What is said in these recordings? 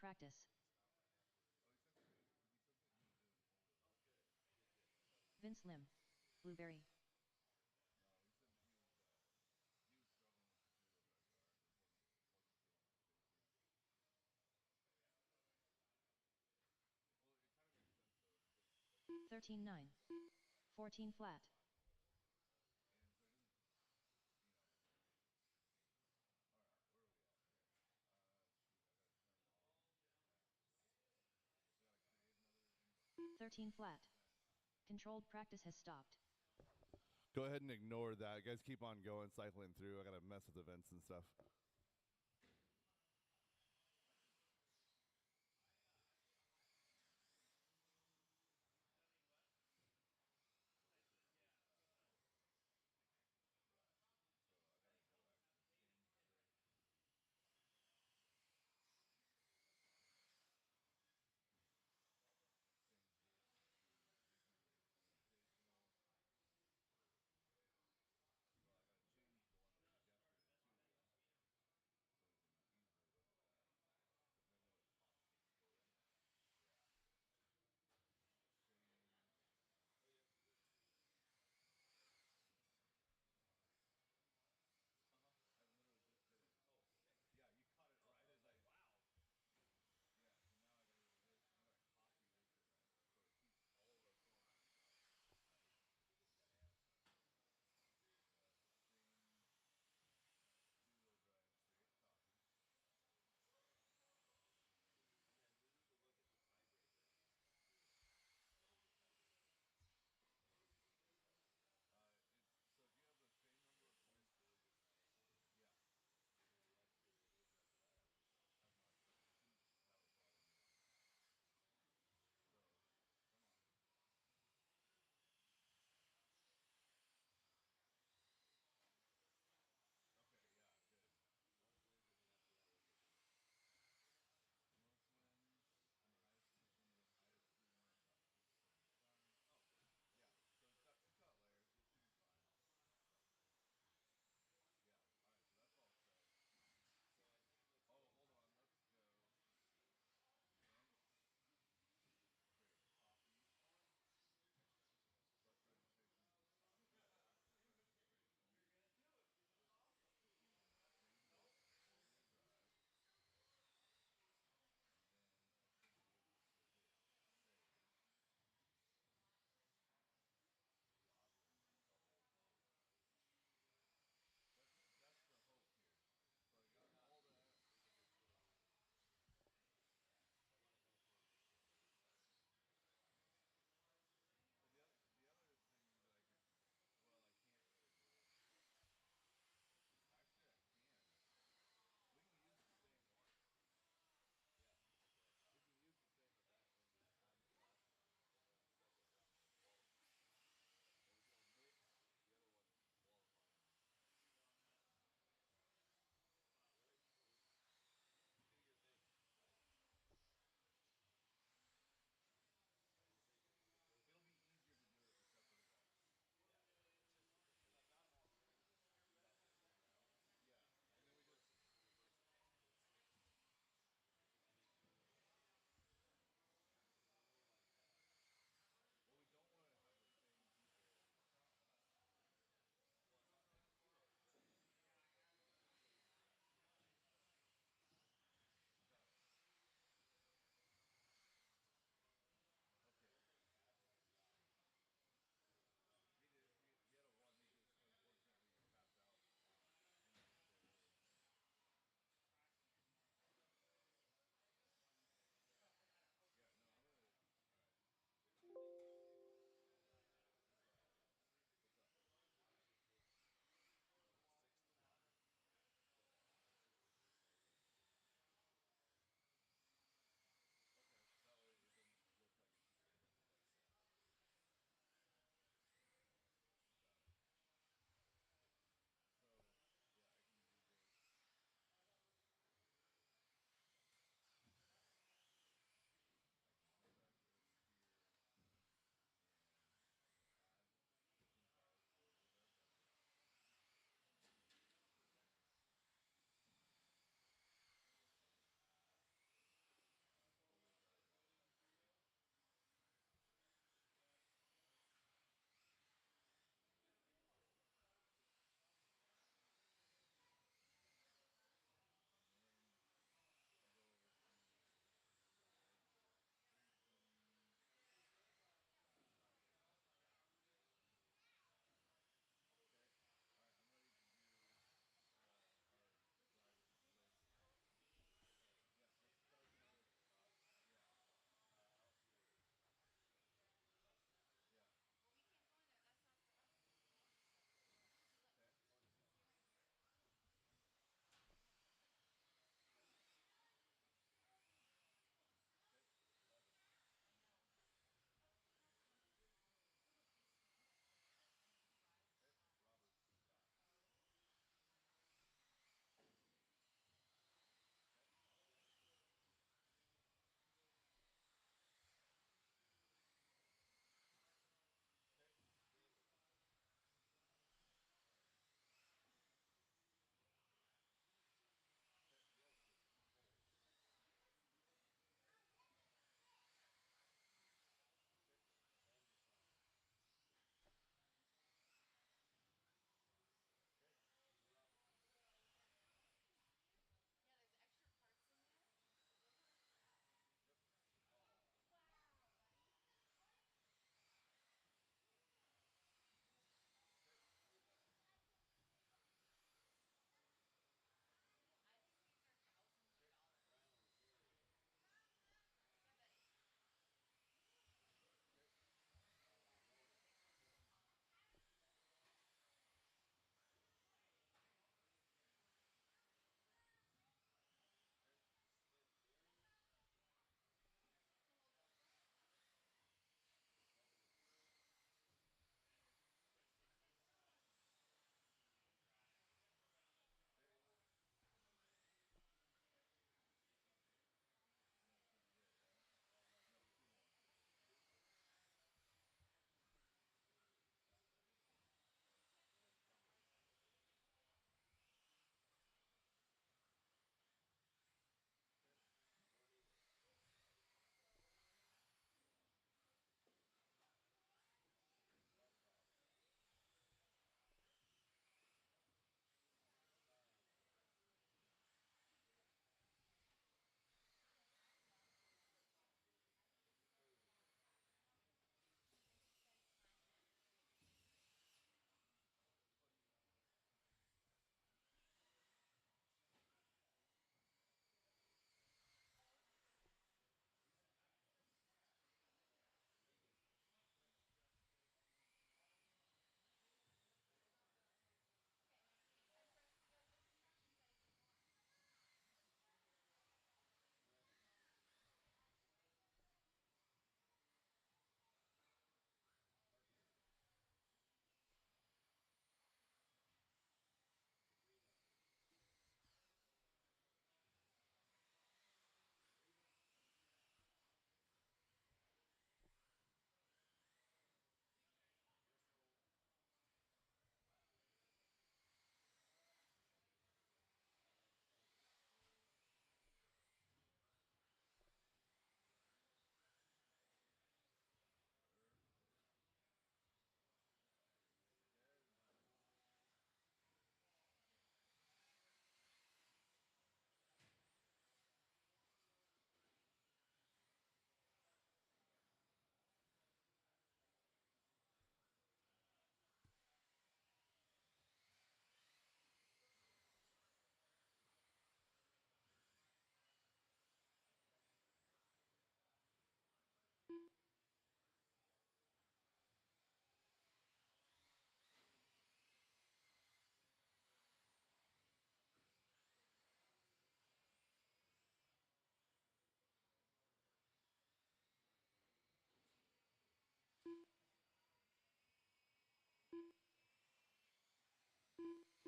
practice. Vince Lim. Blueberry. 13-9. 14 flat. Thirteen flat. Controlled practice has stopped. Go ahead and ignore that. You guys keep on going, cycling through. I gotta mess with events and stuff.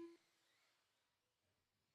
Oh man, I hacked this. This one good on this one. Yeah. Copied all of my blanks so I can fill template. Let's go. Yeah, let's go. So what do I owe you? Sorry, I cut you short. 850. Yeah, what you said 500 plus hotel, right? Hotel was 350 whatever. So last one's going up here. Okay, round question. Round 7. Driver. Filter far. 14.5 4 wheel. Let's okay, go. Here we go. 10. Trading. Yep. Okay, now it's getting confusing for you. I'm first round. Okay, first round. Go. Okay. Scott Roberts. I got 100 grams on it. Cody. Actually, is team 90? Yeah. Egan. Aaron Wade. Tom. Okay. Okay. Carrie. Sean. Scott. Tegan Hornacek. Nicole. Okay. Mike. Ty. Michael. And Colt. Okay. Mod is Regan. Oh, excuse me, Jeff. Justin. Brandon. Cody. Robert. Or no. Roger. Ryan. And Brad. And Carol. Anton. Ryan. Andy. Travis. Parker. Travis Cook. And Tom. Okay. Now you're voting on that. Okay. Sorry. Sorry. Where's all these other ones? Okay, here we go. 13.5. Yeah. Alex. Jody. Ted. Leon. Scott. And Egan. Peter. Sean. Carrie. Nicole. And Scott. Okay, Michael. Logan. Ty. Earl. Mike.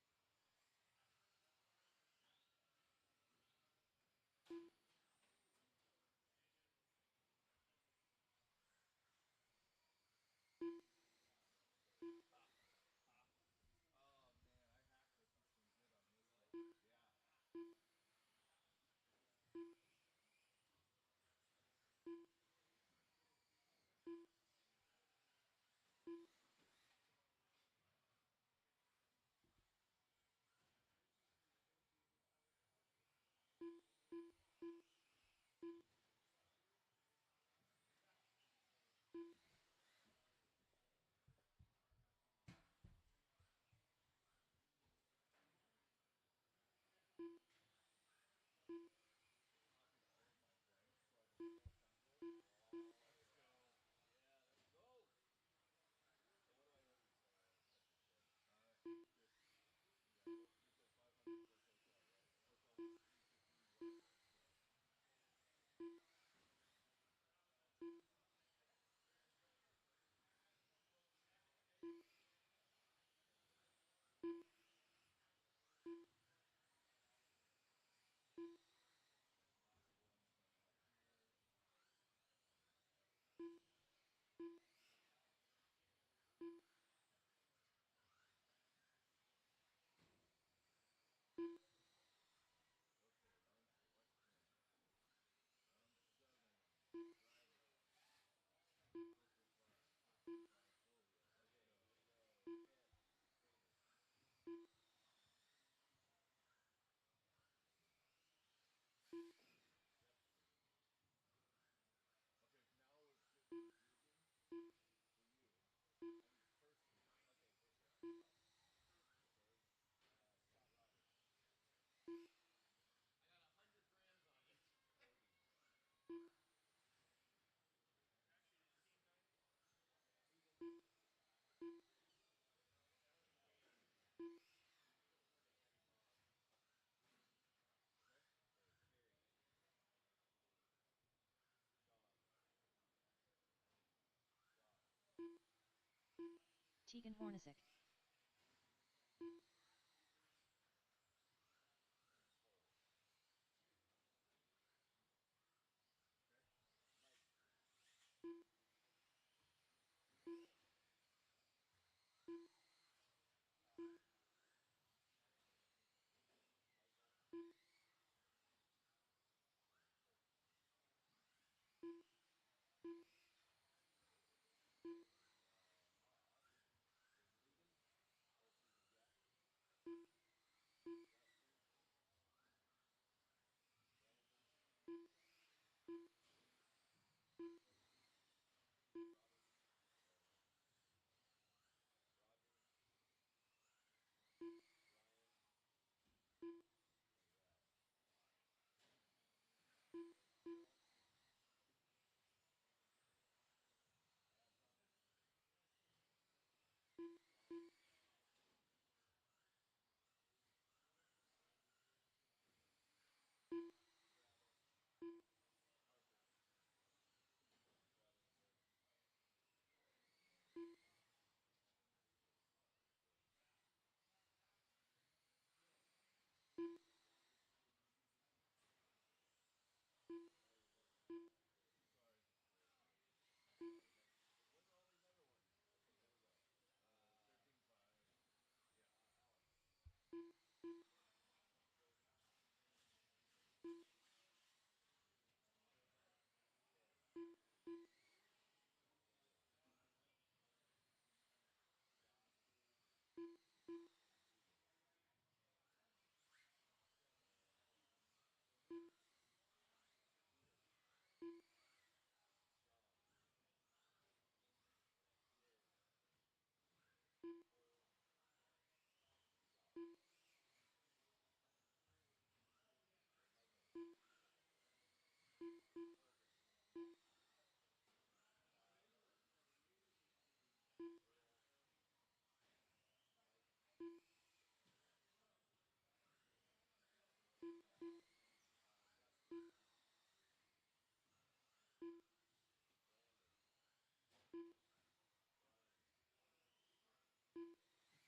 Dustin. Brandon. Brian.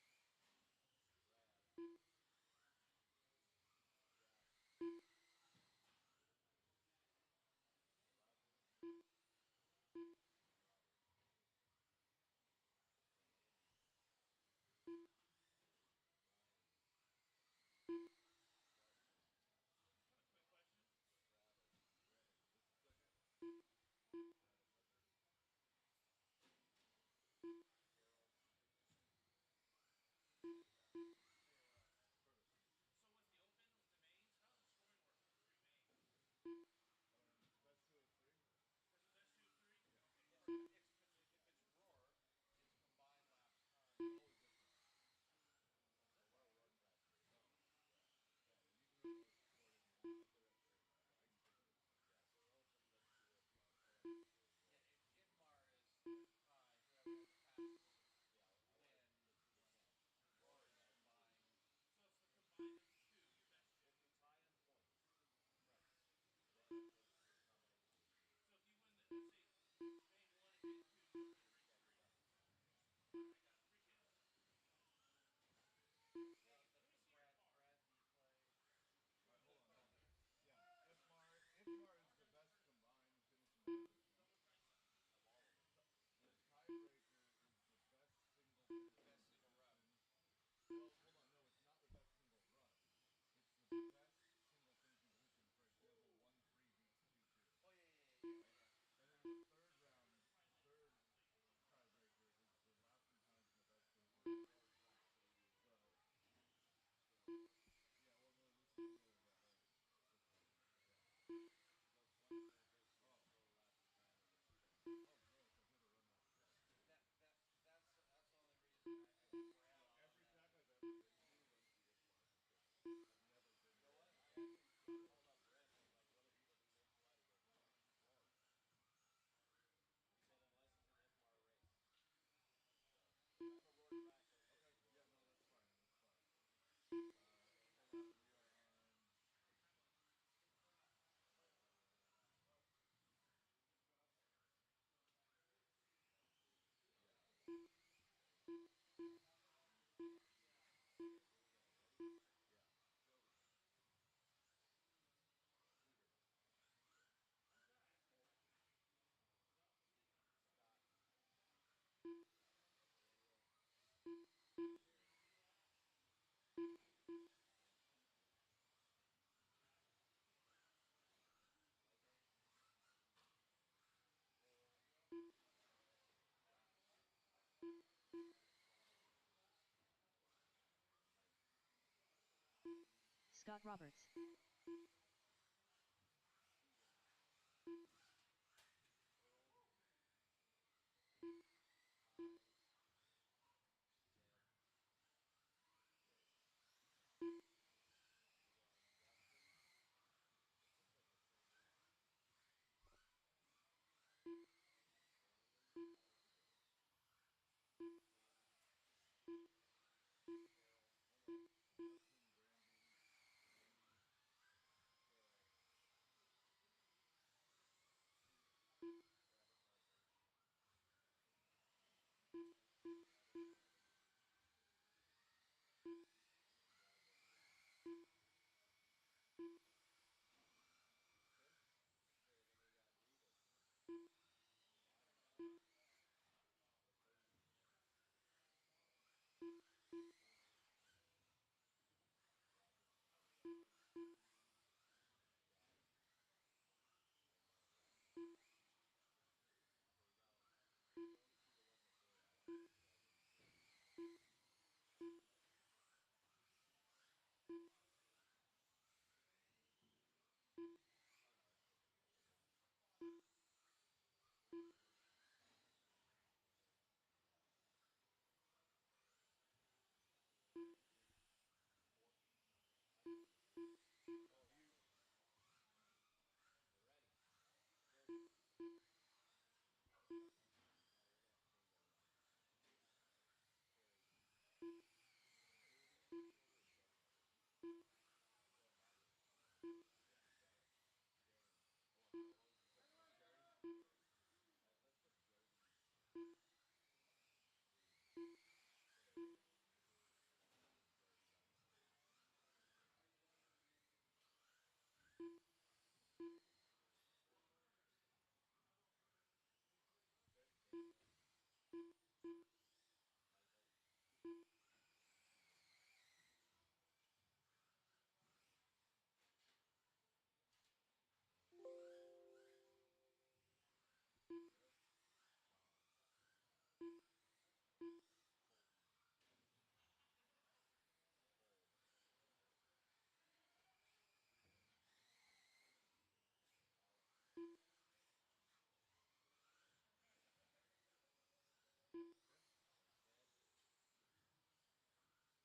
Yeah, you're done. Brad, do you play? All right, hold on, hold on. Yeah, Ifmar is the best combined finishing position. Of all of them. The tiebreaker is the best single finishing Best single run. position. Well, hold on, no, it's not the best single run. It's the best single finishing position. For example, 1-3 beats 2-2. Oh yeah. Right? And then the third round, third tiebreaker is the lasting times and the best finishing position. Right. So So, you know the order. yeah, well, no, this is the order of the whole system. Yeah. No, one's basically Oh. the total lasting time and the speed. Oh, gross. I should have run that twice. That's the only reason I put Brad No, on every that. track I've ever been to runs the Ifmar statistics. I've never been You know where what? the I actually Ifmar. called up Brent. I'm like, what do people do nationwide? He goes, wrong. He said unless it's an IFMAR race. So, because I'm a roar track host at Okay, the yeah, Royal no, Rumble. that's fine. That's fine. So Hold that's on, we are on. let's see. Yeah, Okay, here we go. Ready? yeah. Jody, Peter, Colton, Scott, Daniel, Gary, Pete, Michael, Cole, Josh, Sean, and Mike. Scott Roberts. Steven, Earl, Ty, Ned, Jake. Move on. Dustin. Looks like the same week. Brandon, Elizabeth, Candy, Carol. Oh no, Dustin, Brandon, Candy, Carol. Keith, Travis Harper, Travis Kevin, and Brad WR. Okay. Okay, then we got Revis, Bobby, Cody, Bruno, Roger, Scott, and myself. So we got. You can only see the one before that. I don't think you guys are in groups. Oh no, it's good. That's okay. Where's Jody? Fourth. I'm in the group. Oh, Got you. Cody. We're ready. Jody. No, you're gonna have to change everybody. Carrie. Katie, what's the order of Seth's order? Still Bobby. Yeah. Okay. Darren. Hold on. What was the second one? Carrie. Darren. Let's put Jody three. So Darren, and then Jody on four. Okay. Daniel, Michael, Peter,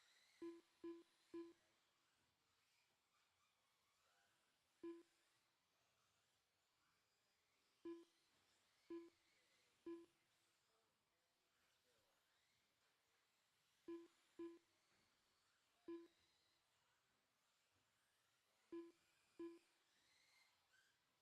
and Pete, Yep. Tom, Colton, Cole, Steven, Alex, Okay. and Ted, Ty, Earl, Mike, Scott, Josh, Carol, Carol, Adam, Ronnie,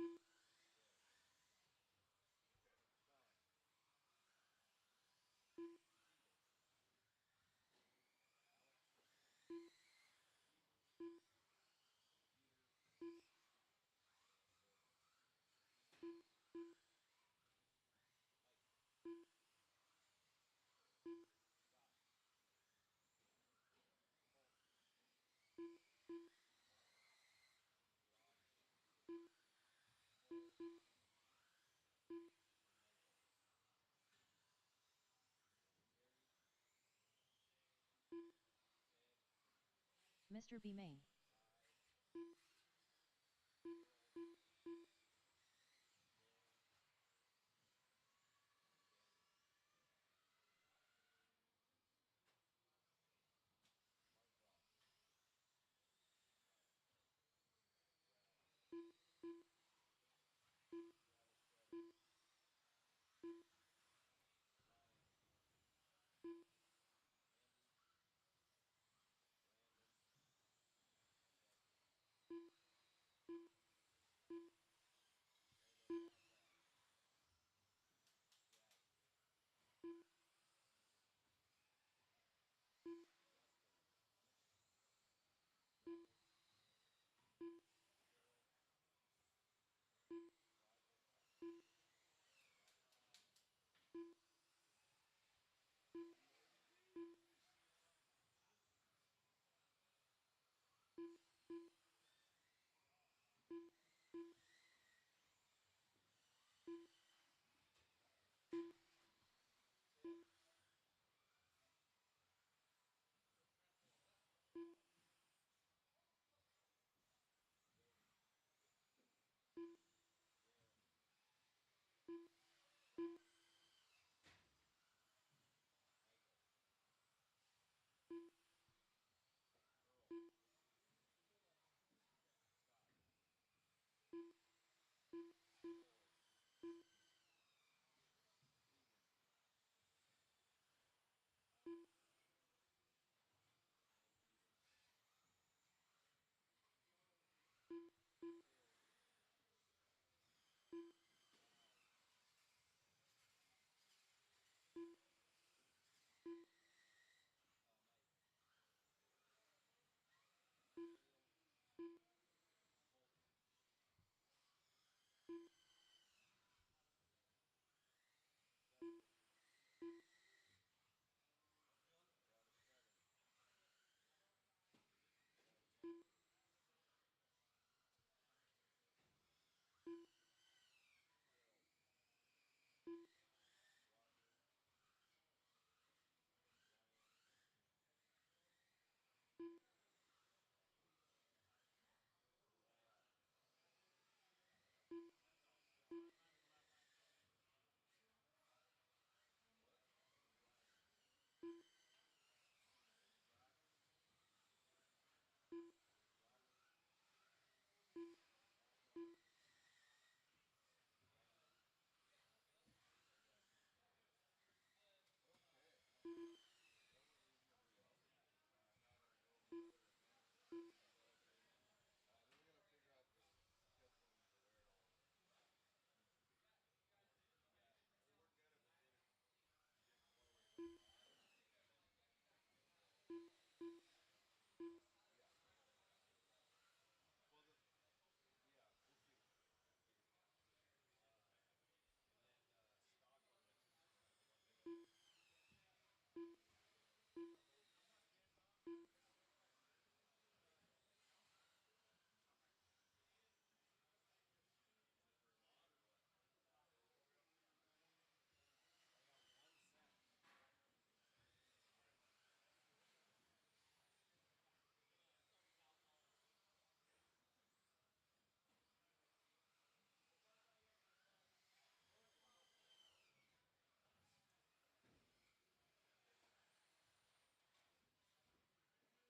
Good. Okay. Sun. Stephen. Alex. Stephen. Peter. And Gordon. Mike. Scott. Colton. Josh. Nicole. And Michael. Gary. Ed. Mr. B. Main. Ty. Daryl. Dan. And Daniel. Martin Frost. Mark. Brad. Travis Trevor. Ryan. Andy. Brandon. Becky. Lego Snapback. Jackie. Justin. Travis. Philip. Roger. Robert. Steve. Tim. Ron. Jody. Jeremy. Sean. Michael. Earl. Scott. Nicole. Stephen. Thomas. And Peter. Terry. Ron. Mike. Daniel. Colton. Dustin. Travis Trevor. Travis Hunter. Phil. Roger. Ryan. Brad. John. Brian. Josh. Robert. Sean. Brandon. And Dustin. Okay. Those were reasonably well. Now we're gonna go over the other enhancements that we developed here. Then we're gonna figure out the tips on to where it all needs to be. Yeah, it worked good if it didn't. You didn't know where it went wrong, and Yeah. Well, yeah, we'll see. We'll figure it out. and then Stockholm mentioned the one thing about is it Vermont or what? I got 1 cent.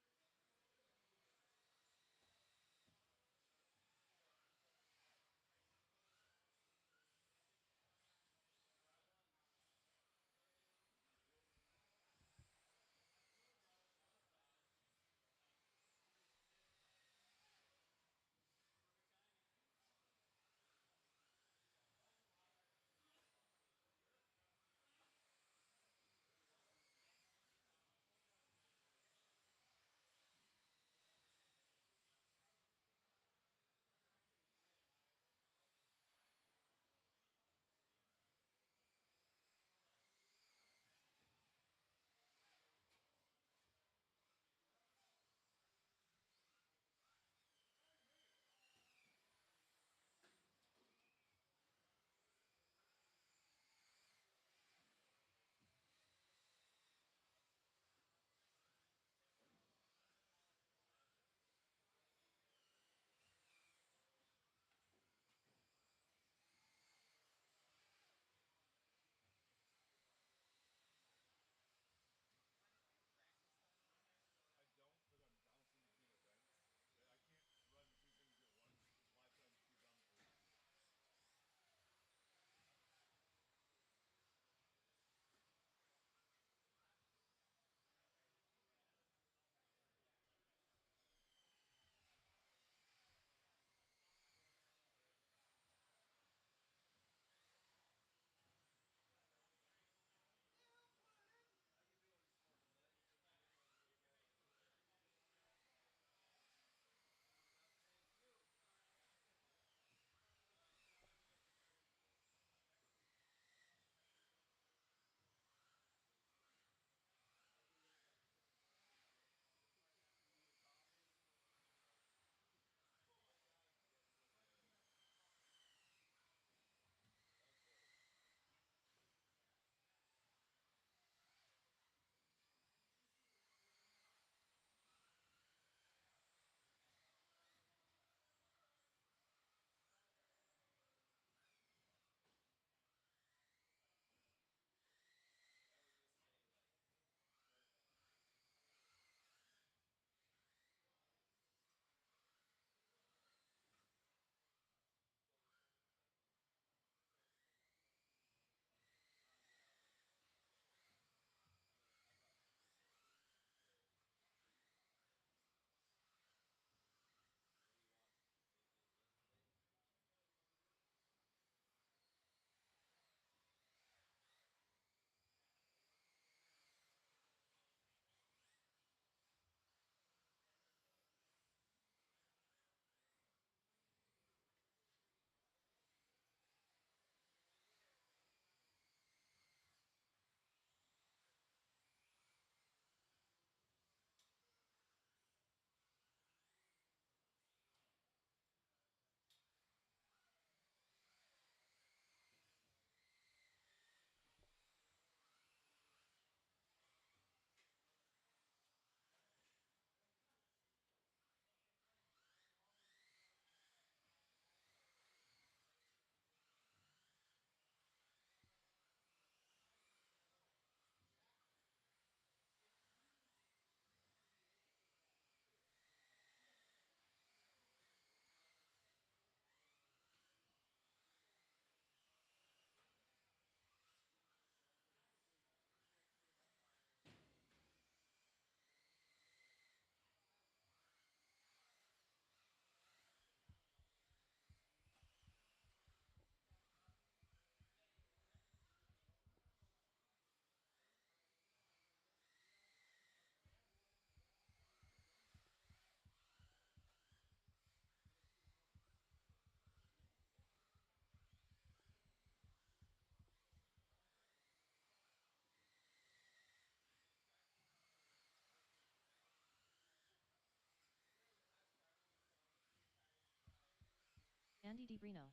Andy DiBrino.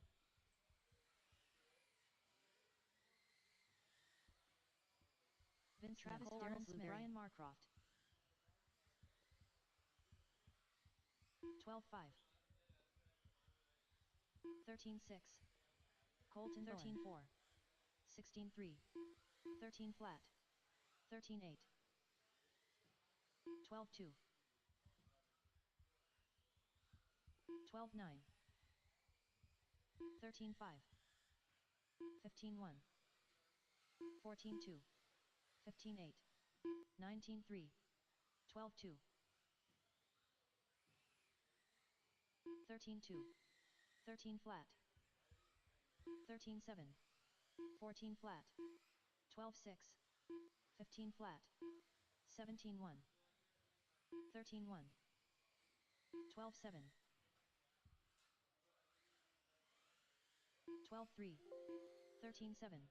Vince Travis Nicole, Darren Darren Smith, Blueberry. Brian Marcroft. 12-5. 13-6. Colton 13-4. 16-3. 13 flat. 13-8. 12-2. 12-9. 13-5. 15-1. 14-2. 15-8. 19-3. 12-2. 13-2. 13 flat. 13-7. 14 flat. 12-6. 15 flat. 17-1. 13-1. 12-7. 12-3. 13-7.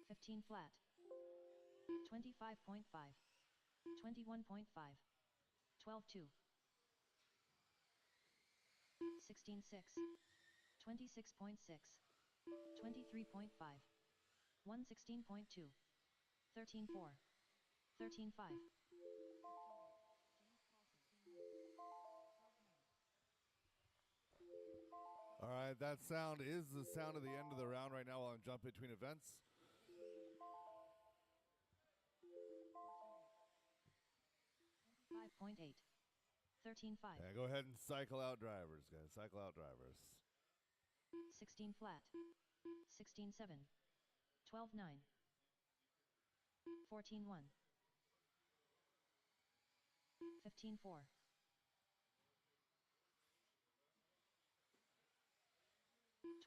15 flat. 25.5. 21.5. 12-2. 16-6. 26.6. 23.5. 116.2. 13-4. 13-5. 13-8. James Paulson. Team win. 12-9. All right, that sound is the sound of the end of the round right now while I'm jumping between events. 13-1. 14-8. 25.8. 13-5. Yeah, go ahead and cycle out drivers, guys. Cycle out drivers. 16 flat. 16-7. 12-9. 14-1. 15-4.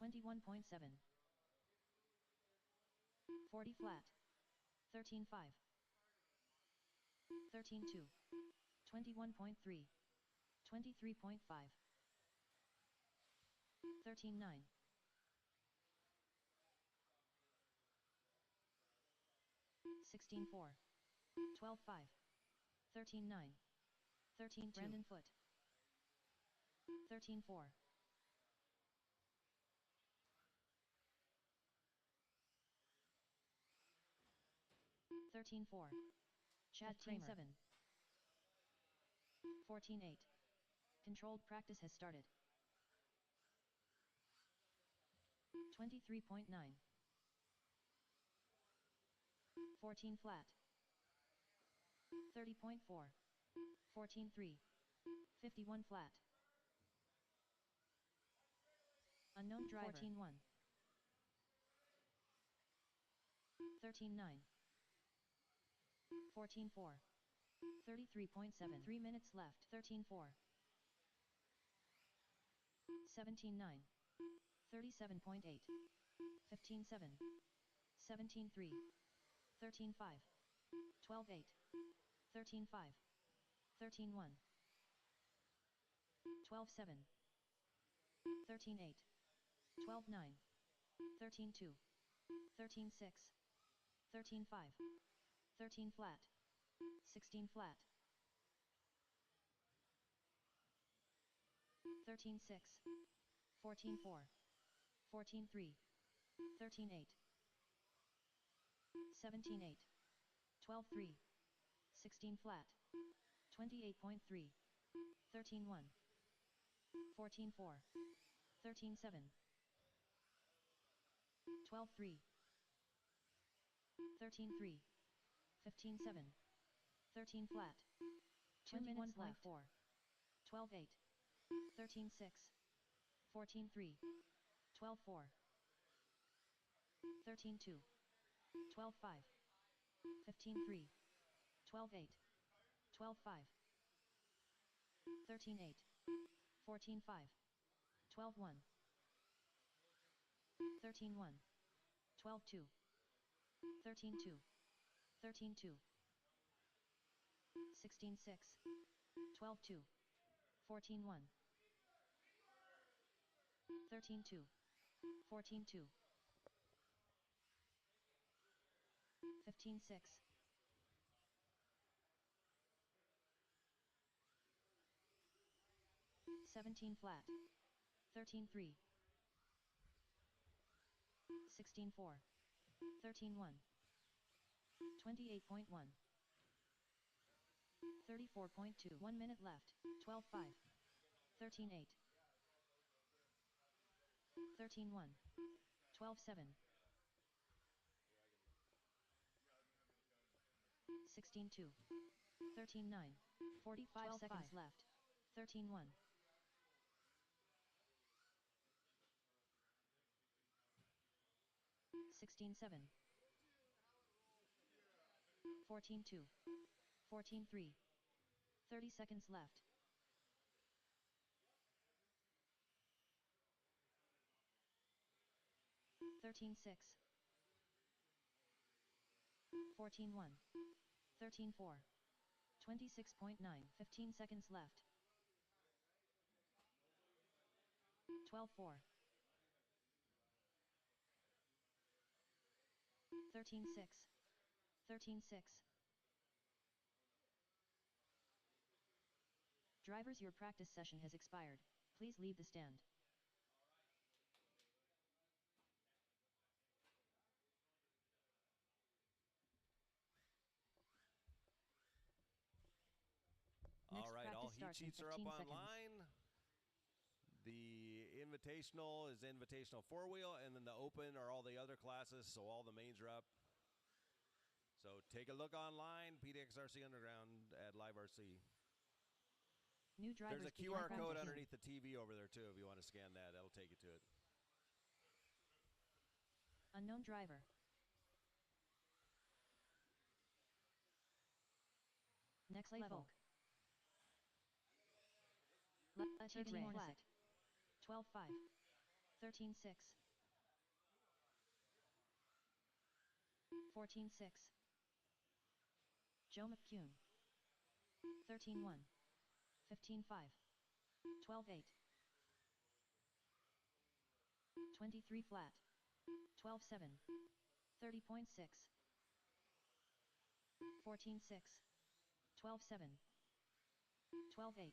21.7. 40 flat. 13-5. 13-2. 21.3. 23.5. 13-9. 16-4. 12-5. 13-9. 13-2. Brandon Foot. 13-4. 13-4. Chad Kramer. 7. 14-8. Controlled practice has started. 23.9. 14 flat. 30.4. 14-3. 51 flat. Unknown driver. 14-1. 13-9. 14-4. 33.7. 3 minutes left. 13-4. 17-9. 37.8. 15-7. 17-3. 13-5. 12-8. 13-5. 13-1. 12-7. 13-8. 12-9. 13-2. 13-6. 13-5. 13 flat. 16 flat. 13-6. 14-4. 14-3. 13-8. 17-8. 12-3. 16 flat. 28.3. 13-1. 14-4. 13-7. 12-3. 13-3. 15-7. 13 flat. 2 minutes left. 4. 12-8. 13-6. 14-3. 12-4. 13-2. 12-5. 15-3. 12-8. 12-5. 13-8. 14-5. 12-1. 13-1. 12-2. 13-2. 13-2. 16-6. 12-2. 14-1. 13-2. 14-2. 15-6. 17 flat. 13-3. 16-4. 13-1. 28.1. 34.2. 1 minute left. 12-5. 13-8. 13-1. 12-7. Yeah, I can look. Yeah, I don't have any time in my phone. 16-2. 13-9. 45 seconds left. 13-1. 16-7. 14-2. 14-3. 30 seconds left. 13-6. 14-1. 13-4. 26.9. 15 seconds left. 12-4. 13-6. 13-6. Drivers, your practice session has expired. Please leave the stand. All Next right, all practice heat starts in sheets are up 15 seconds. online. The Invitational is Invitational 4-wheel, and then the Open are all the other classes, so all the mains are up. So take a look online, PDXRC Underground at Live RC. New drivers There's a begin QR code practice. underneath the TV over there, too, if you want to scan that. That'll take you to it. Unknown driver. Next level. 13 flat. 12-5. 13-6. 14-6. Joe McCune. 13-1. 15-5. 12-8. 23 flat. 12-7. 30.6. 14-6. 12-7. 12-8.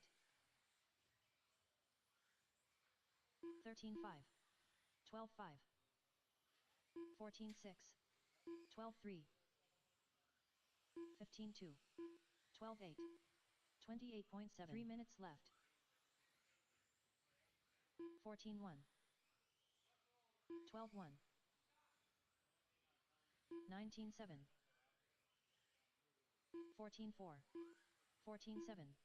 13-5. 12-5. 14-6. 12-3. 15-2. 12-8. 28.7. 3 minutes left. 14-1. 12-1. 19-7. 14-4. 14-7.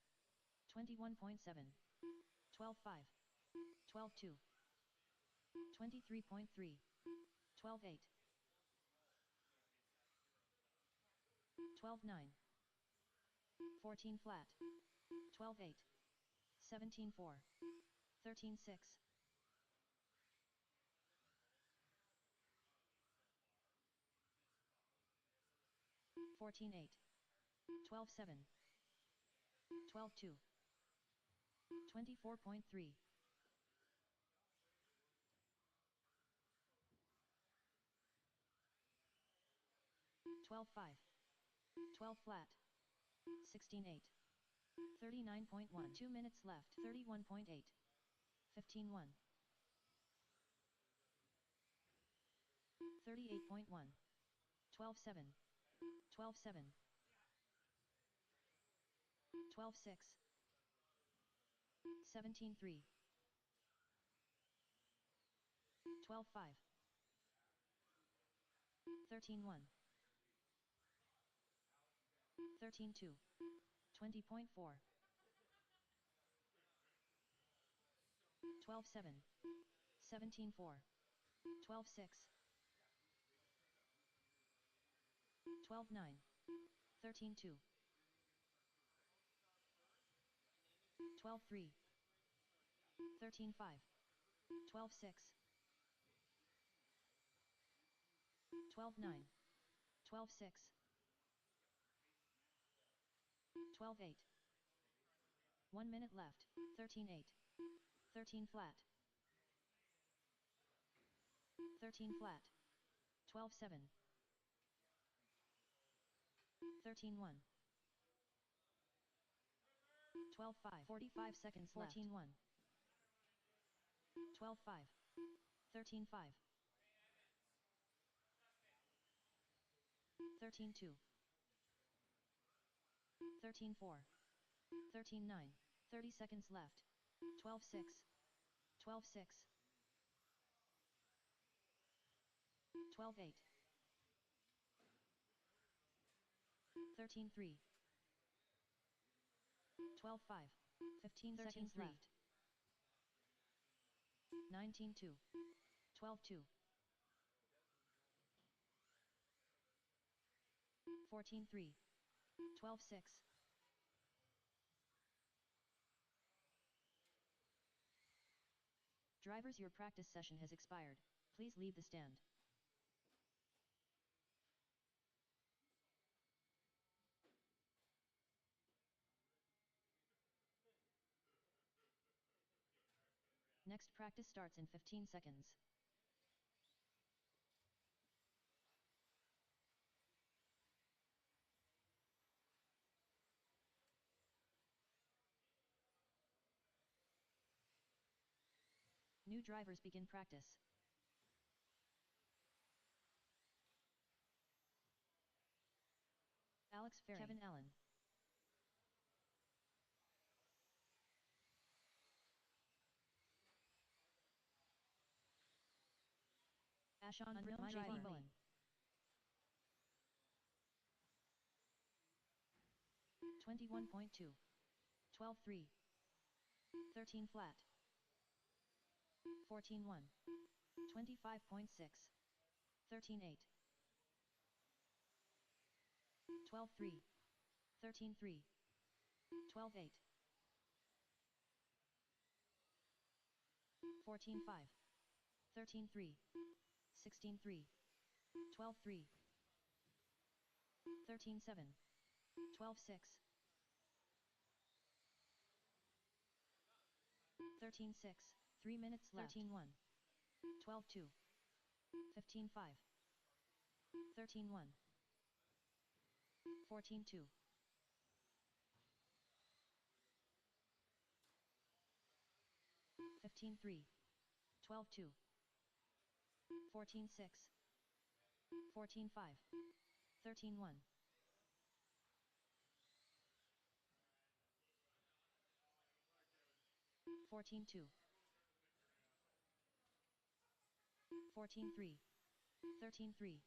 21.7. 12-5. 12-2. 23.3. 12-8. 12-9. 14 flat. 12-8. 17-4. 13-6. 14-8. 12-7. 12-2. 24.3. 12-5. 12 flat. 16-8. 39.1. 2 minutes left. 31.8. 15-1. 38.1. 12-7. 12-7. 12-6. 17-3. 12-5. 13-1. 13-2. 20.4. 12-7. 17-4. 12-6. 12-9. 13-2. 12-3. 13-5. 12-6. 12-9. 12-6. 12-8. 1 minute left. 13-8. 13 flat. 13 flat. 12-7. 13-1. 12-5. 45 seconds left. 14-1. 12-5. 13-5. 13-2. 13-4. 13-9. 30 seconds left. 12-6. 12-6. 12-8. 13-3. 12-5. 15 seconds left. 19-2. 12-2. 14-3. 12-6. Drivers, your practice session has expired. Please leave the stand. Next practice starts in 15 seconds. New drivers begin practice. Alex Ferry, Kevin Allen, Ashan Unknown Driver Bowen, 21.2, 12-3, 13 flat, 14-1, 25.6, 13-8, 12-3, 13-3, 12-8, 14-5, 13-3, 16-3, 12-3, 13-7, 12-6, 13-6, 3 minutes left. 13-1, 12-2, 15-5, 13-1, 14-2, 15-3, 12-2, 14-6, 14-5, 13-1, 14-2, 14-3, 13-3,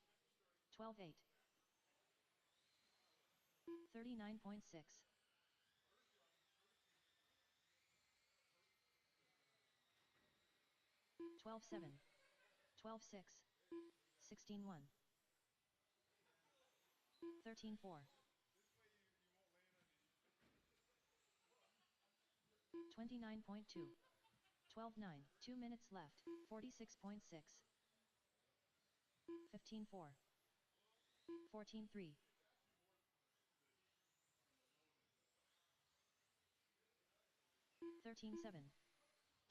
12-8, 39.6, 12-7, 12-6, 16-1, 13-4, This way you won't land underneath. 29.2, 12-9, 2 minutes left, 46.6, 15-4, 14-3, 13-7,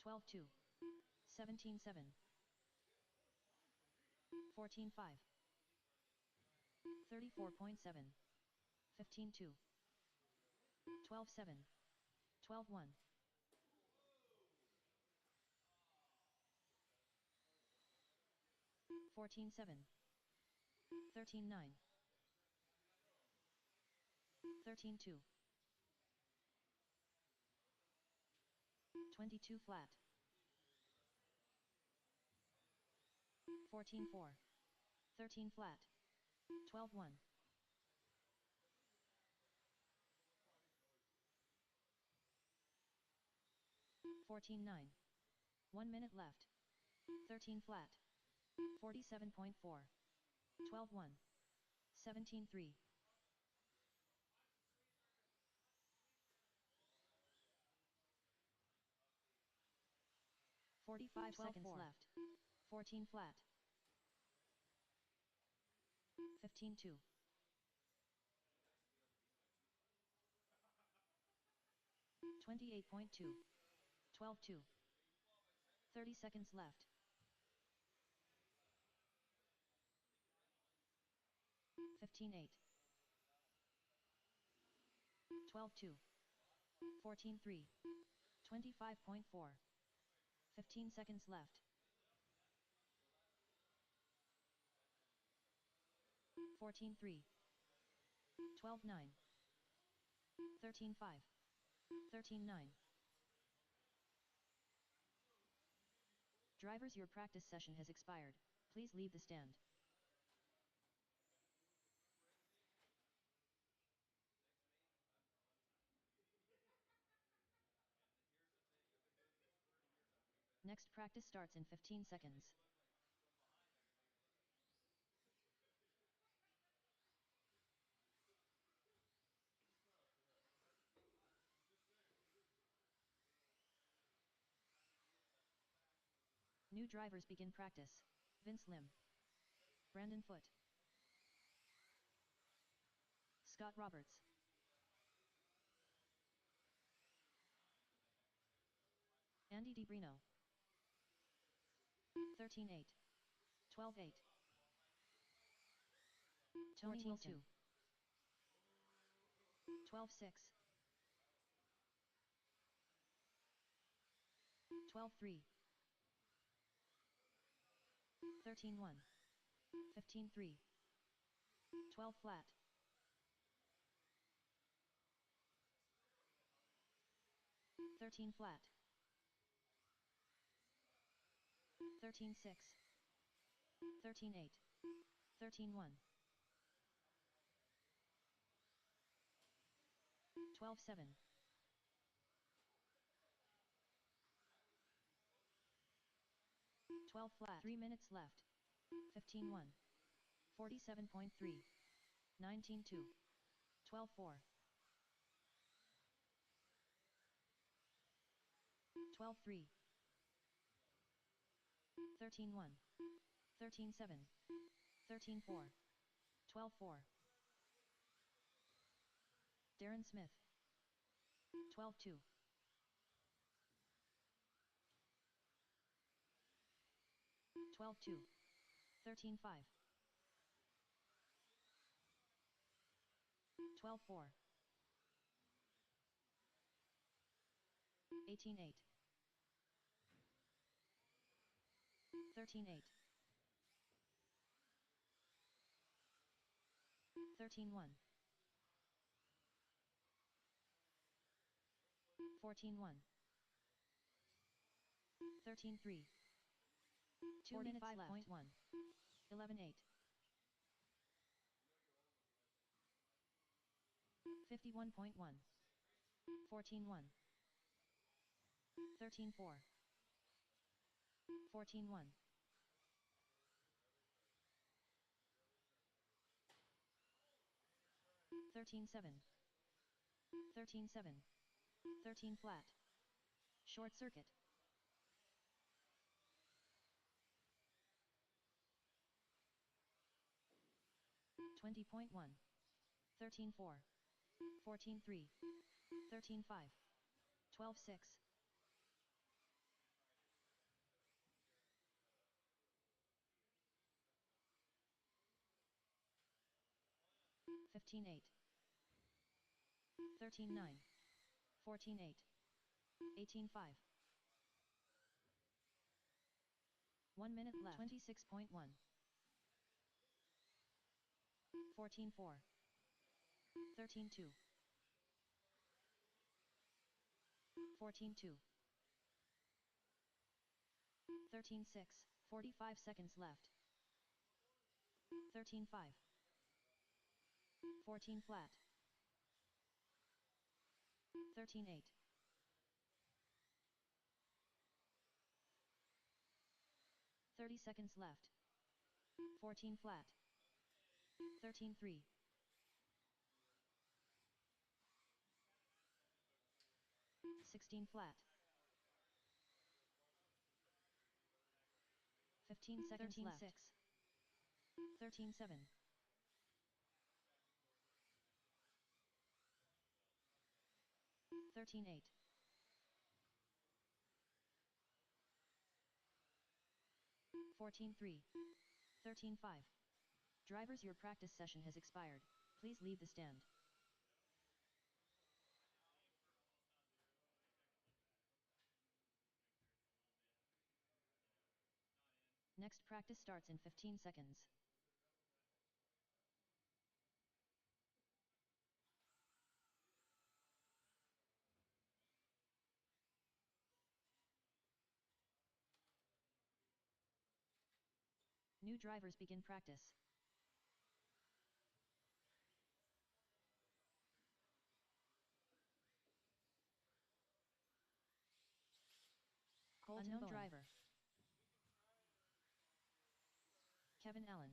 12-2, 17-7, 14-5, 34.7, 15-2, 12-7, 12-1, 14-7, 13-9, 13-2, 22 flat, 14-4, 13 flat, 12-1, 14-9, 1 minute left, 13 flat, 47.4, 12-1, 17-3, 45 seconds left, 14 flat, 15-2, 28.2, 12-2, 30 seconds left, 15-8, 12-2, 14-3, 25.4, 15 seconds left. 14-3. 12-9. 13-5. 13-9. Drivers, your practice session has expired. Please leave the stand. Next practice starts in 15 seconds. New drivers begin practice. Vince Lim, Brandon Foote, Scott Roberts, Andy DiBrino. 13-8. 12-8. Tony Wilson. 12-6. 12-3. 13-1. 15-3. 12 flat. 13 flat. 13-6. 13-8. 13-1. 12-7. 12 flat. 3 minutes left. 15-1. 47.3. 19-2. 12-4. 12-3. 13-1. 13-7. 13-4. 12-4. Darren Smith. 12-2. 12-2. 13-5. 12-4. 18-8. 13-8. 13-1. 14-1. 13-3. 2 minutes left. 1. 11-8. 51.1. 14-1. 13-4. 14-1. 13-7. 13-7. 13 flat. Short circuit. 20.1. 13-4. 14-3. 13-5. 12-6. 15-8. 13-9. 14-8. 18-5. 1 minute left. 26.1. 14-4. 13-2. 14-2. 13-6. 45 seconds left. 13-5. 14 flat. 13-8. 30 seconds left. 14 flat. 13-3. 16 flat. 15 seconds left. 13-6. 13-7. 13-8. 14-3. 13-5. Drivers, your practice session has expired. Please leave the stand. Next practice starts in 15 seconds. New drivers begin practice. Colton Unknown driver. Kevin Allen.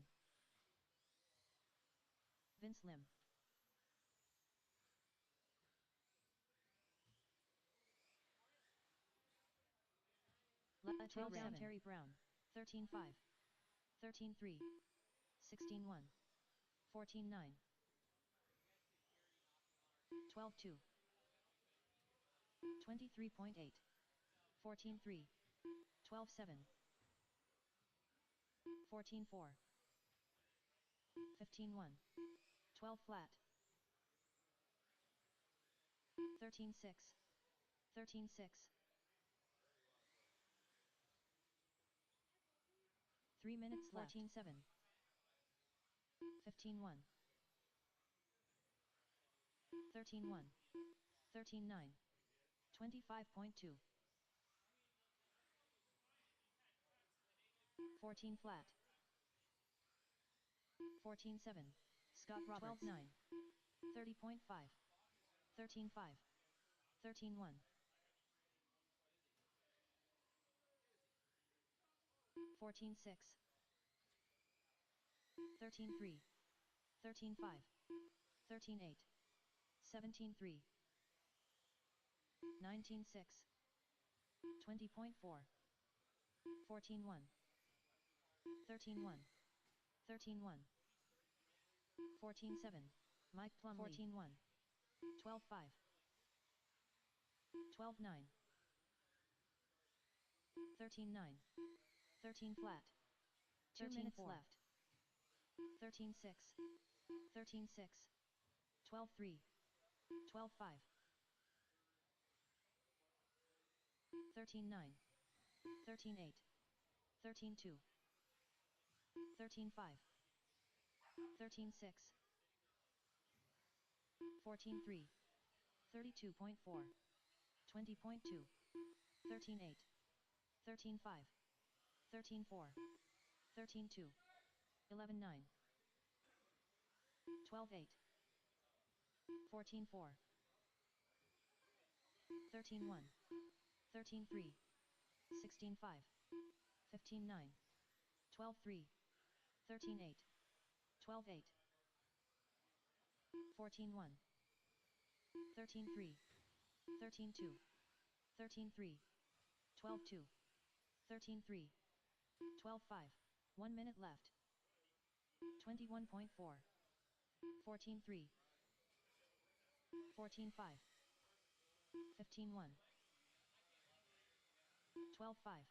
Vince Lim. Let 12 down Terry Brown. 13-5. 13-3. 16-1. 14-9. 12-2. 23.8. 14-3. 12-7. 14-4. 15-1. 12 flat. 13-6. 13-6. 3 minutes left. 14-7. 15-1. 13-1. 13-9. 25.2. 14 flat. 14-7. Scott Roberts. 12-9. 30.5. 13-5. 13-1. 14-6. 13-3. 13-5. 13-8. 17-3. 19-6. 20.4. 14-1. 13-1. 13-1. 14-7. Mike Plumlee. 14-1. 12-5. 12-9. 13-9. 13 flat. 2 minutes left. 13-6. 13-6. 12-3. 12-5. 13-9. 13-8. 13-2. 13-5. 13-6. 14-3. 32.4. 20.2. 13-8. 13-5. 13-4. 13-2. 11-9. 12-8. 14-4. 13-1. 13-3. 16-5. 15-9. 12-3. 13-8. 12-8. 14-1. 13-3. 13-2. 13-3. 12-2. 13-3. 12-5. 1 minute left. 21.4. 14-3. 14-5. 15-1. 12-5.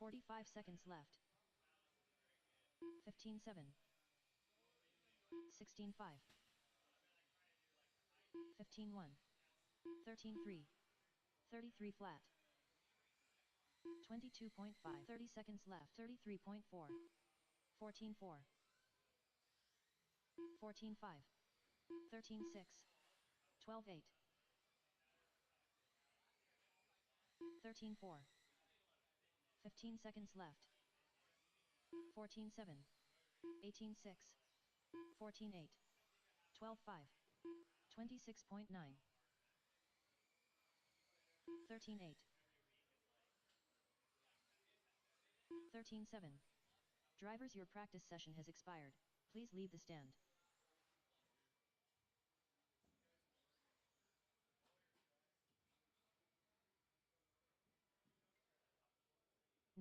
45 seconds left. 15-7. 16-5. 15-1. 13-3. 33 flat. 22.5. 30 seconds left. 33.4. 14-4. 14-5. 13-6. 12-8. 13-4. 15 seconds left. 14-7. 18-6. 14-8. 12-5. 26.9. 13-8. 13-7. Drivers, your practice session has expired. Please leave the stand.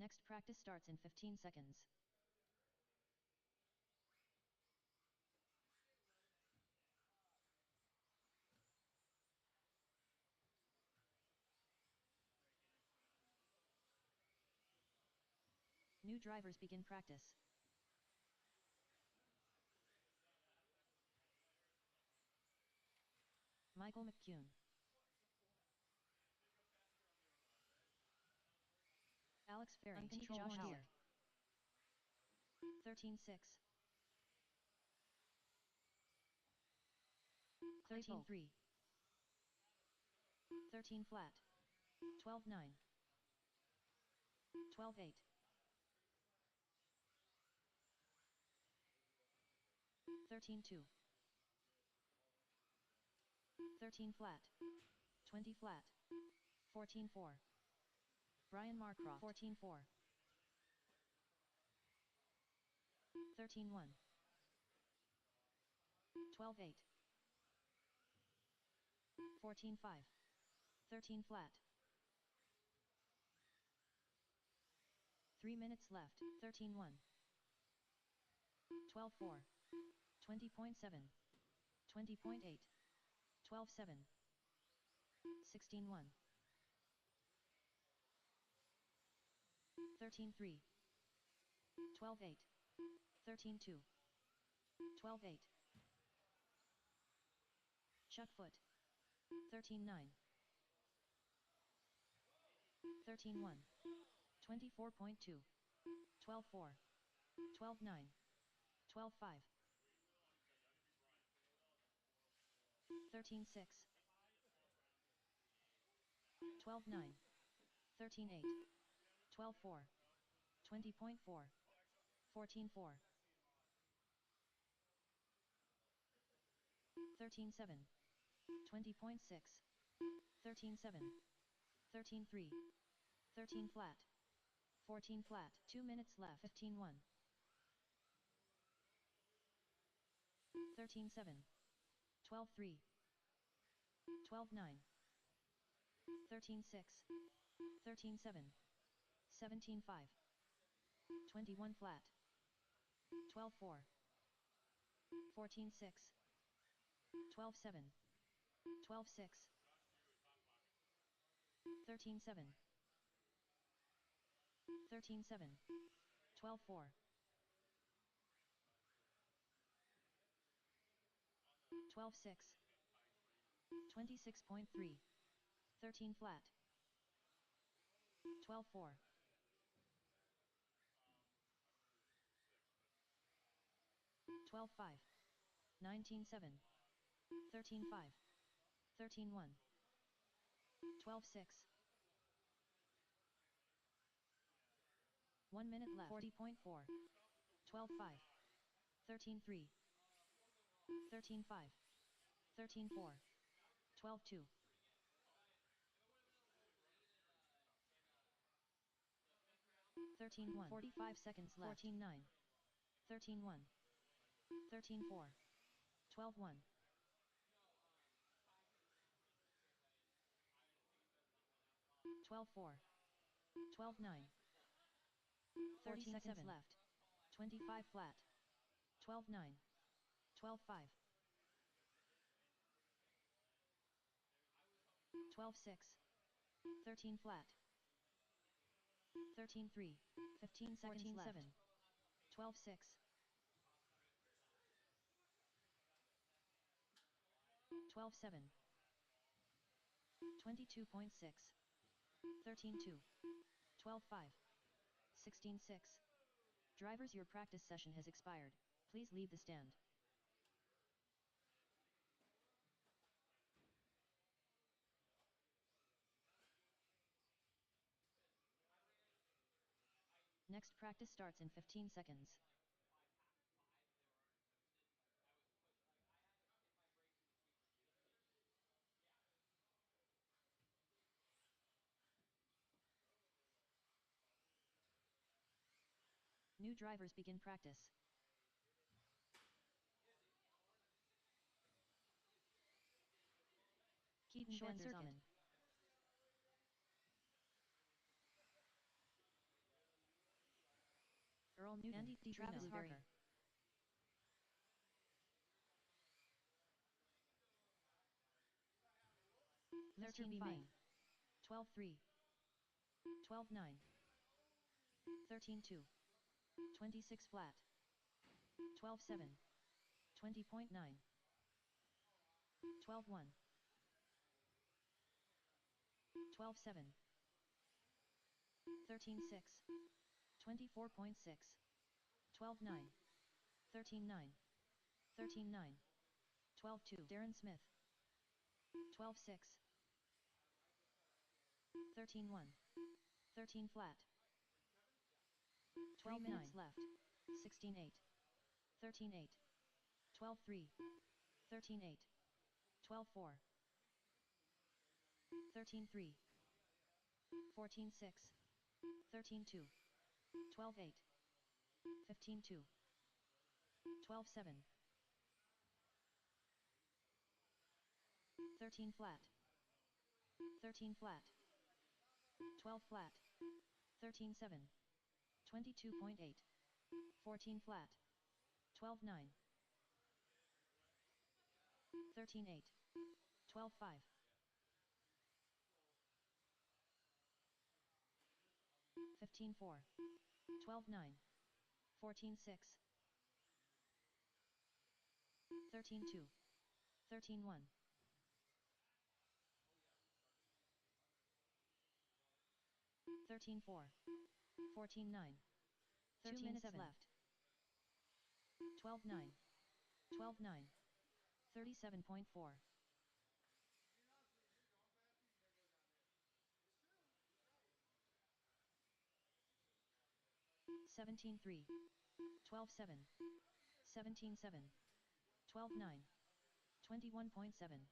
Next practice starts in 15 seconds. New drivers begin practice. Michael McCune. Alex Alex Ferry, Uncontrolled Josh gear. Hauer. 13-6. 13-3. 13 flat. 12-9. 12-8. 13-2. 13 flat. 20 flat. 14-4. Brian Marcroft. 14-4. 13-1. 12-8. 14-5. 13 flat. 3 minutes left. 13-1. 12-4. 20.7. 20.8. 12-7. 16-1. 13-3. 12-8. 13-2. 12-8. Chuck foot. 13-9. 13-1. 24.2. 12-4. 12-9. 12-5. 13-6. 12-9. 13-8. 12-4. 20.4. 14-4. 13-7. 20.6. 13-7. 13-3. 13 flat. 14 flat. 2 minutes left. 15-1. 13-7. 12-3. 12-9. 13-6. 13-7. 17-5. 21 flat. 12-4. 14-6. 12-7. 12-6. 13-7. 13-7. 12-4. 12-6. 26.3. 13 flat. 12-4. 12-5. 19-7. 13-5. 13-1. 12-6. 1 minute left. 40.4. 12-5. 13-3. 13-5. 13-4. 12-2. 13-1. 45 seconds left. 14-9. 13-1. 13-4. 12-1. 12-4. 12-9. 30 seconds left. 25 flat. 12-9. 12-5. 12-6. 13 flat. 13-3. 15 seconds left. 12-6. 12-7. 22.6. 13-2. 12-5. 16-6. Drivers, your practice session has expired. Please leave the stand. Next practice starts in 15 seconds. New drivers begin practice. Keaton Van der Zamen. Earl Newton. Andy D. Travis Harker. Mr. B. Main. 12-3. 12-9. 13-2. 26 flat. 12-7. 20.9. 12-1. 12-7. 13-6, 24.6, 12-9, 13-9, 13-9, 12-2. Darren Smith, 12-6, 13-1, 13 flat, 12 minutes left, 16-8, 13-8, 12-3, 13-8, 12-4, 13-3, 14-6, 13-2, 12-8, 15-2, 12-7, 13 flat, 13 flat, 12 flat, 13-7, 22.8, 14 flat, 12-9, 13-8, 12-5, 15-4, 12-9, 14-6, 13-2, 13-1, 13-4, 14-9, 2 minutes left, 12-9, 12-9, 37.4, 17-3, 12-7, 17-7, 12-9, 21.7,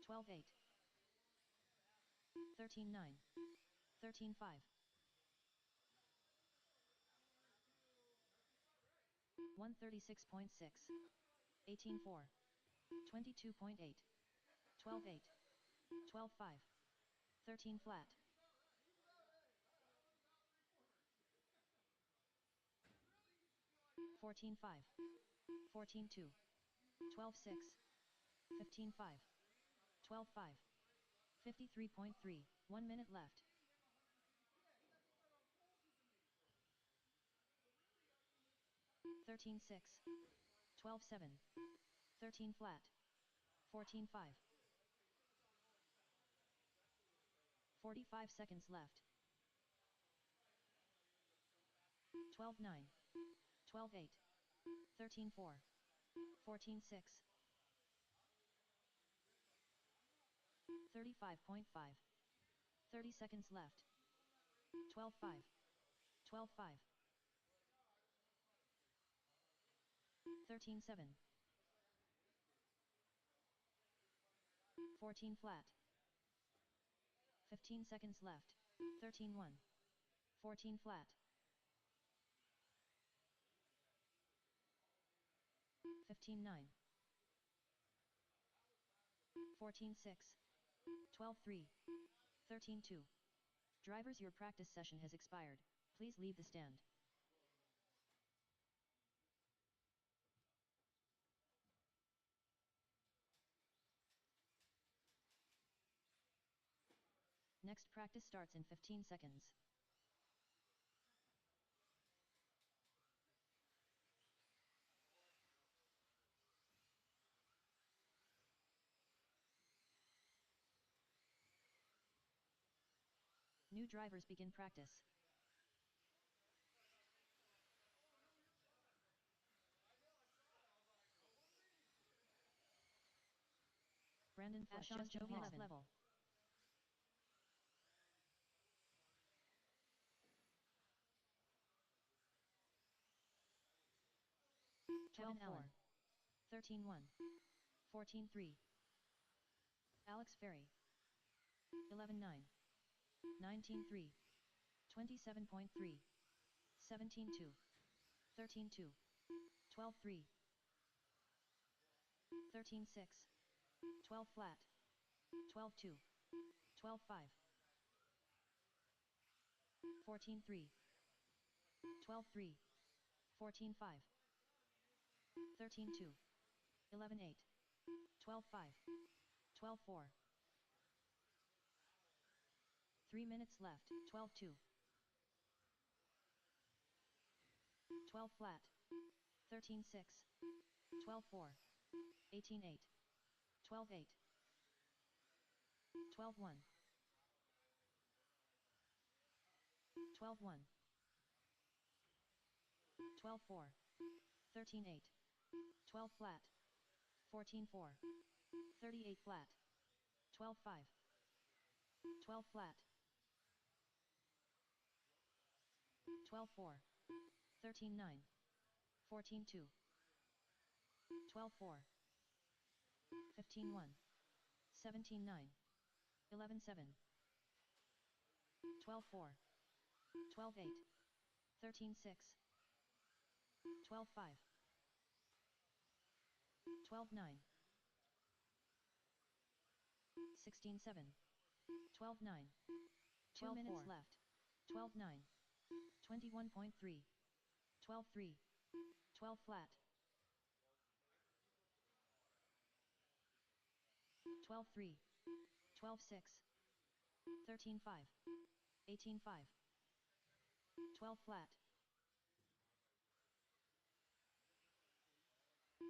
12-8, 13-9, 13-5, 136.6, 18-4, 22.8, 12-8, 12-5, 13 flat, 14-5, 14-2, 12-6, 15-5, 12-5, 53.3, 1 minute left, 13-6, 12-7, 13 flat, 14-5, 45 seconds left, 12-9, 12-8, 13-4, 14-6, 35.5, 30 seconds left, 12-5, 12-5, 13-7, 14 flat, 15 seconds left, 13-1, 14 flat, 15-9, 14-6, 12-3, 13-2. Drivers, your practice session has expired. Please leave the stand. Next practice starts in 15 seconds. New drivers begin practice. Brandon Fletch just Joe next level. Kevin Allen. 13-1. 14-3. Alex Ferry. 11-9. 19-3. 27.3. 17-2. 13-2. 12-3. 13-6. 12 flat. 12-2. 12-5. 14-3. 12-3. 14-5. 13-2. 11-8. 12-5. 12-4. 3 minutes left. 12-2. 12 flat. 13-6. 12-4. 18-8. 12-8. 12-1. 12-1. 12-4. 13-8. 12 flat. 14-4. 38 flat. 12-5. 12 flat. 12-4. 13-9. 14-2. 12-4. 15-1. 17-9. 11-7. 12-4. 12-8. 13-6. 12-5. 12-9. 16-7. 12-9. 2 minutes left. 12-9. 21.3. 12-3. 12 flat. 12-3. 12-6. 13-5. 18-5. 12 flat.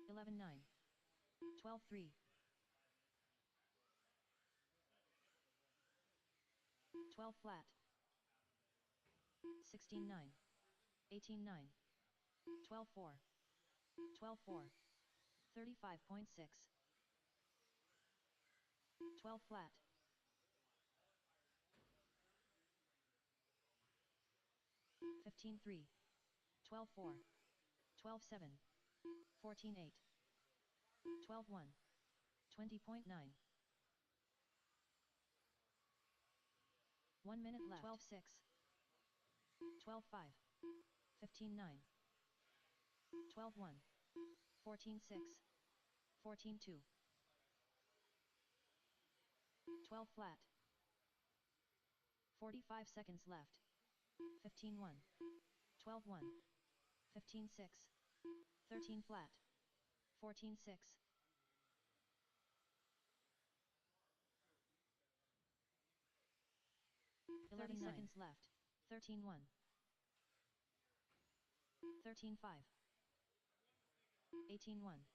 11-9. 12-3. 12 flat. 16-9. 18-9. 12-4. 12-4. 35.6. 12 flat. 15-3. 12-4. 12-7. 14-8. 12-1. 20.9. 1 minute left. 12-6. 12-5. 15-9. 12-1. 14-6. 14-2. 12 flat. 45 seconds left. 15-1. 12-1. 15-6. 13 flat. 14-6. 30 seconds left. 13-1. 13-5. 18-1.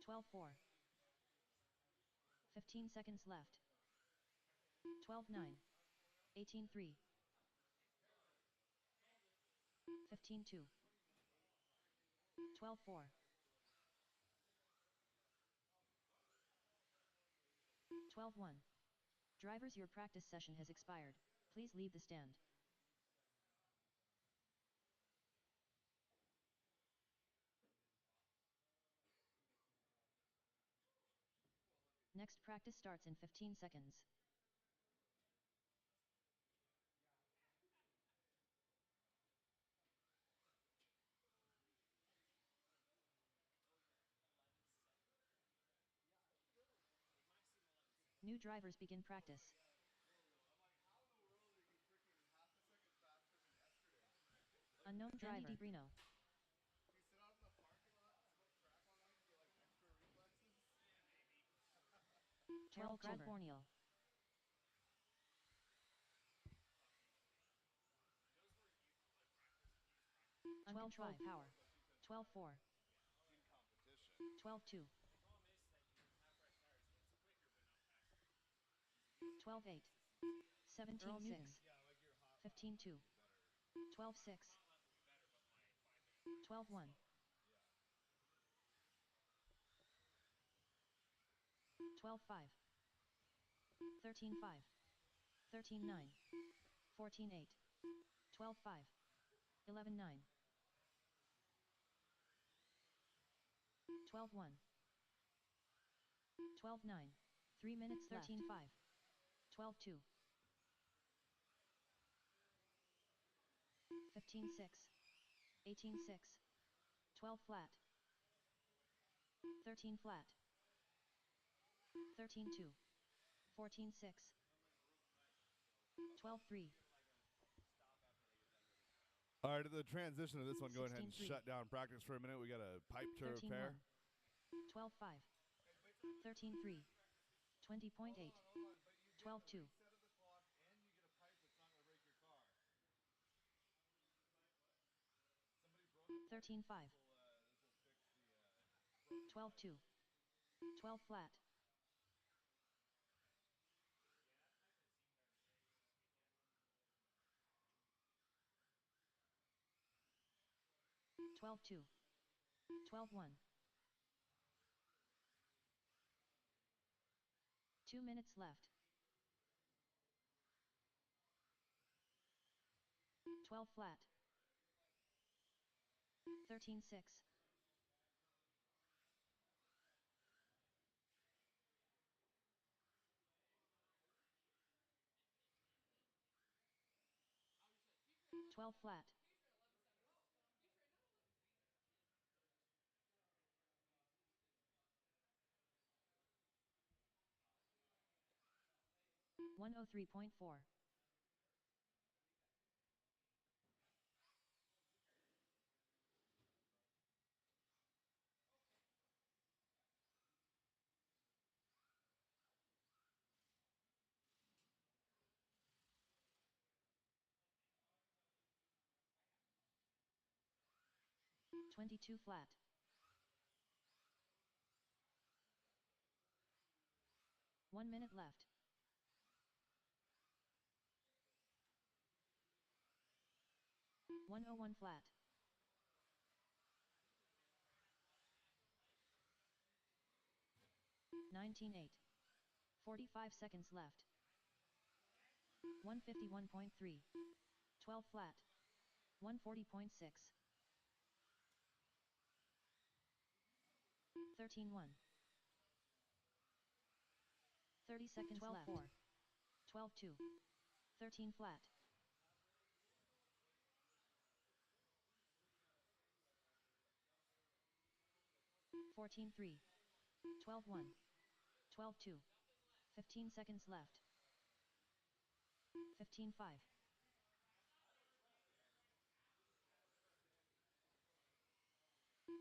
12-4. 15 seconds left. 12-9. 18-3. 15-2. 12-4. 12-1. Drivers, your practice session has expired. Please leave the stand. Next practice starts in 15 seconds. New drivers begin practice. I'm like, how in the world are you freaking half a second faster than yesterday? Unknown driver. Andy DiBrino. Do you sit out in the parking lot and smoke crack all night and get like extra reflexes? Yeah, maybe. Harold Californio. Those were you like practice. You just practice. Uncontrolled power. But she's in 12-4. in competition. 12-2. The problem is that you have fresh tires. It's quicker, but not faster. You just gain 12-8. consistency at it. 17-6. Yeah, like your hot lap 15-2. would be better. 12-6. Hot lap will be better, but my 5 minute tire will be 12-1. slower. Yeah. 12-5. 13-5. 13-9. 14-8. 12-5. 11-9. 12-1. 12-9. 3 minutes 13-5. 12-2. 15-6. 18-6. 12 flat. 13 flat. 13-2. 14-6. 12-3. All right, at the transition of this one, go ahead and 16-3. shut down practice for a minute. We got a pipe to repair. 13-1. 12-5. 13-3. 20.8. Hold on, but you get 12-2. the reset of the clock and you get a pipe that's not going to break your car. Somebody broke a pipe. 13-5. This will fix the broken 12-2. pipe. 12 flat. 12 2. 12 1. 2 minutes left. 12 flat. 13 6. 12 flat. 103.4. 22 flat. 1 minute left. 101 flat. 19 8. 45 seconds left. 151.3. 12 flat. 140.6. 13 1. 30 seconds 12 left. 4. 12 2. 13 flat. 14 3. 12 1. 12 2. 15 seconds left. 15 5.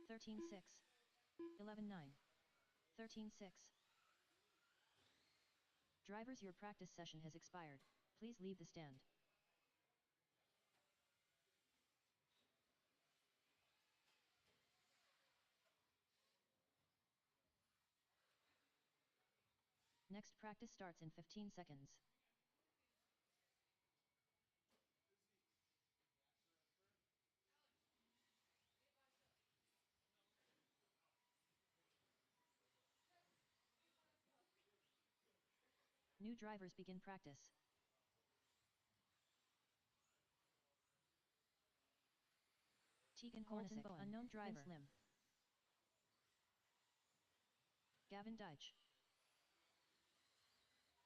13 6. 11 9. 13 6. Drivers, your practice session has expired. Please leave the stand. Next practice starts in 15 seconds. New drivers begin practice. Tegan Kornacek, unknown driver. Slim. Gavin Deitch.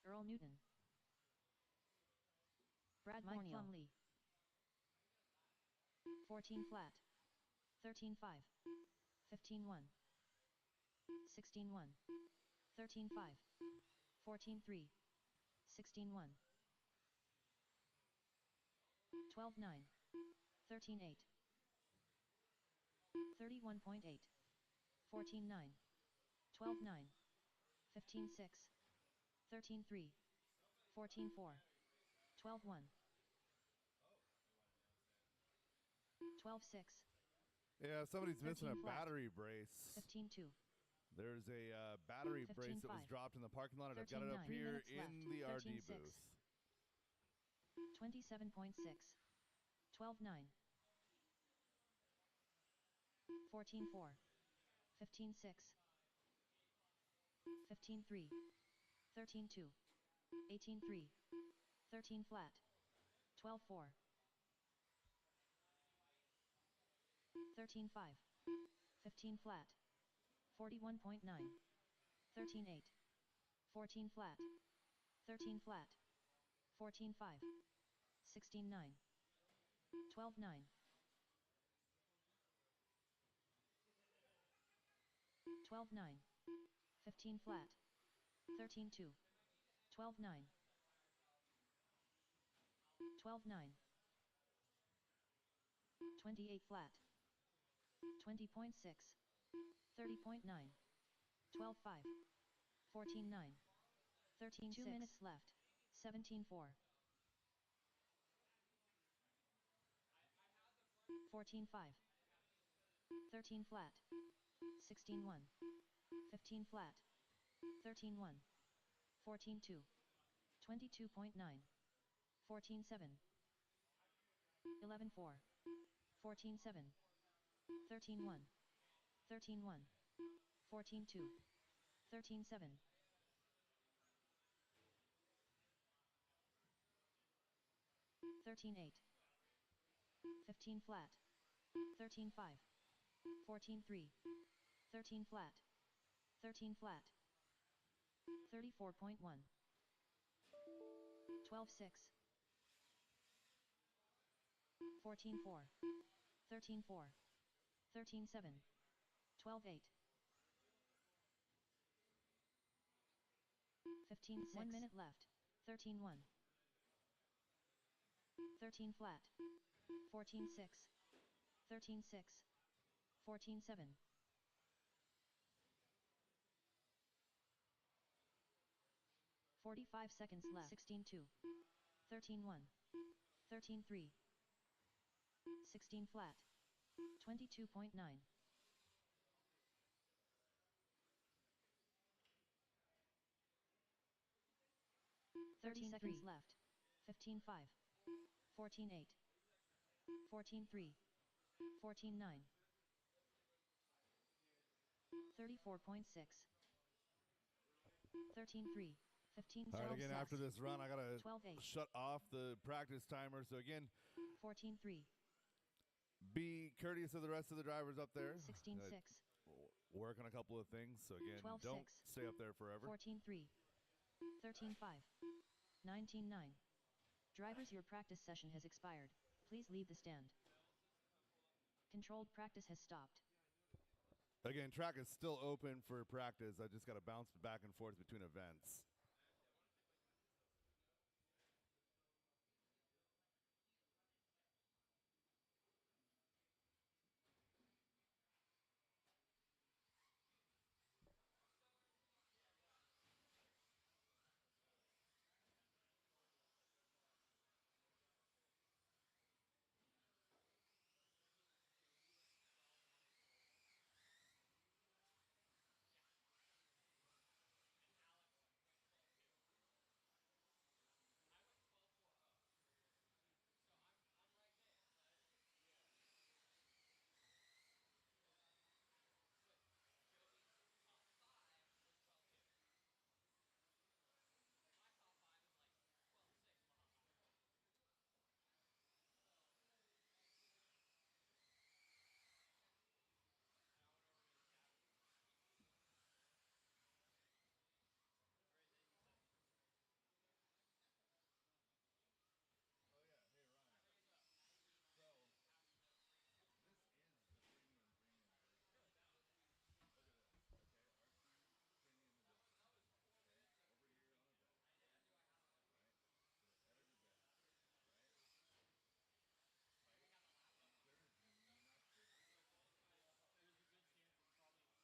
Earl Newton. Brad Mike Plumlee. 14 flat. 13 5. 15 1. 16 1. 13 5. 14 3. 16 1. 12 9. 13 8. 31.8. 14 9. 12 9. 15 6. 13 3. 14 4. 12 1. 12 6. Yeah, somebody's missing a 13 flat. battery brace. 15 2. There's a battery 15 brace that was 5. dropped in the parking lot, and I've got 13 it up 9. here 3 minutes in left. the 13 RD 6. booth. 27.6. 12 9. 14 4. 15 6. 15 3. 13 2. 18 3. 13 flat. 12 4. 13 5. 15 flat. 41.9. 13 8. 14 flat. 13 flat. 14 5. 16 9. 12 9. 12 9. 15 flat. 13 2. 12 9. 12 9. 28 flat. 20.6. 30.9. 12 5. 14 9. 13 2 6. Minutes left. 17 4. 14 5. 13 flat. 16 1. 15 flat. 13-1. 14-2. 22.9. 14-7. 11-4. 14-7. 13-1. 13-1. 14-2. 13-7. 13-8. 15 flat. 13-5. 14-3. 13 flat. 13 flat. 34.1. 12-6. 14-4. 13-4. 13-7. 12-8. 15-6. 1 minute left. 13-1. 13 flat. 14-6. 13-6. 14-7. 45 seconds left. 16-2. 13-1. 13-3. 16 flat. 22.9. 30 seconds left. 15-5. 14-8. 14-3. 14-9. 34.6. 13-3. 15 All right, again, after seconds. this run, I got to 12-8. shut off the practice timer. So, again, 14-3. be courteous to the rest of the drivers up there. 16-6. Work on a couple of things. So, again, 12-6. don't stay up there forever. 14-3. 13-5. 19-9. Drivers, your practice session has expired. Please leave the stand. Controlled practice has stopped. Again, track is still open for practice. I just got to bounce back and forth between events. Oh, yeah. Hey, Ryan. So, this is the premium version. Look at this. Okay, RC Premium Edition. Okay, over here on events. Right? So edit events. Right? Right? There is nothing. There's a good chance it's probably somewhere stupidly behind. Right, here's the deal. Like, this is how you set up an event. Right? You go over here on your final result criteria. The closest thing we've got is racing. There is nothing there. How much do you want to bet? How much do you want to bet? Like you get the premium version and you have to email over like a product code for it. There's nowhere to put info or product code. Really? Nowhere. For the invite? There's nowhere to do any of that. Right? Yeah. So there's nothing in here for retail. Really? At all. So not nothing crazy. We've got the No. top version. No, no, and I mean, like I'm sitting here and I'm like, again, like it just got a hot like it's just like not No, that it's bad. making the best of what we got. And like at the end of the day, the cream's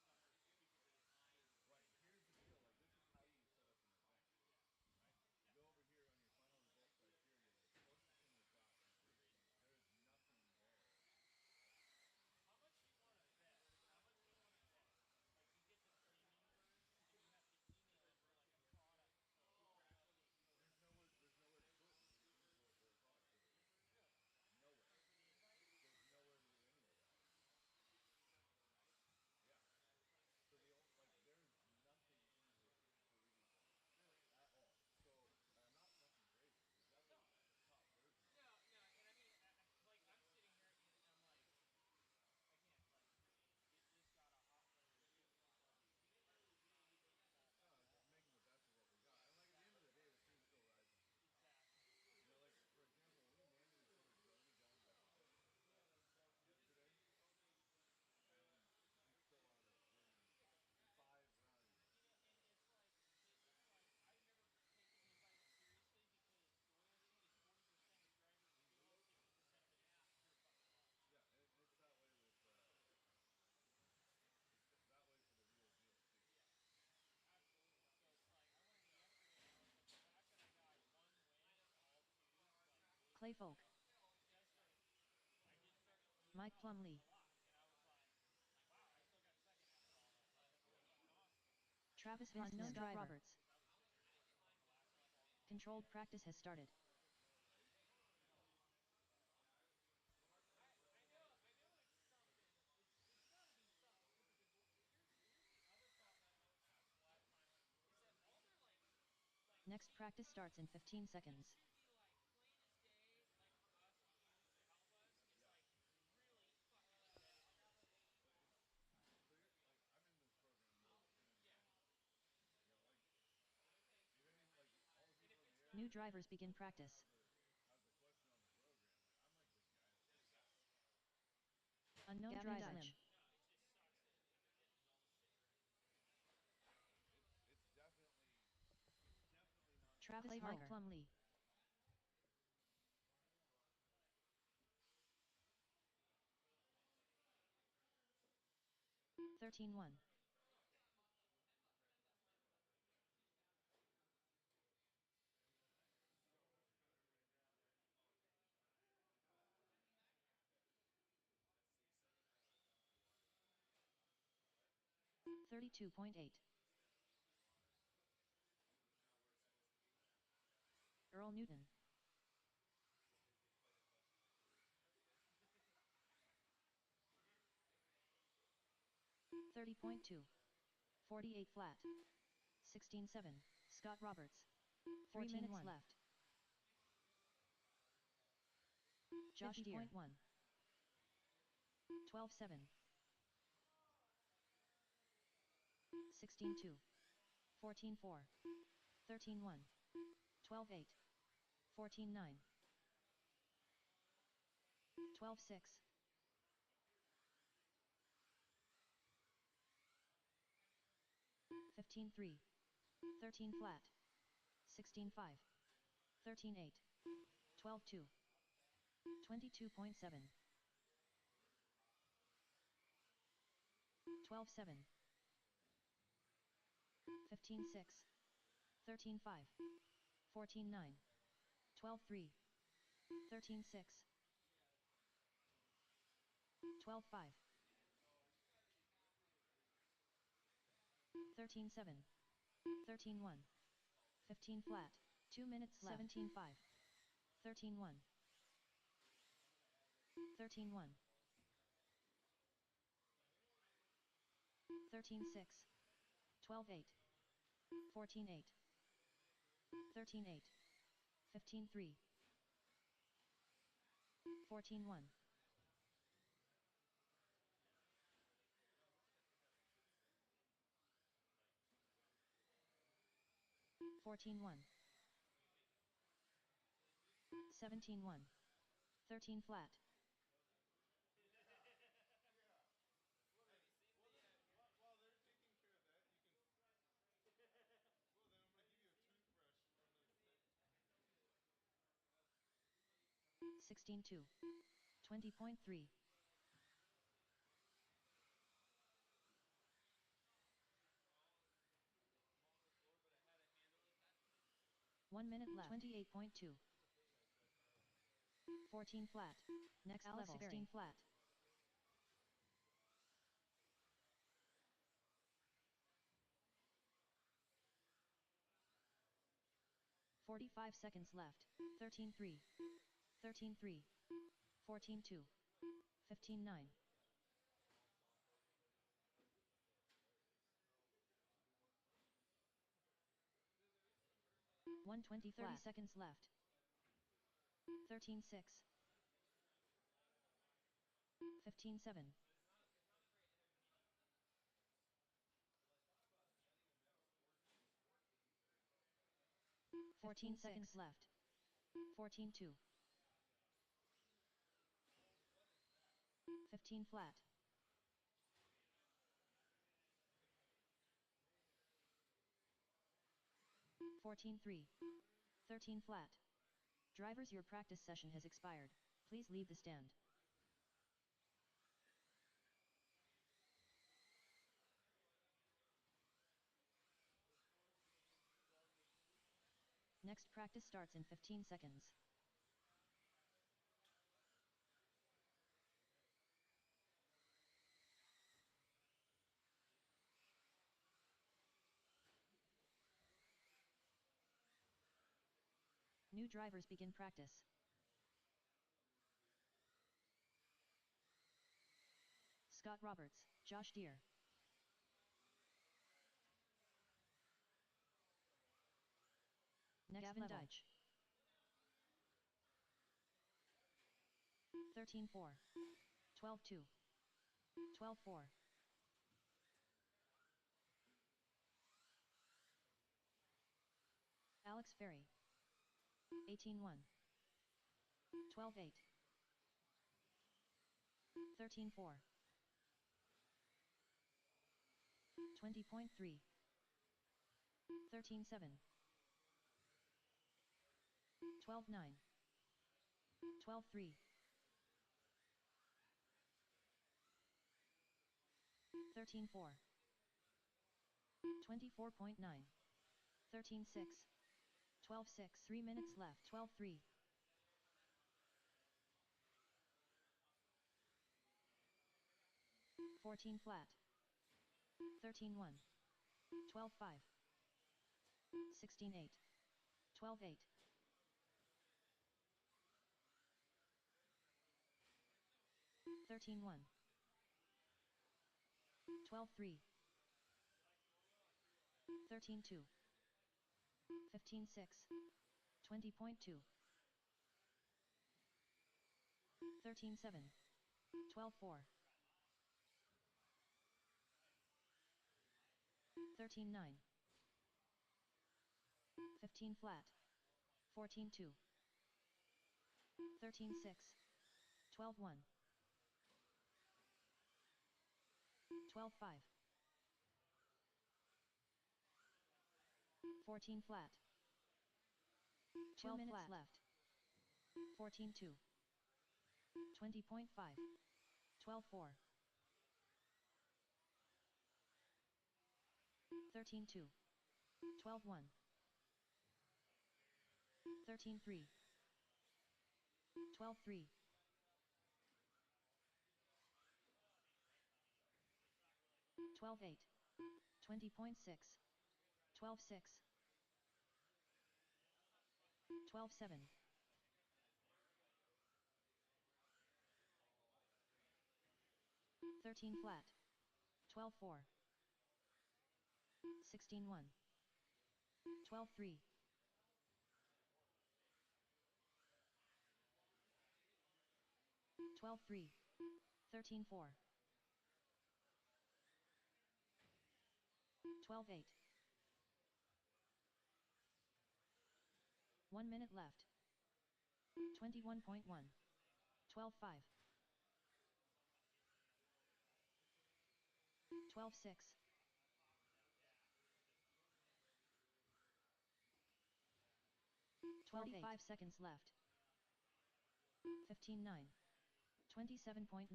still rising. Exactly. You know, like for example, when we manually sorted Jody down to the office yesterday, and he's still on his win 5 round. And it's like I've never taken invites seriously because loyalty is 40% of driving skill, 60% of it is just pure fucking luck. Yeah, and it's that way with it's that way for the real deal too. Yeah, absolutely. So it's like I went into yesterday and I was like the fact that I got one win and all twos like blew me Clayfolk. away. Yesterday, I did start losing Mike a Plumlee. lot, and I was like, wow, I still got second after all that. Like that's pretty fucking awesome. Travis Vince unknown Scott Roberts. Controlled practice has started. Next practice starts in 15 seconds. So you're like, I'm in this program a little bit, and you know, like, if any, like, all the people in the area, New drivers begin practice. has a question on the program, like, I'm like the guy that they call. Unknown driver. It's definitely not Travis Harker. Plumlee. 13-1. $32.8. Earl Newton. $30.2. 48 flat. 16-7. Scott Roberts. 3 minutes left. Josh Deere. 12-7. 16-2. 14-4. 13-1. 12-8. 14-9. 12-6. 15-3. 13 flat. 16-5. 13-8. 12-2. 22.7. 12-7. 15-6. 13-5. 14-9. 12-3. 13-6. 12-5. 13-7. 13-1. 15 flat. 2 minutes left. 17-5. 13-1. 13-1. 13-6. 12-8. 14-8. 13-8. 15-3. 14-1. 14-1. 17-1. 13 flat. While they're taking care of that, you can. Well, then I'm gonna give you a toothbrush from the. 16-2. 20.3. 1 minute left. 28.2. 14 flat. Next level. 16 flat. 45 seconds left. 13-3. 13-3. 14-2. 15-9. 120 flat. 30 seconds left. 13-6. 15-7. 14 seconds left. 14-2. 15 flat. 14-3. 13 flat. Drivers, your practice session has expired. Please leave the stand. Next practice starts in 15 seconds. New drivers begin practice. Scott Roberts, Josh Deere. Next Gavin level. Deitch. 13-4. 12-2. 12-4. Alex Ferry. 18-1. 12-8. 13-4. 20.3. 13-7. 12-9. 12-3. 13-4. 24.9. 13-6. 12-6. 3 minutes left. 12-3. 14 flat. 13-1. 12-5. 16-8. 12-8. 13-1. 12-3. 13-2. 15-6. 20.2. 13-7. 12-4. 13-9. 15 flat. 14-2. 13-6. 12-1. 12-5. 14 flat. 2 minutes flat. Left. 14-2. 20.5. 12-4. 13-2. 12-1. 13-3. 12-3. 12-8. 20.6. 12-6. 12-7. 13 flat. 12-4. 16-1. 12-3. 12-3. 13-4. 12-8. 1 minute left. 21.1. 12-5. 12-6. 25 seconds left. 15-9. 27.9.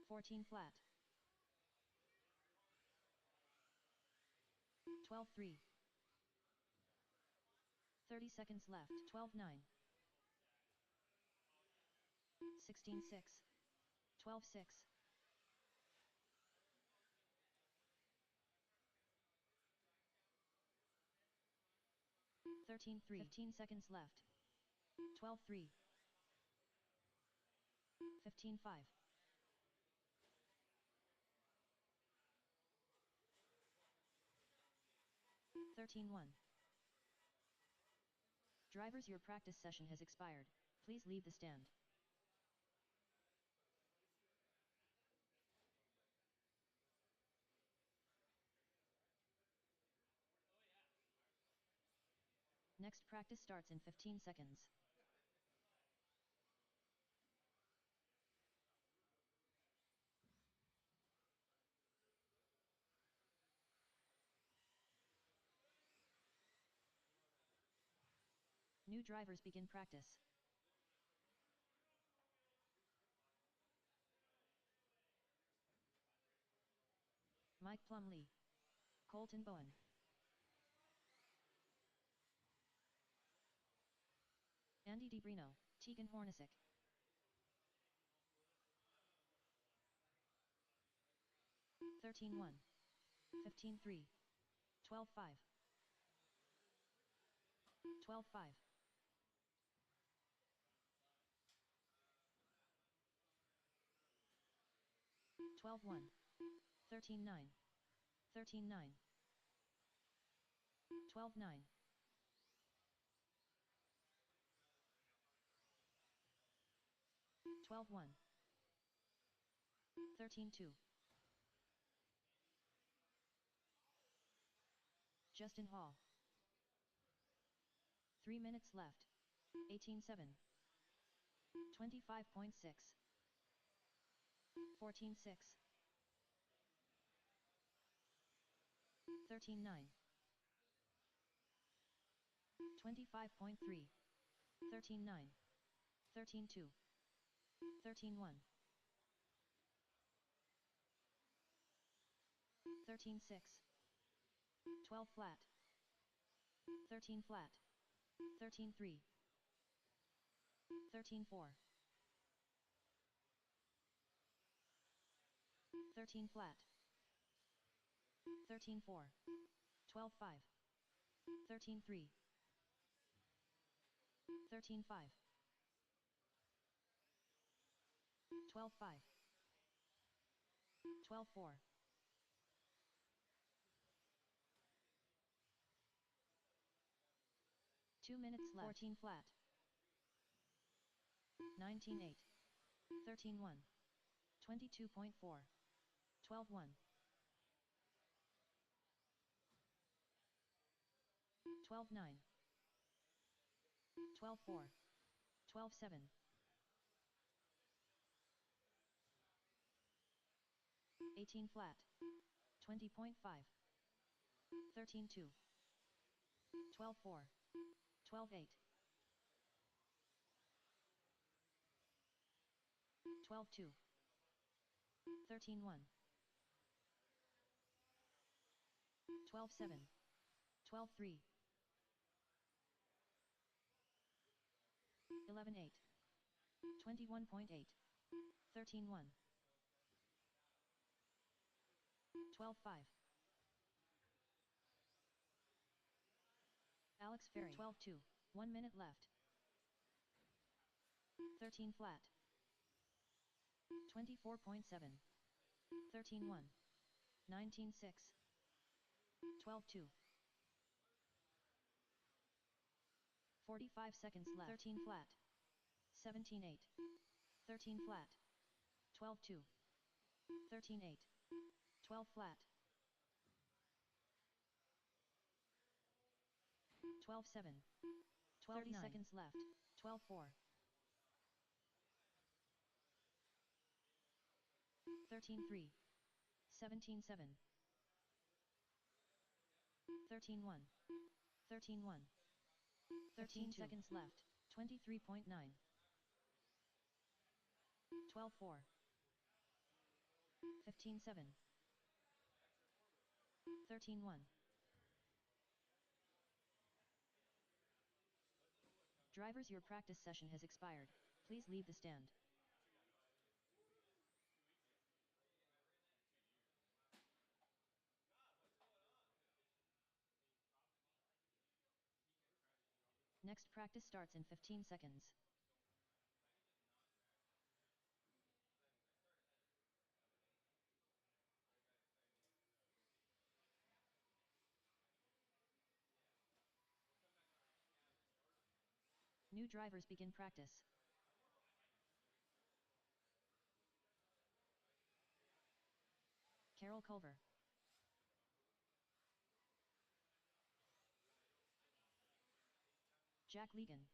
14 flat. 12-3. 30 seconds left. 12-9. 16-6. 12-6. 13-3. 15 seconds left. 12-3. 15-5. 13-1. Drivers, your practice session has expired. Please leave the stand. Next practice starts in 15 seconds. New drivers begin practice. Mike Plumlee. Colton Bowen. Andy DeBrino, Tegan Hornacek. 13-1. 15-3. 12-5. 12-5. 12-1. 13-9. 13-9. 12-9. 12-1. 13-2. Justin Hall. 3 minutes left. 18-7. 25.6. 14-6. 13-9. 25.3. 13-9. 13-2. 13-1. 13-6. 12 flat. 13 flat. 13-3. 13-4. 13 flat. 13-4. 12-5. 13-3. 13-5. 12-5. 12-4. 2 minutes left. 14 flat. 19-8. 13-1. 22.4. 12-1. 12-9. 12-4. 12-7. 18 flat. 20.5. 13-2. 12-4. 12-8. 12-2. 13-1. 12-7. 12-3. 11-8. 21.8. 13-1. 12-5. Alex Ferry. 12-2. 1 minute left. 13 flat. 24.7. 13-1. 19-6. 12-2. 45 seconds left. 13 flat. 17-8. 13 flat. 12-2. 13-8. 12 flat. 12-7. 30 seconds left. 12-4. 13-3. 17-7. 13-1. 13-1. 13 seconds left. 23.9. 12-4. 15-7. 13-1. Drivers, your practice session has expired. Please leave the stand. Next practice starts in 15 seconds. New drivers begin practice. Carol Culver. Jack Legan.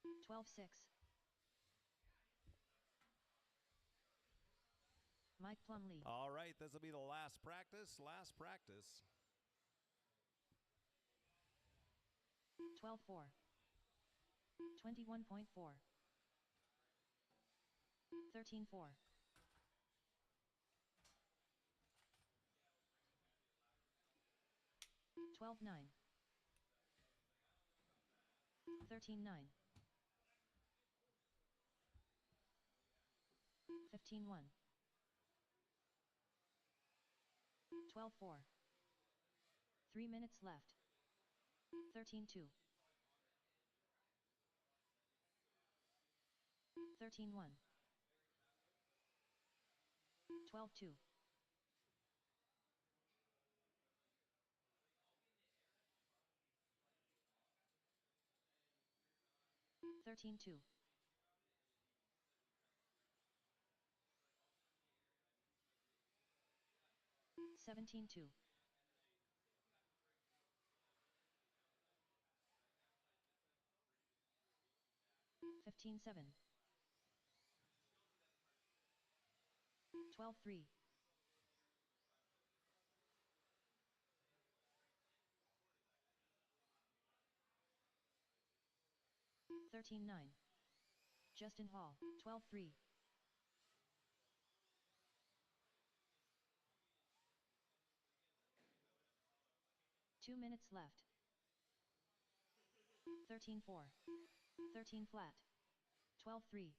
– 12-6. Mike Plumlee. All right, this will be the last practice. Last practice. 12-4. 21.4. 13-4. 12-9. 13-9. 15-1. 12-4. 3 minutes left. 13-2. 13-1. 12-2. 13-2. 17-2. 15-7. 12-3. 13-9. Justin Hall, 12-3. 2 minutes left. 13-4. 13 flat. 12-3.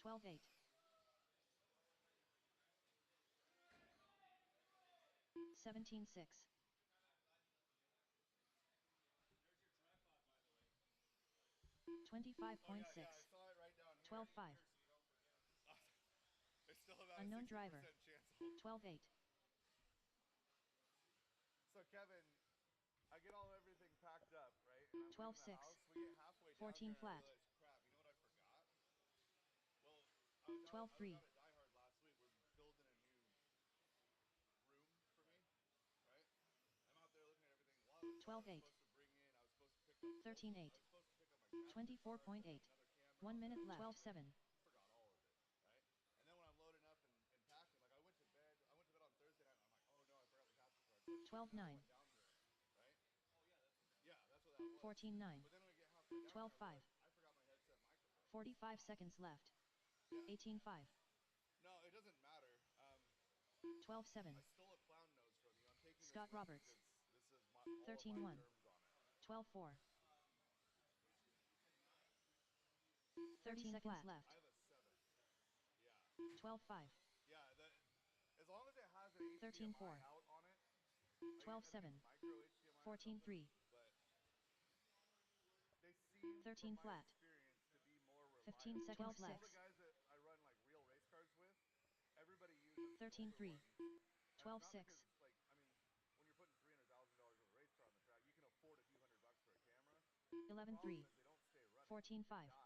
12-8. 17-6. There's your tripod, by the way. 25.6. Oh yeah, I saw it right down here. 12-5. Here, so you don't forget. There's still about Unknown a 60% driver. chance. 12-8. So Kevin, I get everything packed up, right? And I'm leaving the 12-6. house. We get halfway down 14 here and I flat. realize, crap, you know what I forgot? Well, I was 12-3. out at Die Hard last week. We're building a new room for me, right? I'm out there looking at everything. While I was there, I was 12-8. supposed to bring in, I was supposed to pick up 13-8. I was supposed to pick up my capture 24.8. card, another camera. 1 minute I left. was out there. 12-7. Forgot all of it, right? And then when I'm loading up and packing, like I went to bed on Thursday night and I'm like, oh no, I forgot the capture card. So I took another 12-9. one down here, right? Oh, yeah, that's what that Yeah, that's what that was. 14-9. But then when we get halfway down here, I 12-5. realized I forgot my headset microphone. 45 seconds left. Yeah. 18-5. No, it doesn't matter. 12-7. I stole a clown nose from you. I'm taking Scott this with Roberts. me because this is all of my 13-1. germs on it. 12-4. 30 seconds I left. have a 7. Yeah. 12-5. Yeah, as long as it has an HDMI 13-4. out on it. 12-7. Micro HDMI 14-3. but they seem, 13 from my flat. experience, to be more reliable. 15 seconds All left. the guys that I run like real race cars with, everybody uses 13-3. 12-6. like, I mean, when you're putting $300,000 of a race car on the track, you can afford a few $100 for a camera. 11-3. They don't stay running. 14-5. Die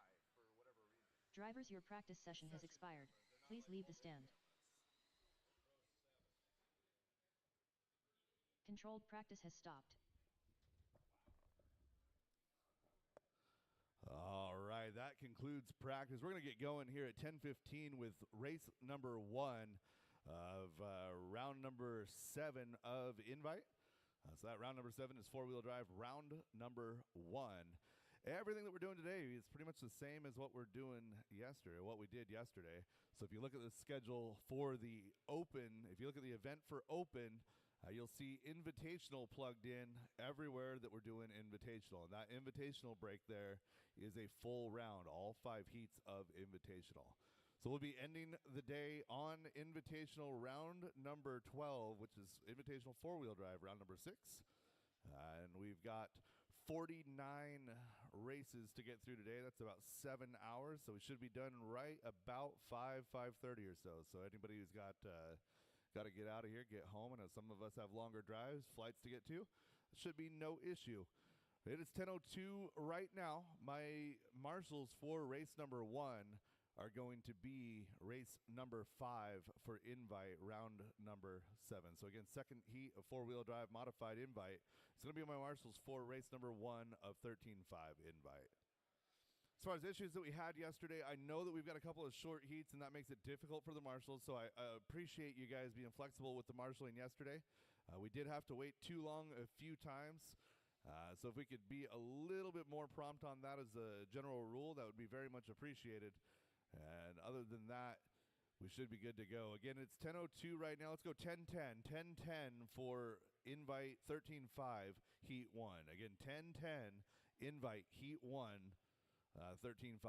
for whatever reason. Drivers, your practice session has expired. Please leave the stand. Row 7. Controlled practice has stopped. All right, that concludes practice. We're going to get going here at 10:15 with race number 1 of round number 7 of Invite. So that round number 7 is four-wheel drive. Round number 1. Everything that we're doing today is pretty much the same as what we're doing yesterday, what we did yesterday. So if you look at the schedule for the Open, if you look at the event for Open, you'll see Invitational plugged in everywhere that we're doing Invitational. And that Invitational break there is a full round, all 5 heats of Invitational. So we'll be ending the day on Invitational round number 12, which is Invitational four-wheel drive, round number 6. And we've got 49 races to get through today. That's about 7 hours. So we should be done right about 5:30 or so. So anybody who's got to get out of here, get home, and some of us have longer drives, flights to get to, should be no issue. It is 10:02 right now. My marshals for race number 1 are going to be race number 5 for Invite, round number 7. So again, second heat of four-wheel drive modified Invite. It's going to be my marshals for race number 1 of 13.5 Invite. As far as issues that we had yesterday, I know that we've got a couple of short heats, and that makes it difficult for the marshals, so I appreciate you guys being flexible with the marshaling yesterday. We did have to wait too long a few times, so if we could be a little bit more prompt on that as a general rule, that would be very much appreciated. And other than that, we should be good to go. Again, it's 10:02 right now. Let's go 10:10. 10:10 for Invite 13.5 Heat 1. Again, 10:10 Invite Heat 1. 13-5.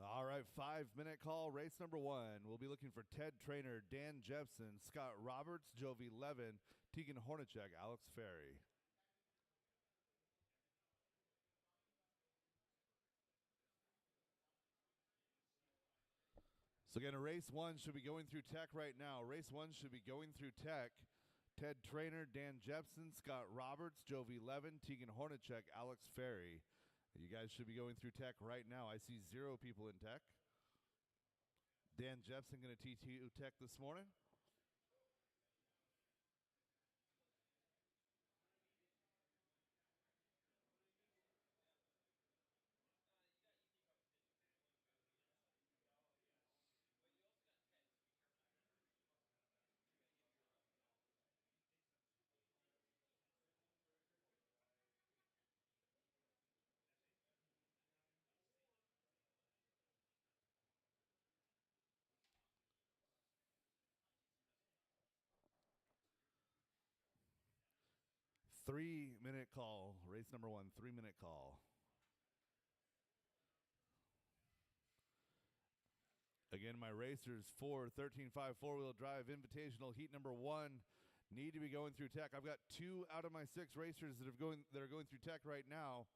All right, 5-minute call, race number 1. We'll be looking for Ted Trainer, Dan Jepson, Scott Roberts, Jovi Levin, Tegan Hornacek, Alex Ferry. So again, race 1 should be going through tech right now. Race 1 should be going through tech. Ted Trainer, Dan Jepson, Scott Roberts, Jovi Levin, Tegan Hornacek, Alex Ferry. You guys should be going through tech right now. I see 0 people in tech. Dan Jepson going to TTU tech this morning. Three-minute call. Race number 1, 3-minute call. Again, my racers for 13-5 four-wheel drive invitational heat number 1 need to be going through tech. I've got 2 out of my 6 racers that are going through tech right now.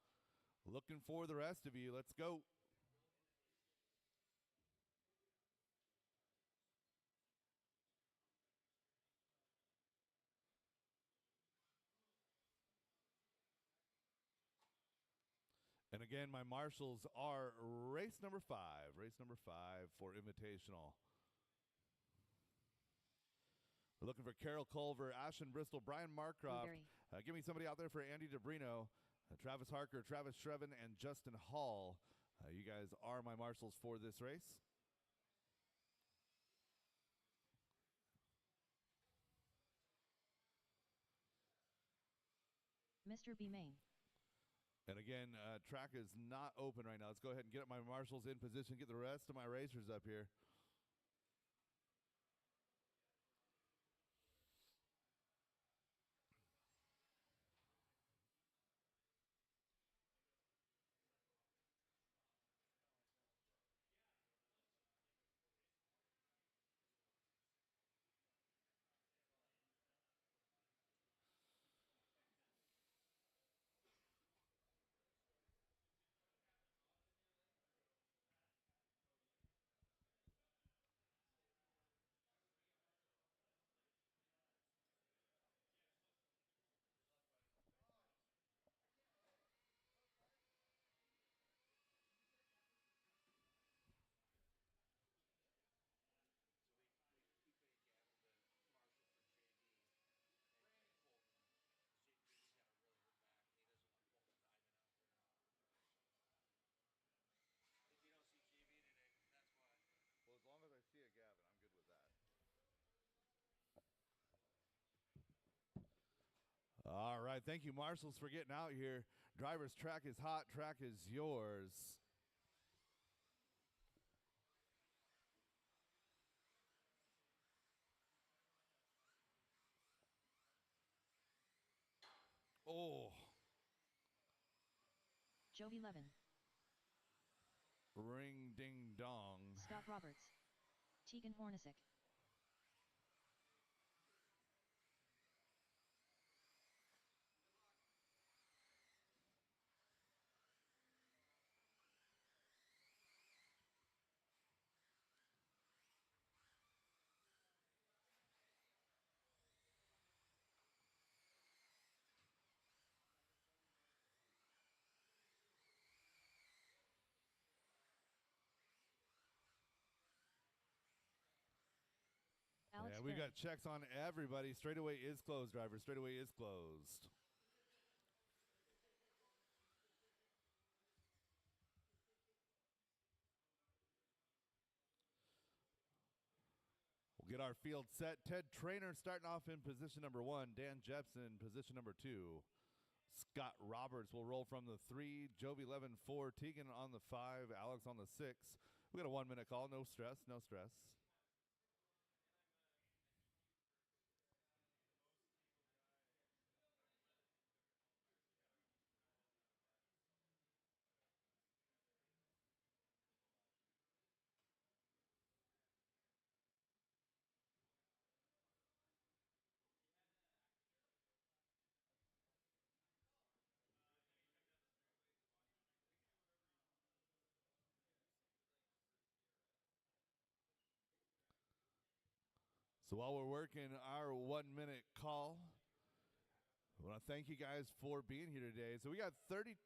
Looking for the rest of you. Let's go. And again, my marshals are race number 5. Race number 5 for invitational. We're looking for Carol Culver, Ashton Bristol, Brian Marcroft. Give me somebody out there for Andy DeBrino, Travis Harker, Travis Shreven, and Justin Hall. You guys are my marshals for this race. Mr. B. Main. And again, track is not open right now. Let's go ahead and get my marshals in position, get the rest of my racers up here. Well, as long as I see a Gavin, I'm good with that. All right, thank you, marshals, for getting out here. Drivers, track is hot, track is yours. Oh. Jovi Levin. Ring ding dong. Scott Roberts. Tegan Hornacek. Alex Yeah, we Ferry. got checks on everybody. Straightaway is closed, driver. Straightaway is closed. We'll get our field set. Ted Trainer starting off in position number 1. Dan Jepson, position number 2. Scott Roberts will roll from the 3. Jovi 11, 4. Tegan on the 5. Alex on the 6. We got a 1-minute call. No stress, no stress. So while we're working our 1-minute call, I want to thank you guys for being here today. So we got 32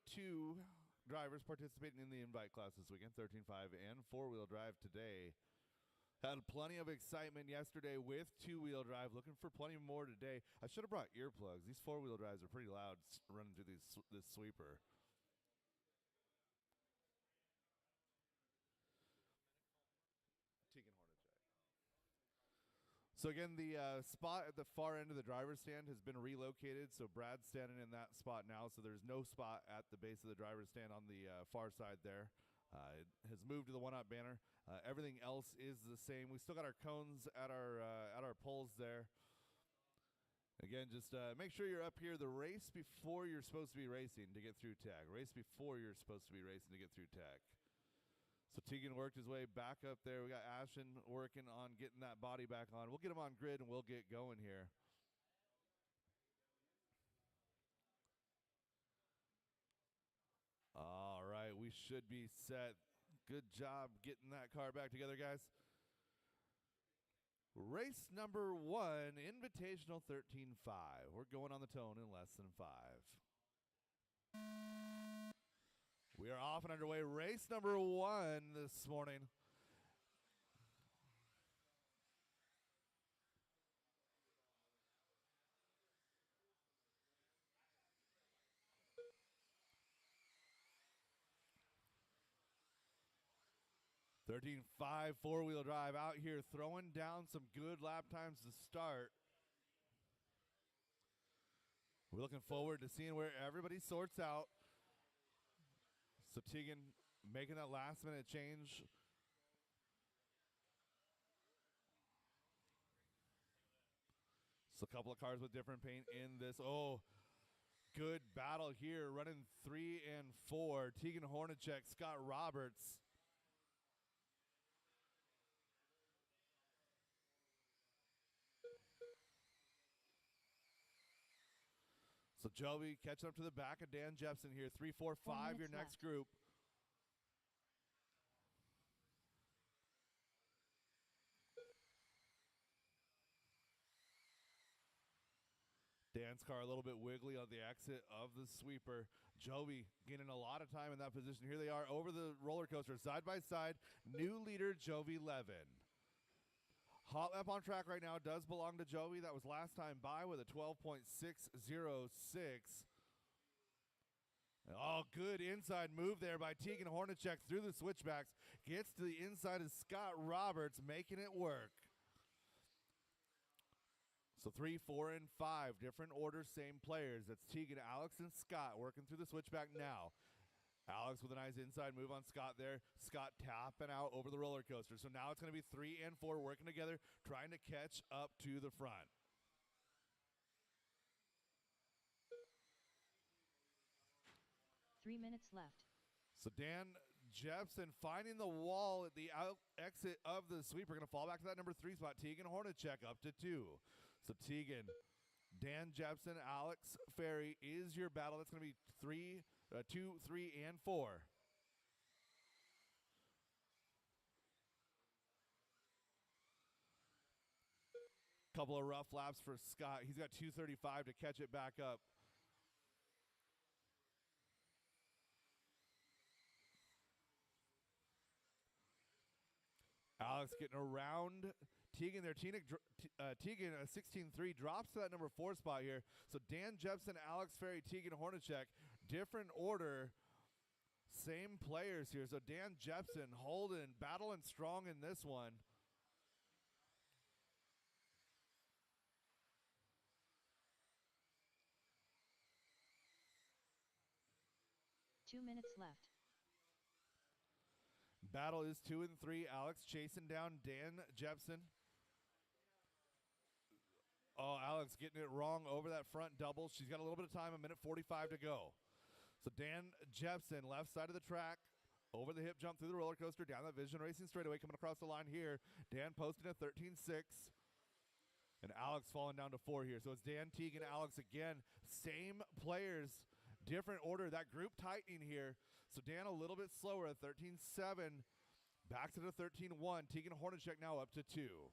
drivers participating in the invite class this weekend, 13.5 and 4-wheel drive today. Had plenty of excitement yesterday with 2-wheel drive. Looking for plenty more today. I should have brought earplugs. These 4-wheel drives are pretty loud running through this sweeper. So again, the spot at the far end of the driver's stand has been relocated. So Brad's standing in that spot now. So there's no spot at the base of the driver's stand on the far side there. It has moved to the one-up banner. Everything else is the same. We still got our cones at our poles there. Again, just make sure you're up here the race before you're supposed to be racing to get through tag. Race before you're supposed to be racing to get through tag. So Tegan worked his way back up there. We got Ashton working on getting that body back on. We'll get him on grid and we'll get going here. All right, we should be set. Good job getting that car back together, guys. Race number 1, Invitational 13.5. We're going on the tone in less than 5. We are off and underway. Race number 1 this morning. (13.5) 4-wheel drive out here throwing down some good lap times to start. We're looking forward to seeing where everybody sorts out. So Tegan making that last minute change. So a couple of cars with different paint in this. Oh, good battle here. Running 3 and 4. Tegan Hornacek, Scott Roberts. So Jovi catching up to the back of Dan Jepson here. 3, 4, 5, your next group. Dan's car a little bit wiggly on the exit of the sweeper. Jovi gaining a lot of time in that position. Here they are over the roller coaster side by side. New leader Jovi Levin. Hot lap on track right now does belong to Jovi. That was last time by with a 12.606. Oh, good inside move there by Tegan Hornacek through the switchbacks. Gets to the inside of Scott Roberts, making it work. So 3, 4, and 5, different orders, same players. That's Tegan, Alex, and Scott working through the switchback now. Alex with a nice inside move on Scott there. Scott tapping out over the roller coaster. So now it's going to be 3 and 4 working together, trying to catch up to the front. 3 minutes left. So Dan Jepson finding the wall at the exit of the sweep. We're going to fall back to that number 3 spot. Tegan Hornacek up to 2. So Tegan, Dan Jepson, Alex Ferry is your battle. That's going to be 2, 3, and 4. Couple of rough laps for Scott. He's got 2:35 to catch it back up. Alex getting around Tegan there. Tegan, a 16-3, drops to that number 4 spot here. So Dan Jepson, Alex Ferry, Tegan Hornacek, different order, same players here. So Dan Jepson holding, battling strong in this one. Two minutes left. Battle is 2 and 3. Alex chasing down Dan Jepson. Oh, Alex getting it wrong over that front double. She's got a little bit of time, 1:45 to go. So Dan Jepson, left side of the track, over the hip jump through the roller coaster, down that Vision Racing straightaway, coming across the line here. Dan posting a 13.6. And Alex falling down to 4 here. So it's Dan, Tegan, Alex again. Same players, different order. That group tightening here. So Dan a little bit slower at 13.7. Back to the 13.1. Tegan Hornacek now up to 2.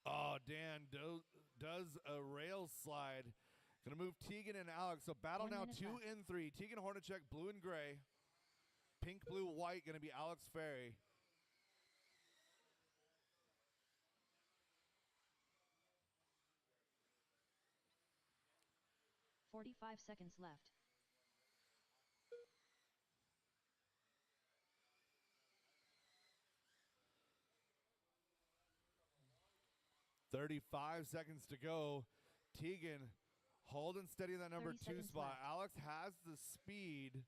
Oh, Dan does a rail slide. Going to move Tegan and Alex. So battle 1 now minute 2 left. and 3. Tegan Hornacek, blue and gray. Pink, blue, white, going to be Alex Ferry. $45 seconds left. $35 seconds to go. Tegan holding steady in that number 30 2 seconds spot. left. Alex has the speed.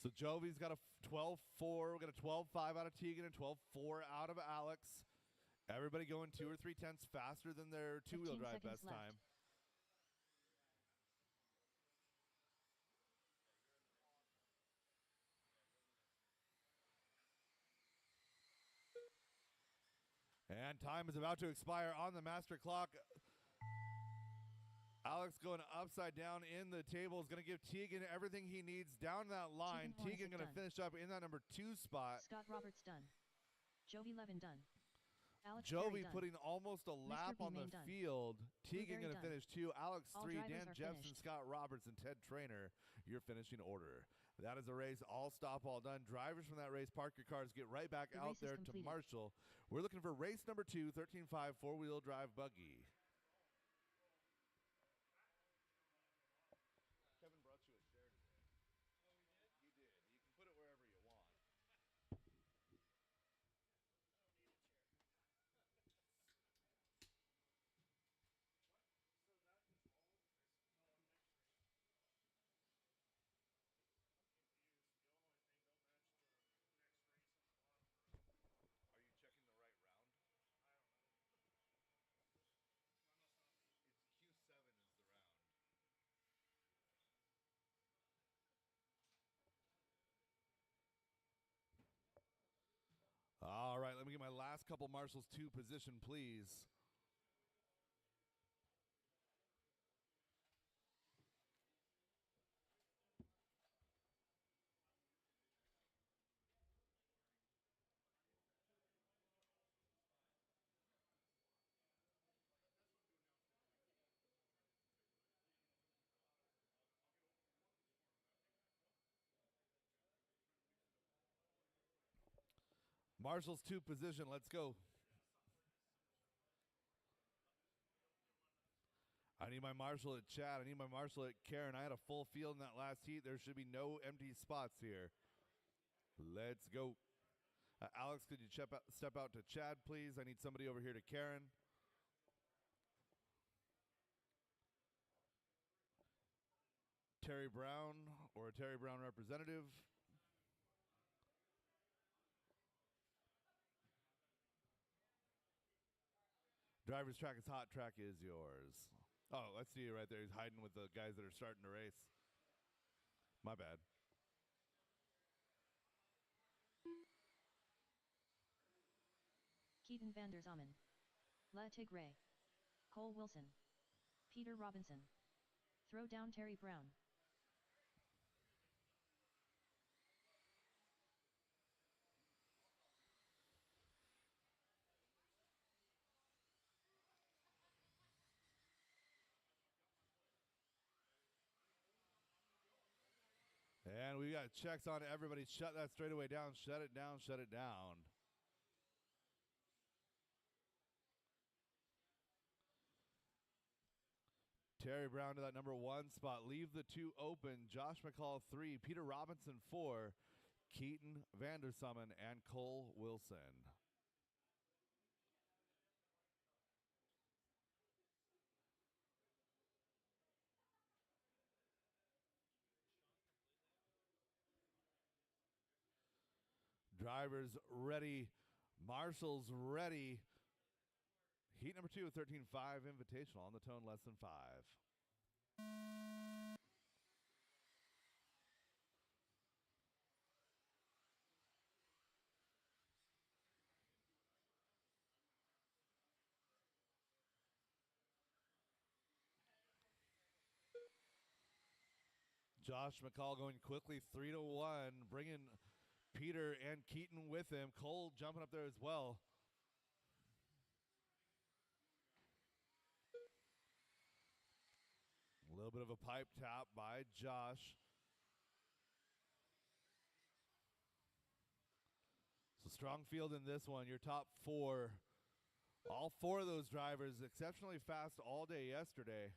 So Jovi's got a 12.4. We got a 12.5 out of Tegan and 12.4 out of Alex. Everybody going 2 or 3 tenths faster than their 2-wheel 15 drive seconds best left. time. And time is about to expire on the master clock. Alex going upside down in the table is going to give Tegan everything he needs down that line. Tegan Hornacek Tegan going to done. finish up in that number 2 spot. Scott Roberts done. Jovi Levin done. Alex Ferry Jovi done. putting almost a lap B. on the Main done. field. Tegan Blueberry going to done. finish 2. Alex All 3. drivers Dan are Jepson, finished. Scott Roberts, and Ted Trainer. Your finishing order. That is a race. All stop, all done. Drivers from that race, park your cars, get right back The out race is there to completed. Marshall. We're looking for race number 2, 13.5 4-wheel drive buggy. Kevin brought you a chair today. Oh, we did? He did. You can put it wherever you want. I don't need a chair. What? So that is all of this? No, next race. I'm confused. The Illinois thing don't match the next race on the bottom row. Are you checking the right round? I don't know. That must not be. It's Q7 is the round. All right, let me get my last couple marshals to position, please. Marshals to position. Let's go. I need my marshal at Chad. I need my marshal at Karen. I had a full field in that last heat. There should be no empty spots here. Let's go. Alex, could you step out to Chad, please? I need somebody over here to Karen. Terry Brown or a Terry Brown representative. Driver's track is hot. Track is yours. Oh, let's see you right there. He's hiding with the guys that are starting the race. My bad. Keaton van der Zomen. La Tigre. Cole Wilson. Peter Robinson. Throw down Terry Brown. And we got checks on everybody. Shut that straightaway down. Shut it down. Shut it down. Terry Brown to that number 1 spot. Leave the 2 open. Josh McCall 3. Peter Robinson 4. Keaton van der Zomen and Cole Wilson. Drivers ready. Marshall's ready. Heat number 2, 13.5 Invitational on the tone less than 5. Josh McCall going quickly 3-1, bringing Peter and Keaton with him. Cole jumping up there as well. A little bit of a pipe tap by Josh. So strong field in this one. Your top 4. All 4 of those drivers exceptionally fast all day yesterday.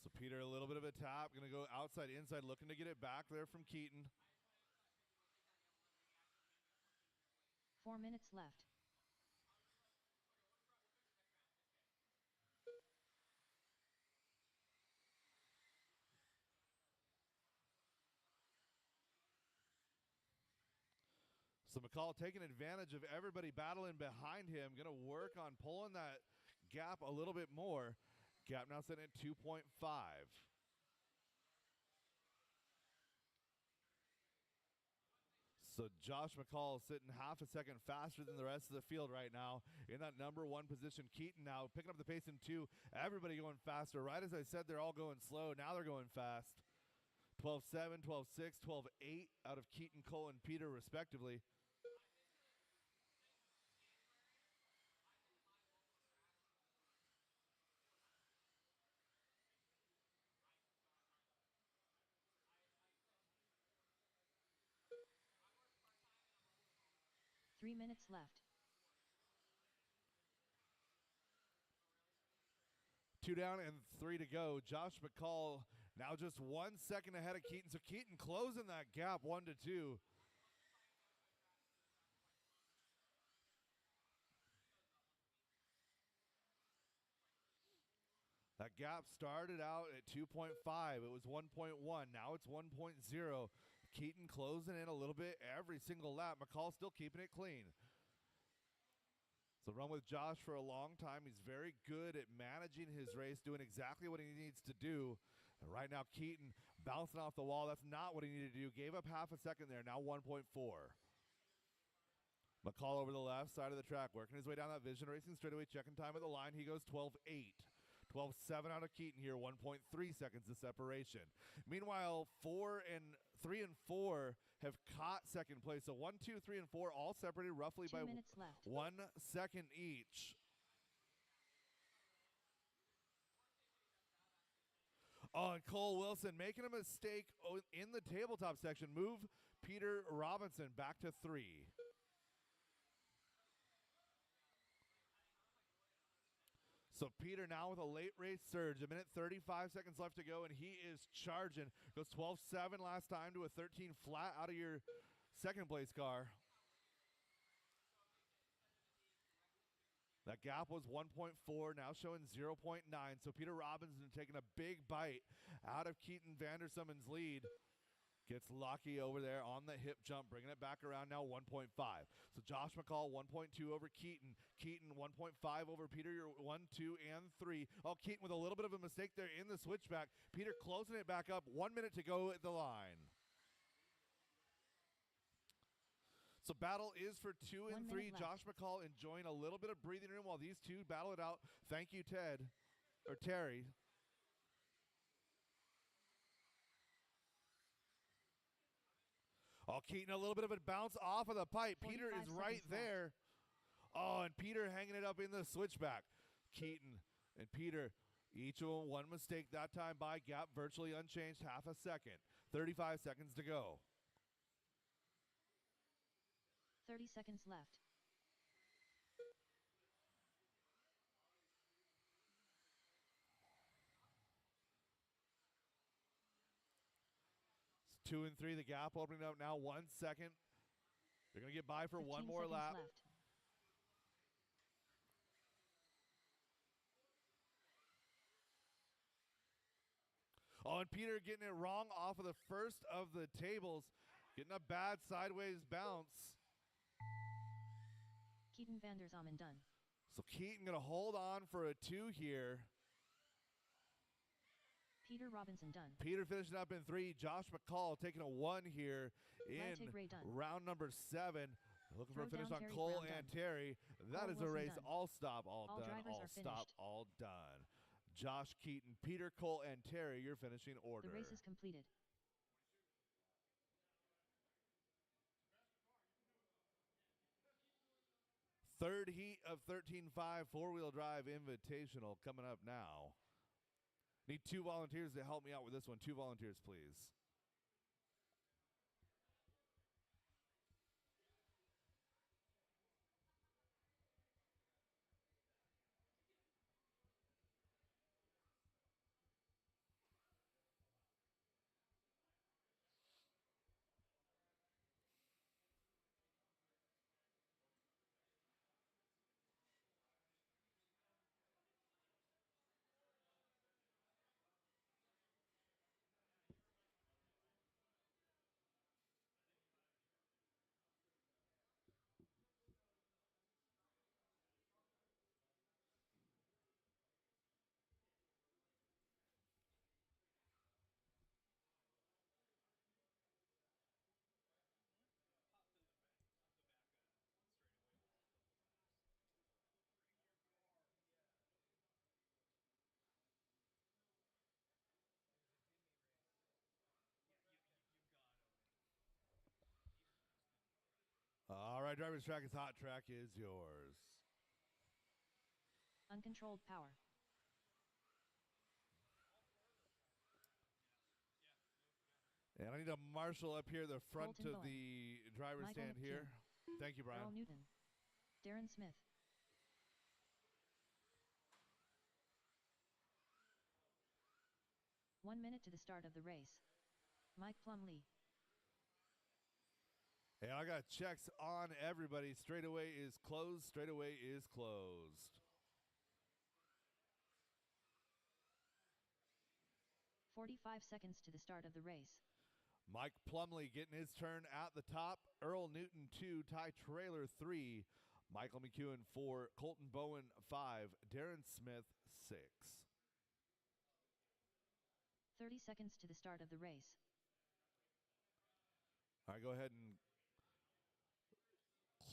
So Peter, a little bit of a tap. Going to go outside, inside, looking to get it back there from Keaton. 4 minutes left. So McCall taking advantage of everybody battling behind him. Going to work on pulling that gap a little bit more. Gap now sitting at 2.5. So Josh McCall is sitting half a second faster than the rest of the field right now in that number 1 position. Keaton now picking up the pace in 2. Everybody going faster. Right as I said, they're all going slow. Now they're going fast. 12-7, 12-6, 12-8 out of Keaton, Cole, and Peter respectively. Three minutes left. 2 down and 3 to go. Josh McCall now just 1 second ahead of Keaton. So Keaton closing that gap 1-2. That gap started out at 2.5. It was 1.1. Now it's 1.0. Keaton closing in a little bit every single lap. McCall still keeping it clean. So run with Josh for a long time. He's very good at managing his race, doing exactly what he needs to do. And right now, Keaton bouncing off the wall. That's not what he needed to do. Gave up half a second there. Now 1.4. McCall over the left side of the track, working his way down that Vision Racing straightaway, checking time at the line. He goes 12.8. 12.7 out of Keaton here, 1.3 seconds of separation. Meanwhile, 3 and 4 have caught second place. So 1, 2, 3, and 4 all separated roughly by 1 second each. Oh, and Cole Wilson making a mistake in the tabletop section. Move Peter Robinson back to 3. So Peter now with a late race surge, 1 minute 35 seconds left to go, and he is charging. Goes 12.7 last time to a 13 flat out of your second place car. That gap was 1.4, now showing 0.9. So Peter Robinson taking a big bite out of Keaton Vandersummen's lead. Gets lucky over there on the hip jump, bringing it back around now 1.5. So Josh McCall 1.2 over Keaton. Keaton 1.5 over Peter, 1, 2, and 3. Oh, Keaton with a little bit of a mistake there in the switchback. Peter closing it back up. 1 minute to go at the line. So battle is for 2 and 3. Josh McCall enjoying a little bit of breathing room while these two battle it out. Thank you, Terry. Oh, Keaton, a little bit of a bounce off of the pipe. Peter is right there. Oh, and Peter hanging it up in the switchback. Keaton and Peter, each of them one mistake that time by gap, virtually unchanged, half a second. 35 seconds to go. 30 seconds left. It's 2 and 3, the gap opening up now 1 second. They're going to get by for one more lap. Left. Oh, and Peter getting it wrong off of the first of the tables. Getting a bad sideways bounce. Keaton Vandersummen done. So Keaton going to hold on for a 2 here. Peter Robinson done. Peter finishing up in 3. Josh McCall taking a 1 here in round number 7. Looking for a finish on Cole and Terry. That is a race all stop, all done, all stop, all done. Josh Keaton, Peter, Cole, and Terry, your finishing order. The race is completed. Third heat of 13.5 four-wheel drive invitational coming up now. Need 2 volunteers to help me out with this one. 2 volunteers, please. All right, driver's track is hot. Track is yours. Uncontrolled power. And I need a marshal up here, the front of the driver's stand here. Thank you, Brian. Earl Newton. Darren Smith. One minute to the start of the race. Mike Plumlee. Hey, I got checks on everybody. Straightaway is closed. Straightaway is closed. 45 seconds to the start of the race. Mike Plumlee getting his turn at the top. Earl Newton 2, Ty Trailer 3, Michael McEwen 4, Colton Bowen 5, Darren Smith 6. 30 seconds to the start of the race. All right, go ahead and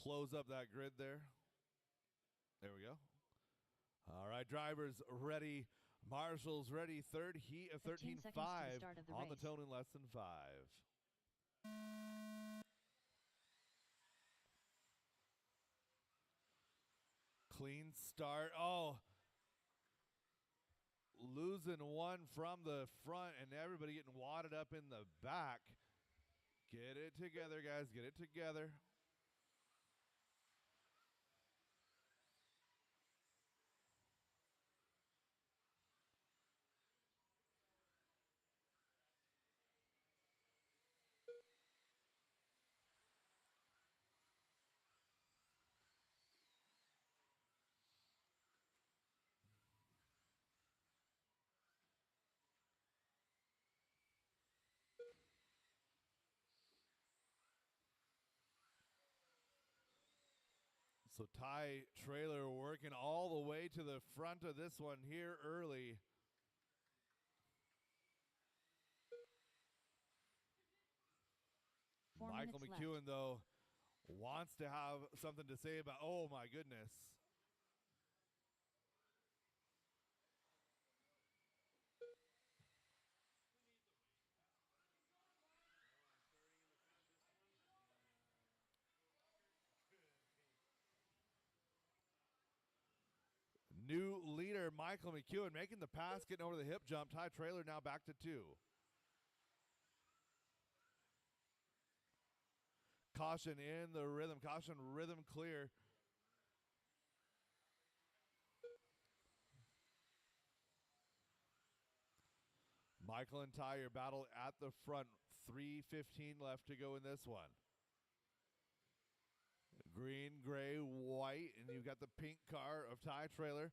close up that grid there. There we go. All right, drivers ready. Marshall's ready. Third heat of 13.5 on the tone in less than 5. Clean start. Oh, losing one from the front and everybody getting wadded up in the back. Get it together, guys. Get it together. So Ty Trailer working all the way to the front of this one here early. Michael McEwen, though, wants to have something to say about, oh my goodness. New leader, Michael McEwen, making the pass, getting over the hip jump. Ty Trailer now back to 2. Caution in the rhythm. Caution, rhythm clear. Michael and Ty, your battle at the front. 3:15 left to go in this one. Green, gray, white, and you've got the pink car of Ty Trailer.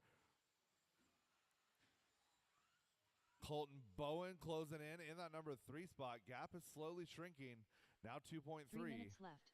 Colton Bowen closing in that number 3 spot. Gap is slowly shrinking. Now 2.3. 3 minutes left.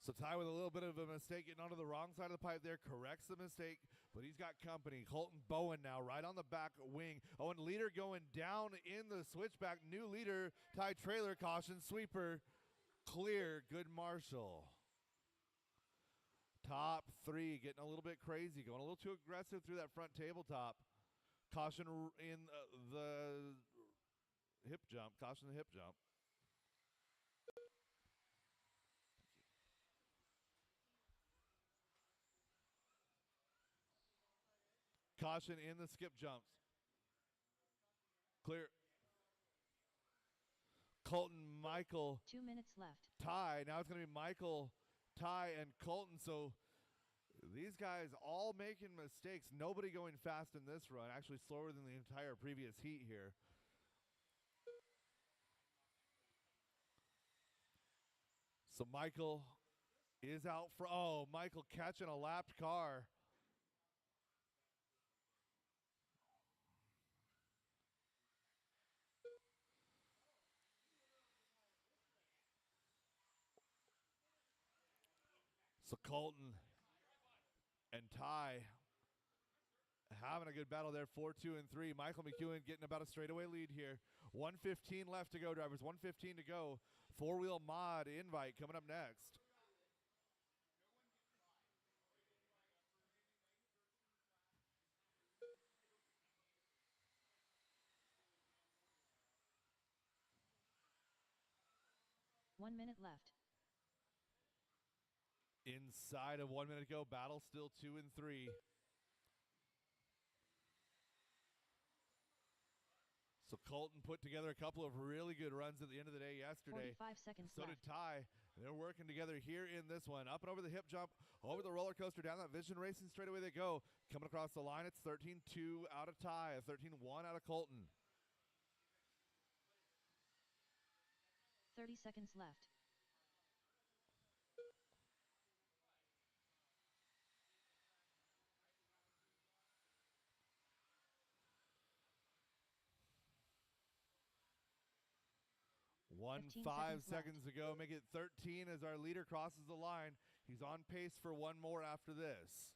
So Ty with a little bit of a mistake getting onto the wrong side of the pipe there, corrects the mistake, but he's got company. Colton Bowen now right on the back wing. Oh, and leader going down in the switchback. New leader, Ty Trailer, caution, sweeper, clear, good Marshall. Top 3 getting a little bit crazy, going a little too aggressive through that front tabletop. Caution in the hip jump, caution the hip jump. Caution in the skip jumps. Clear. Colton, Michael. 2 minutes left. Ty. Now it's going to be Michael, Ty, and Colton. So these guys all making mistakes. Nobody going fast in this run. Actually slower than the entire previous heat here. So Michael is out for, oh, Michael catching a lapped car. So Colton and Ty having a good battle there, 4, 2, and 3. Michael McEwen getting about a straightaway lead here. 1:15 left to go, drivers. 1:15 to go. 4-wheel mod invite coming up next. One minute left. Inside of 1 minute to go. Battle still 2 and 3. So Colton put together a couple of really good runs at the end of the day yesterday. 45 seconds so left. did Ty. They're working together here in this one. Up and over the hip jump, over the roller coaster, down that Vision Racing straightaway they go. Coming across the line, it's 13-2 out of Ty, a 13-1 out of Colton. 30 seconds left. One 15 5 seconds seconds to go. Make it 13 as our leader crosses the line. He's on pace for one more after this.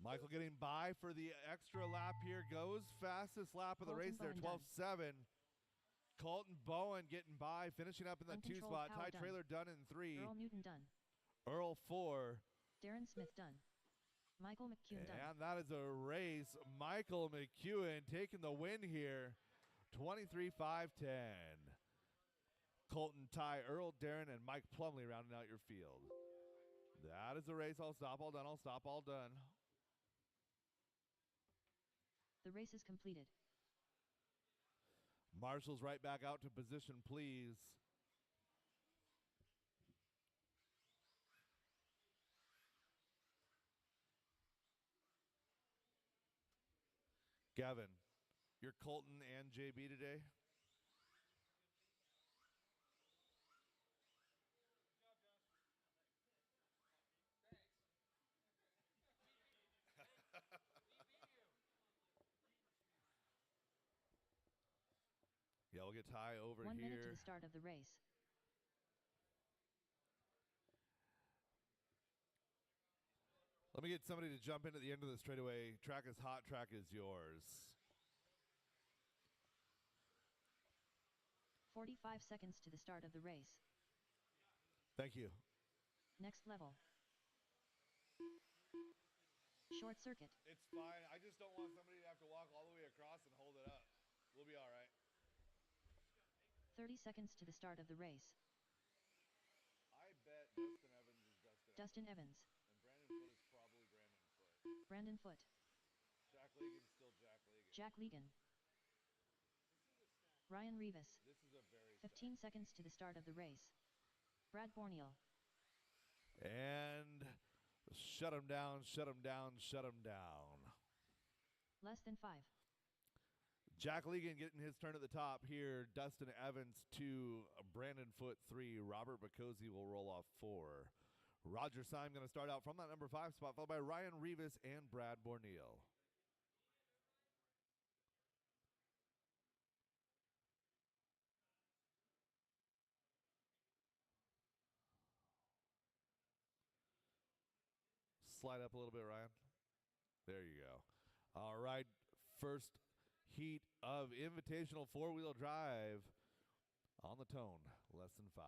Michael getting by for the extra lap here. Goes fastest lap of the race there, 12-7. Colton Bowen getting by, finishing up in that 2 spot. Ty Trailer done in 3. Earl Newton done. Earl 4. Darren Smith done. Michael McEwen done. And that is a race. Michael McEwen taking the win here. 23-5-10. Colton, Ty, Earl, Darren, and Mike Plumley rounding out your field. That is the race. I'll stop all done. I'll stop all done. The race is completed. Marshall's right back out to position, please. Gavin, you're Colton and JB today? get Ty over 1 here. minute to the start of the race. Let me get somebody to jump in at the end of the straightaway. Track is hot. Track is yours. 45 seconds to the start of the race. Thank you. Next level. Short circuit. It's fine. I just don't want somebody to have to walk all the way across and hold it up. We'll be all right. 30 seconds to the start of the race. I bet Dustin Evans is Dustin Evans. And Brandon Foot is probably Brandon Foot. Brandon Foot. Jack Legan's still Jack Legan. Jack Legan. Ryan Rivas. This is a very 15 seconds to the start of the race. Brad Borneal. And shut him down, shut him down, shut him down. Less than 5. Jack Legan getting his turn at the top here. Dustin Evans 2, Brandon Foot 3. Robert Bacozzi will roll off 4. Roger Syme going to start out from that number 5 spot, followed by Ryan Rivas and Brad Borneal. Slide up a little bit, Ryan. There you go. All right, first heat of Invitational four-wheel drive on the tone, less than 5.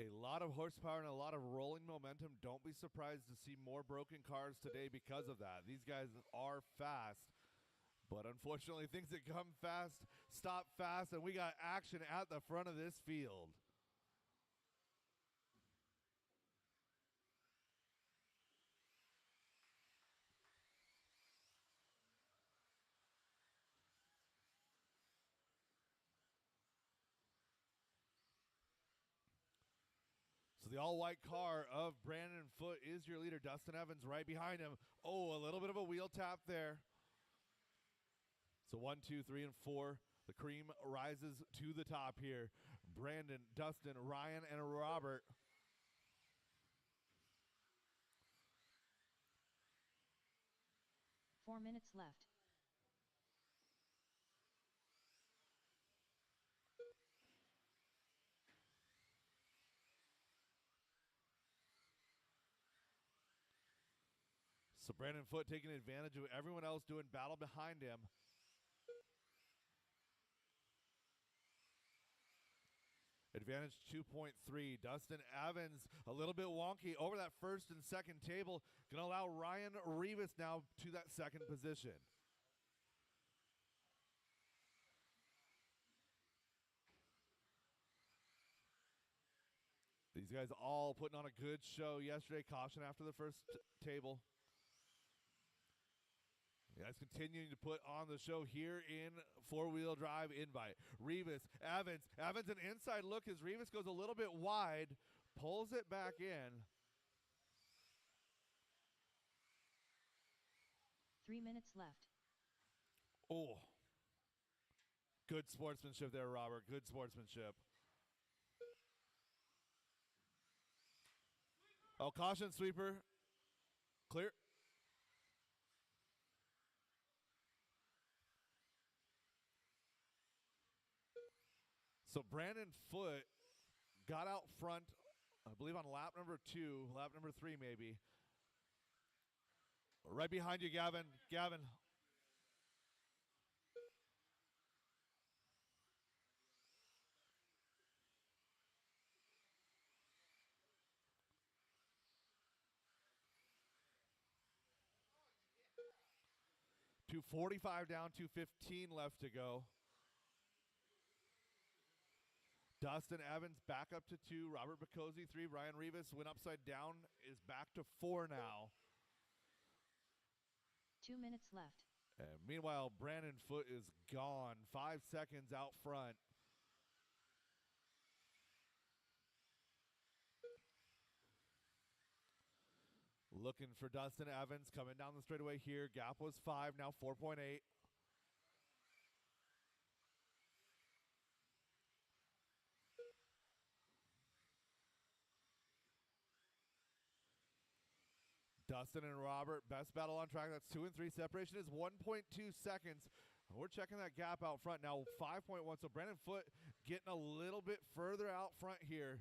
A lot of horsepower and a lot of rolling momentum. Don't be surprised to see more broken cars today because of that. These guys are fast. But unfortunately, things that come fast stop fast, and we got action at the front of this field. So the all-white car of Brandon Foot is your leader. Dustin Evans right behind him. Oh, a little bit of a wheel tap there. So 1, 2, 3, and 4. The cream rises to the top here. Brandon, Dustin, Ryan, and Robert. Four minutes left. So Brandon Foot taking advantage of everyone else doing battle behind him. Advantage 2.3. Dustin Evans a little bit wonky over that first and second table. Going to allow Ryan Rivas now to that second position. These guys all putting on a good show yesterday. Caution after the first table. You guys continuing to put on the show here in four-wheel drive invite. Rivas, Evans an inside look as Rivas goes a little bit wide, pulls it back in. 3 minutes left. Oh, good sportsmanship there, Robert. Good sportsmanship. Oh, caution sweeper. Clear. So Brandon Foot got out front, I believe on lap number 2, lap number 3 maybe. Right behind you, Gavin. Gavin. .245 down, 215 left to go. Dustin Evans back up to 2. Robert Bacozzi 3. Ryan Rivas went upside down, is back to 4 now. 2 minutes left. And meanwhile, Brandon Foot is gone. 5 seconds out front. Looking for Dustin Evans coming down the straightaway here. Gap was 5, now 4.8. Dustin and Robert, best battle on track. That's 2 and 3. Separation is 1.2 seconds. We're checking that gap out front now. 5.1. So Brandon Foote getting a little bit further out front here.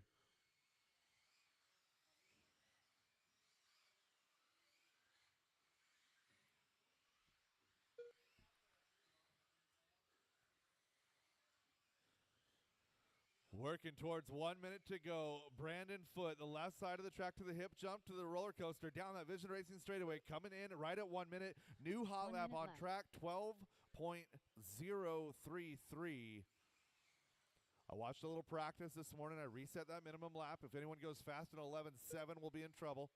Working towards 1 minute to go. Brandon Foote, the left side of the track to the hip jump to the roller coaster down that Vision Racing straightaway, coming in right at 1 minute. New hot lap on track, 12.033. I watched a little practice this morning. I reset that minimum lap. If anyone goes fast in 11.7, we'll be in trouble.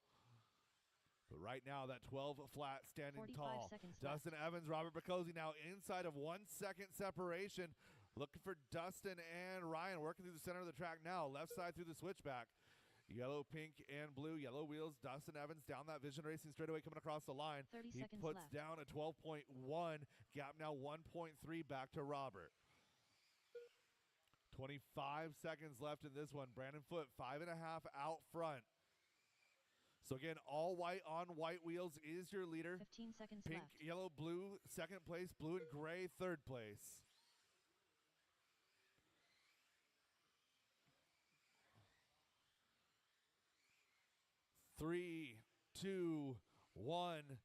But right now, that 12 flat standing tall. Dustin Evans, Robert Bacozzi now inside of 1 second separation. Looking for Dustin and Ryan working through the center of the track now. Left side through the switchback. Yellow, pink, and blue. Yellow wheels. Dustin Evans down that Vision Racing straightaway coming across the line. He puts left. down a 12.1. Gap now 1.3 back to Robert. 25 seconds left in this one. Brandon Foote, 5.5 out front. So again, all white on white wheels is your leader. 15 seconds Pink, left. yellow, blue, second place. Blue and gray, third place. Three, two, one.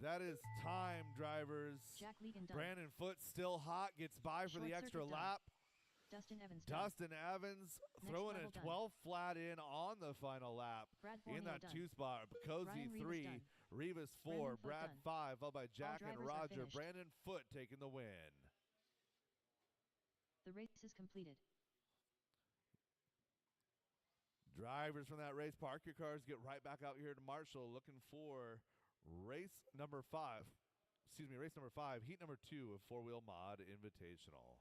That is time, drivers. Jack Legan done. Brandon Foote still hot, gets by for Short the extra circuit done. lap. Dustin Evans done. Dustin Evans throwing a level done. 12 flat in on the final lap. Brad In Borneo that done. 2 spot. Bacozzi Ryan Rivas 3, done. Rivas 4, Brandon Foote Brad done. 5, followed by Jack and drivers are Roger. finished. Brandon Foote taking the win. The race is completed. Drivers from that race, park your cars, get right back out here to Marshall looking for race number 5. Excuse me, race number 5, heat number 2 of 4-Wheel Mod Invitational.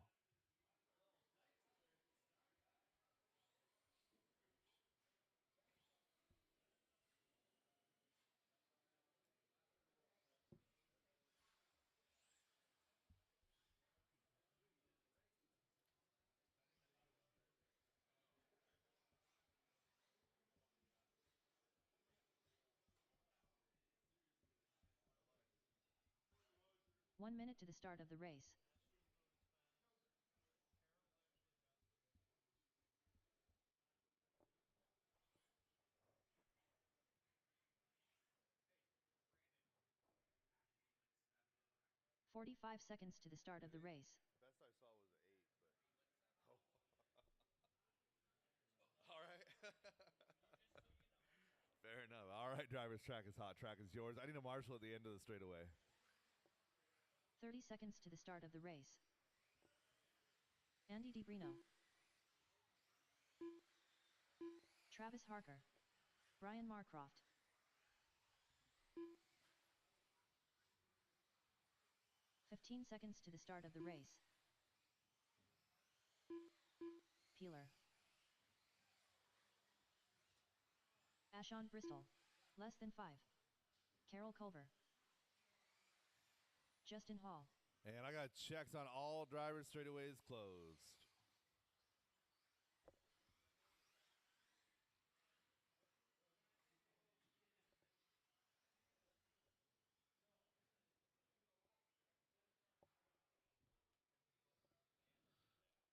One minute to the start of the race. "45 seconds to the start of the race. Best I saw was 8, but all right. Fair enough. All right, drivers, track is hot. Track is yours. I need a Marshall at the end of the straightaway. 30 seconds to the start of the race. Andy DiBrino. Travis Harker. Brian Marcroft. "15 seconds to the start of the race. Peeler. Ashon Bristol. Less than 5. Carol Culver. Justin Hall. And I got checks on all drivers straightaways closed.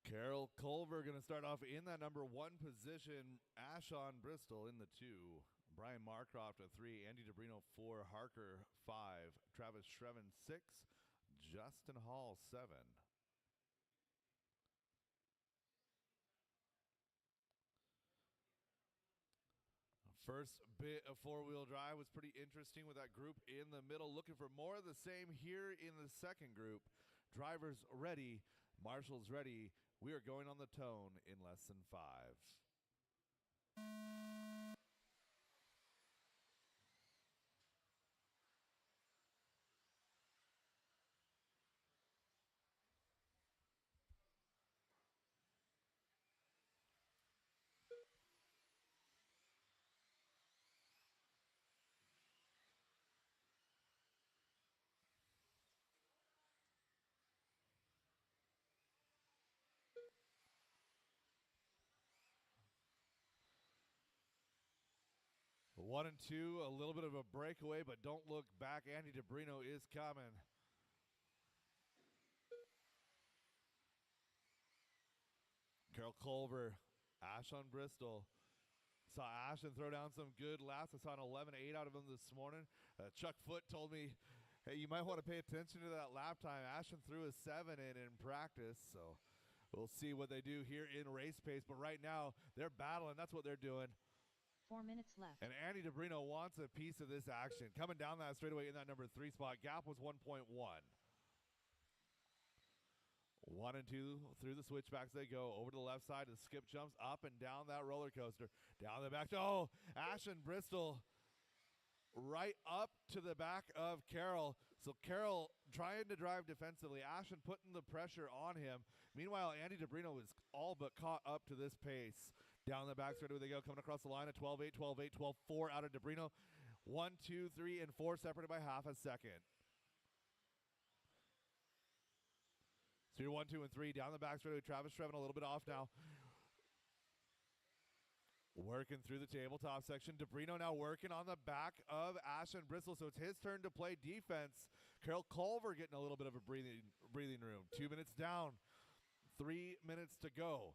Carol Culver going to start off in that number 1 position. Ashon Bristol in the 2. Brian Marcroft at 3. Andy DiBrino 4. Harker 5. Travis Shreven 6. Justin Hall 7. First bit of 4-wheel drive was pretty interesting with that group in the middle. Looking for more of the same here in the second group. Drivers ready. Marshall's ready. We are going on the tone in less than 5. 1 and 2, a little bit of a breakaway, but don't look back. Andy DeBrino is coming. Carol Culver, Ashon Bristol. Saw Ashton throw down some good laps. I saw an 11.8 out of him this morning. Chuck Foote told me, hey, you might want to pay attention to that lap time. Ashton threw a 7 in practice, so we'll see what they do here in race pace. But right now, they're battling. That's what they're doing. 4 minutes left. And Andy DeBrino wants a piece of this action. Coming down that straightaway in that number 3 spot. Gap was 1.1. 1 and 2 through the switchbacks they go. Over to the left side. The skip jumps up and down that roller coaster. Down the back. Oh, Ashton Bristol right up to the back of Carroll. So Carroll trying to drive defensively. Ashton putting the pressure on him. Meanwhile, Andy DeBrino was all but caught up to this pace. Down the back straightaway they go. Coming across the line at 12.8, 12.8, 12.4 out of DeBrino. 1, 2, 3, and 4 separated by half a second. So you're 1, 2, and 3. Down the back straightaway, Travis Trevin a little bit off now. Working through the tabletop section. DeBrino now working on the back of Ashton Bristol, so it's his turn to play defense. Carol Culver getting a little bit of a breathing room. 2 minutes down. 3 minutes to go.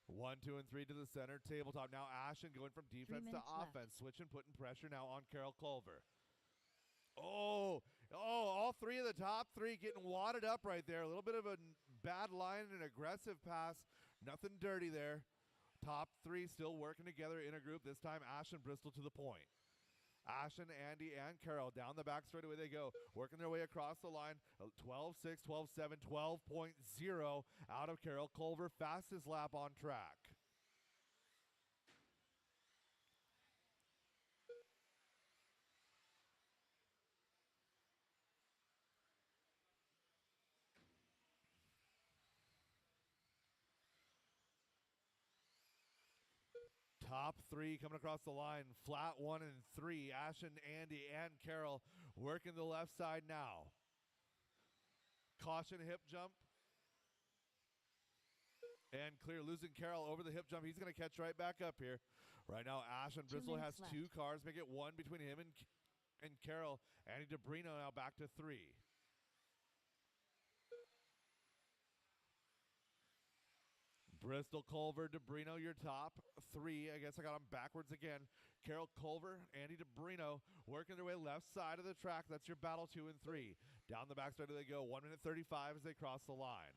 1, 2, and 3 to the center tabletop. Now Ashton going from defense to offense. Switching, putting pressure now on Carol Culver. Oh, all 3 of the top 3 getting wadded up right there. A little bit of a bad line and aggressive pass. Nothing dirty there. Top 3 still working together in a group. This time Ashton Bristol to the point. Ashton, Andy, and Carol down the back straightaway they go. Working their way across the line. 12.6, 12.7, 12.0 out of Carol Culver. Fastest lap on track. Top 3 coming across the line. Flat 1 and 3. Ashton, Andy, and Carol working the left side now. Caution hip jump. And clear. Losing Carol over the hip jump. He's going to catch right back up here. Right now, Ashton Bristol has left. 2 cars. Make it 1 between him and Carol. Andy DeBrino now back to 3. Bristol, Culver, DeBrino, your top 3. I guess I got them backwards again. Carol Culver, Andy DeBrino working their way left side of the track. That's your battle 2 and 3. Down the backside they go. 1 minute 35 as they cross the line.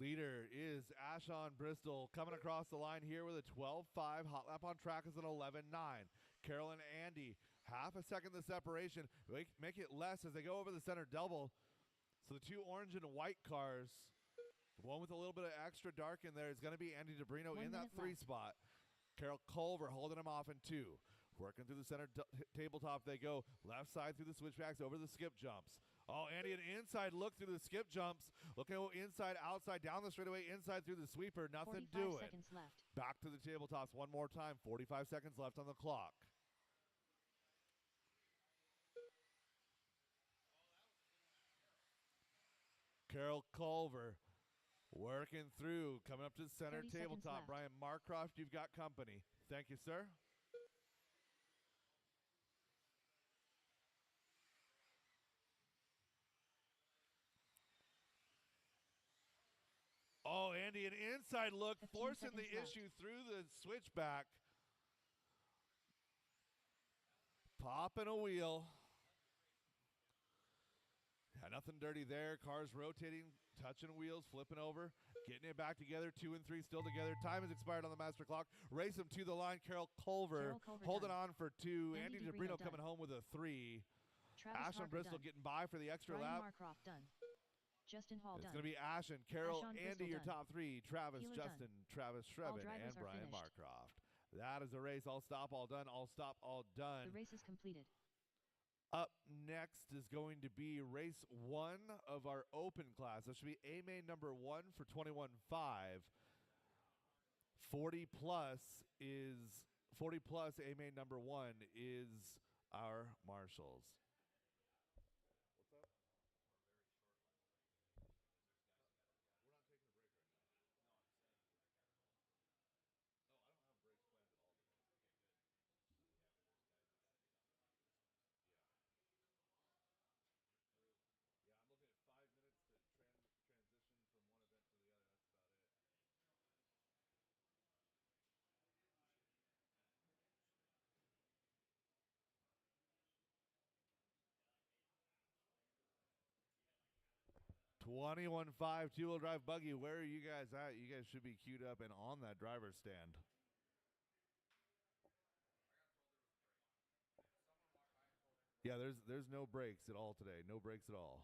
Leader is Ashon Bristol coming across the line here with a 12.5. Hot lap on track is an 11.9. Carol and Andy, half a second the separation. Make it less as they go over the center double. So the 2 orange and white cars, the one with a little bit of extra dark in there is going to be Andy DeBrino in that 3 spot. Carol Culver holding him off in 2. Working through the center tabletop they go. Left side through the switchbacks over the skip jumps. Oh, Andy, an inside look through the skip jumps. Looking inside, outside, down the straightaway, inside through the sweeper. Nothing doing. 45 seconds left. Back to the tabletops one more time. 45 seconds left on the clock. Carol Culver working through, coming up to the center tabletop. Brian Marcroft, you've got company. Thank you, sir. Oh, Andy, an inside look, forcing the issue through the switchback. Popping a wheel. Yeah, nothing dirty there. Cars rotating, touching wheels, flipping over, getting it back together. 2 and 3 still together. Time has expired on the master clock. Race them to the line. Carol Culver holding on for 2. Andy DeBrino coming home with a 3. Ashton Bristol getting by for the extra Brian lap. Marcroft done. Justin Hall It's done. going to be Ashton, Carol, Andy, your done. top 3. Travis, Keeler Justin, done. Travis Shrevin, and drivers are Brian finished. Marcroft. That is a race. All stop, all done. All stop, all done. The race is completed. Up next is going to be race 1 of our open class. That should be A main number 1 for 21.5. 40 plus is 40 plus A main number 1 is our marshals. What's up? We're not taking a break right now. No, I don't have breaks planned at all today. Yeah. Yeah, I'm looking at 5 minutes to transition from one event to the other. That's about it. 21.5 two-wheel drive buggy. Where are you guys at? You guys should be queued up and on that driver's stand. Yeah, there's no breaks at all today. No breaks at all.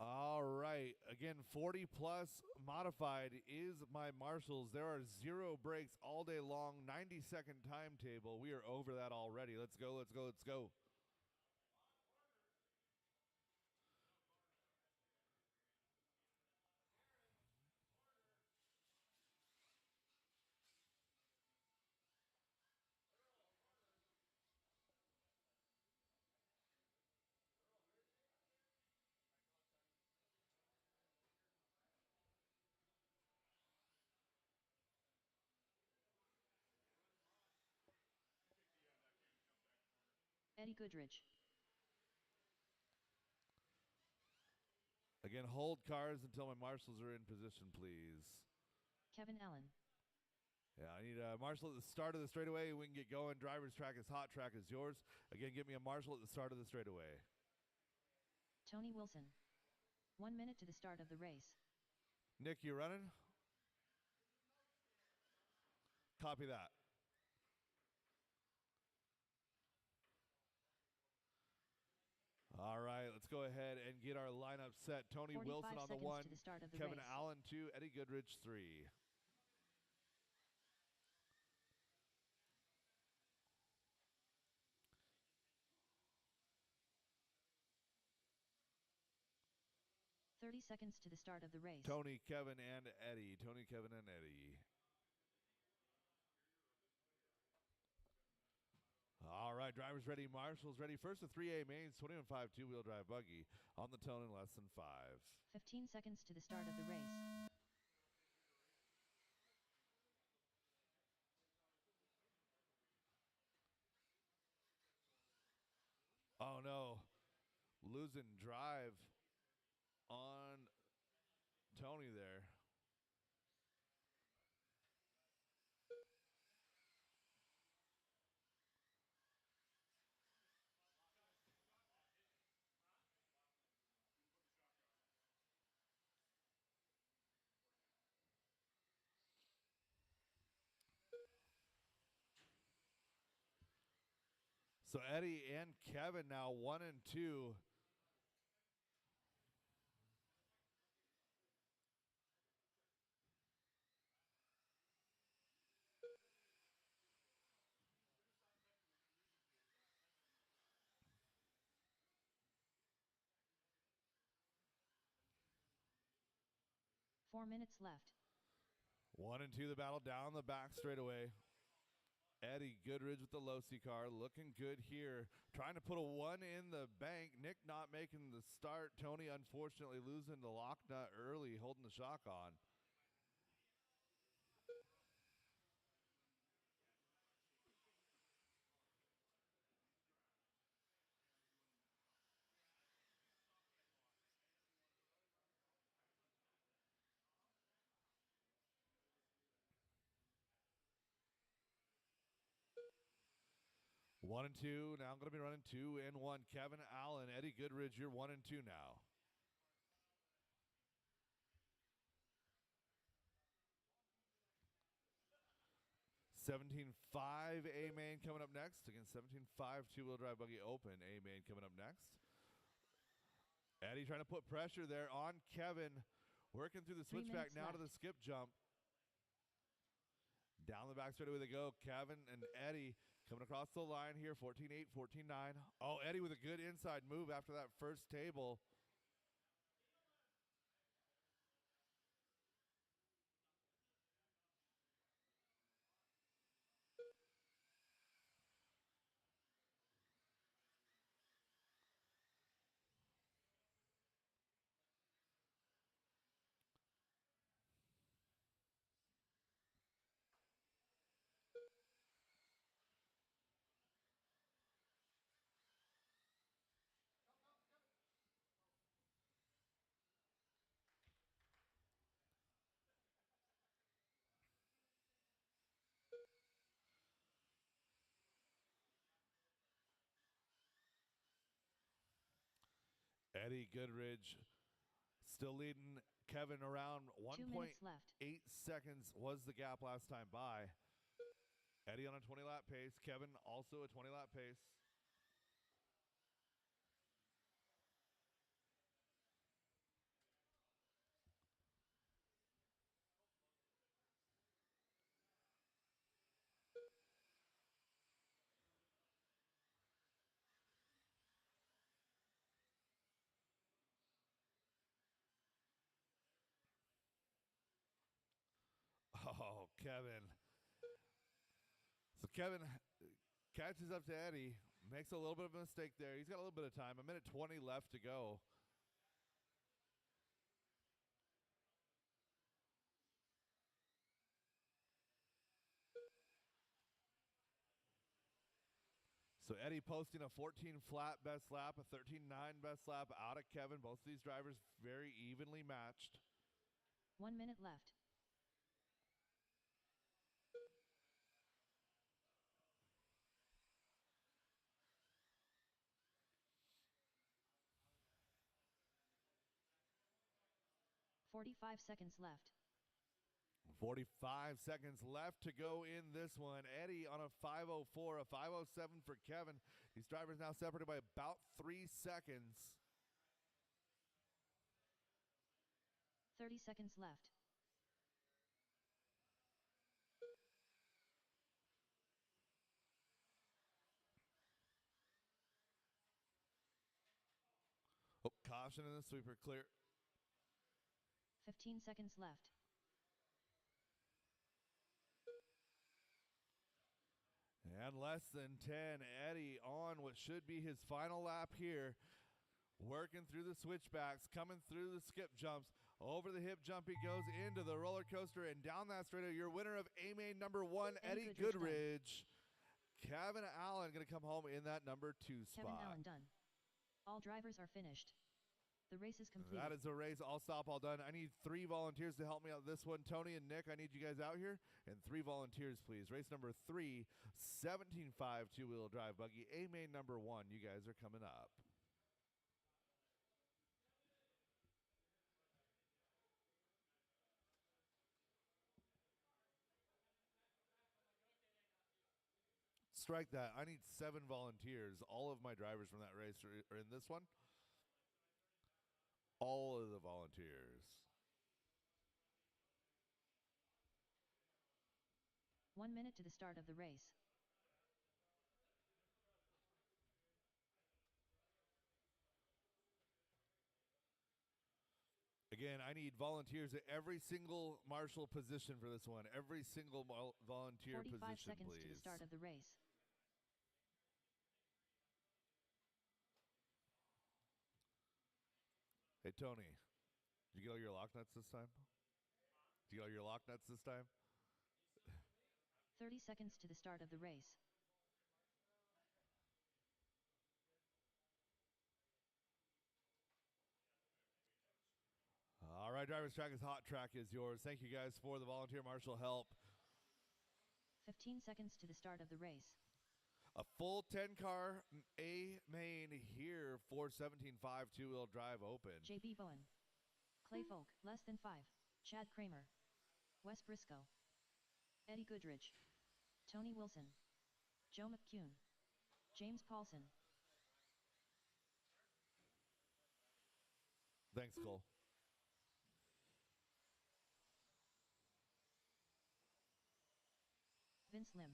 All right. Again, 40 plus modified is my marshals. There are 0 breaks all day long. 90-second timetable. We are over that already. Let's go. Let's go. Let's go. Eddie Goodrich. Again, hold cars until my marshals are in position, please. Kevin Allen. Yeah, I need a marshal at the start of the straightaway. We can get going. Driver's track is hot. Track is yours. Again, get me a marshal at the start of the straightaway. Tony Wilson. 1 minute to the start of the race. Nick, you running? Copy that. All right, let's go ahead and get our lineup set. Tony Wilson on the 1, to the start of the Kevin race. Allen 2, Eddie Goodrich 3. .30 to the start of the race. Tony, Kevin, and Eddie. Tony, Kevin, and Eddie. All right, drivers ready, marshals ready. First, the 3A mains, 21.5 two-wheel drive buggy on the tone in less than 5. 15 seconds to the start of the race. Oh, no. Losing drive on Tony there. So Eddie and Kevin now 1 and 2. Four minutes left. 1 and 2 the battle down the back straightaway. Eddie Goodrich with the Losi car, looking good here. Trying to put a 1 in the bank. Nick not making the start. Tony unfortunately losing the lock nut early, holding the shock on. 1 and 2. Now I'm going to be running 2 and 1. Kevin Allen, Eddie Goodridge, you're 1 and 2 now. $17.5 A-Main coming up next. Again, $17.5 two-wheel drive buggy open. A-Main coming up next. Eddie trying to put pressure there on Kevin. Working through the switchback now to the skip jump. Down the back straightaway they go. Kevin and Eddie coming across the line here. 14-8, 14-9. Oh, Eddie with a good inside move after that first table. Eddie Goodridge still leading Kevin around 1.8 seconds was the gap last time by. Eddie on a 20-lap pace. Kevin also a 20-lap pace. Oh, Kevin. So Kevin catches up to Eddie, makes a little bit of a mistake there. He's got a little bit of time. 1:20 left to go. So Eddie posting a 14 flat best lap, a 13.9 best lap out of Kevin. Both of these drivers very evenly matched. 1 minute left. $45 left. 45 seconds left to go in this one. Eddie on a 5:04, a 5:07 for Kevin. These drivers now separated by about 3 seconds. 30 seconds left. Oh, caution in the sweeper, clear. 15 seconds left. And less than 10, Eddie on what should be his final lap here. Working through the switchbacks, coming through the skip jumps. Over the hip jump he goes into the roller coaster and down that straightaway. Your winner of A-Main number 1, Eddie Goodridge. Kevin Allen going to come home in that number 2 spot. Kevin Allen done. All drivers are finished. The race is complete. That is a race. All stop, all done. I need 3 volunteers to help me out this one. Tony and Nick, I need you guys out here. And 3 volunteers, please. Race number 3, 17.5 two-wheel drive buggy. A-Main number 1. You guys are coming up. Strike that. I need 7 volunteers. All of my drivers from that race are in this one. All of the volunteers. 1 minute to the start of the race. Again, I need volunteers at every single marshal position for this one. Every single volunteer 45 position, seconds please. to the start of the race. Hey, Tony, did you get all your lock nuts this time? Did you get all your lock nuts this time? 30 seconds to the start of the race. All right, driver's track is hot. Track is yours. Thank you guys for the volunteer marshal help. 15 seconds to the start of the race. A full 10-car A main here for 17.5 two-wheel drive open. JB Bowen. Clay Folk, less than 5. Chad Kramer. Wes Briscoe. Eddie Goodrich. Tony Wilson. Joe McCune. James Paulson. Thanks, Cole. Vince Lim.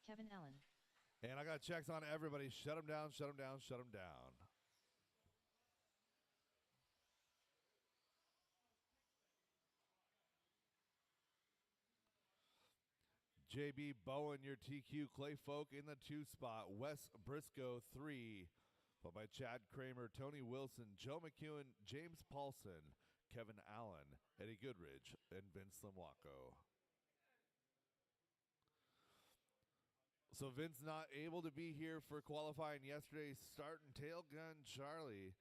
Kevin Allen. And I got checks on everybody. Shut them down, shut them down, shut them down. JB Bowen, your TQ. Clay Folk in the 2 spot. Wes Briscoe, 3. Followed by Chad Kramer, Tony Wilson, Joe McEwen, James Paulson, Kevin Allen, Eddie Goodrich, and Vince Limwaco. So Vince not able to be here for qualifying yesterday's start and tail gun Charlie.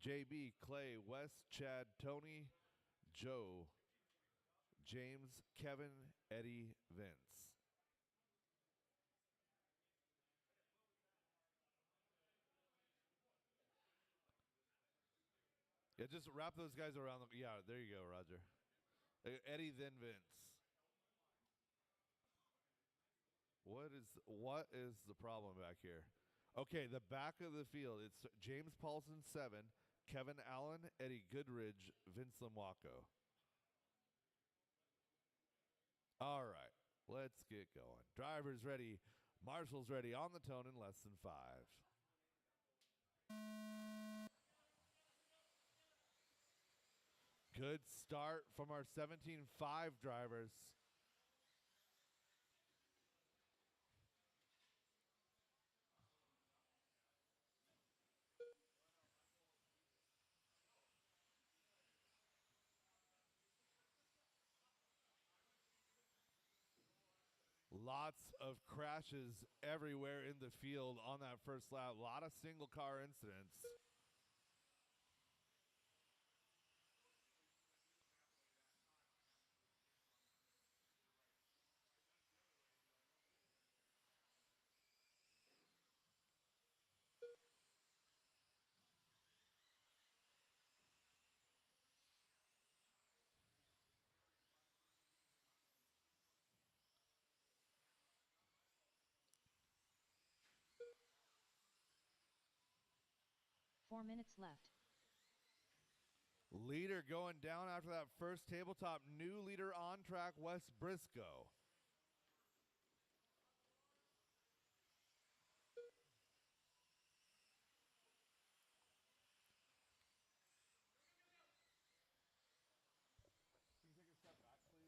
JB, Clay, Wes, Chad, Tony, Joe, James, Kevin, Eddie, Vince. Yeah, just wrap those guys around. Yeah, there you go, Roger. Eddie, then Vince. What is the problem back here? Okay, the back of the field. It's James Paulson, 7. Kevin Allen, Eddie Goodrich, Vince Limwaco. All right, let's get going. Drivers ready. Marshall's ready on the tone in less than 5. Good start from our 17.5 drivers. Lots of crashes everywhere in the field on that first lap. A lot of single car incidents. Four minutes left. Leader going down after that first tabletop. New leader on track, Wes Briscoe. Can you take a step back, please?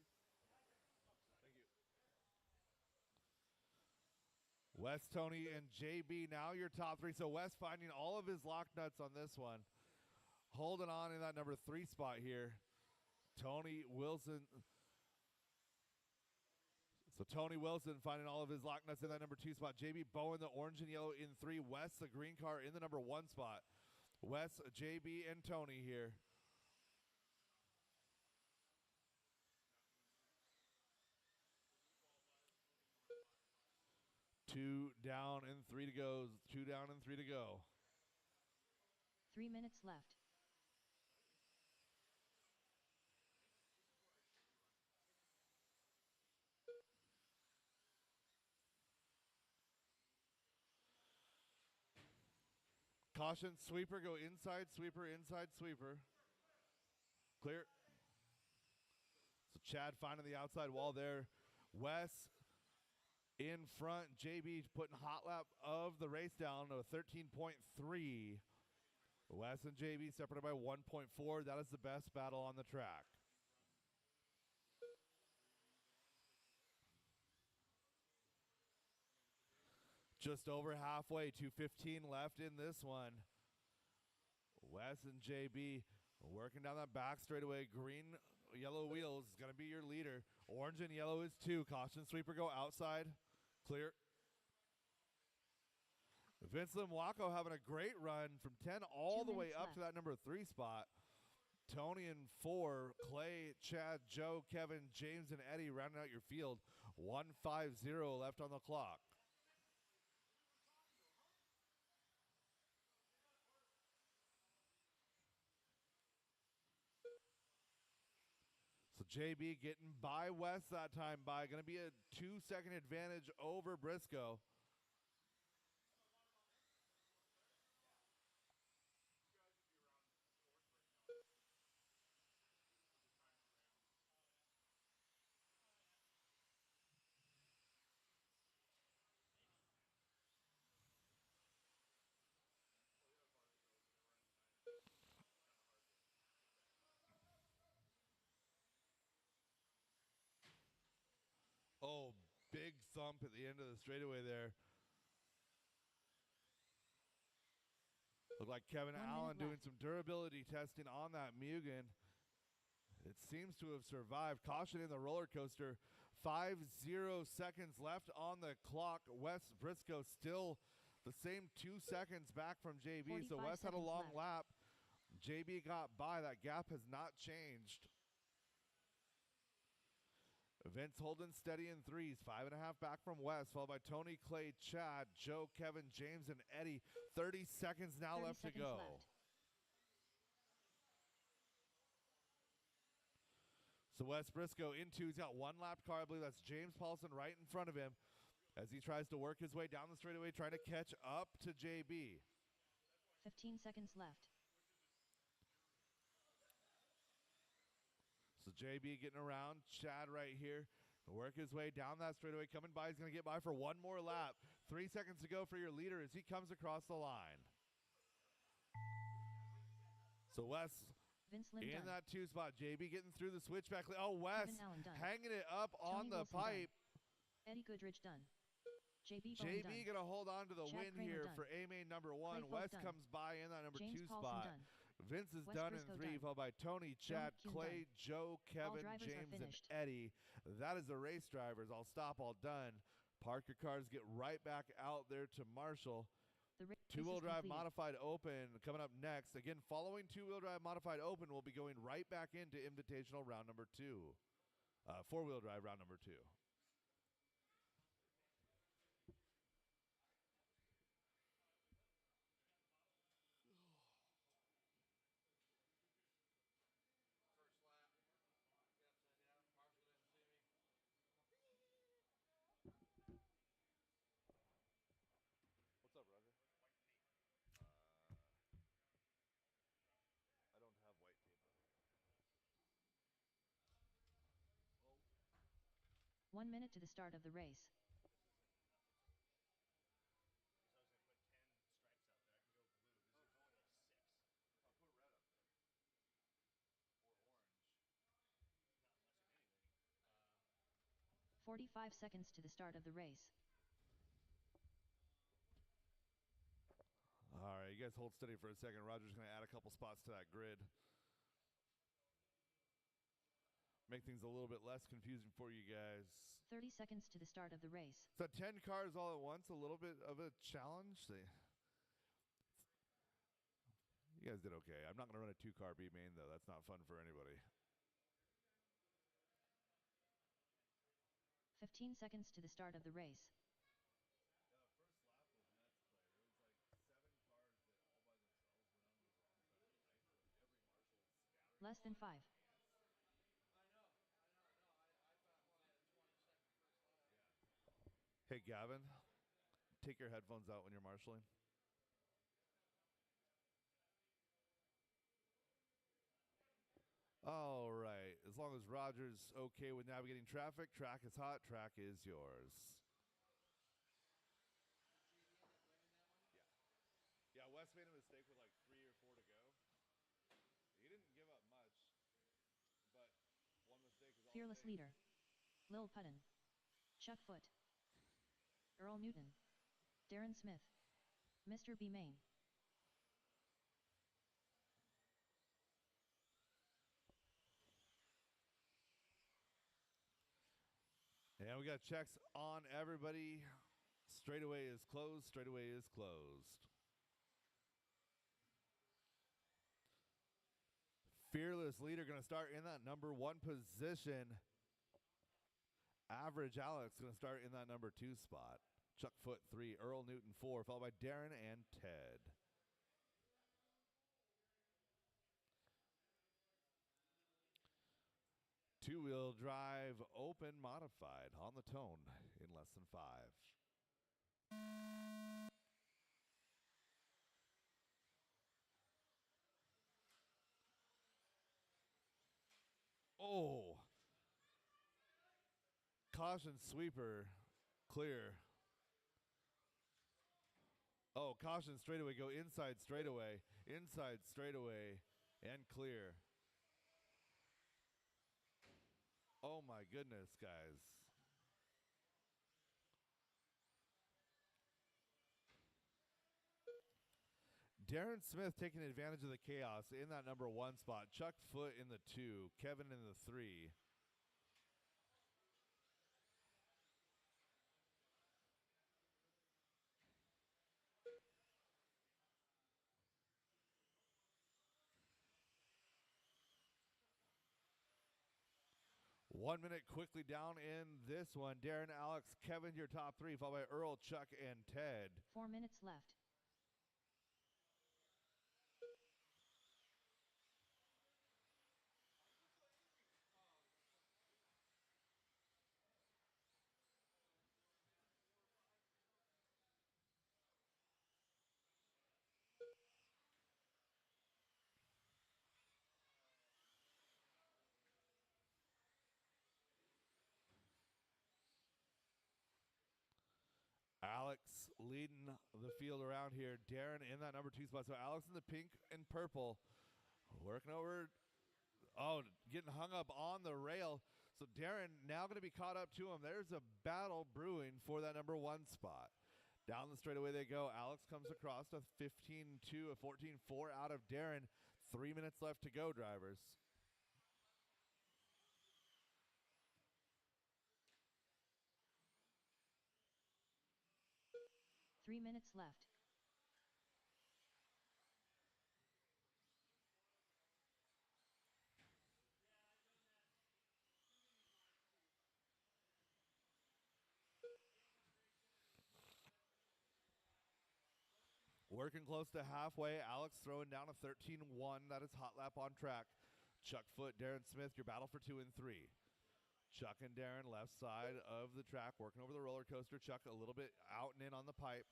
Thank you. Wes, Tony, and JB now your top 3. So Wes finding all of his lock nuts on this one. Holding on in that number 3 spot here. Tony Wilson. So Tony Wilson finding all of his lock nuts in that number 2 spot. JB Bowen, the orange and yellow in 3. Wes, the green car in the number 1 spot. Wes, JB, and Tony here. Two down and 3 to go. 2 down and 3 to go. 3 minutes left. Caution, sweeper, go inside, sweeper, inside, sweeper. Clear. So Chad finding the outside wall there. Wes in front. JB putting hot lap of the race down to a 13.3. Wes and JB separated by 1.4. That is the best battle on the track. Just over halfway, 2:15 left in this one. Wes and JB working down that back straightaway. Green, yellow wheels is going to be your leader. Orange and yellow is 2. Caution sweeper go outside. Clear. Vince Limwaco having a great run from 10 all 2 the way minutes up left. to that number 3 spot. Tony in 4, Clay, Chad, Joe, Kevin, James, and Eddie rounding out your field. 1:50 left on the clock. So JB getting by West that time by. Going to be a 2-second advantage over Briscoe. Oh, big thump at the end of the straightaway there. Looked like Kevin 1 Allen minute doing left. some durability testing on that Mugen. It seems to have survived. Caution in the roller coaster. 50 seconds left on the clock. Wes Briscoe still the same 2 seconds back from JB. So 45 Wes had a seconds long left. lap. JB got by. That gap has not changed. Vince holding steady in threes. 5.5 back from Wes, followed by Tony, Clay, Chad, Joe, Kevin, James, and Eddie. 30 seconds now 30 left to seconds go. left. So Wes Briscoe in 2. He's got one lapped car. I believe that's James Paulson right in front of him as he tries to work his way down the straightaway, trying to catch up to JB. 15 seconds left. So JB getting around. Chad right here. Work his way down that straightaway. Coming by. He's going to get by for one more lap. 3 seconds to go for your leader as he comes across the line. So Wes Vince Lim in done. that 2 spot. JB getting through the switchback. Oh, Wes Kevin Allen done. hanging it up on Tony the Wilson pipe. done. Eddie Goodrich done. JB Bowen JB done. going to hold on to the Chad win Kramer here done. for A-Main number Clay 1. Folk Wes done. comes by in that number James 2 Paulson spot. done. Vince is Wes done Briscoe in 3, done. followed by Tony, Chad, McCune Clay, done. Joe, Kevin, drivers are James, and finished. Eddie. That is the race drivers. All stop, all done. Park your cars, get right back out there to Marshall. The race Two-wheel is drive completed. modified open coming up next. Again, following two-wheel drive modified open, we'll be going right back into Invitational round number 2. Four-wheel drive round number 2. First lap. Get upside down. Marshall didn't see me. What's up, Roger? I don't have white tape. 1 minute to the start of the race. So I was gonna put 10 stripes out there. I can go blue. This is only like 6. I'll put red up there. Or orange. Not much of anything. 45 seconds to the start of the race. All right, you guys hold steady for a second. Roger's going to add a couple spots to that grid. Make things a little bit less confusing for you guys. 30 seconds to the start of the race. So 10 cars all at once, a little bit of a challenge. You guys did okay. I'm not going to run a 2-car B main, though. That's not fun for anybody. 15 seconds to the start of the race. Yeah, first lap was nuts, Clay. There was like 7 cars that all by themselves went on the wrong side of the pipe. Like every Marshall scattered. Less than 5. I know. I thought we had a 20-second first lap. Yeah. Hey, Gavin, take your headphones out when you're marshalling. All right. As long as Roger's okay with navigating traffic, track is hot, track is yours. Yeah, Wes made a mistake with like 3 or 4 to go. He didn't give up much, but one mistake is all Fearless it takes. leader. Lil Putton. Chuck Foot. Earl Newton. Darren Smith. Mr. B. Main. And we got checks on everybody. Straightaway is closed. Straightaway is closed. Fearless leader going to start in that number 1 position. Average Alex going to start in that number 2 spot. Chuck Foot 3, Earl Newton 4, followed by Darren and Ted. Two-wheel drive open modified on the tone in less than 5. Oh. Caution sweeper clear. Oh, caution straightaway, go inside straightaway, and clear. Oh my goodness, guys. Darren Smith taking advantage of the chaos in that number 1 spot. Chuck Foot in the 2, Kevin in the 3. One minute quickly down in this one. Darren, Alex, Kevin, your top 3, followed by Earl, Chuck, and Ted. 4 minutes left. Alex leading the field around here. Darren in that number 2 spot. So Alex in the pink and purple. Working over. Oh, getting hung up on the rail. So Darren now going to be caught up to him. There's a battle brewing for that number 1 spot. Down the straightaway they go. Alex comes across a 15-2, a 14-4 out of Darren. 3 minutes left to go, drivers. Three minutes left. Working close to halfway. Alex throwing down a 13-1. That is hot lap on track. Chuck Foot, Darren Smith, your battle for 2 and 3. Chuck and Darren left side of the track, working over the roller coaster. Chuck a little bit out and in on the pipe.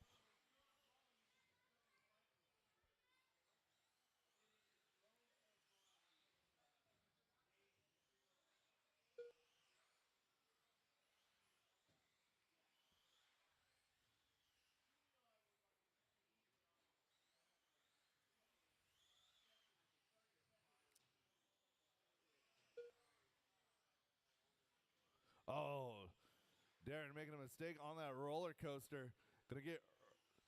Oh, Darren making a mistake on that roller coaster. Gonna get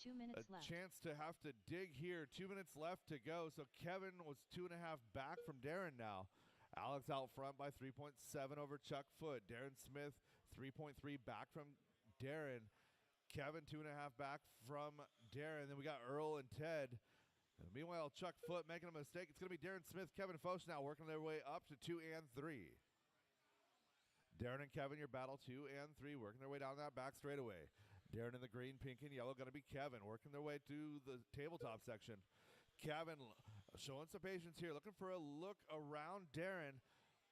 2 minutes a left. chance to have to dig here. 2 minutes left to go. So Kevin was 2.5 back from Darren now. Alex out front by 3.7 over Chuck Foot. Darren Smith 3.3 back from Darren. Kevin 2.5 back from Darren. Then we got Earl and Ted. And meanwhile, Chuck Foot making a mistake. It's going to be Darren Smith, Kevin Foch now working their way up to 2 and 3. Darren and Kevin, your battle 2 and 3, working their way down that back straightaway. Darren in the green, pink, and yellow, going to be Kevin, working their way to the tabletop section. Kevin showing some patience here, looking for a look around Darren.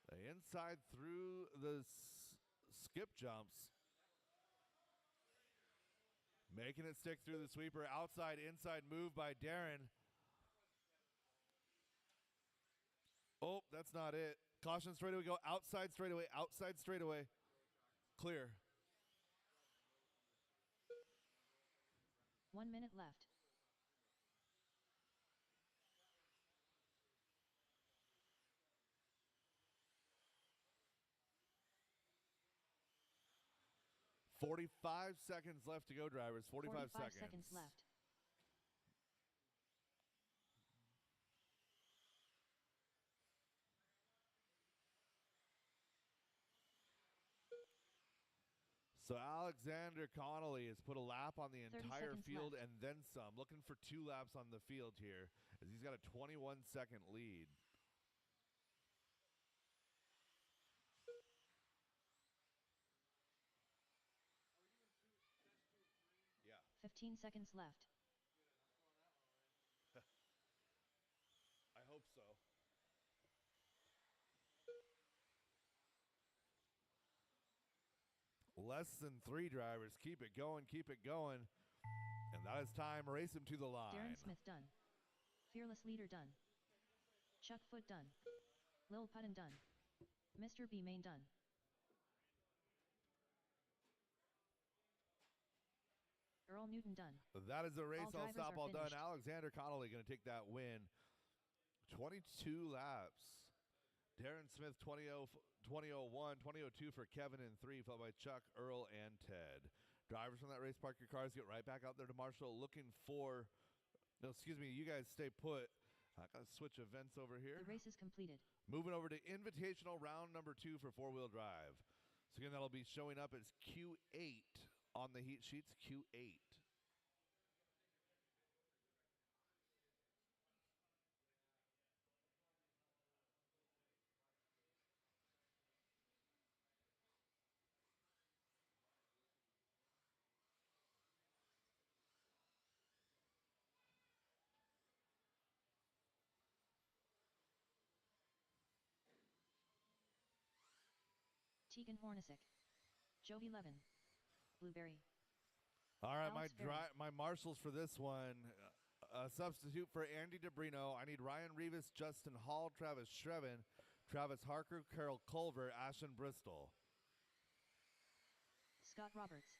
The inside through the skip jumps. Making it stick through the sweeper. Outside, inside move by Darren. Oh, that's not it. Caution straightaway, go outside straightaway, outside straightaway. Clear. 1 minute left. $45 seconds left to go, drivers. 45 seconds left. So Alexander Connolly has put a lap on the 30 entire seconds field left. and then some. Looking for 2 laps on the field here as he's got a 21-second lead. 15 seconds left. I hope so. Less than 3 drivers. Keep it going, keep it going. And that is time. Race him to the line. Darren Smith done. Fearless Leader done. Chuck Foot done. Lil Puttin done. Mr. B Main done. Earl Newton done. That is the race. All All stop, all done. finished. Alexander Connolly going to take that win. 22 laps. Darren Smith 2001, 2002 for Kevin in 3, followed by Chuck, Earl, and Ted. Drivers from that race, park your cars, get right back out there to Marshall looking for, no, excuse me, you guys stay put. I got to switch events over here. The race is completed. Moving over to Invitational round number 2 for 4-wheel drive. So again, that'll be showing up as Q8 on the heat sheets, Q8. Tegan Hornacek. Jovi Levin. Blueberry. All right, Alex my marshals for this one. Substitute for Andy DeBrino. I need Ryan Rivas, Justin Hall, Travis Shreven, Travis Harker, Carol Culver, Ashton Bristol. Scott Roberts.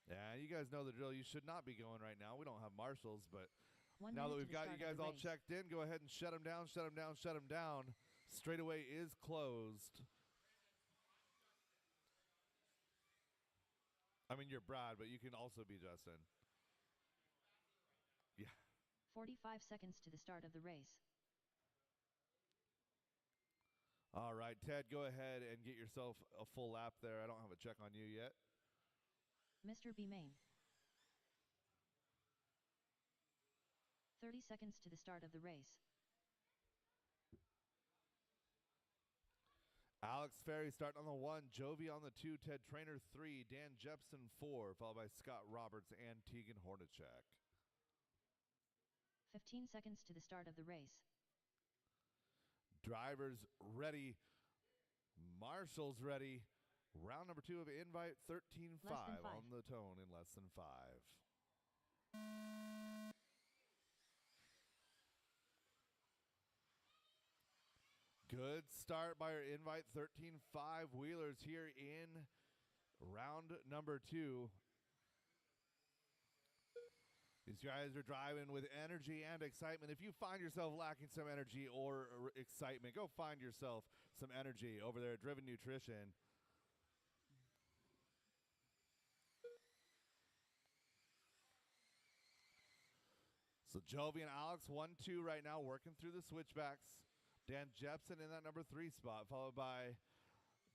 Yeah, you guys know the drill. You should not be going right now. We don't have marshals, but 1 now that minute to we've the got you start of guys the all race. checked in, go ahead and shut them down, shut them down, shut them down. Straightaway is closed. I mean, you're Brad, but you can also be Justin. Yeah. 45 seconds to the start of the race. All right, Ted, go ahead and get yourself a full lap there. I don't have a check on you yet. Mr. B Main. 30 seconds to the start of the race. Alex Ferry starting on the 1, Jovi on the 2, Ted Trainer 3, Dan Jepson 4, followed by Scott Roberts and Tegan Hornacek. 15 seconds to the start of the race. Drivers ready. Marshall's ready. Round number 2 of Invite 13.5 on the tone in less than 5. Good start by our Invite 13.5 wheelers here in round number 2. These guys are driving with energy and excitement. If you find yourself lacking some energy or excitement, go find yourself some energy over there at Driven Nutrition. So Jovi and Alex 1-2 right now, working through the switchbacks. Dan Jepson in that number 3 spot, followed by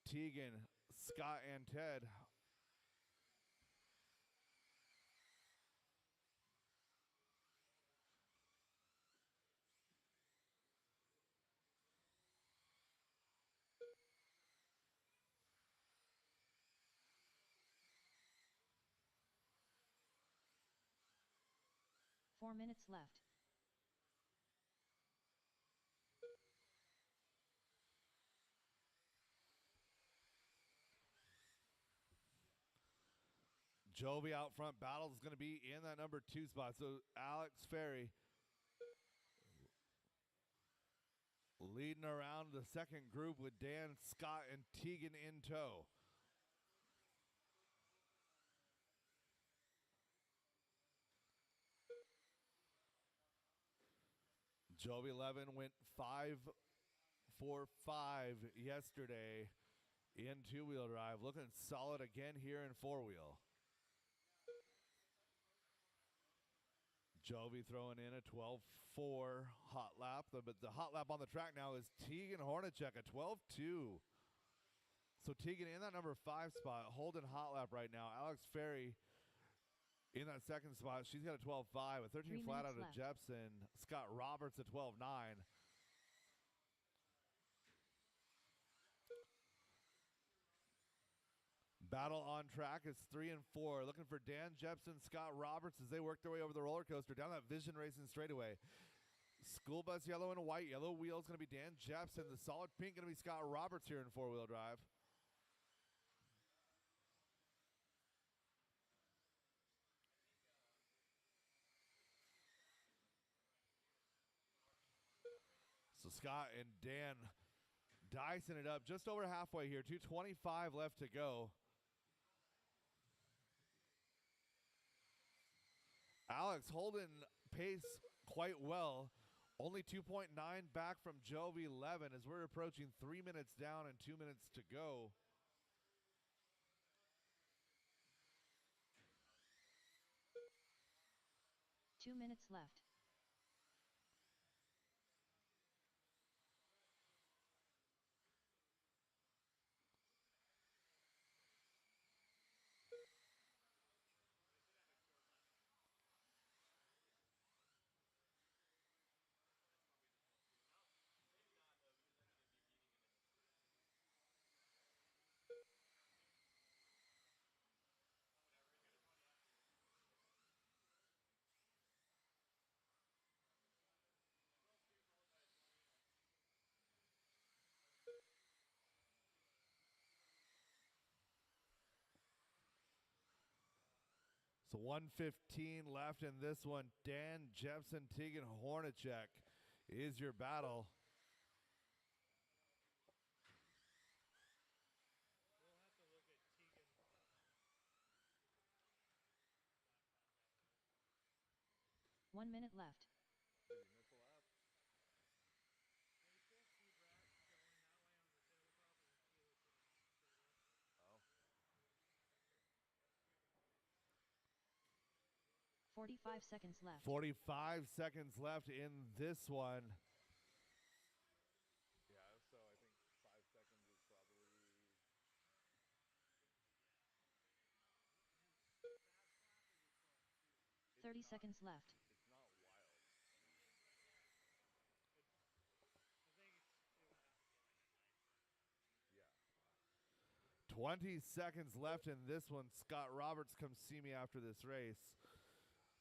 Tegan, Scott, and Ted. Four minutes left. Jovi out front. Battles is going to be in that number 2 spot. So Alex Ferry leading around the second group with Dan, Scott, and Tegan in tow. Jovi 11 went 5-4-5 yesterday in 2-wheel drive. Looking solid again here in 4-wheel. Jovi throwing in a 12-4 hot lap. But the hot lap on the track now is Tegan Hornacek, a 12-2. So Tegan in that number 5 spot, holding hot lap right now. Alex Ferry in that second spot. She's got a 12-5, a 13 flat out of left. Jepson. Scott Roberts a 12-9. Battle on track is 3 and 4. Looking for Dan Jepson, Scott Roberts as they work their way over the roller coaster down that Vision Racing straightaway. School bus yellow and white. Yellow wheel is going to be Dan Jepson. The solid pink going to be Scott Roberts here in four-wheel drive. So Scott and Dan dicing it up just over halfway here. 2:25 left to go. Alex holding pace quite well. Only 2.9 back from Jove 11 as we're approaching 3 minutes down and 2 minutes to go. Two minutes left. So 1:15 left in this one. Dan Jepson, Tegan Hornacek is your battle. We'll have to look at Tegan. 1 minute left. Did he miss a lap? Yeah, you still see Brad going that way on the tabletop and Keely sitting straight up. Oh. 45 seconds left. 45 seconds left in this one. Yeah, so I think 5 seconds is probably... 30 seconds left. It's not wild. I think it would have to be like a 9. Yeah. 20 seconds left in this one. Scott Roberts, come see me after this race.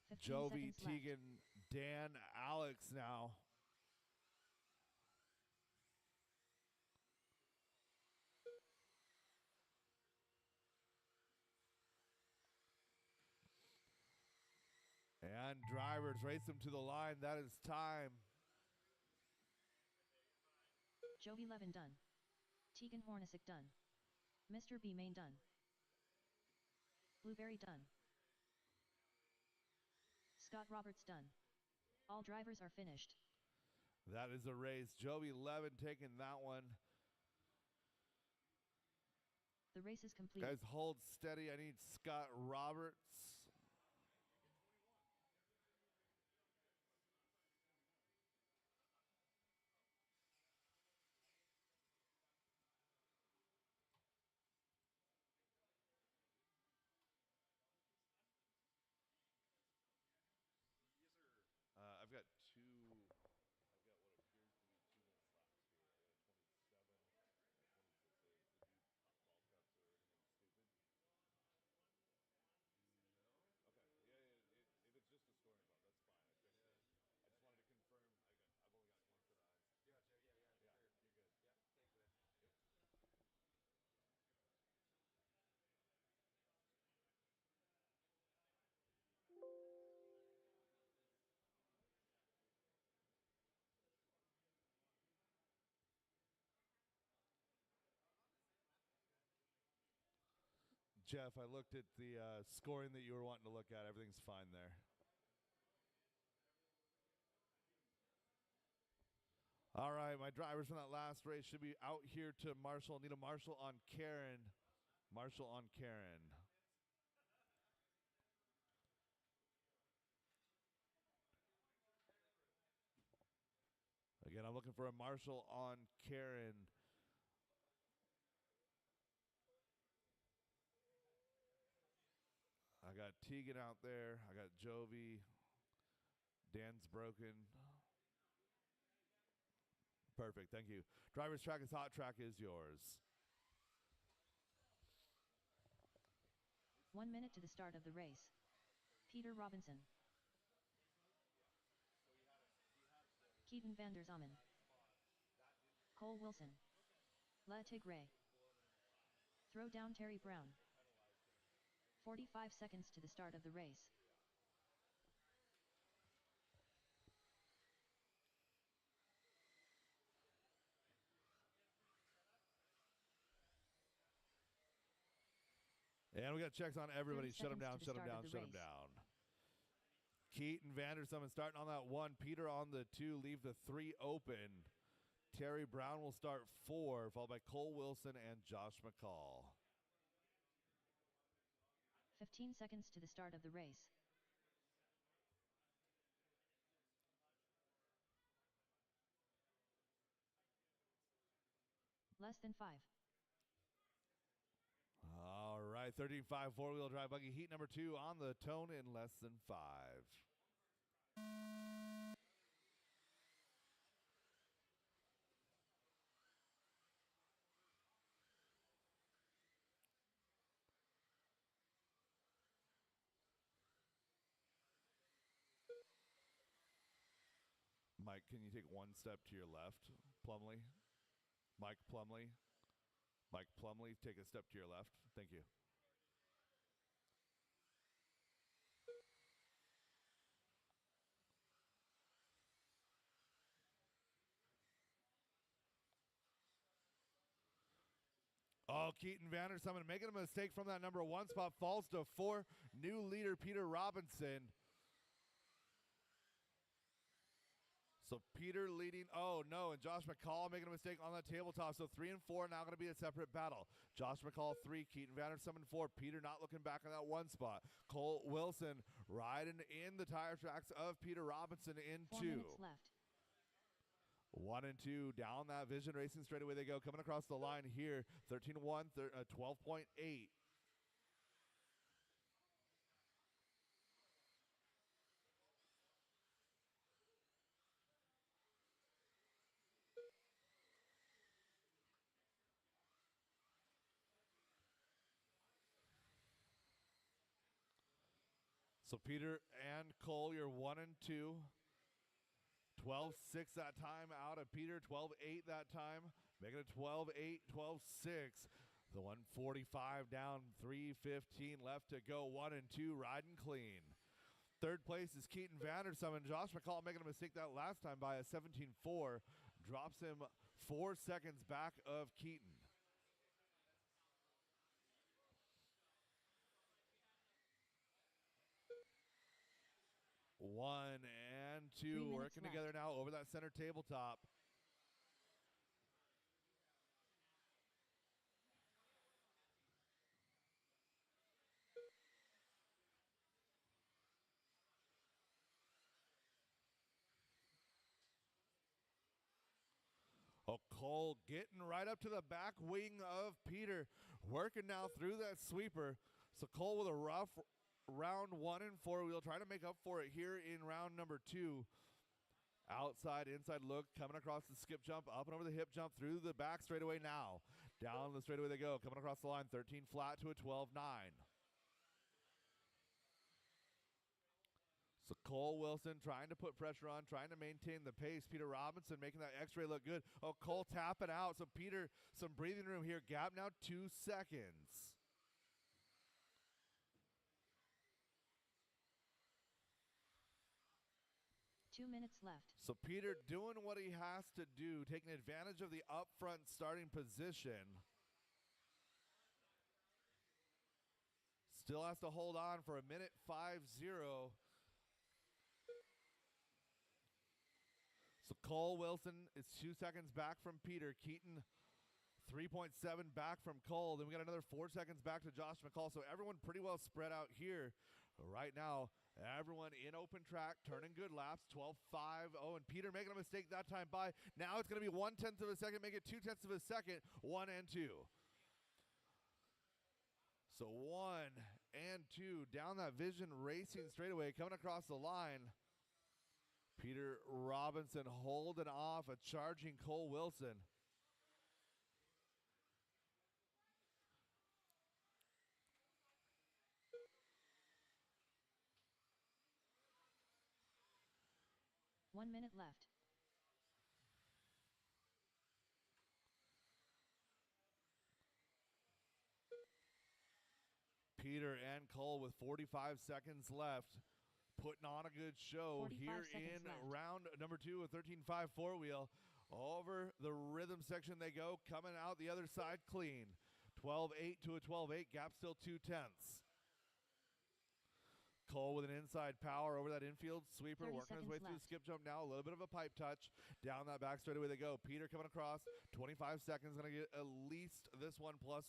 15 Jove, seconds Tegan, left. Dan, Alex now. And drivers race them to the line. That is time. Jove 11 done. Tegan Hornacek done. Mr. B main done. Blueberry done. Scott Roberts done. All drivers are finished. That is a race. Jove 11 taking that one. The race is complete. Guys, hold steady. I need Scott Roberts. I've got I've got what appears to be 2 minute laps here. I got a 27 and a 26. Did you ball cuts or anything stupid? No. Okay. Yeah. If it's just a scoring ball, that's fine. I fixed it. I just wanted to confirm. I've only got one set of eyes. Gotcha. Yeah. Sure. You're good. Yeah. Thanks, man. Yep. Jeff, I looked at the scoring that you were wanting to look at. Everything's fine there. All right, my drivers from that last race should be out here to Marshall. Need a Marshall on Karen. Marshall on Karen. Again, I'm looking for a Marshall on Karen. I got Tegan out there. I got Jove. Dan's broken. Perfect. Thank you. Driver's track is hot. Track is yours. 1 minute to the start of the race. Peter Robinson. Keaton van der Zamen. Cole Wilson. La Tigre. Throw down Terry Brown. 45 seconds to the start of the race. And we got checks on everybody. Shut him down, to the shut him start of down, the shut him race. down. Keaton Vandersomen starting on that 1. Peter on the 2. Leave the 3 open. Terry Brown will start 4, followed by Cole Wilson and Josh McCall. 15 seconds to the start of the race. Less than 5. All right, 13.5 four-wheel drive buggy heat number 2 on the tone in less than 5. Mike, can you take 1 step to your left, Plumley? Mike Plumley. Mike Plumley, take a step to your left. Thank you. Oh, Keaton Vandersomen making a mistake from that number 1 spot. Falls to 4. New leader, Peter Robinson. So Peter leading, oh no, and Josh McCall making a mistake on that tabletop. So 3 and 4 now going to be a separate battle. Josh McCall 3, Keaton Vandersomen 4. Peter not looking back on that 1 spot. Cole Wilson riding in the tire tracks of Peter Robinson in 2. 4 minutes left. 1 and 2 down that Vision Racing straightaway they go. Coming across the line here, 13-1, 12.8. So Peter and Cole, you're 1 and 2. 12-6 that time out of Peter. 12-8 that time. Making it 12-8, 12-6. The 145 down, 3:15 left to go. 1 and 2 riding clean. Third place is Keaton Vandersomen. Josh McCall making a mistake that last time by a 17.4. Drops him 4 seconds back of Keaton. One and 2 working left. together now over that center tabletop. Oh, Cole getting right up to the back wing of Peter. Working now through that sweeper. So Cole with a rough round 1 and 4 wheel. Trying to make up for it here in round number 2. Outside, inside look, coming across the skip jump, up and over the hip jump, through the back straightaway now. Down the straightaway they go. Coming across the line, 13 flat to a 12.9. So Cole Wilson trying to put pressure on, trying to maintain the pace. Peter Robinson making that X-ray look good. Oh, Cole tapping out. So Peter, some breathing room here. Gap now 2 seconds. Two minutes left. So Peter doing what he has to do, taking advantage of the up front starting position. Still has to hold on for a minute 5-0. So Cole Wilson is 2 seconds back from Peter. Keaton 3.7 back from Cole. Then we got another 4 seconds back to Josh McCall. So everyone pretty well spread out here right now. Everyone in open track, turning good laps, 12.5. Oh, and Peter making a mistake that time by. Now it's going to be 1/10 of a second, make it 2/10 of a second, 1 and 2. So 1 and 2 down that Vision Racing straightaway, coming across the line. Peter Robinson holding off a charging Cole Wilson. 1 minute left. Peter and Cole with 45 seconds left, putting on a good show 45 here seconds in left. round number 2 of 13.5 four-wheel. Over the rhythm section they go, coming out the other side clean. 12.8 to a 12.8, gap still 2/10. Cole with an inside power over that infield sweeper, 30 working his way seconds through the left. skip jump now. A little bit of a pipe touch. Down that back straightaway they go. Peter coming across, 25 seconds, going to get at least this one +1.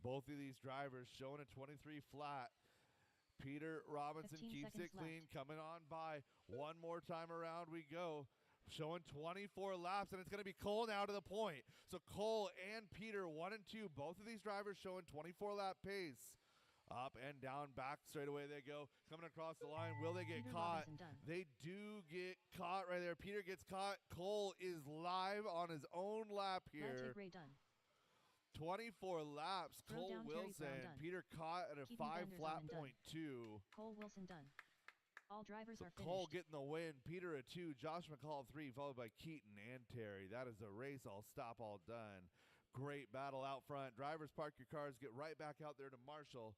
Both of these drivers showing a 23 flat. Peter Robinson 15 keeps it seconds clean, left. coming on by. One more time around we go. Showing 24 laps, and it's going to be Cole now to the point. So Cole and Peter, 1 and 2, both of these drivers showing 24 lap pace. Up and down, back straight away they go. Coming across the line, will they get Peter caught? Robinson done. They do get caught right there. Peter gets caught. Cole is live on his own lap here. Ray done. 24 laps. Throw Cole down Terry Brown Wilson. done. Peter caught at a Keaton 5 Benders flat on and done. point 2. Cole Wilson done. All drivers So are finished. Cole getting the win. Peter a 2. Josh McCall 3, followed by Keaton and Terry. That is a race all stop, all done. Great battle out front. Drivers, park your cars. Get right back out there to Marshall.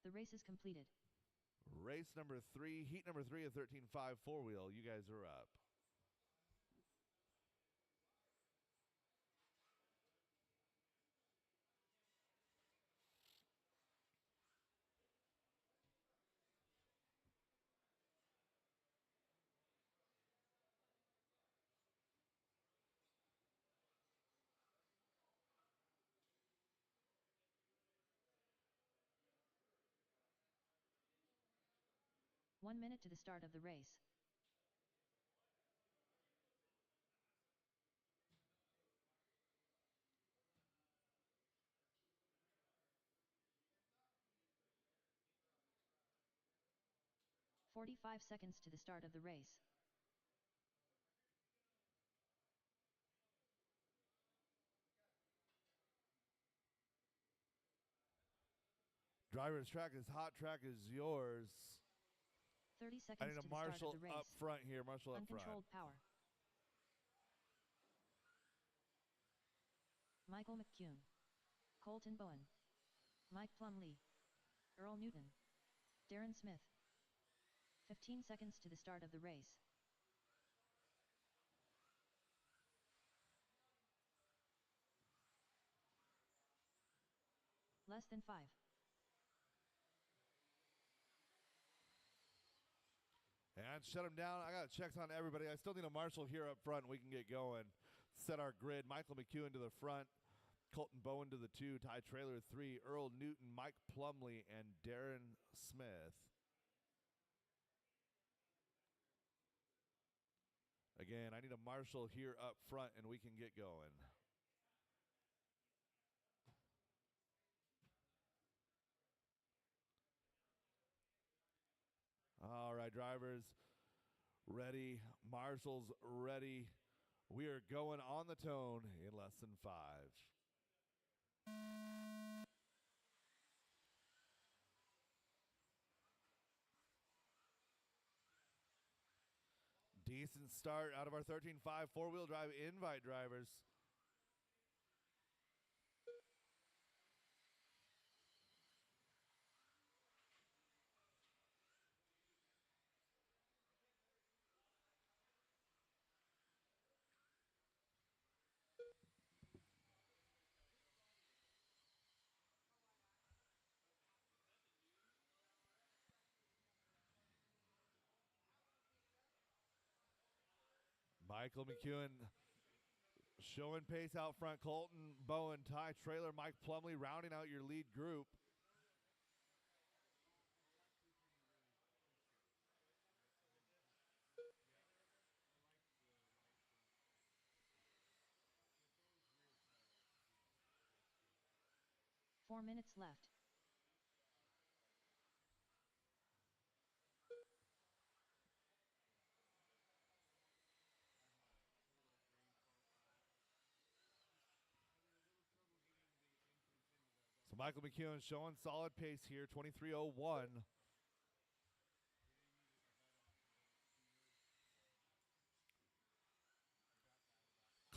The race is completed. Race number 3, heat number 3 of 13.5 four-wheel. You guys are up. One minute to the start of the race. "45 seconds to the start of the race. Driver's track is hot. Track is yours. 30 I seconds need to a the start Marshall of the race. up front here. Marshall up front. Uncontrolled power. Michael McCune. Colton Bowen. Mike Plumlee. Earl Newton. Darren Smith. 15 seconds to the start of the race. Less than 5. And shut him down. I got checks on everybody. I still need a Marshall here up front. We can get going. Set our grid. Michael McEwen to the front. Colton Bowen to the 2. Ty Trailer 3. Earl Newton, Mike Plumlee, and Darren Smith. Again, I need a Marshall here up front, and we can get going. All right, drivers, ready. Marshall's ready. We are going on the tone in less than 5. Decent start out of our 13.5 four-wheel drive invite drivers. Michael McEwen showing pace out front. Colton Bowen, Ty Trailer, Mike Plumlee rounding out your lead group. Four minutes left. So Michael McEwen showing solid pace here, 23:01.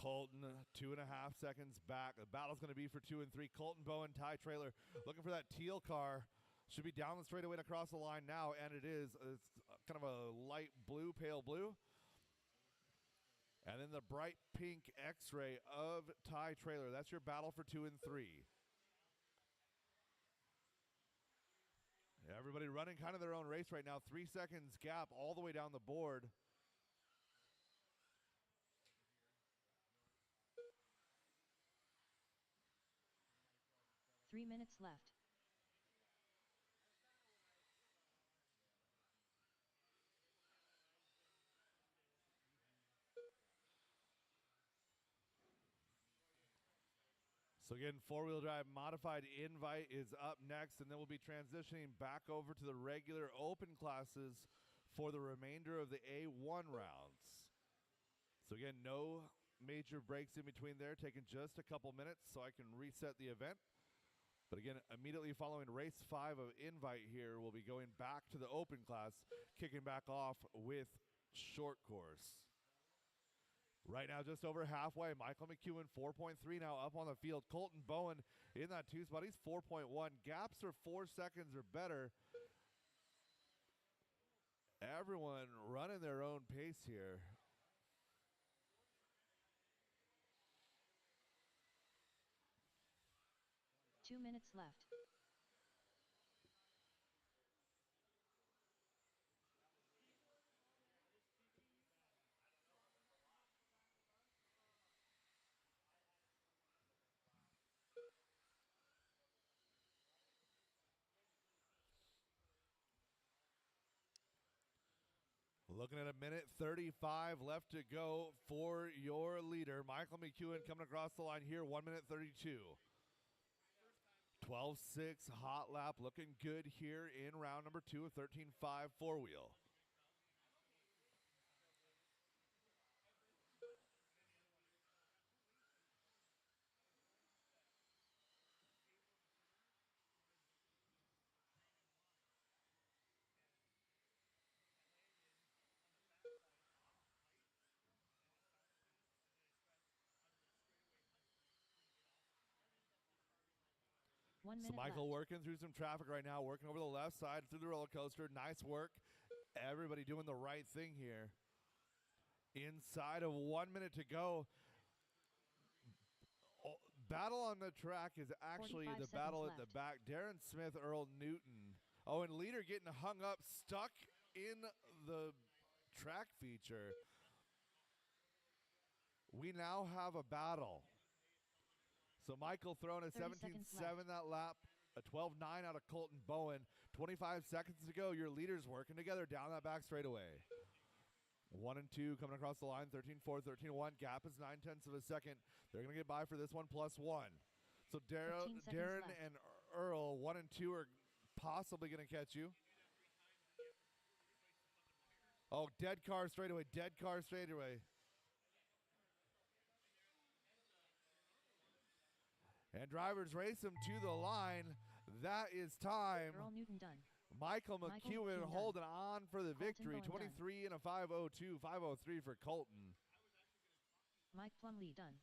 Colton, 2.5 seconds back. The battle's going to be for 2 and 3. Colton Bowen, Ty Trailer, looking for that teal car. Should be down the straightaway to cross the line now, and it is. It's kind of a light blue, pale blue. And then the bright pink X-ray of Ty Trailer. That's your battle for 2 and 3. Everybody running kind of their own race right now. 3 seconds gap all the way down the board. Three minutes left. So again, four-wheel drive modified invite is up next, and then we'll be transitioning back over to the regular open classes for the remainder of the A1 rounds. So again, no major breaks in between there, taking just a couple minutes so I can reset the event. But again, immediately following race 5 of invite here, we'll be going back to the open class, kicking back off with short course. Right now, just over halfway. Michael McEwen, 4.3 now up on the field. Colton Bowen in that 2 spot. He's 4.1. Gaps are 4 seconds or better. Everyone running their own pace here. Two minutes left. Looking at a minute 35 left to go for your leader. Michael McEwen coming across the line here, 1 minute 32. 12.6 hot lap, looking good here in round number 2 of 13.5 four-wheel. So Michael working through some traffic right now, working over the left side through the roller coaster. Nice work. Everybody doing the right thing here. Inside of 1 minute to go. Oh, battle on the track is actually the battle left. at the back. Darren Smith, Earl Newton. Oh, and leader getting hung up, stuck in the track feature. We now have a battle. So Michael throwing a 17.7 that lap, a 12.9 out of Colton Bowen. 25 seconds to go. Your leaders working together down that back straightaway. 1 and 2 coming across the line, 13-4, 13-1. Gap is 0.9 of a second. They're going to get by for this one, +1. So Darren and Earl, 1 and 2 are possibly going to catch you. Oh, dead car straightaway, dead car straightaway. And drivers race him to the line. That is time. Earl Newton done. Michael McEwen holding on for the victory. Colton 23 and a 5:02, 5:03 for Colton. Mike Plumlee done.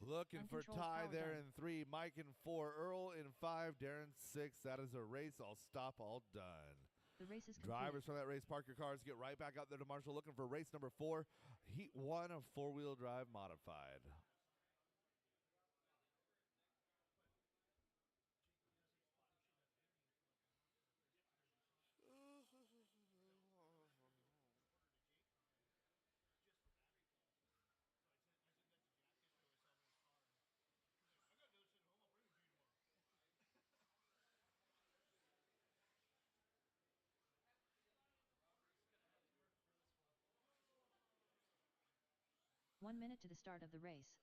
Looking for Ty there in 3. Mike in 4. Earl in 5. Darren 6. That is a race. All stop, all done. The race is complete. Drivers from that race, park your cars. Get right back out there to Marshall. Looking for race number 4. Heat 1 of four-wheel drive modified. One minute to the start of the race.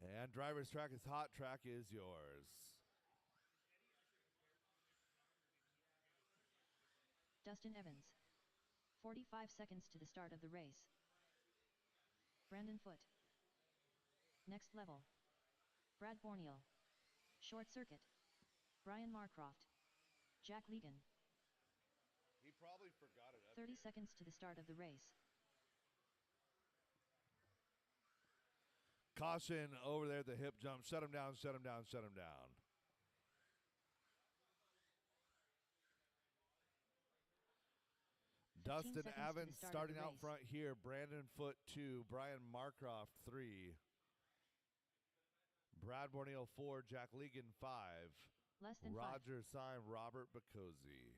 And driver's track is hot. Track is yours. Dustin Evans. 45 seconds to the start of the race. Brandon Foote. Next level. Brad Borneal. Short circuit. Brian Marcroft. Jack Legan. probably forgot it. 30 seconds to the start of the race. Caution over there at the hip jump. Shut him down, shut him down, shut him down. Dustin Evans starting out front here. Brandon Foote 2. Brian Marcroft 3. Brad Borneal 4. Jack Legan 5. Less than Roger Syme, Robert Bacozzi.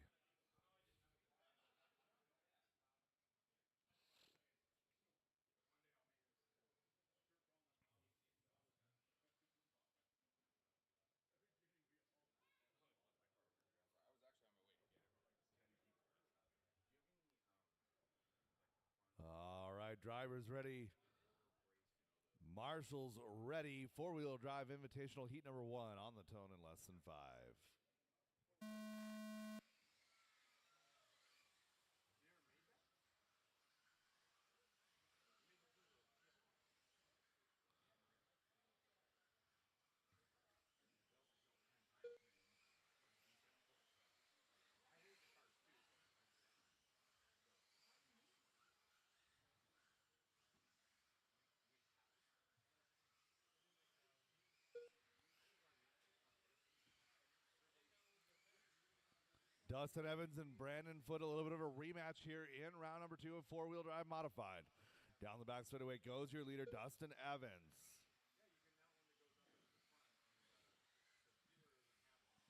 All right, drivers ready. Marshall's ready. Four-wheel drive invitational heat number 1 on the tone in less than 5. Dustin Evans and Brandon Foote, a little bit of a rematch here in round number 2 of four-wheel drive modified. Down the back straightaway goes your leader, Dustin Evans.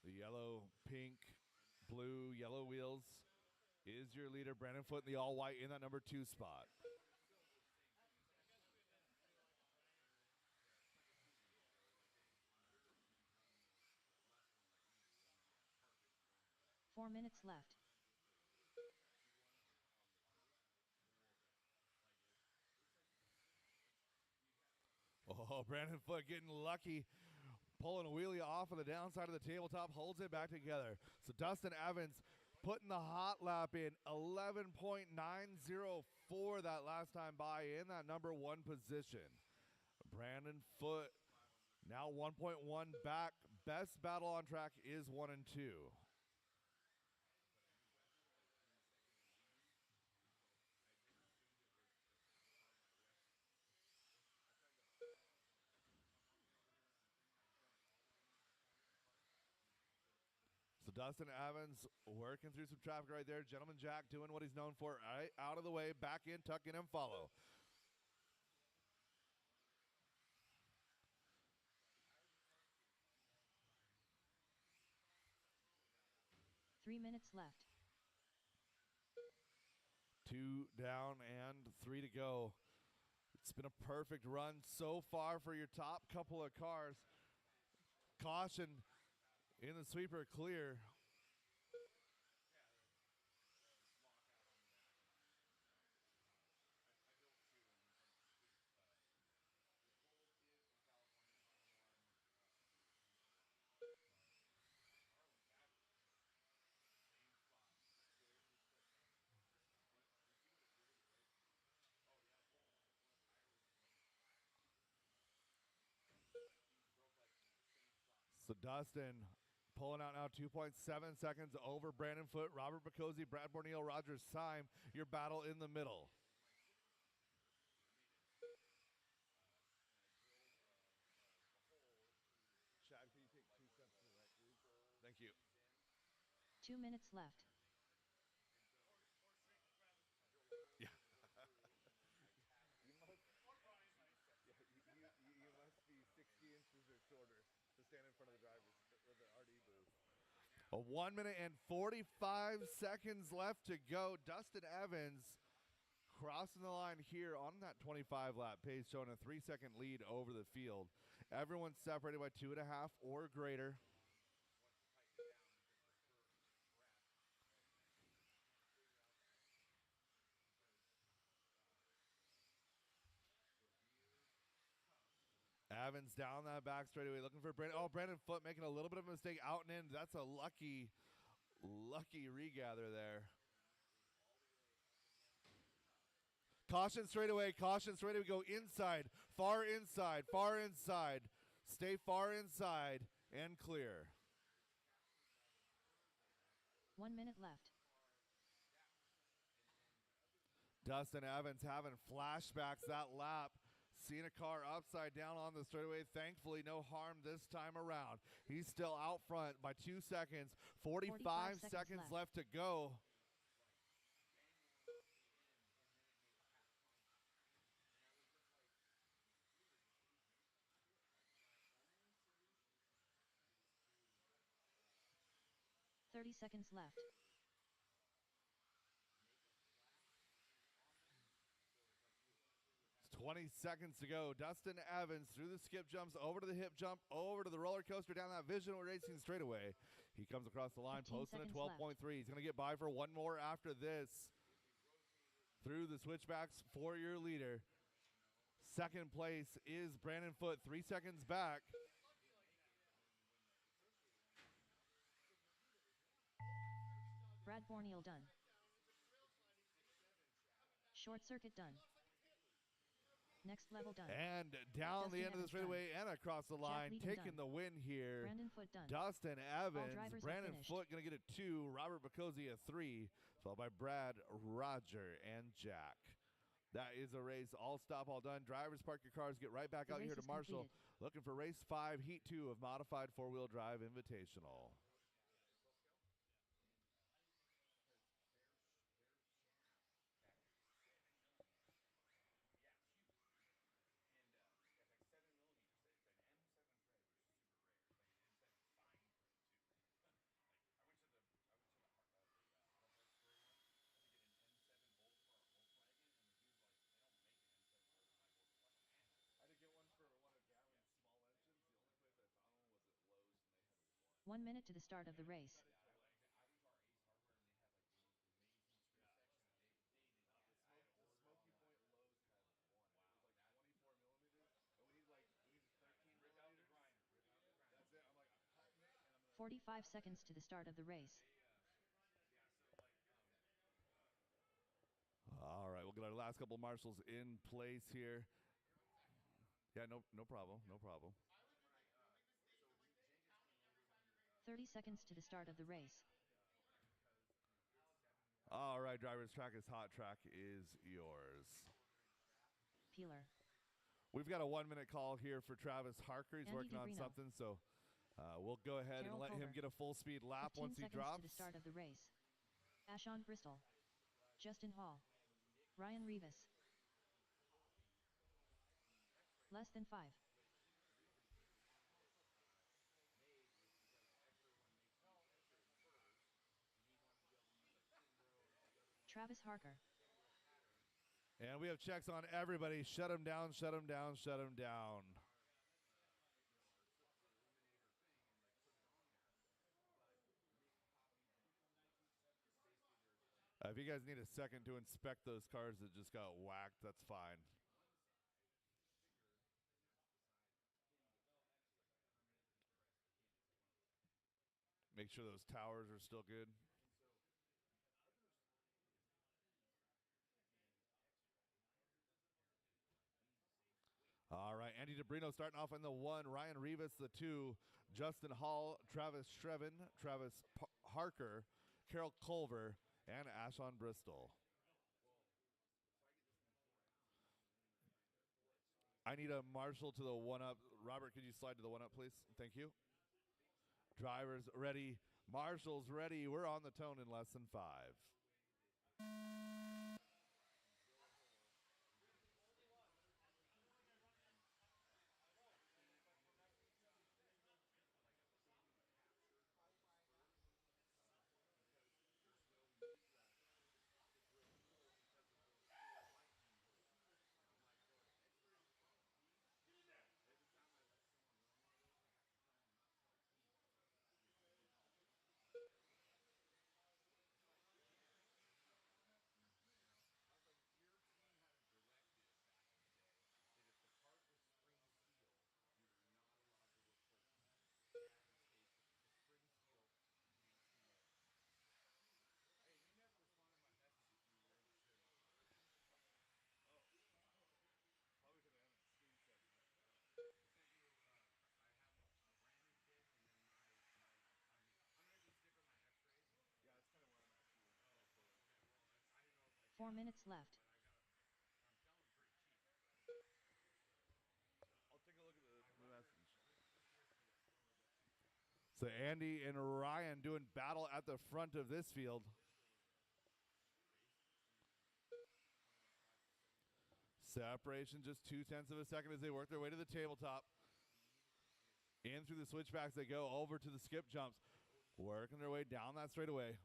The yellow, pink, blue, yellow wheels is your leader, Brandon Foote, in the all-white in that number 2 spot. Four minutes left. Oh, Brandon Foote getting lucky, pulling a wheelie off of the downside of the tabletop, holds it back together. So Dustin Evans putting the hot lap in, 11.904 that last time by in that number 1 position. Brandon Foote now 1.1 back. Best battle on track is 1 and 2. So Dustin Evans working through some traffic right there. Gentleman Jack doing what he's known for. Right out of the way, back in, tuck in, and follow. Three minutes left. 2 down and 3 to go. It's been a perfect run so far for your top couple of cars. Caution in the sweeper, clear. So Dustin pulling out now 2.7 seconds over Brandon Foote, Robert Bacozzi, Brad Borneal, Roger Syme. Your battle in the middle. Chad, can you take 2 steps to the right, please? Thank you. 2 minutes left. Yeah. you must be 60 inches or shorter to stand in front of the drivers with the RD booth. A 1 minute and 45 seconds left to go. Dustin Evans crossing the line here on that 25 lap pace, showing a 3-second lead over the field. Everyone's separated by 2.5 or greater. Evans down that back straightaway, looking for Brandon. Oh, Brandon Foote making a little bit of a mistake out and in. That's a lucky regather there. Caution straightaway, caution straightaway. Go inside, far inside, far inside. Stay far inside and clear. 1 minute left. Dustin Evans having flashbacks that lap. Seeing a car upside down on the straightaway. Thankfully, no harm this time around. He's still out front by 2 seconds. 45 seconds left to go. $30 left. 20 seconds to go. Dustin Evans through the skip jumps, over to the hip jump, over to the roller coaster, down that Vision Racing straightaway. He comes across the line, posting a 12.3. He's going to get by for one more after this. Through the switchbacks for your leader. Second place is Brandon Foote, 3 seconds back. Brad Borneal done. Short circuit done. Next level done. And down Dustin the end of the Evans straightaway and across the line, taking the win here. Brandon Foote done. Dustin Evans, Brandon finished. Foote going to get a 2, Robert Bacozzi a 3, followed by Brad, Roger, and Jack. That is a race. All stop, all done. Drivers, park your cars. Get right back out here to Marshall. Completed. Looking for race 5, heat 2 of Modified 4-Wheel Drive Invitational. One. 1 minute to the start of the race. That's it. I'm like, I'm cutting it, and I'm gonna 45 seconds to the start of the race. all right, we'll get our last couple marshals in place here. Yeah, no problem, no problem. 30 seconds to the start of the race. All right, drivers, track is hot. Track is yours. Peeler. We've got a 1-minute call here for Travis Harker. He's Andy working on DeBrino. something, so we'll go ahead and let him get a full speed lap once he 15 seconds drops. to the start of the race. Ashon Bristol. Justin Hall. Ryan Rivas. Less than 5. Travis Harker. And we have checks on everybody. Shut him down, shut him down, shut him down. If you guys need a second to inspect those cars that just got whacked, that's fine. Make sure those towers are still good. All right, Andy DeBrino starting off in the 1, Ryan Rivas the 2, Justin Hall, Travis Shreven, Travis Harker, Carol Culver, and Ashon Bristol. I need a marshal to the 1-up. Robert, could you slide to the 1-up, please? Thank you. Drivers ready. Marshals ready. We're on the tone in less than 5. Four minutes left. So Andy and Ryan doing battle at the front of this field. Separation just 0.2 of a second as they work their way to the tabletop. In through the switchbacks they go over to the skip jumps. Working their way down that straightaway.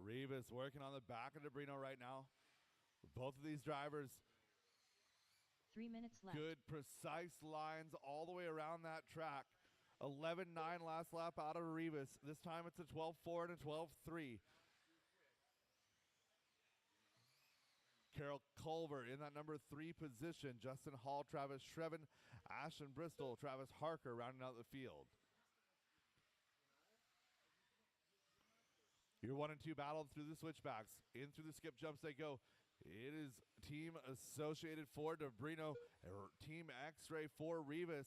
Rivas working on the back of Debrino right now. Both of these drivers, 3 minutes left. good, precise lines all the way around that track. 11.9 last lap out of Rivas. This time it's a 12.4 and a 12.3. Carol Culver in that number 3 position. Justin Hall, Travis Shreven, Ashton Bristol, Travis Harker rounding out the field. Your 1 and 2 battle through the switchbacks. In through the skip jumps they go. It is Team Associated for Debrino, Team X-Ray for Rivas.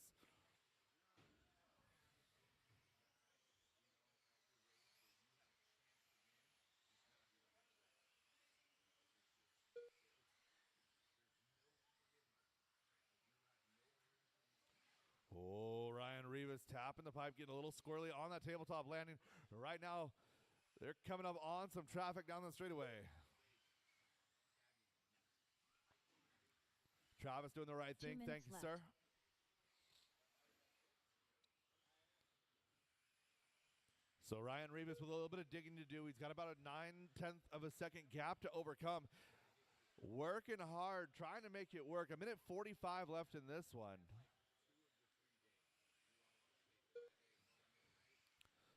Oh, Ryan Rivas tapping the pipe, getting a little squirrely on that tabletop landing. Right now, they're coming up on some traffic down the straightaway. Travis doing the right thing. Thank you, left. sir. So Ryan Rivas with a little bit of digging to do. He's got about a 0.9 of a second gap to overcome. Working hard, trying to make it work. 1:45 left in this one.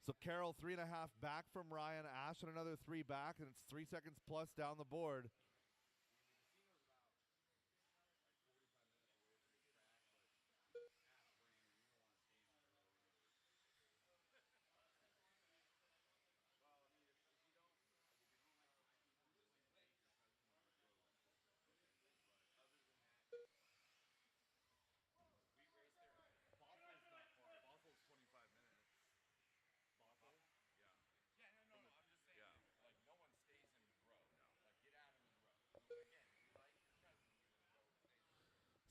So Carroll 3.5 back from Ryan. Ashton another 3 back, and it's 3 seconds plus down the board. Bossel's 25 minutes. Bossel? Yeah. Yeah, no. I'm just saying, Yeah. like, no one stays in the row. No. Like, get out of the row. Again, if you like your cousin, you're going to go stay.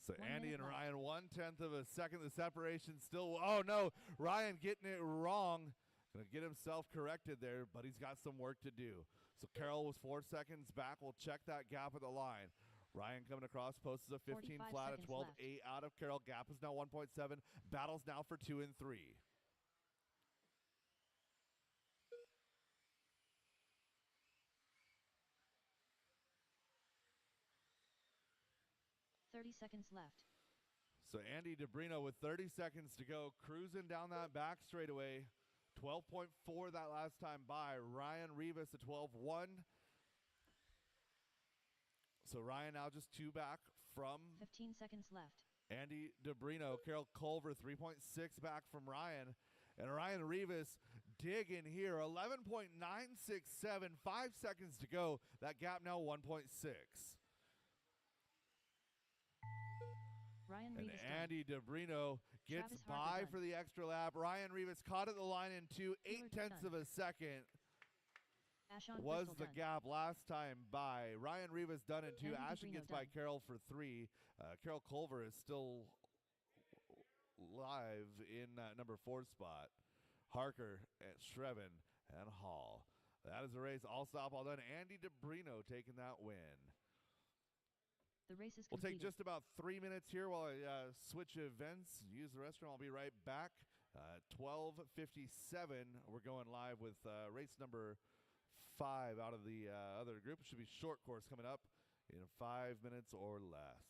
So 1 Andy minute and left. Ryan 1/10 of a second. The separation still. Oh no, Ryan getting it wrong. Gonna get himself corrected there, but he's got some work to do. So Carroll was 4 seconds back. We'll check that gap at the line. Ryan coming across, posts a 15 45 flat, a seconds 12.8 out of Carroll. Gap is now 1.7. Battles now for 2 and 3. $30 left. So Andy Debrino with 30 seconds to go, cruising down that back straightaway. 12.4 that last time by. Ryan Rivas at 12.1. So Ryan now just 2 back from 15 seconds left. Andy Debrino. Carol Culver 3.6 back from Ryan. And Ryan Rivas digging here. 11.967. 5 seconds to go. That gap now 1.6. Ryan And Rivas Andy Debrino gets Travis by Harper done. for the extra lap. Ryan Rivas caught at the line in 2, Taylor 0.8 of a second. Ashon Was Bristol the done. gap last time by. Ryan Rivas done in 2. Andy Ashton Debrino gets by done. Carroll for 3. Carol Culver is still live in number 4 spot. Harker and Shreven and Hall. That is the race. All stop, all done. Andy Debrino taking that win. The race is We'll completed. take just about 3 minutes here while I switch events, use the restroom. I'll be right back. 12:57. We're going live with race number 5 out of the other group. It should be short course coming up in 5 minutes or less.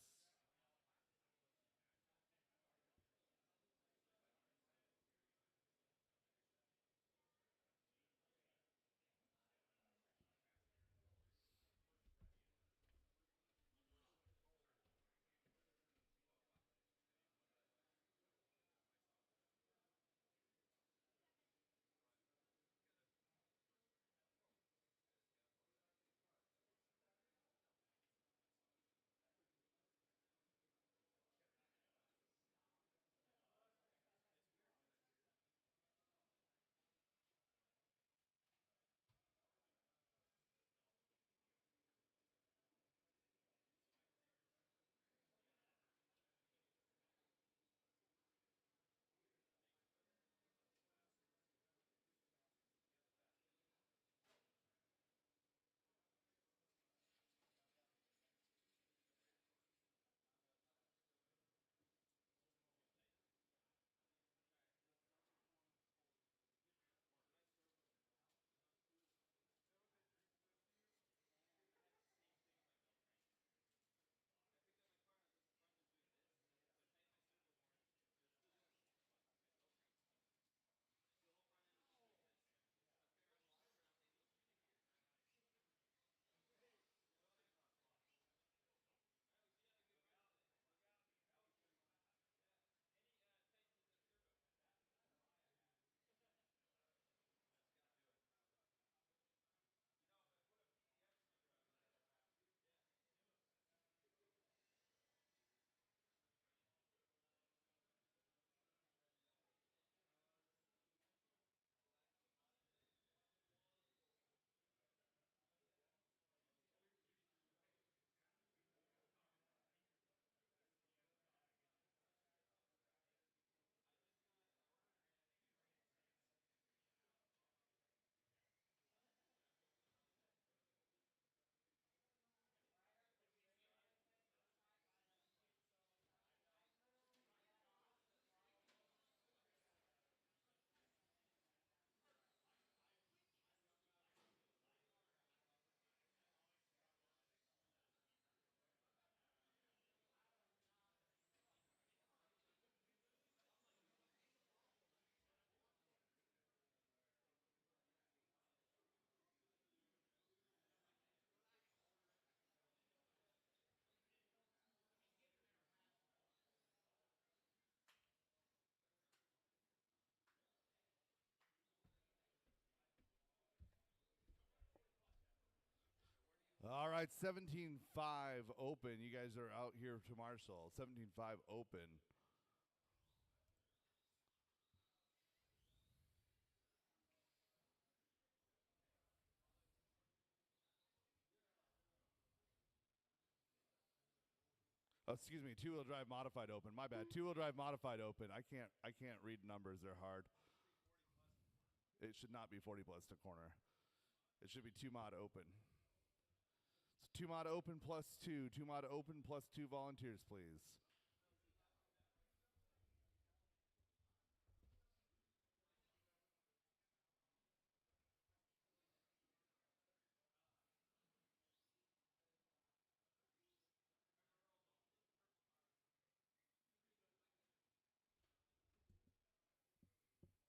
it's 17-5 open. You guys are out here to Marshall. 17-5 open. Oh, excuse me, two-wheel drive modified open. My bad. Two-wheel drive modified open. I can't read numbers. They're hard. It should not be 40 plus to corner. It should be 2 mod open. So 2 mod open plus 2. 2 mod open plus 2 volunteers, please.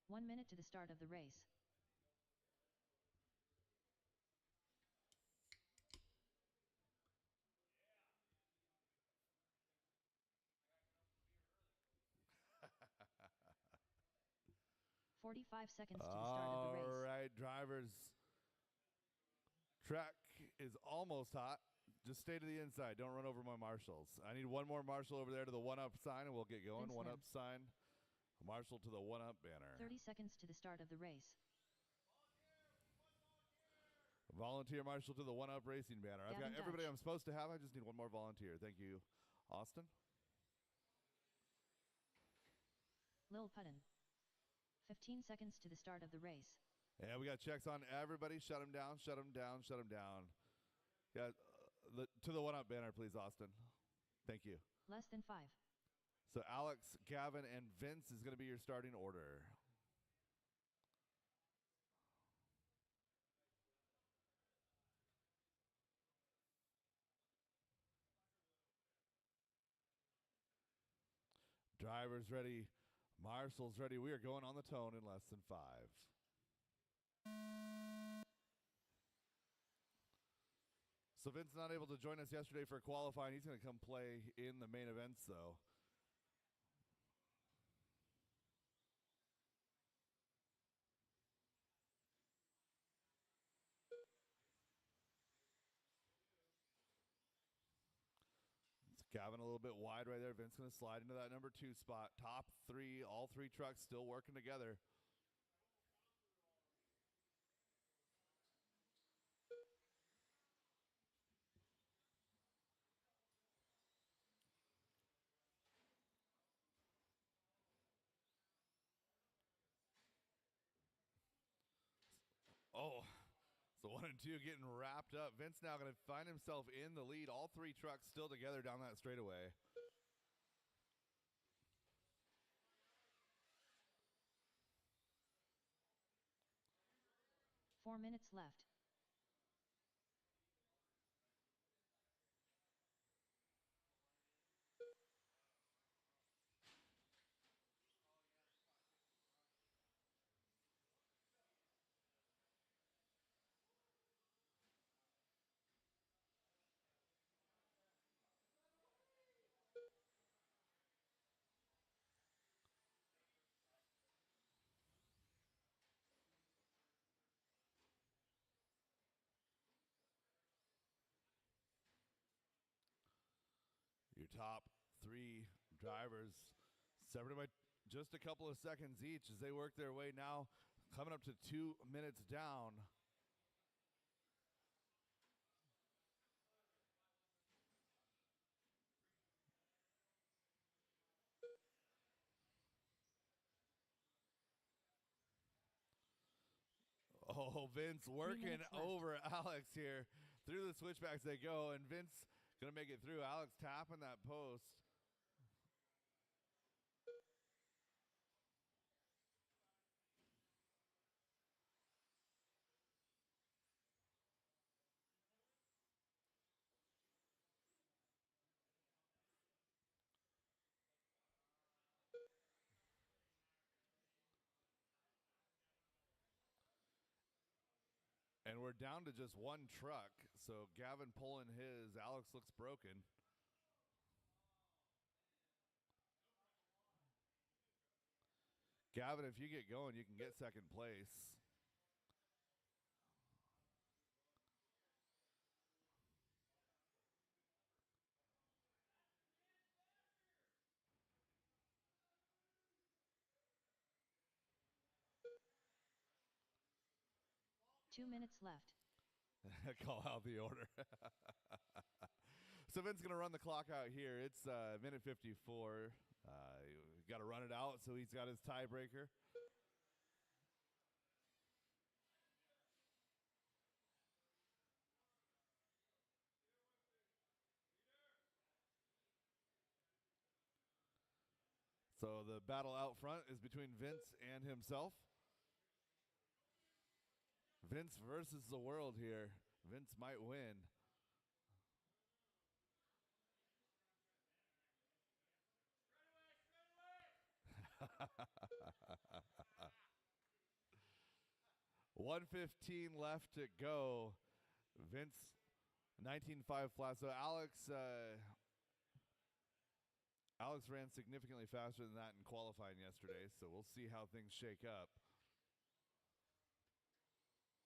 One minute to the start of the race. – 45 seconds to the start of the race. All right, drivers. Track is almost hot. Just stay to the inside. Don't run over my marshals. I need one more marshal over there to the one-up sign, and we'll get going. One-up sign. Marshal to the one-up banner. 30 seconds to the start of the race. Volunteer marshal to the one-up racing banner. I've got everybody I'm supposed to have. I just need one more volunteer. Thank you, Austin. Lil Puttin. 15 seconds to the start of the race. Yeah, we got checks on everybody. Shut them down, shut them down, shut them down. Yeah, to the one-up banner, please, Austin. Thank you. Less than 5. So Alex, Gavin, and Vince is going to be your starting order. Drivers ready. Marshall's ready. We are going on the tone in less than 5. So Vince not able to join us yesterday for qualifying. He's going to come play in the main events, though. It's Gavin a little bit wide right there. Vince going to slide into that number 2 spot. Top 3, all 3 trucks still working together. Oh, so 1 and 2 getting wrapped up. Vince now going to find himself in the lead. All 3 trucks still together down that straightaway. Four minutes left. Your top 3 drivers separated by just a couple of seconds each as they work their way now, coming up to 2 minutes down. Oh, Vince working over Alex here. Through the switchbacks they go, and Vince going to make it through. Alex tapping that post. And we're down to just 1 truck. So Gavin pulling his. Alex looks broken. Gavin, if you get going, you can get second place. 2 minutes left. Call out the order. So Vince's going to run the clock out here. It's minute 54. Got to run it out, so he's got his tiebreaker. So the battle out front is between Vince and himself. Vince versus the world here. Vince might win. Straight away. 1:15 left to go. Vince, 19.5 flat. So Alex ran significantly faster than that in qualifying yesterday, so we'll see how things shake up.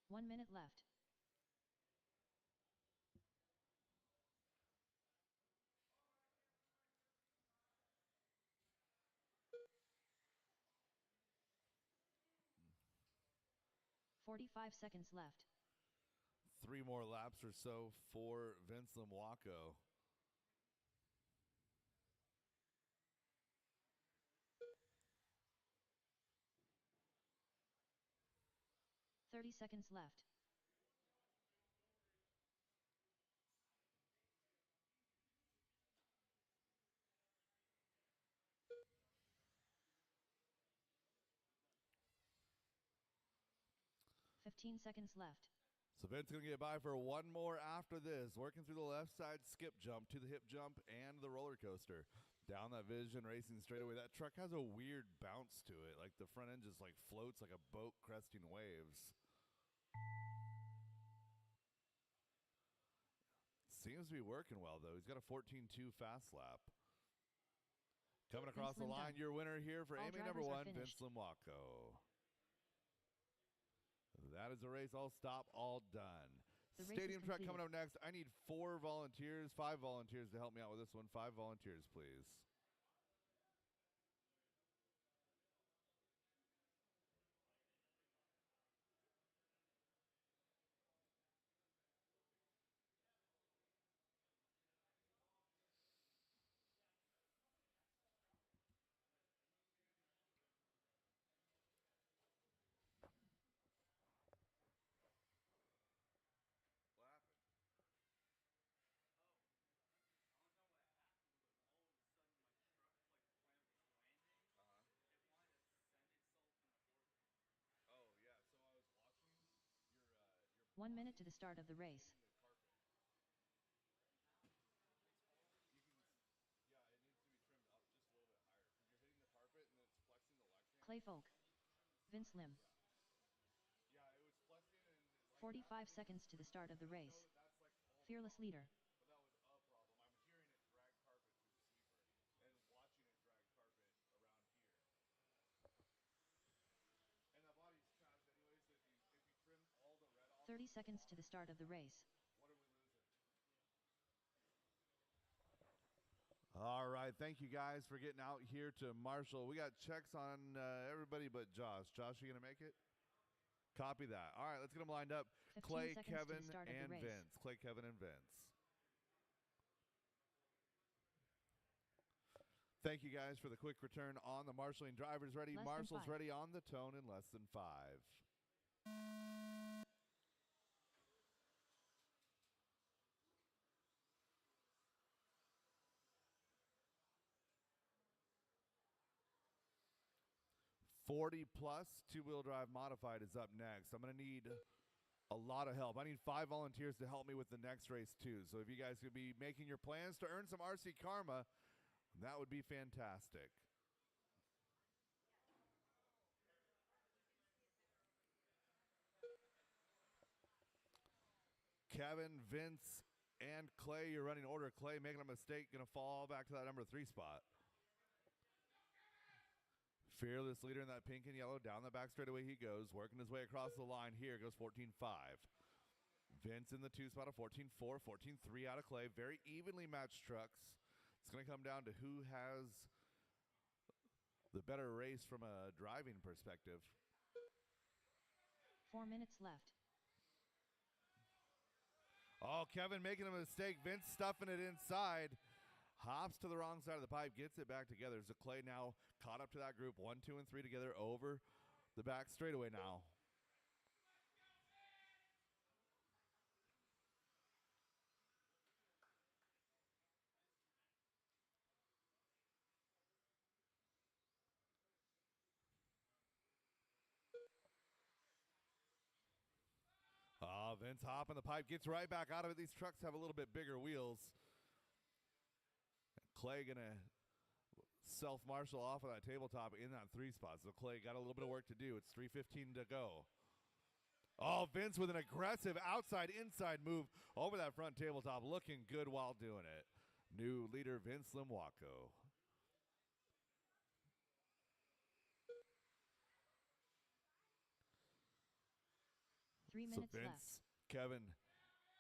1 minute left. .45 seconds left. 3 more laps or so for Vince Limwako. .30 seconds left. .15 seconds left. So Vince going to get by for one more after this. Working through the left side skip jump to the hip jump and the roller coaster. Down that Vision Racing straightaway. That truck has a weird bounce to it. Like the front end just like floats like a boat cresting waves. Seems to be working well though. He's got a 14.2 fast lap. Coming across the line, your winner here for AMA number 1, Vince Limwako. That is a race all stop, all done. Stadium truck coming up next. I need 5 volunteers to help me out with this one. 5 volunteers, please. What happened? Oh yeah, so I was watching your 1 minute to the start of the race. You can, yeah, it needs to be trimmed up just a little bit higher because you're hitting the carpet and it's flexing the Lexan. Clay Folk. Vince Lim. Yeah, it was flexing and like 45 seconds to the start of the race. that's like Fearless leader. But that was a problem. I'm hearing it drag carpet through the sweeper and watching it drag carpet around here. And that body's trashed anyway, so if you trim all the red off 30 seconds to the start of the race. What are we losing? All right, thank you guys for getting out here to Marshall. We got checks on everybody but Josh. Josh, you gonna make it? Copy that. All right, let's get them lined up. Clay, Kevin, and Vince. Clay, Kevin, and Vince. Thank you guys for the quick return on the marshalling. Drivers ready. Marshall's ready on the tone in less than 5. +40 two-wheel drive modified is up next. I'm going to need a lot of help. I need 5 volunteers to help me with the next race too. So if you guys could be making your plans to earn some RC Karma, that would be fantastic. Kevin, Vince, and Clay, you're running order. Clay making a mistake, going to fall back to that number 3 spot. Fearless leader in that pink and yellow. Down the back straightaway he goes, working his way across the line here. Goes 14.5. Vince in the 2 spot of 14.4, 14.3 out of Clay. Very evenly matched trucks. It's going to come down to who has the better race from a driving perspective. 4 minutes left. Oh, Kevin making a mistake. Vince stuffing it inside. Hops to the wrong side of the pipe, gets it back together. So Clay now caught up to that group. 1, 2, and 3 together over the back straightaway now. Oh, Vince hopping the pipe, gets right back out of it. These trucks have a little bit bigger wheels. Clay gonna self-marshal off of that tabletop in that 3 spot. So Clay got a little bit of work to do. It's 3:15 to go. Oh, Vince with an aggressive outside-inside move over that front tabletop, looking good while doing it. New leader Vince Limwako. Three So minutes Vince, left. Kevin,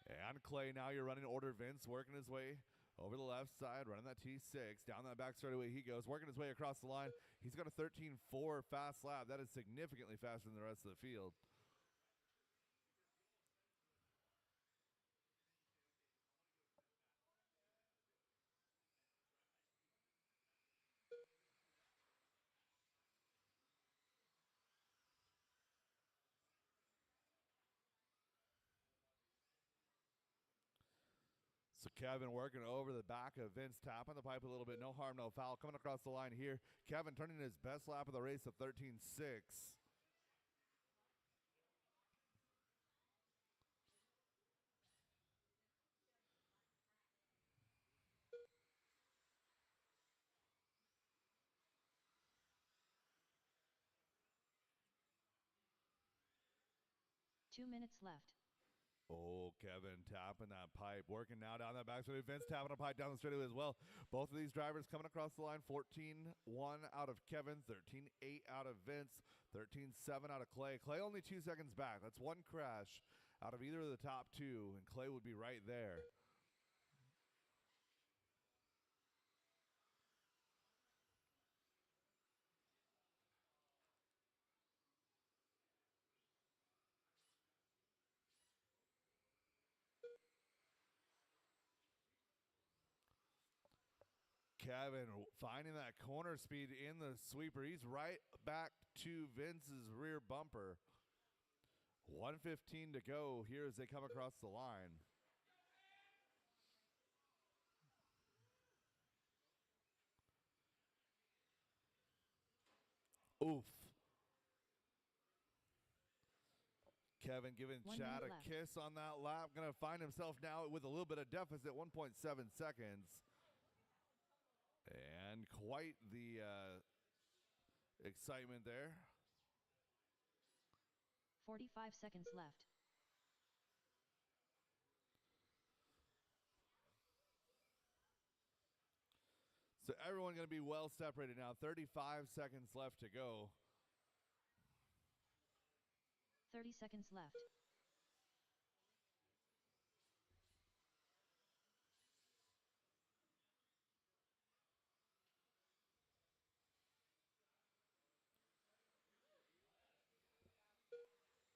and Clay, now you're running order. Vince working his way over the left side, running that T6. Down that back straightaway he goes, working his way across the line. He's got a 13.4 fast lap. That is significantly faster than the rest of the field. So Kevin working over the back of Vince, tapping the pipe a little bit. No harm, no foul. Coming across the line here. Kevin turning his best lap of the race of 13.6. Two minutes left. Oh, Kevin tapping that pipe, working now down that back straightaway. Vince tapping a pipe down the straightaway as well. Both of these drivers coming across the line. 14.1 out of Kevin, 13.8 out of Vince, 13.7 out of Clay. Clay only 2 seconds back. That's one crash out of either of the top 2, and Clay would be right there. Kevin finding that corner speed in the sweeper. He's right back to Vince's rear bumper. 1:15 to go here as they come across the line. Oof. Kevin giving 1 Chad minute a left. kiss on that lap. Going to find himself now with a little bit of deficit, 1.7 seconds. And quite the excitement there. 45 seconds left. So everyone going to be well separated now. 35 seconds left to go. 30 seconds left.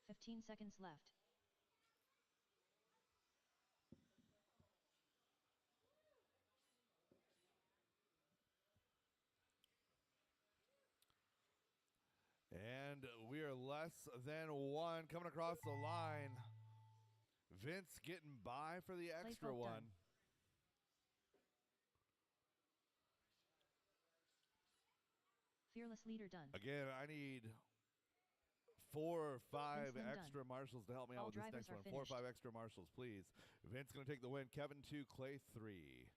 Fifteen seconds left. And we are less than 1 coming across the line. Vince getting by for the extra folk one. done. Fearless leader done. Again, I need 4 or 5 Vince Lim extra done. marshals to help me out All with this drivers next are one. 4 or 5 finished. extra marshals, please. Vince going to take the win. Kevin 2, Clay 3.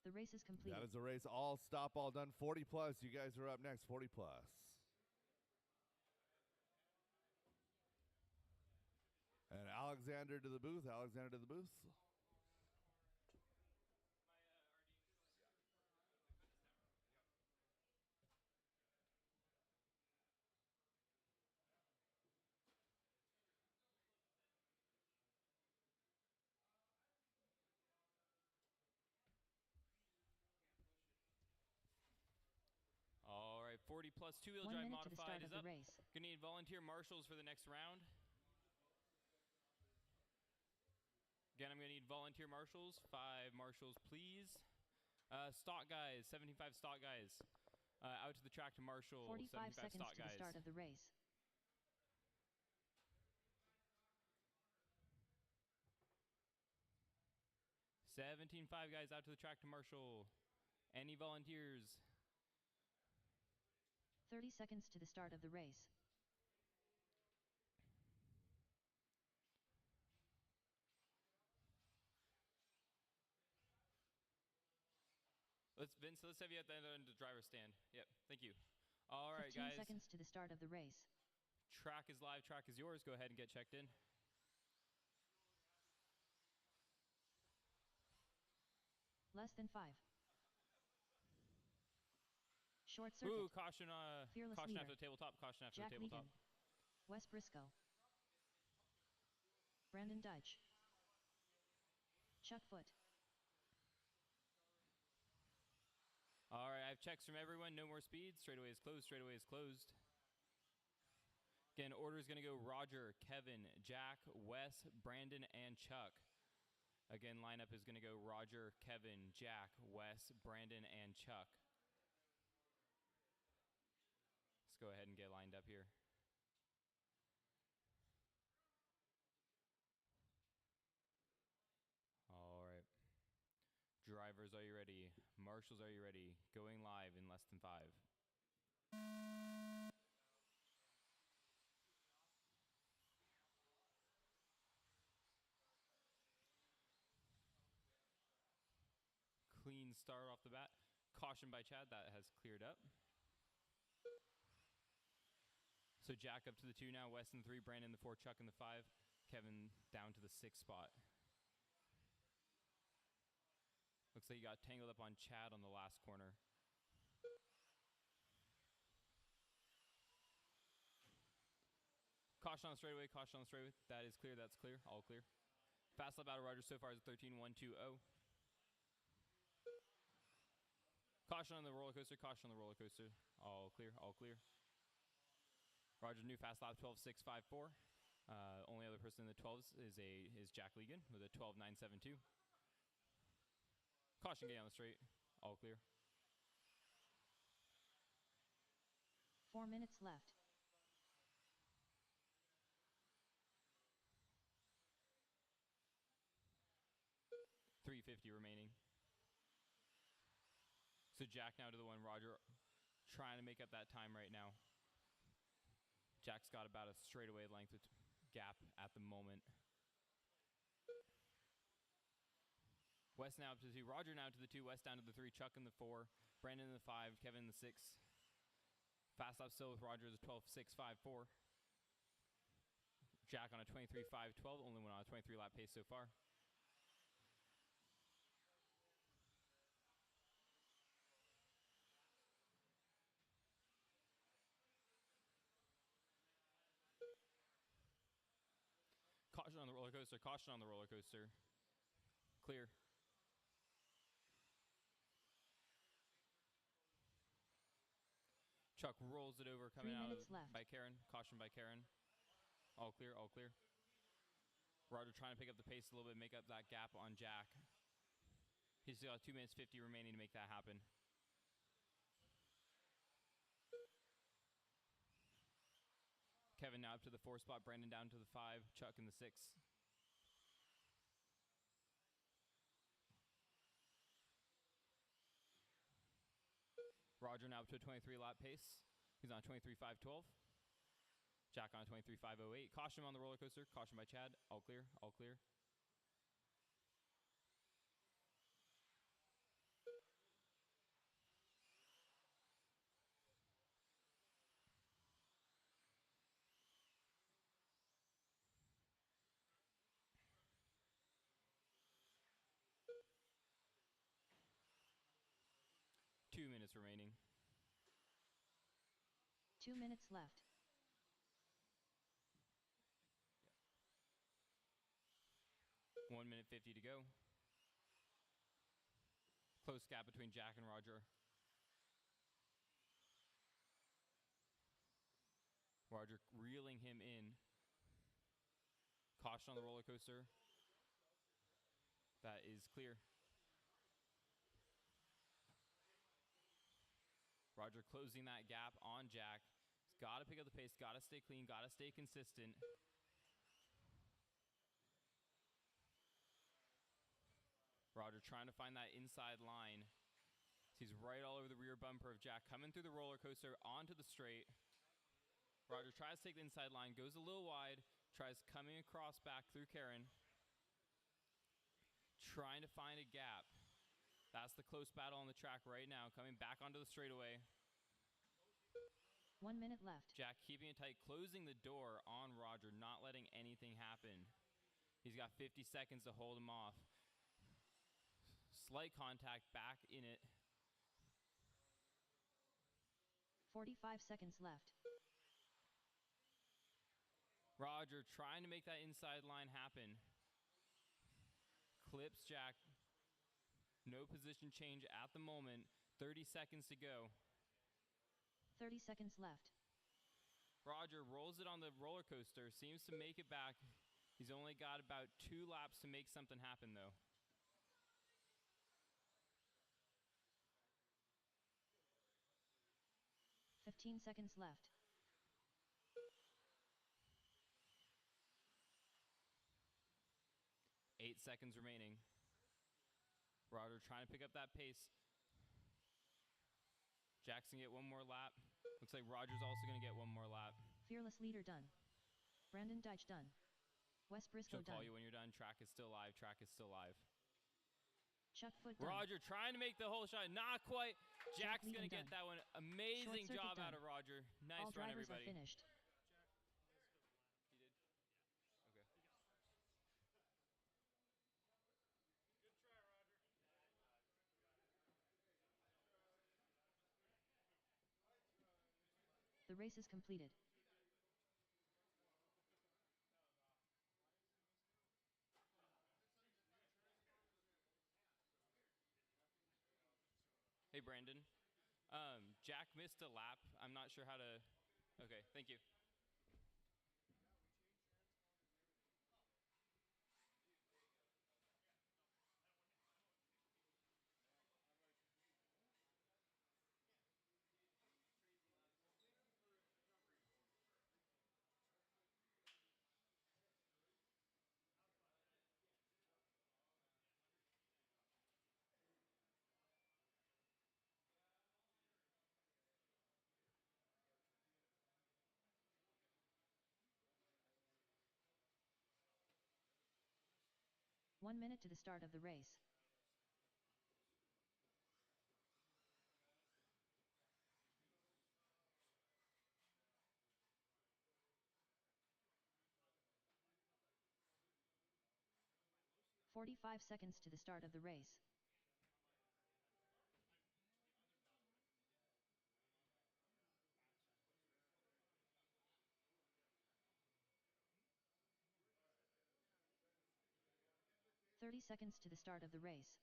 The race is complete. That is the race. All stop, all done. 40 plus. You guys are up next. 40 plus. And Alexander to the booth. Alexander to the booth. All right, 40 plus 2-wheel 1 drive minute to the modified start is of up. the race. Gonna need volunteer marshals for the next round. Again, I'm going to need volunteer marshals. 5 marshals, please. Stock guys, 75 stock guys. Out to the track to marshal. 45 75 seconds stock to the guys. start of the race. $17.5 guys out to the track to marshal. Any volunteers? 30 seconds to the start of the race. Vince, let's have you at the end of the driver's stand. Yep, thank you. All right, 15 guys. seconds to the start of the race. Track is live, track is yours. Go ahead and get checked in. Less than 5. Short circuit. Ooh, caution, Fearless caution leader. after the tabletop, caution after Jack the tabletop. Legan. Wes Briscoe. Brandon Deitch. Chuck Foot. All right, I have checks from everyone. No more speed. Straightaway is closed. Straightaway is closed. Again, order is going to go Roger, Kevin, Jack, Wes, Brandon, and Chuck. Again, lineup is going to go Roger, Kevin, Jack, Wes, Brandon, and Chuck. Let's go ahead and get lined up here. All right. Drivers, are you ready? Marshals, are you ready? Going live in less than 5. Clean start off the bat. Caution by Chad, that has cleared up. So Jack up to the 2 now, Wes in 3, Brandon the 4, Chuck in the 5, Kevin down to the 6 spot. Looks like you got tangled up on Chad on the last corner. Caution on the straightaway, caution on the straightaway. That is clear, that's clear, all clear. Fast lap out of Roger so far is 13.120. Caution on the roller coaster, caution on the roller coaster. All clear, all clear. Roger, new fast lap 12.654. Only other person in the 12s is Jack Legan with a 12.972. Caution getting on the straight, all clear. 4 minutes left. $3.50 remaining. So Jack now to the 1, Roger trying to make up that time right now. Jack's got about a straightaway length gap at the moment. Wes now up to the 2, Roger now to the 2, Wes down to the 3, Chuck in the 4, Brandon in the 5, Kevin in the 6. Fast lap still with Roger is a 12.654. Jack on a 23.512, only went on a 23 lap pace so far. Caution on the roller coaster, caution on the roller coaster. Clear. Chuck rolls it over, coming 3 out minutes left. by Karen. Caution by Karen. All clear, all clear. Roger trying to pick up the pace a little bit, make up that gap on Jack. He's got 2 minutes 50 remaining to make that happen. Kevin now up to the 4 spot, Brandon down to the 5, Chuck in the 6. Roger now up to a 23 lap pace. He's on a 23.512. Jack on a 23.508. Caution on the roller coaster. Caution by Chad. All clear. All clear. Two minutes remaining. 2 minutes left. Yeah. 1 minute 50 to go. Close gap between Jack and Roger. Roger reeling him in. Caution on the roller coaster. That is clear. Roger closing that gap on Jack. He's got to pick up the pace, got to stay clean, got to stay consistent. Roger trying to find that inside line. He's right all over the rear bumper of Jack, coming through the roller coaster onto the straight. Roger tries to take the inside line, goes a little wide, tries coming across back through Karen. Trying to find a gap. That's the close battle on the track right now, coming back onto the straightaway. 1 minute left. Jack keeping it tight, closing the door on Roger, not letting anything happen. He's got 50 seconds to hold him off. Slight contact back in it. 45 seconds left. Roger trying to make that inside line happen. Clips Jack. No position change at the moment. 30 seconds to go. 30 seconds left. Roger rolls it on the roller coaster. Seems to make it back. He's only got about 2 laps to make something happen, though. $15 seconds left. 8 seconds remaining. Roger trying to pick up that pace. Jackson get one more lap. Looks like Roger's also going to get one more lap. Fearless leader done. Brandon Deitch done. Wes Briscoe She'll call done. you when you're done. Track is still live. Track is still live. Chuck Foot done. Roger trying to make the whole shot. Not quite. Jack's going to get done. that one. Amazing Short job circuit out done. of Roger. Nice All run, drivers everybody. are finished. He did? Okay. Good try, Roger. The race is completed. Hey, Brandon. Jack missed a lap. I'm not sure how to... Okay, thank you. One minute to the start of the race. "45 seconds to the start of the race. "30 seconds to the start of the race.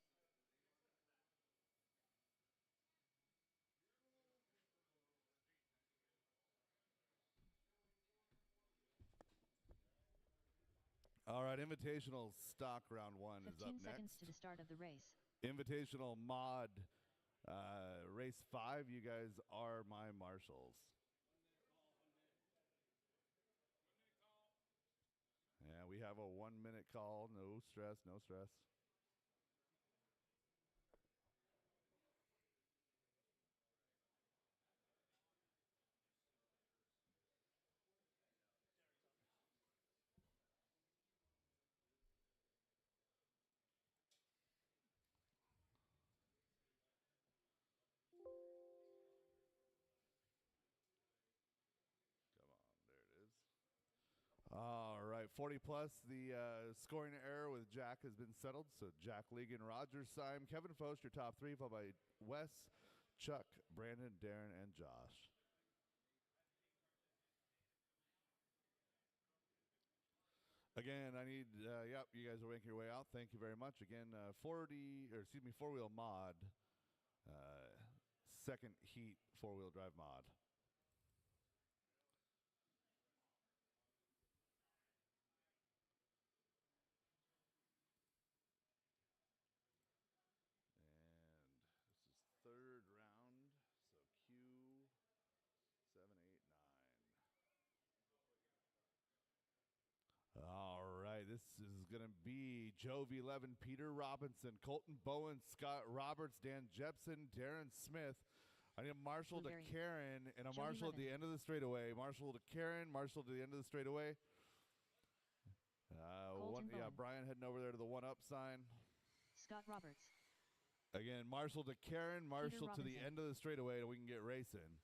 All right, Invitational Stock Round 1 is up 15 seconds next. to the start of the race. Invitational Mod Race 5, you guys are my marshals. Yeah, we have a 1 minute call. No stress, no stress. Come on, there it is. All right, 40 plus. The scoring error with Jack has been settled. So Jack Legan, Roger Syme, Kevin Foster, your top 3, followed by Wes, Chuck, Brandon, Darren, and Josh. Again, I need, yep, you guys are making your way out. Thank you very much. Again, 4-wheel mod, second heat 4-wheel drive mod. is going to be Jovi 11, Peter Robinson, Colton Bowen, Scott Roberts, Dan Jepson, Darren Smith. I need a Marshall Blueberry. to Karen and a Jovi Marshall at 11. the end of the straightaway. Marshall to Karen, Marshall to the end of the straightaway. Bowen. Brian heading over there to the one-up sign. Scott Roberts. Again, Marshall to Karen, Marshall to the Robinson. end of the straightaway, and we can get racing.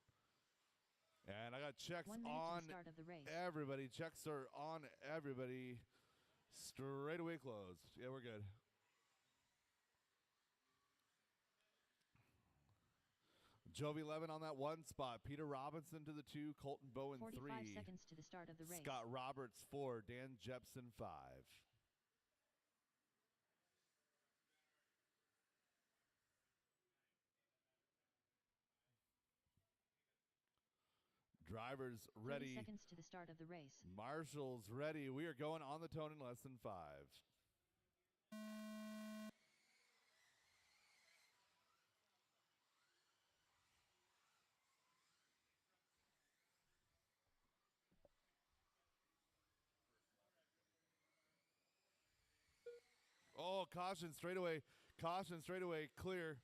And I got checks 1 minute on to the start of the race. everybody. Checks are on everybody. Straightaway closed. Yeah, we're good. Jovi 11 on that one spot. Peter Robinson to the 2. Colton Bowen 45 3. seconds to the start of the race. Scott Roberts 4. Dan Jepson 5. Drivers 30 ready. seconds to the start of the race. Marshall's ready. We are going on the tone in less than 5. Oh, caution straightaway. Caution straightaway. Clear.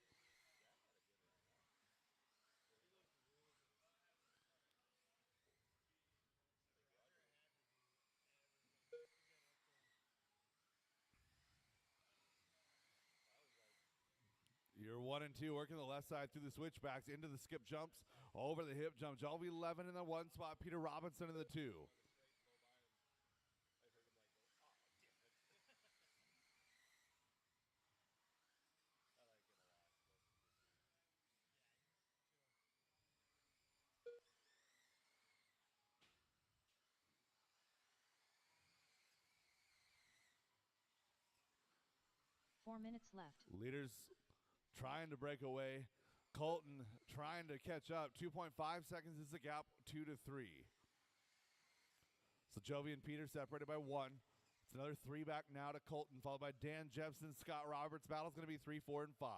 You're 1 and 2, working the left side through the switchbacks, into the skip jumps, over the hip jump. Jovi 11 in the one spot, Peter Robinson in the 2. I like it a lot. 4 minutes left. Leaders trying to break away. Colton trying to catch up. 2.5 seconds is the gap, 2 to 3. So Jovi and Peter separated by 1. It's another 3 back now to Colton, followed by Dan Jepson, Scott Roberts. Battle's going to be 3, 4, and 5.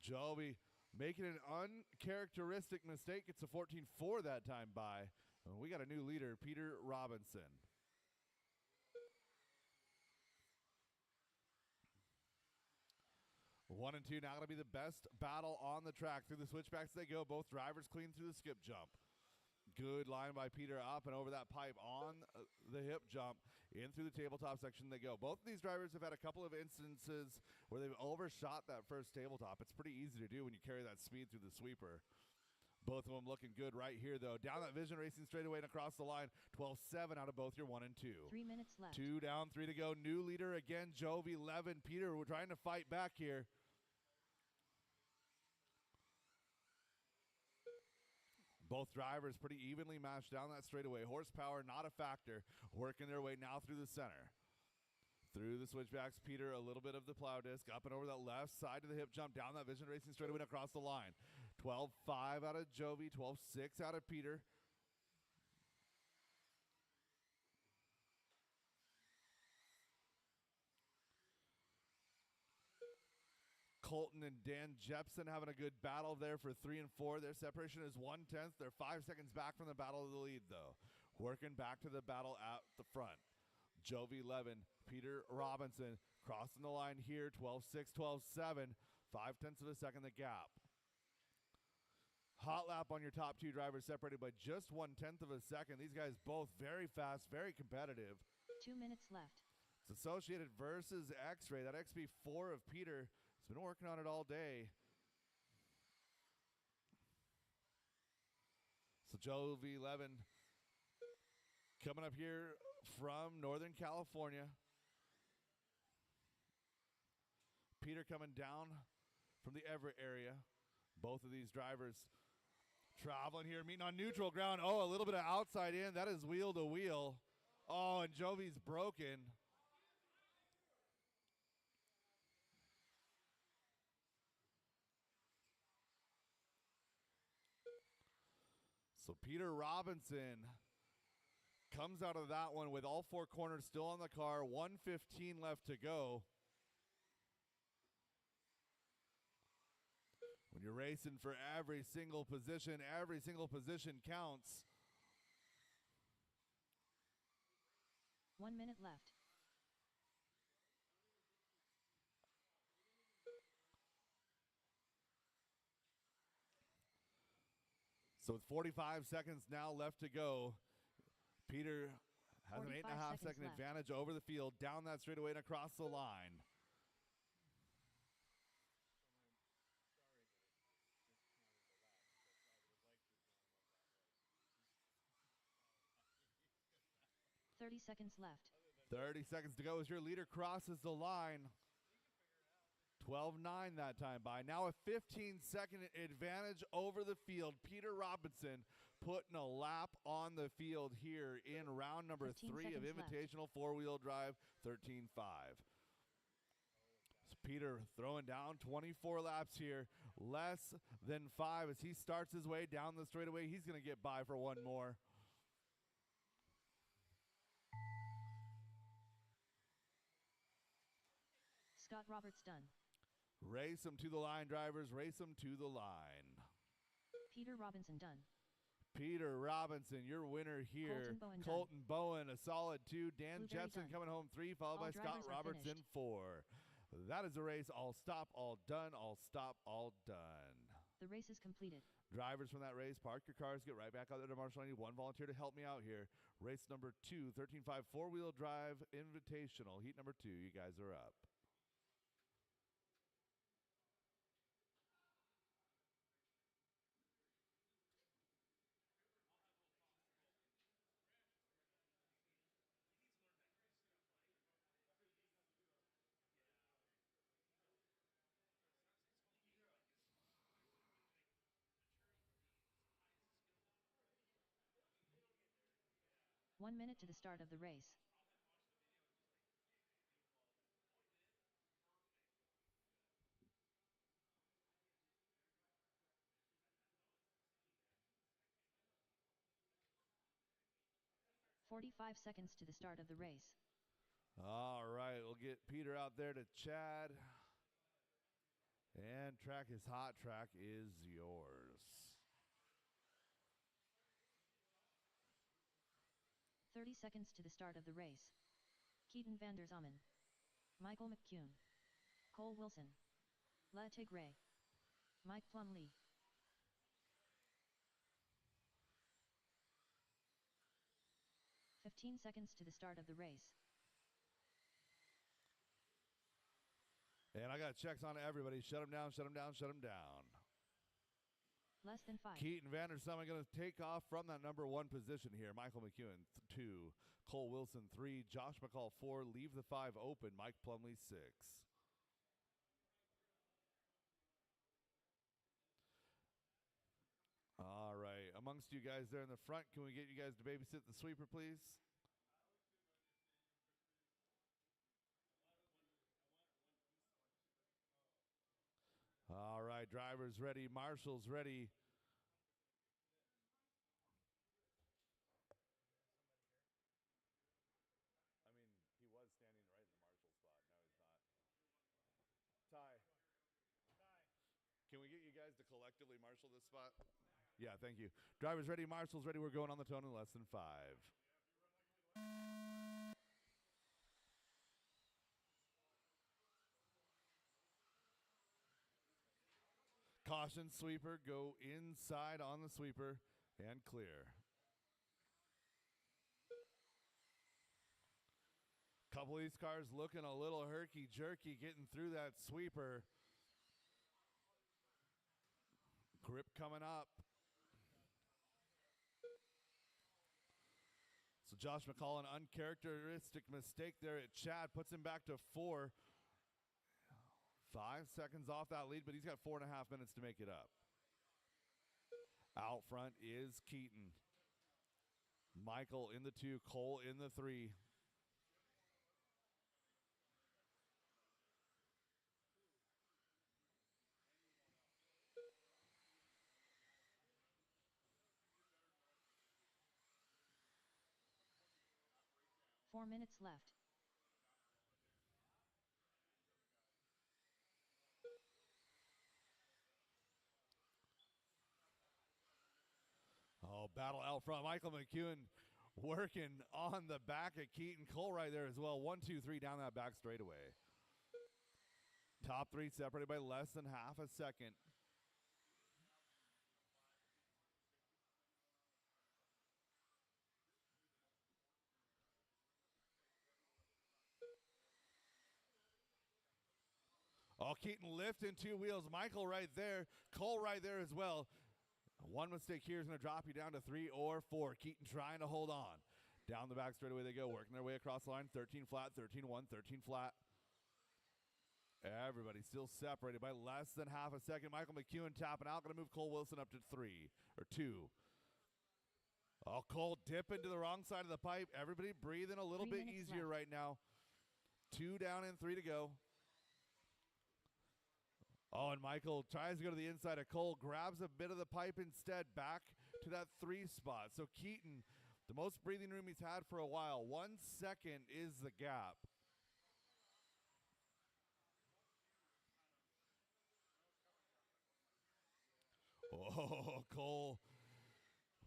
Jovi making an uncharacteristic mistake. It's a 14-4 that time by. And we got a new leader, Peter Robinson. One and 2 now going to be the best battle on the track. Through the switchbacks they go. Both drivers clean through the skip jump. Good line by Peter up and over that pipe on the hip jump. In through the tabletop section they go. Both of these drivers have had a couple of instances where they've overshot that first tabletop. It's pretty easy to do when you carry that speed through the sweeper. Both of them looking good right here, though. Down that Vision Racing straightaway and across the line. 12-7 out of both your 1 and 2. 3 minutes left. 2 down, 3 to go. New leader again, Jovi 11. Peter, we're trying to fight back here. Both drivers pretty evenly matched down that straightaway. Horsepower not a factor. Working their way now through the center. Through the switchbacks, Peter, a little bit of the plow disc. Up and over that left side of the hip jump. Down that Vision Racing straightaway and across the line. 12-5 out of Jovi. 12-6 out of Peter. Colton and Dan Jepson having a good battle there for 3 and 4. Their separation is 1/10. They're 5 seconds back from the battle of the lead, though. Working back to the battle at the front. Jovi 11, Peter Robinson crossing the line here. 12-6, 12-7. 0.5 of a second the gap. Hot lap on your top 2 drivers separated by just 1/10 of a second. These guys both very fast, very competitive. 2 minutes left. It's Associated versus X-Ray. That XB4 of Peter has been working on it all day. So Jovi 11 coming up here from Northern California. Peter coming down from the Everett area. Both of these drivers traveling here, meeting on neutral ground. Oh, a little bit of outside in. That is wheel to wheel. Oh, and Jovi's broken. So Peter Robinson comes out of that one with all 4 corners still on the car. 1:15 left to go. When you're racing for every single position counts. 1 minute left. So with 45 seconds now left to go, Peter has an 8.5 second left. advantage over the field, down that straightaway and across the line. Sorry that it discounted the lap because I would have liked to have known what that was. 30 seconds left. 30 seconds to go as your leader crosses the line. You can figure it out. 12-9 that time by. Now a 15-second advantage over the field. Peter Robinson putting a lap on the field here in round number 3 of Invitational four-wheel drive 13.5. So Peter throwing down 24 laps here, less than 5 as he starts his way down the straightaway. He's going to get by for one more. Scott Roberts done. Race them to the line, drivers. Race them to the line. Peter Robinson done. Peter Robinson, your winner here. Colton Bowen, a solid 2. Dan Jepson coming home 3, followed by Scott Roberts in 4. That is the race. All stop, all done, all stop, all done. The race is completed. Drivers from that race, park your cars, get right back out there to Marshall. I need one volunteer to help me out here. Race number 2, 13.5 four-wheel drive invitational. Heat number 2, you guys are up. One minute to the start of the race. "45 seconds to the start of the race. All right, we'll get Peter out there to Chad. And track is hot. Track is yours. 30 seconds to the start of the race. Keaton van der Zommen. Michael McCune. Cole Wilson. Latte Gray. Mike Plumlee. 15 seconds to the start of the race. And I got checks on everybody. Shut them down, shut them down, shut them down. Less than 5. Keaton van der Zommen going to take off from that number 1 position here. Michael McEwen, 2. Cole Wilson, 3. Josh McCall, 4. Leave the 5 open. Mike Plumlee, 6. All right. Amongst you guys there in the front, can we get you guys to babysit the sweeper, please? All right, drivers ready, marshals ready. I mean, he was standing right in the marshal spot. Now he's not. Ty. Can we get you guys to collectively marshal this spot? Yeah, thank you. Drivers ready, marshals ready. We're going on the tone in less than 5. Caution, sweeper, go inside on the sweeper and clear. Couple of these cars looking a little herky-jerky getting through that sweeper. Grip coming up. So Josh McCall, an uncharacteristic mistake there at Chad, puts him back to 4. 5 seconds off that lead, but he's got 4.5 minutes to make it up. Out front is Keaton. Michael in the 2, Cole in the 3. Four minutes left. Oh, battle out front. Michael McEwen working on the back of Keaton. Cole right there as well. 1, 2, 3 down that back straightaway. Top three separated by less than half a second. Oh, Keaton lifting two wheels. Michael right there. Cole right there as well. One mistake here is going to drop you down to 3 or 4. Keaton trying to hold on. Down the back straightaway they go, working their way across the line. 13 flat, 13-1, 13 flat. Everybody still separated by less than half a second. Michael McEwen tapping out. Going to move Cole Wilson up to 3 or 2. Oh, Cole dipping to the wrong side of the pipe. Everybody breathing a little bit easier right now. 2 down and 3 to go. Oh, and Michael tries to go to the inside of Cole, grabs a bit of the pipe instead, back to that 3 spot. So Keaton, the most breathing room he's had for a while. 1 second is the gap. Oh, Cole,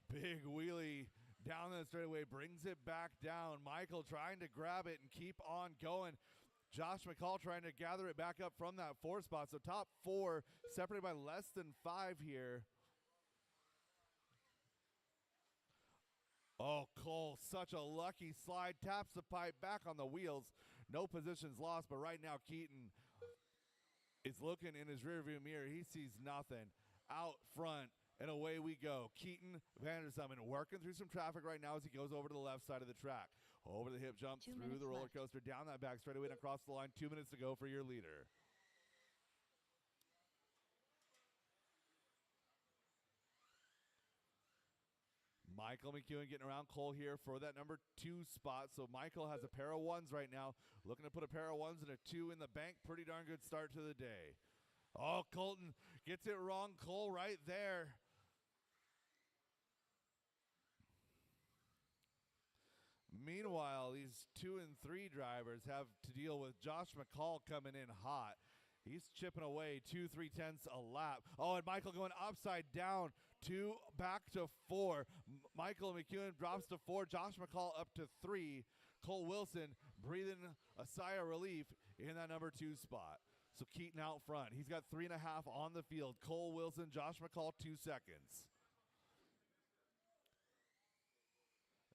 big wheelie down the straightaway, brings it back down. Michael trying to grab it and keep on going. Josh McCall trying to gather it back up from that 4 spot. So top 4 separated by less than 5 here. Oh, Cole, such a lucky slide. Taps the pipe back on the wheels. No positions lost, but right now Keaton is looking in his rearview mirror. He sees nothing. Out front, and away we go. Keaton Vandersummen working through some traffic right now as he goes over to the left side of the track. Over the hip jump, through the roller coaster, down that back straightaway and across the line. 2 minutes to go for your leader. Michael McEwen getting around Cole here for that number 2 spot. So Michael has a pair of 1s right now. Looking to put a pair of 1s and a 2 in the bank. Pretty darn good start to the day. Oh, Colton gets it wrong. Cole right there. Meanwhile, these 2 and 3 drivers have to deal with Josh McCall coming in hot. He's chipping away 2 3/10 a lap. Oh, and Michael going upside down, 2 back to 4. Michael McEwen drops to 4. Josh McCall up to 3. Cole Wilson breathing a sigh of relief in that number 2 spot. So Keaton out front. He's got 3.5 on the field. Cole Wilson, Josh McCall, 2 seconds.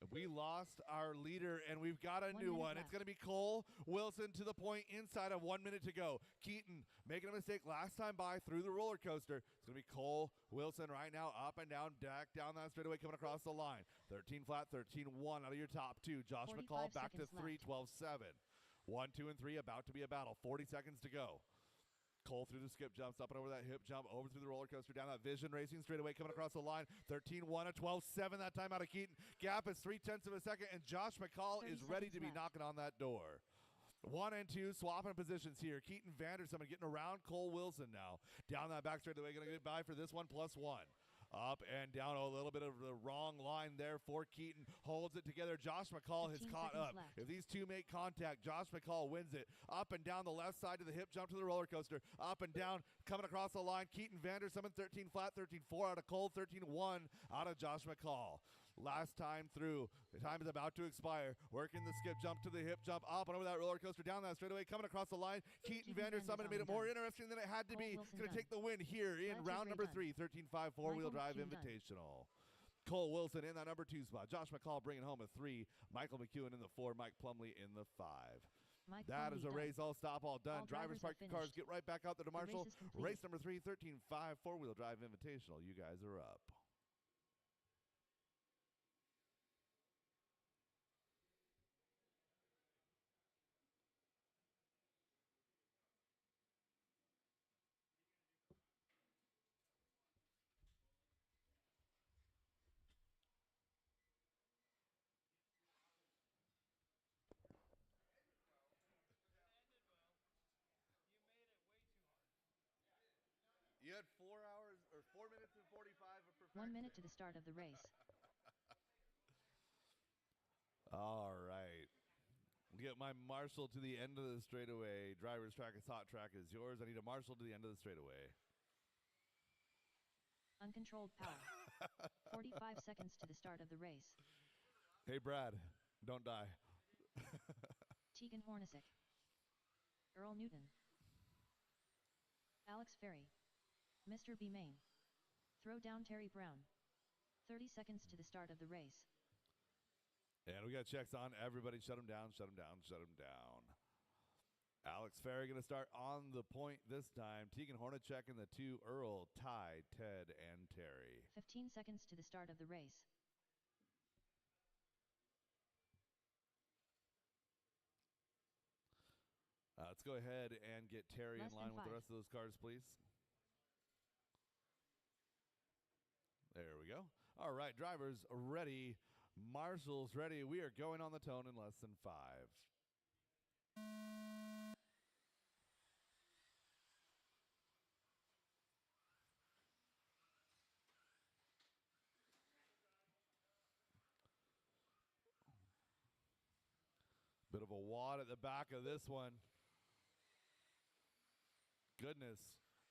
We lost our leader, and we've got a new one. It's going to be Cole Wilson to the point inside of 1 minute to go. Keaton making a mistake last time by through the roller coaster. It's going to be Cole Wilson right now, up and down, back down that straightaway, coming across the line. 13 flat, 13-1 out of your top 2. Josh McCall back to 3, 12-7. 1, 2, and 3 about to be a battle. 40 seconds to go. Cole through the skip jumps, up and over that hip jump, over through the roller coaster, down that Vision Racing straightaway, coming across the line. 13-1 at 12-7 that time out of Keaton. Gap is 0.3 of a second, and Josh McCall is ready to be knocking on that door. 1 and 2 swapping positions here. Keaton Vandersummen getting around Cole Wilson now. Down that back straightaway, going to get by for this one, +1. Up and down, a little bit of the wrong line there for Keaton. Holds it together. Josh McCall has caught up. Left. If these 2 make contact, Josh McCall wins it. Up and down the left side to the hip jump to the roller coaster. Up and down, coming across the line. Keaton Vandersummen, 13 flat, 13-4 out of Cole, 13-1 out of Josh McCall. Last time through. The time is about to expire. Working the skip jump to the hip jump, up and over that roller coaster, down that straightaway, coming across the line. Keaton Vandersummen made it more interesting than it had to be. Going to take the win here in round number 3, 13-5 4-wheel drive invitational. Cole Wilson in that number 2 spot. Josh McCall bringing home a 3. Michael McEwen in the 4. Mike Plumley in the 5. That is a race all stop, all done. All Drivers park your cars, get right back out there to Marshall. Race Race number 3, 13-5 4-wheel drive invitational. You guys are up. You had 4 hours or 4 minutes and 45 of perfection. 1 minute to the start of the race. All right. We get my Marshall to the end of the straightaway. Driver's track is hot track is yours. I need a Marshall to the end of the straightaway. Uncontrolled power. 45 seconds to the start of the race. Hey, Brad, don't die. Tegan Hornacek. Earl Newton. Alex Ferry. Mr. B. Main. Throw down Terry Brown. 30 seconds to the start of the race. And we got checks on everybody. Shut him down, shut him down, shut him down. Alex Ferry going to start on the point this time. Tegan Hornacek and the two, Earl, Ty, Ted, and Terry. 15 seconds to the start of the race. Let's go ahead and get Terry Less in than line with the 5. rest of those cars, please. There we go. All right, drivers ready. Marshall's ready. We are going on the tone in less than 5. Bit of a wad at the back of this one. Goodness.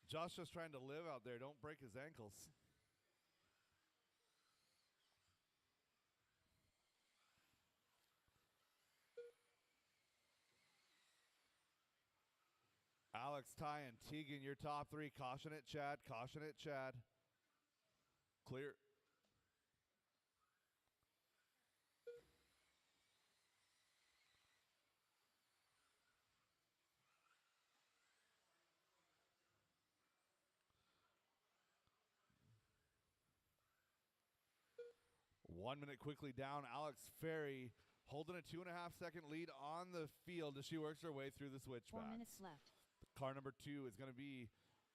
Josh just trying to live out there. Don't break his ankles. Alex, Ty, and Tegan, your top three. Caution it, Chad. Caution it, Chad. Clear. One minute quickly down. Alex Ferry holding a 2.5 second lead on the field as she works her way through the switchbacks. 4 minutes left. Car number 2 is going to be,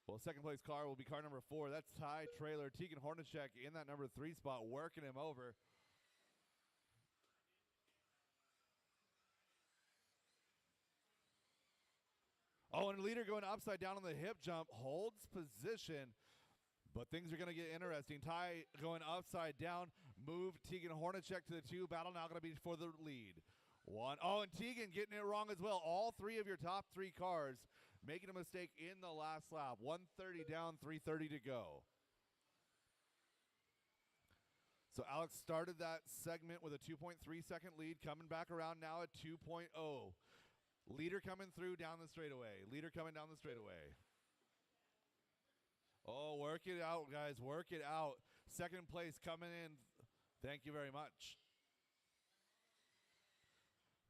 well, second place car will be car number 4. That's Ty Trailer. Tegan Hornacek in that number 3 spot, working him over. Oh, and leader going upside down on the hip jump, holds position, but things are going to get interesting. Ty going upside down, move Tegan Hornacek to the 2. Battle now going to be for the lead. 1. Oh, and Tegan getting it wrong as well. All 3 of your top 3 cars making a mistake in the last lap. 130 down, 330 to go. So Alex started that segment with a 2.3 second lead, coming back around now at 2.0. Leader coming through down the straightaway. Leader coming down the straightaway. Oh, work it out, guys. Work it out. Second place coming in. Thank you very much.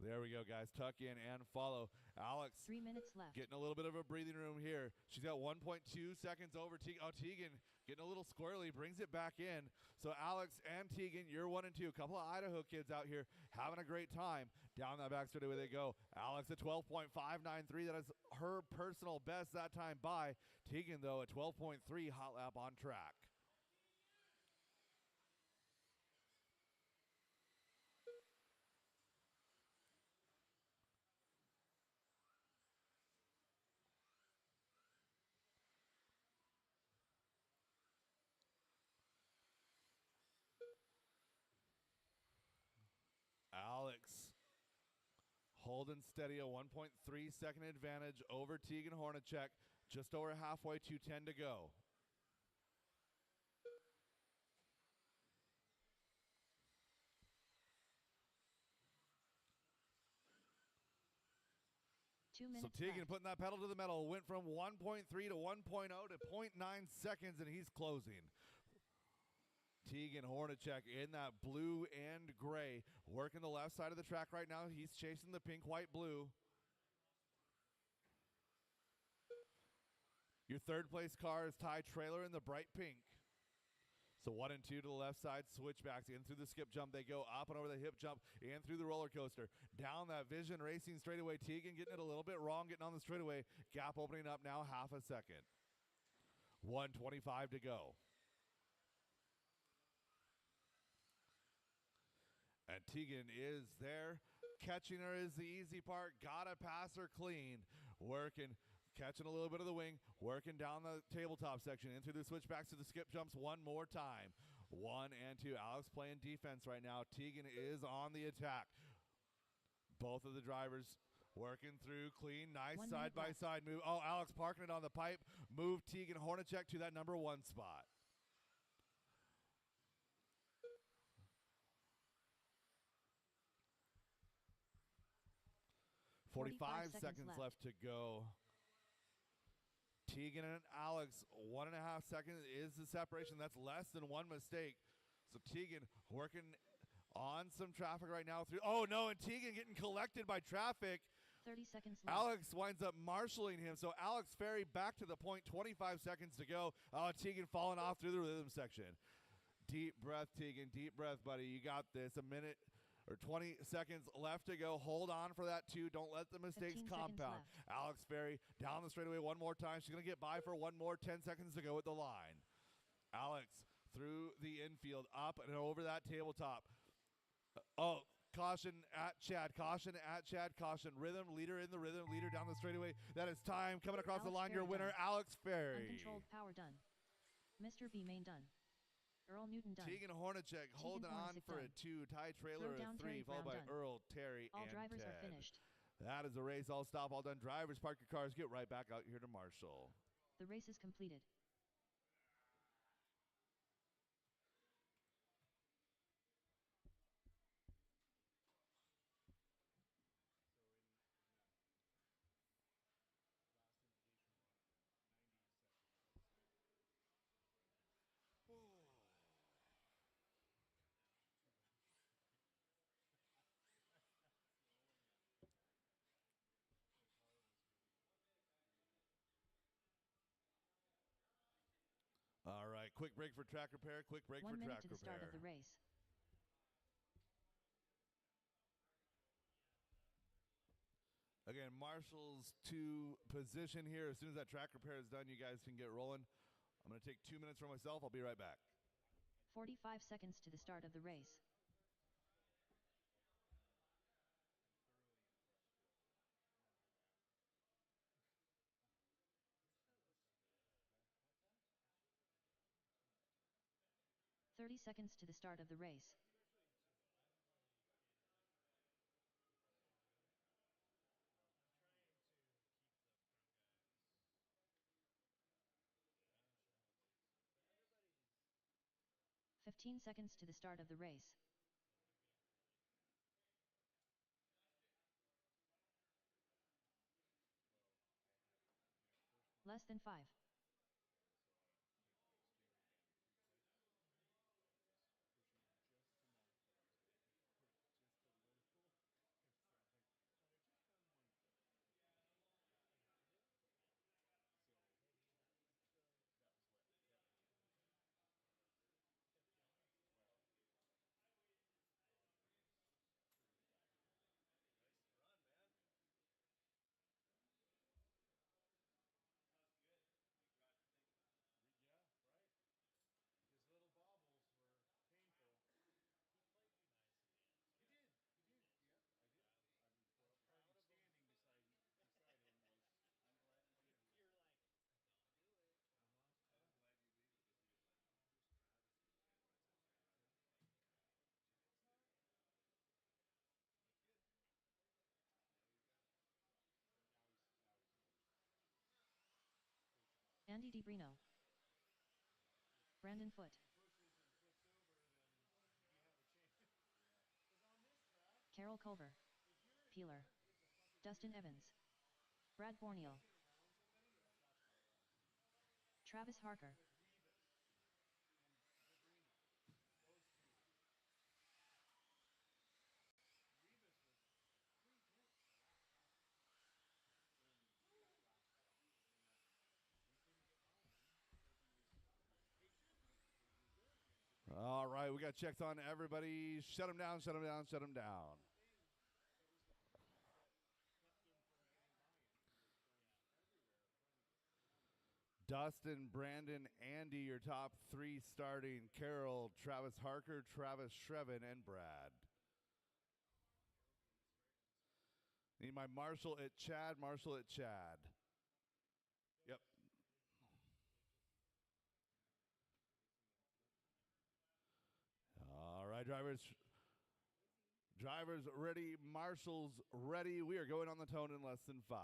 There we go, guys. Tuck in and follow. Alex 3 minutes left. getting a little bit of a breathing room here. She's got 1.2 seconds over Tegan. Oh, Tegan getting a little squirrely, brings it back in. So Alex and Tegan, you're 1 and 2. A couple of Idaho kids out here having a great time. Down that back straightaway they go. Alex at 12.593. That is her personal best that time by. Tegan, though, at 12.3, hot lap on track. Alex holding steady, a 1.3 second advantage over Tegan Hornacek. Just over halfway, 2:10 to go. Two So minutes Tegan left. putting that pedal to the metal. Went from 1.3 to 1.0 to 0.9 seconds, and he's closing. Tegan Hornacek in that blue and gray, working the left side of the track right now. He's chasing the pink, white, blue. Your third place car is Ty Trailer in the bright pink. So 1 and 2 to the left side, switchbacks in through the skip jump. They go up and over the hip jump and through the roller coaster. Down that Vision Racing straightaway. Tegan getting it a little bit wrong, getting on the straightaway. Gap opening up now, half a second. 1:25 to go. And Tegan is there. Catching her is the easy part. Gotta pass her clean. Working, catching a little bit of the wing. Working down the tabletop section. In through the switchbacks to the skip jumps one more time. 1 and 2. Alex playing defense right now. Tegan is on the attack. Both of the drivers working through clean. Nice 1 minute side-by-side move. Oh, Alex parking it on the pipe. Move Tegan Hornacek to that number 1 spot. 45 seconds seconds left to go. Tegan and Alex, 1.5 seconds is the separation. That's less than one mistake. So Tegan working on some traffic right now. Oh no, and Tegan getting collected by traffic. 30 seconds left. Alex winds up marshaling him. So Alex Ferry back to the point, 25 seconds to go. Oh, Tegan falling off through the rhythm section. Deep breath, Tegan. Deep breath, buddy. You got this. A minute or 20 seconds left to go. Hold on for that, too. Don't let the mistakes compound. Alex Ferry down the straightaway one more time. She's going to get by for one more. 10 seconds to go at the line. Alex through the infield, up and over that tabletop. Oh, caution at Chad. Caution at Chad. Caution. Rhythm. Leader in the rhythm. Leader down the straightaway. That is time. Coming across the line. Your winner, Alex Ferry. Uncontrolled power done. Mr. B main done. Earl Newton done. Tegan Hornacek holding on for a 2. Ty Trailer a 3, followed by Earl, Terry, all and drivers Ted. are finished. That is the race. All stop, all done. Drivers, park your cars. Get right back out here to Marshall. The race is completed. All right, quick break for track repair. Quick break 1 for minute track to the repair. start of the race. Again, Marshall's to position here. As soon as that track repair is done, you guys can get rolling. I'm going to take 2 minutes for myself. I'll be right back. 45 seconds to the start of the race. "30 seconds to the start of the race. "15 seconds to the start of the race. Less than 5. Andy DiBrino. Brandon Foote. Carol Culver. Peeler. Dustin Evans. Brad Borneo. Travis Harker. All right, we got checks on everybody. Shut them down, shut them down, shut them down. Dustin, Brandon, Andy, your top 3 starting. Carol, Travis Harker, Travis Shrevin, and Brad. Need my Marshall at Chad, Marshall at Chad. Yep. All right, drivers. Drivers ready, Marshall's ready. We are going on the tone in less than 5.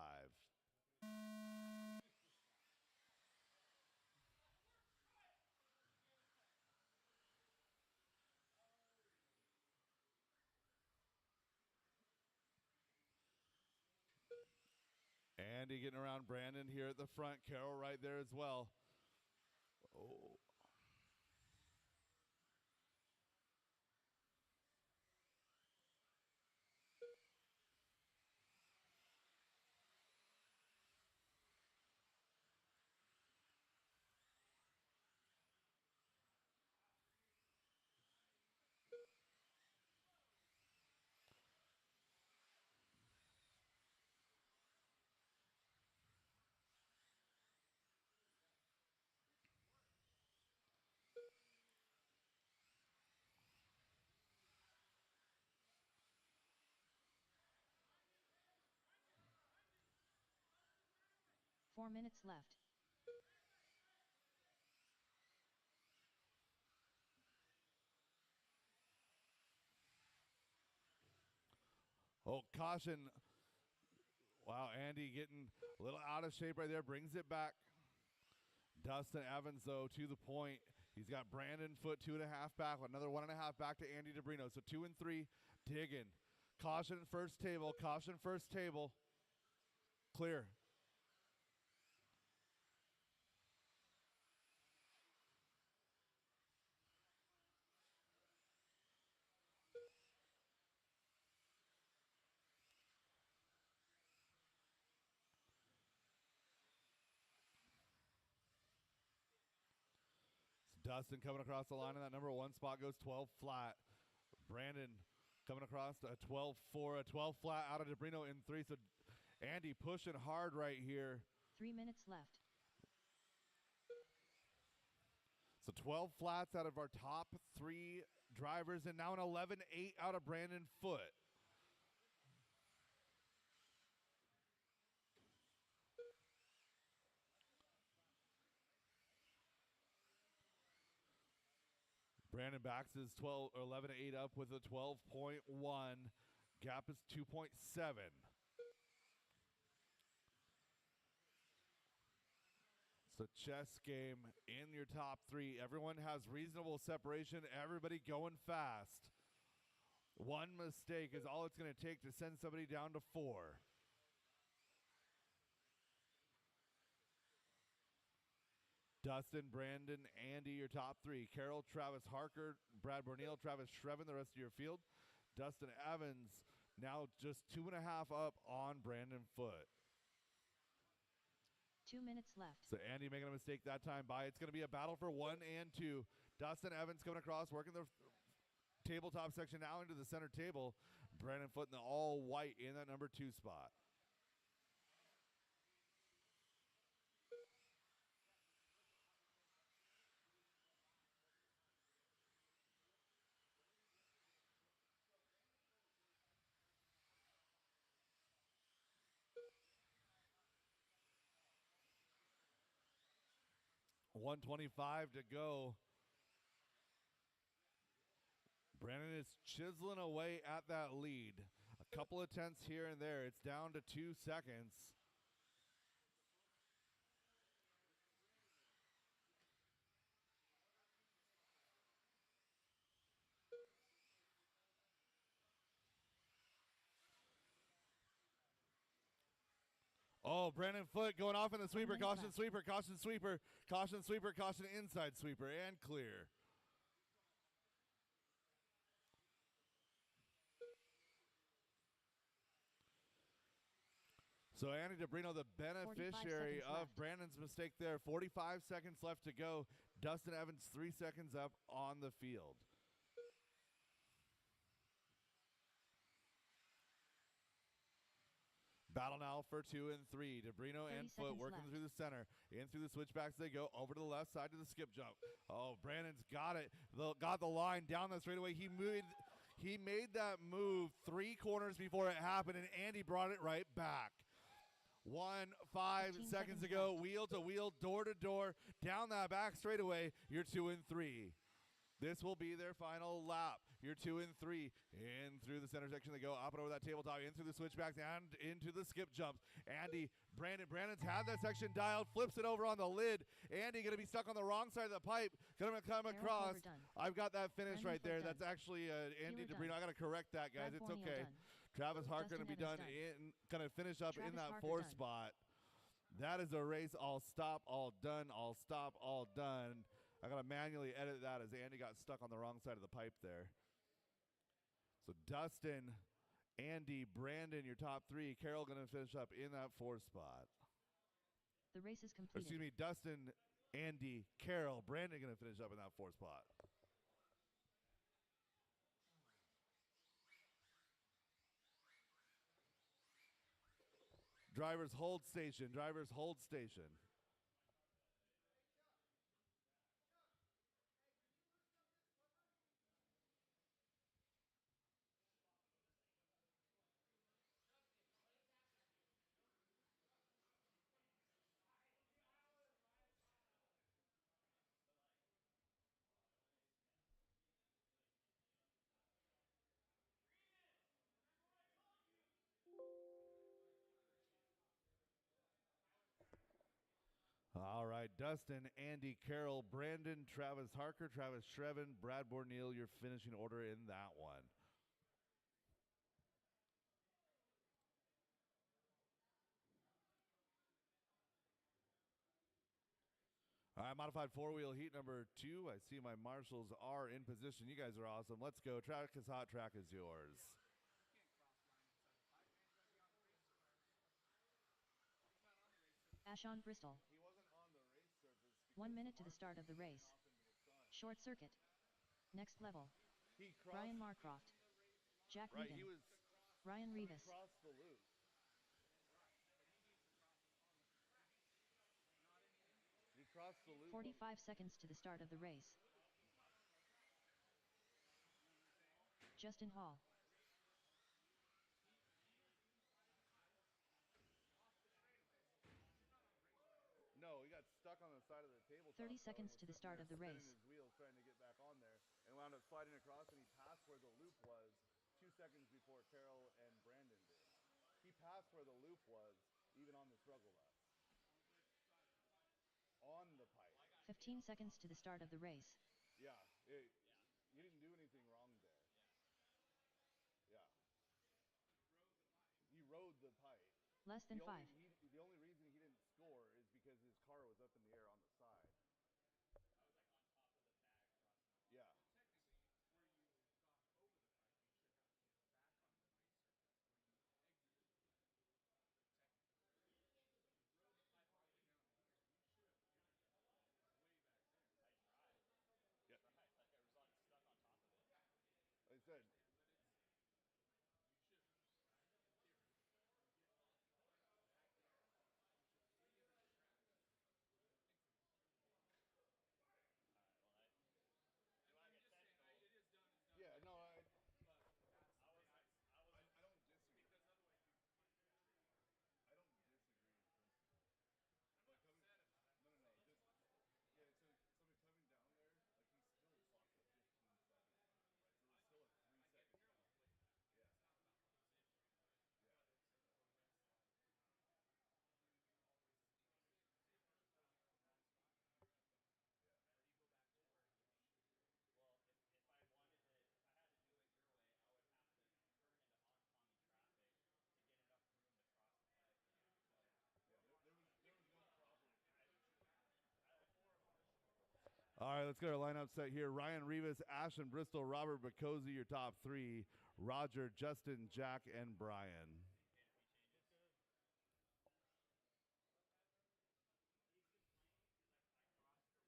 Andy getting around Brandon here at the front. Carroll right there as well. Oh. Four minutes left. Oh, caution. Wow, Andy getting a little out of shape right there. Brings it back. Dustin Evans, though, to the point. He's got Brandon Foot 2.5 back. Another 1.5 back to Andy DeBrino. So 2 and 3. Digging. Caution first table. Caution first table. Clear. Dustin coming across the line in that number 1 spot, goes 12 flat. Brandon coming across a 12-4, a 12 flat out of DeBrino in 3. So Andy pushing hard right here. 3 minutes left. So 12 flats out of our top 3 drivers, and now an 11-8 out of Brandon Foot. Brandon backs his 11-8 up with a 12.1. Gap is 2.7. It's a chess game in your top 3. Everyone has reasonable separation. Everybody going fast. One mistake is all it's going to take to send somebody down to 4. Dustin, Brandon, Andy, your top 3. Carroll, Travis Harker, Brad Borneal, Travis Shrevin, the rest of your field. Dustin Evans now just 2.5 up on Brandon Foot. 2 minutes left. So Andy making a mistake that time by. It's going to be a battle for 1 and 2. Dustin Evans coming across, working the tabletop section now into the center table. Brandon Foot in the all white in that number 2 spot. $125 to go. Brandon is chiseling away at that lead. A couple of tenths here and there. It's down to 2 seconds. Oh, Brandon Foot going off in the sweeper. Caution sweeper, caution sweeper, caution sweeper, caution inside sweeper, and clear. So Andy DeBrino, the beneficiary of Brandon's mistake there. 45 seconds left to go. Dustin Evans 3 seconds up on the field. Battle now for 2 and 3. DeBrino and Foot working through the center. In through the switchbacks they go. Over to the left side to the skip jump. Oh, Brandon's got it. Got the line down the straightaway. He made that move 3 corners before it happened, and Andy brought it right back. 5 seconds ago, wheel to wheel, door to door, down that back straightaway. You're 2 and 3. This will be their final lap. You're 2 and 3. In through the center section they go, up and over that tabletop, in through the switchbacks and into the skip jumps. Brandon's had that section dialed, flips it over on the lid. Andy going to be stuck on the wrong side of the pipe. Going to come across. I've got that finish right there. That's actually Andy DeBrino. I got to correct that, guys. It's okay. Travis Hart going to be done in, going to finish up in that 4th spot. That is a race all stop, all done, all stop, all done. I got to manually edit that as Andy got stuck on the wrong side of the pipe there. So Dustin, Andy, Brandon, your top three. Carol going to finish up in that fourth spot. The race is Or completed. excuse me, Dustin, Andy, Carol, Brandon going to finish up in that fourth spot. Drivers hold station. Drivers hold station. All right, Dustin, Andy, Carol, Brandon, Travis Harker, Travis Shreven, Brad Borneal, your finishing order in that one. All right, modified four-wheel heat number 2. I see my marshals are in position. You guys are awesome. Let's go. Track is hot. Track is yours. Ashon Bristol. He wasn't on the race surface. 1 minute to the start of the race. Short circuit. Next level. He crossed. Brian Marcroft. Jack Right, Meaden. he was. Ryan He Rivas. crossed the loop. 45 seconds to the start of the race. Justin Hall. No, he got stuck on the side of the table. 30 seconds to the start of the race. His wheels trying to get back on there and wound up sliding across, and he passed where the loop was 2 seconds before Carol and Brandon did. He passed where the loop was, even on the struggle bus. On the pipe. 15 seconds to the start of the race. Yeah, you didn't do anything wrong there. Yeah. He rode the pipe. Less than 5. The only reason he didn't score is because his car was up in the air on the side. I was like on top of the bag crossing the line. Yeah. Technically, where you crossed over the pipe, you should have to get back on the race surface where you exited the pipe. Technically. But you rode the pipe all the way down to here. You should have finished way back there. I tried. Yeah. Tried. Like I was stuck on top of it. Like I said. But you should, right? In theory, to get back there, you should re-enter the track with more increments. Alright, well, I'm just saying, it is done. It's done. Yeah, no, But I don't disagree. Because otherwise, I don't disagree in principle. I'm But not upset about it. No, just yeah. So coming down there, like he still clocked a 15 second time, right? So there's still a 3-second penalty. Yeah. It's not about position. Yeah. But it's the rest of you always anticipate going to the wrong spot and having to go. Yeah. Or you go back to where you should go. well, if I wanted to, if I had to do it your way, I would have to turn into oncoming traffic to get enough room to cross the pipe. So Yeah. There was no proper. before Marshall. All right, let's get our lineup set here. Ryan Rivas, Ashton Bristol, Robert Bacozzi, your top 3. Roger, Justin, Jack, and Brian. Yeah, it's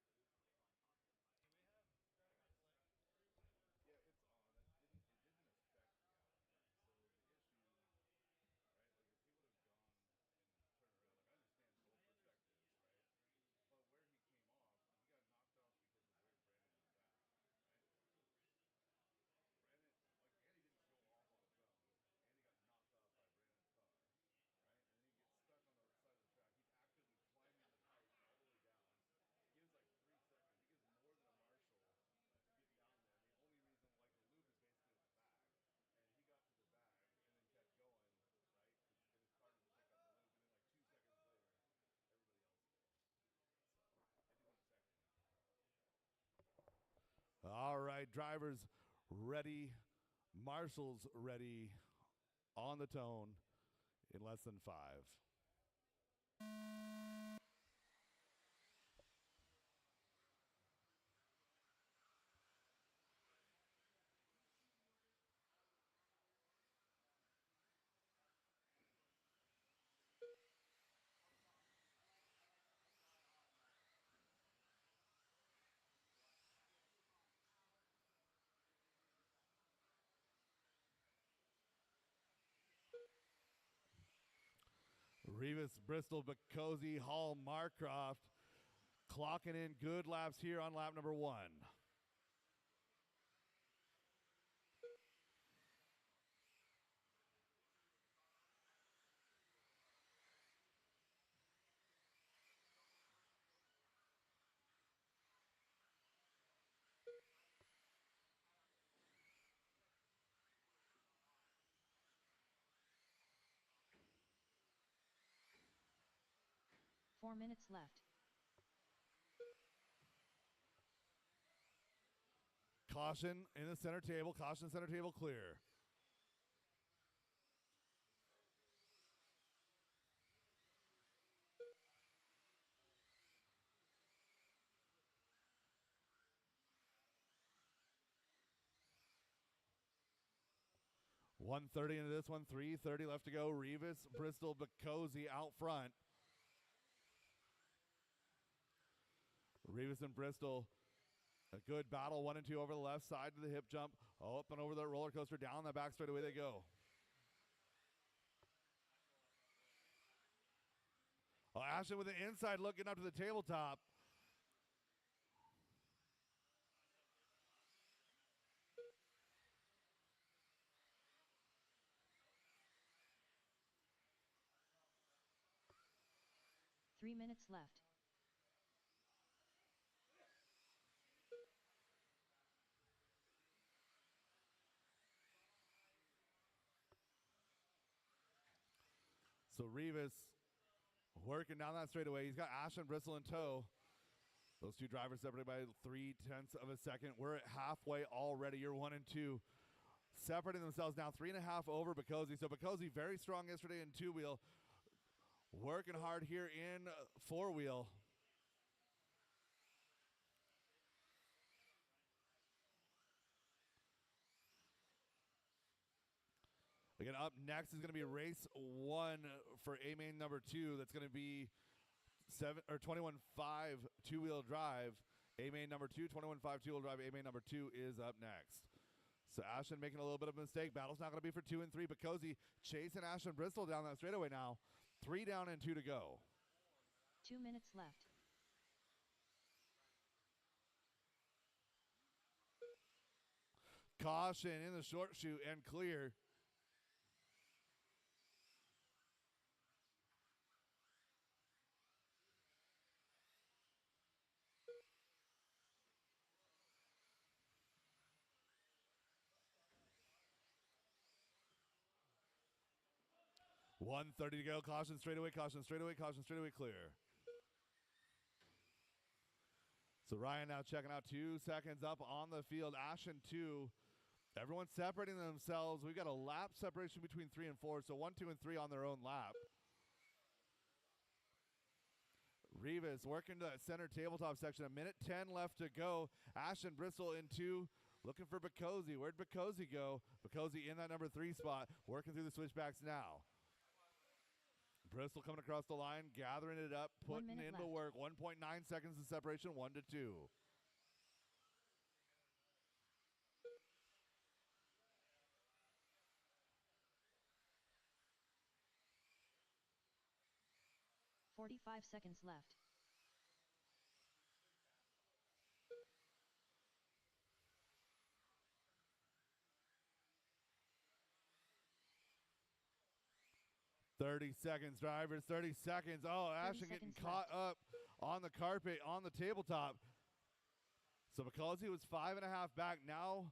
on. It didn't affect the outcome. So the issue, right? Like if he would have gone and turned around, like I understand both perspectives, right? But where he came off, he got knocked off because of where Brandon went back, right? Brandon, like Andy didn't go off on his own. Andy got knocked off by Brandon's car, right? And then he gets stuck on the side of the track. He's actively climbing the pipe all the way down. He gives like 3 seconds. He gives more than a marshal to get down there. And the only reason, like the loop is basically at the bag, and he got to the bag and then kept going, right? And his car didn't pick up the loop. And then like 2 seconds later, everybody else did. So it didn't affect anything. All right, drivers ready, marshals ready, on the tone in less than 5. Rivas, Bristol, Bacosi, Hall, Marcroft clocking in good laps here on lap number 1. Four minutes left. Caution in the center table. Caution center table clear. .130 into this one. 3:30 left to go. Rivas, Bristol, Bacosi out front. Rivas and Bristol, a good battle. 1 and 2 over the left side to the hip jump. Up and over the roller coaster. Down the back straight. Away they go. Oh, Ashton with an inside look getting up to the tabletop. Three minutes left. So Rivas working down that straightaway. He's got Ashton Bristol in tow. Those two drivers separated by 0.3 of a second. We're at halfway already. You're 1 and 2. Separating themselves now 3.5 over Bacosi. So Bacosi very strong yesterday in 2-wheel. Working hard here in 4-wheel. Again, up next is going to be race 1 for A main number 2. That's going to be 21.5 2-wheel drive. A main number 2, 21.5 2-wheel drive. A main number 2 is up next. So Ashton making a little bit of a mistake. Battle's not going to be for 2 and 3. Bacosi chasing Ashton Bristol down that straightaway now. 3 down and 2 to go. 2 minutes left. Caution in the short chute and clear. .130 to go. Caution straightaway, caution straightaway, caution straightaway clear. So Ryan now checking out 2 seconds up on the field. Ashton 2. Everyone's separating themselves. We've got a lap separation between 3 and 4. So 1, 2, and 3 on their own lap. Rivas working to that center tabletop section. 1:10 left to go. Ashton Bristol in 2. Looking for Bacosi. Where'd Bacosi go? Bacosi in that number 3 spot. Working through the switchbacks now. Bristol coming across the line, gathering it up, putting in the work. 1.9 seconds of separation, 1 to 2. .45 seconds left. .30 drivers, 30 seconds. Oh, Ashton getting caught up on the carpet, on the tabletop. So Bacosi was 5.5 back. Now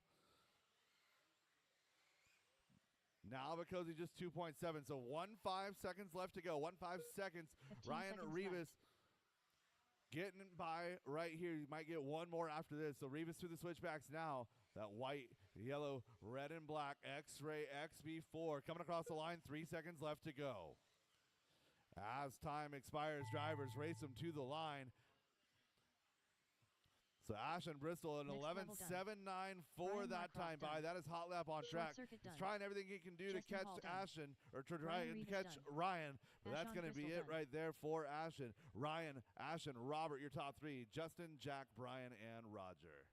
Bacosi just 2.7. So 1.5 seconds left to go. 1.5 seconds. Ryan Rivas getting by right here. You might get one more after this. So Rivas through the switchbacks now. That white, yellow, red, and black X-Ray XB4 coming across the line. 3 seconds left to go. As time expires, drivers race them to the line. So Ashton Bristol at 11.794 that time by. That is hot lap on track. He's trying everything he can do to catch Ashton, or to try and catch Ryan. But that's going to be it right there for Ashton. Ryan, Ashton, Robert, your top 3. Justin, Jack, Brian, and Roger.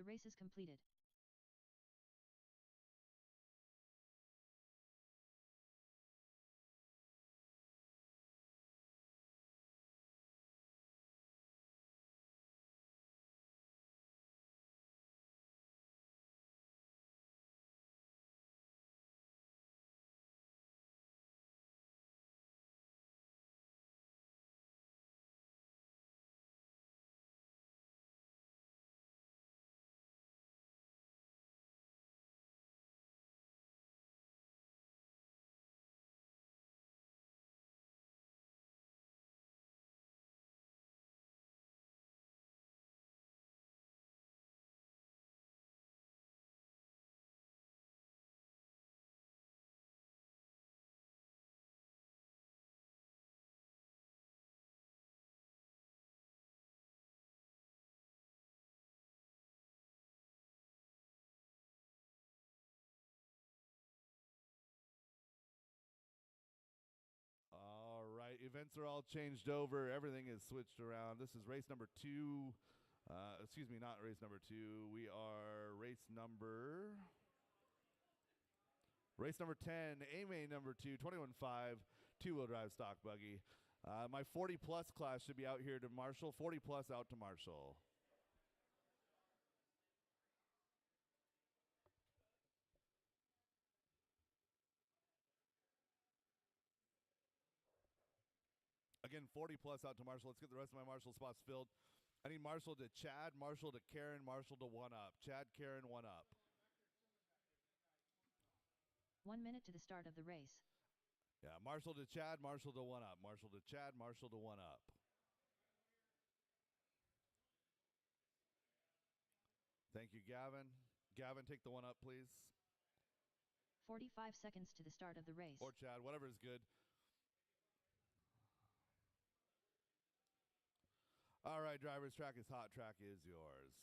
The race is completed. All right, events are all changed over. Everything is switched around. This is race number 2. Excuse me, not race number 2. We are race number 10, A-Main number 2, 21.5, two-wheel drive stock buggy. My 40-plus class should be out here to Marshall. 40-plus out to Marshall. Again, 40-plus out to Marshall. Let's get the rest of my Marshall spots filled. I need Marshall to Chad, Marshall to Karen, Marshall to 1-up. Chad, Karen, 1-up. 1 minute to the start of the race. Yeah, Marshall to Chad, Marshall to 1-up. Marshall to Chad, Marshall to 1-up. Thank you, Gavin. Gavin, take the 1-up, please. 45 seconds to the start of the race. Or Chad, whatever is good. All right, drivers, track is hot. Track is yours.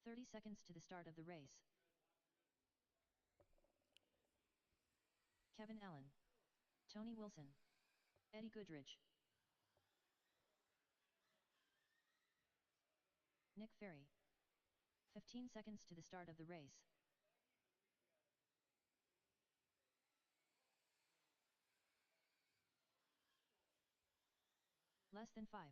"30 seconds to the start of the race. Kevin Allen, Tony Wilson, Eddie Goodrich, Nick Ferry. 15 seconds to the start of the race. Less than 5.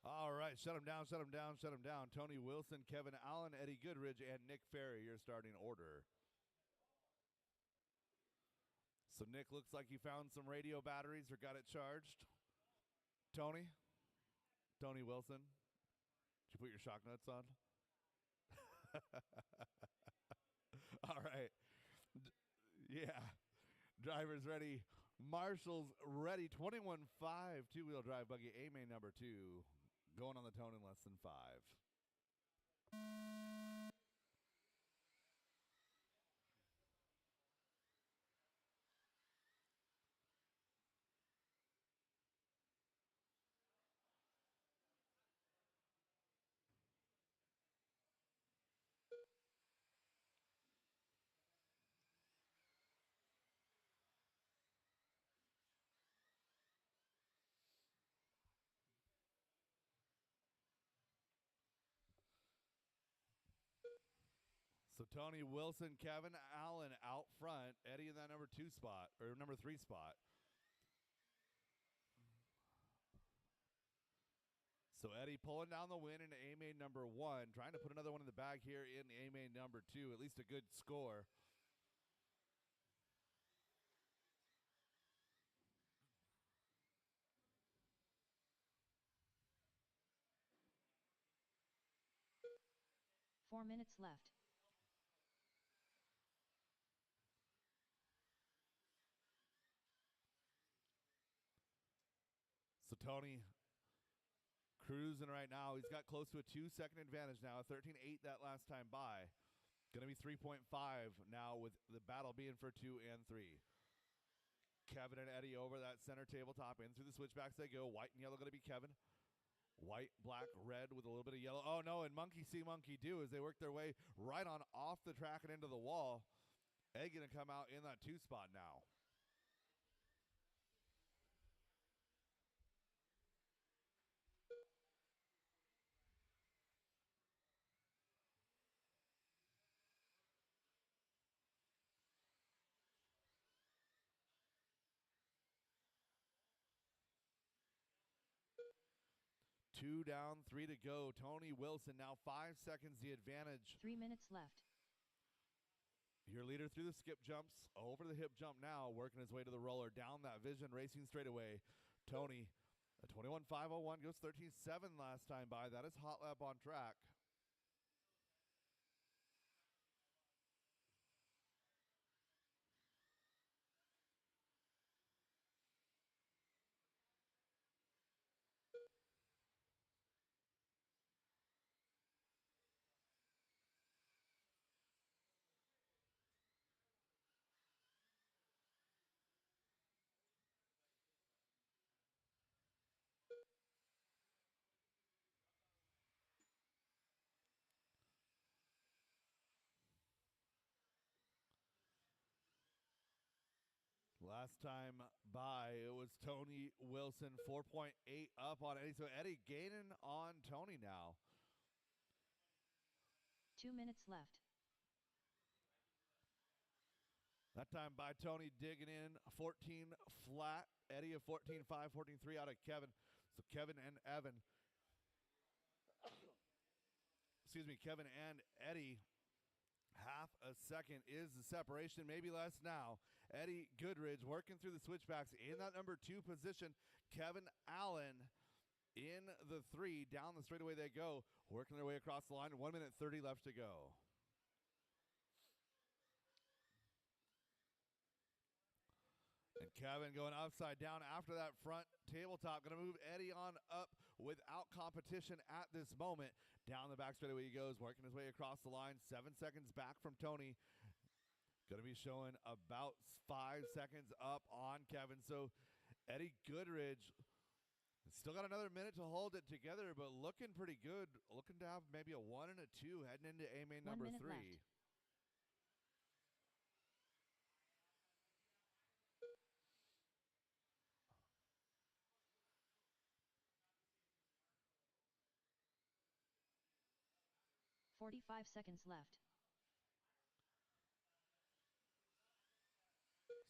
All right, shut them down, shut them down, shut them down. Tony Wilson, Kevin Allen, Eddie Goodrich, and Nick Ferry, your starting order. So Nick looks like he found some radio batteries or got it charged. Tony Wilson, did you put your shock nuts on? All right. Yeah. Drivers ready. Marshall's ready. 21.5 two-wheel drive buggy A-Main number 2. Going on the tone in less than 5. So Tony Wilson, Kevin Allen out front. Eddie in that number 2 spot, or number 3 spot. So Eddie pulling down the win in A-Main number 1. Trying to put another one in the bag here in A-Main number 2. At least a good score. Four minutes left. So Tony cruising right now. He's got close to a 2-second advantage now. A 13.8 that last time by. Going to be 3.5 now with the battle being for 2 and 3. Kevin and Eddie over that center tabletop. In through the switchbacks they go. White and yellow going to be Kevin. White, black, red with a little bit of yellow. Oh, no, and monkey see, monkey do as they work their way right on off the track and into the wall. Eddie going to come out in that 2 spot now. 2 down, 3 to go. Tony Wilson now 5 seconds the advantage. 3 minutes left. Your leader through the skip jumps, over the hip jump now, working his way to the roller, down that Vision Racing straightaway. Tony, a 21.501, goes 13.7 last time by. That is hot lap on track. Last time by, it was Tony Wilson, 4.8 up on Eddie. So Eddie gaining on Tony now. 2 minutes left. That time by Tony digging in, 14 flat. Eddie of 14.5, 14.3 out of Kevin. So Kevin and Evan. Excuse me, Kevin and Eddie. Half a second is the separation, maybe less now. Eddie Goodridge working through the switchbacks in that number 2 position. Kevin Allen in the 3. Down the straightaway they go, working their way across the line. 1 minute 30 left to go. And Kevin going upside down after that front tabletop. Going to move Eddie on up without competition at this moment. Down the back straightaway he goes, working his way across the line. 7 seconds back from Tony. Going to be showing about 5 seconds up on Kevin. So Eddie Goodridge still got another minute to hold it together, but looking pretty good. Looking to have maybe a 1 and a 2 heading into A main number 3. Left. 45 seconds left.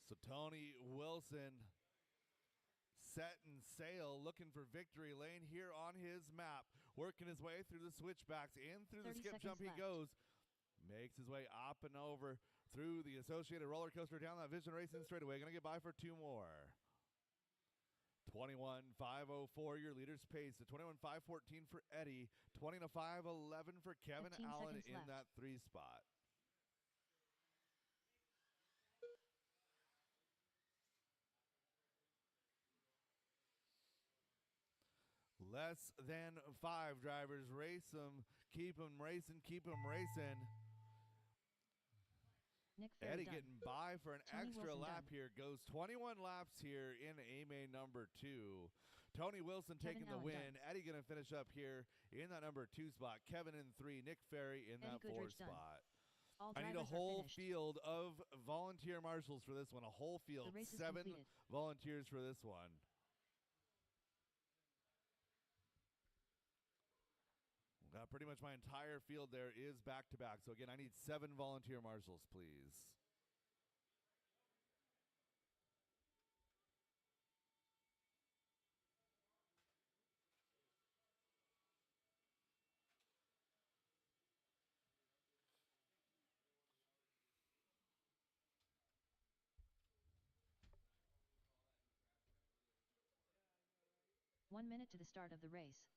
So Tony Wilson setting sail, looking for victory lane here on his map. Working his way through the switchbacks, in through the skip jump he goes. Makes his way up and over through the Associated roller coaster, down that Vision Racing straightaway. Going to get by for 2 more. 21.504, your leader's pace. The 21.514 for Eddie. 20.511 for Kevin Allen in left. that 3 spot. Less than 5 drivers. Race them. Keep them racing. Keep them racing. Nick Ferry Eddie done. getting by for an Tony extra Wilson lap done. here. Goes 21 laps here in A main number 2. Tony Wilson Kevin taking the Allen win. done. Eddie going to finish up here in that number 2 spot. Kevin in 3. Nick Ferry in Eddie that 4 Goodridge done. spot. All I need a drivers are whole finished. field of volunteer marshals for this one. A whole field. The race is 7 completed. volunteers for this one. Pretty much my entire field there is back-to-back. So, again, I need 7 volunteer marshals, please. One minute to the start of the race.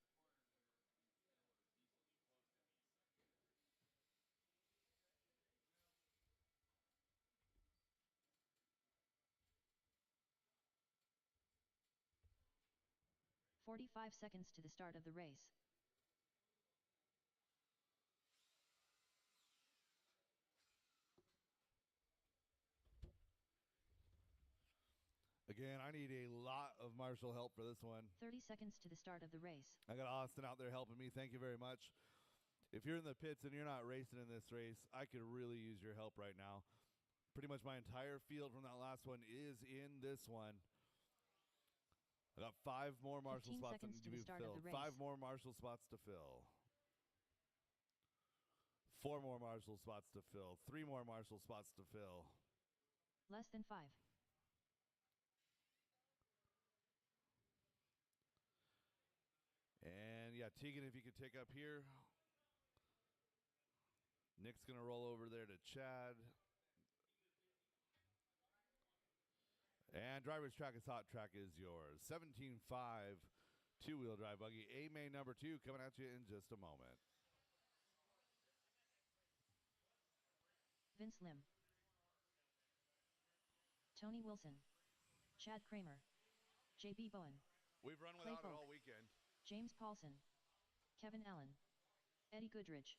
"45 seconds to the start of the race. Again, I need a lot of marshal help for this one. 30 seconds to the start of the race. I got Austin out there helping me. Thank you very much. If you're in the pits and you're not racing in this race, I could really use your help right now. Pretty much my entire field from that last one is in this one. I got 5 more marshal 15 spots that seconds need to to the be start of the filled. race. 5 more marshal spots to fill. 4 more marshal spots to fill. 3 more marshal spots to fill. Less than 5. And Yeah, Tegan, if you could take up here. Nick's going to roll over there to Chad. And driver's track is hot. Track is yours. 17.5 two-wheel drive buggy. A-main number 2 coming at you in just a moment. Vince Lim, Tony Wilson, Chad Kramer, J.B. Bowen, We've run Clay without it Folk, all weekend. James Paulson, Kevin Allen, Eddie Goodrich,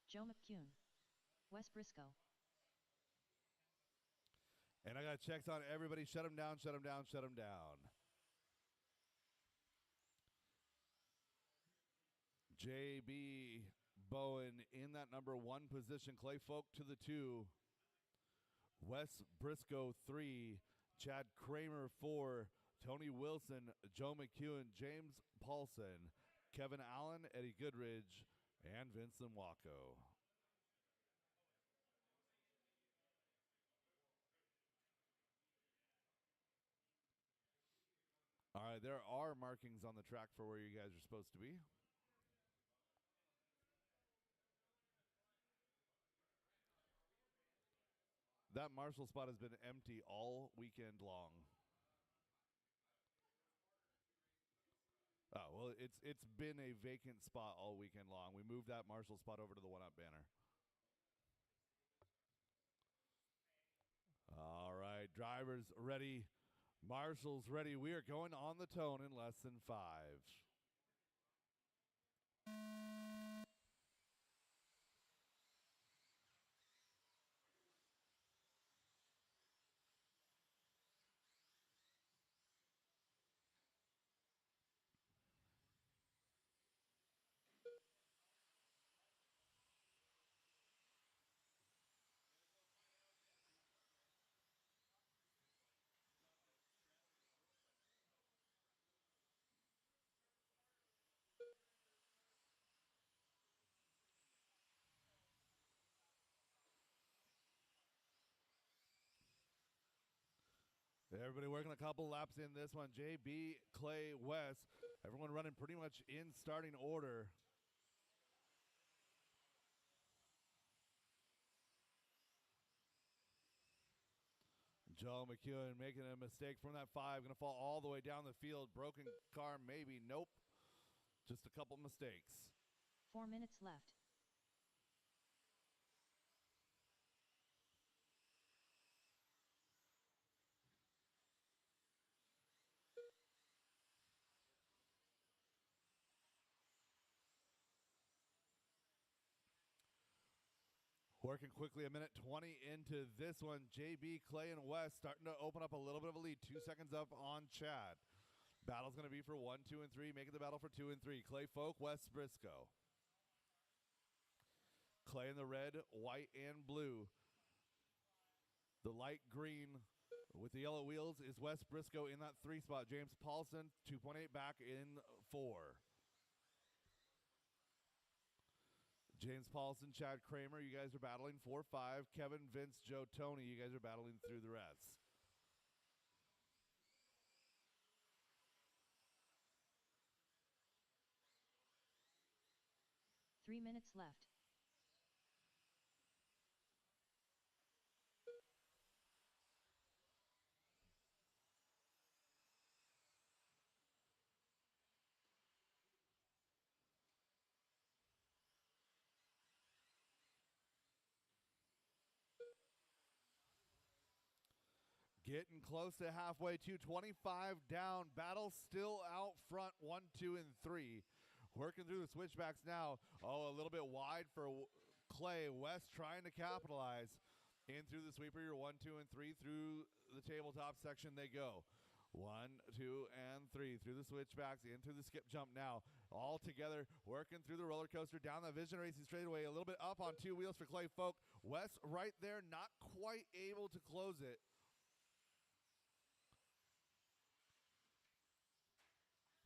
Joe McCune, Wes Briscoe. And I got checks on everybody. Shut them down, shut them down, shut them down. J.B. Bowen in that number 1 position. Clay Folk to the 2. Wes Briscoe 3. Chad Kramer 4. Tony Wilson, Joe McEwen, James Paulson, Kevin Allen, Eddie Goodridge, and Vincent Wacko. All right, there are markings on the track for where you guys are supposed to be. That Marshall spot has been empty all weekend long. Oh, well, it's been a vacant spot all weekend long. We moved that Marshall spot over to the one-up banner. All right, drivers ready. Marshall's ready. We are going on the tone in less than 5. Everybody working a couple laps in this one. JB, Clay, Wes. Everyone running pretty much in starting order. Joe McEwen making a mistake from that 5. Going to fall all the way down the field. Broken car, maybe. Nope. Just a couple mistakes. 4 minutes left. Working quickly, a minute 20 into this one. JB, Clay, and Wes starting to open up a little bit of a lead. 2 seconds up on Chad. Battle's going to be for 1, 2, and 3. Making the battle for 2 and 3. Clay Folk, Wes Briscoe. Clay in the red, white, and blue. The light green with the yellow wheels is Wes Briscoe in that 3 spot. James Paulson, 2.8 back in 4. James Paulson, Chad Kramer, you guys are battling 4-5. Kevin, Vince, Joe, Tony, you guys are battling through the rest. Three minutes left. Getting close to halfway to 25 down. Battle still out front, 1, 2, and 3. Working through the switchbacks now. Oh, a little bit wide for Clay. West trying to capitalize. In through the sweeper, your 1, 2, and 3. Through the tabletop section they go. 1, 2, and 3. Through the switchbacks, into the skip jump now. All together, working through the roller coaster, down the Vision Racing straightaway. A little bit up on 2 wheels for Clay Folk. West right there, not quite able to close it.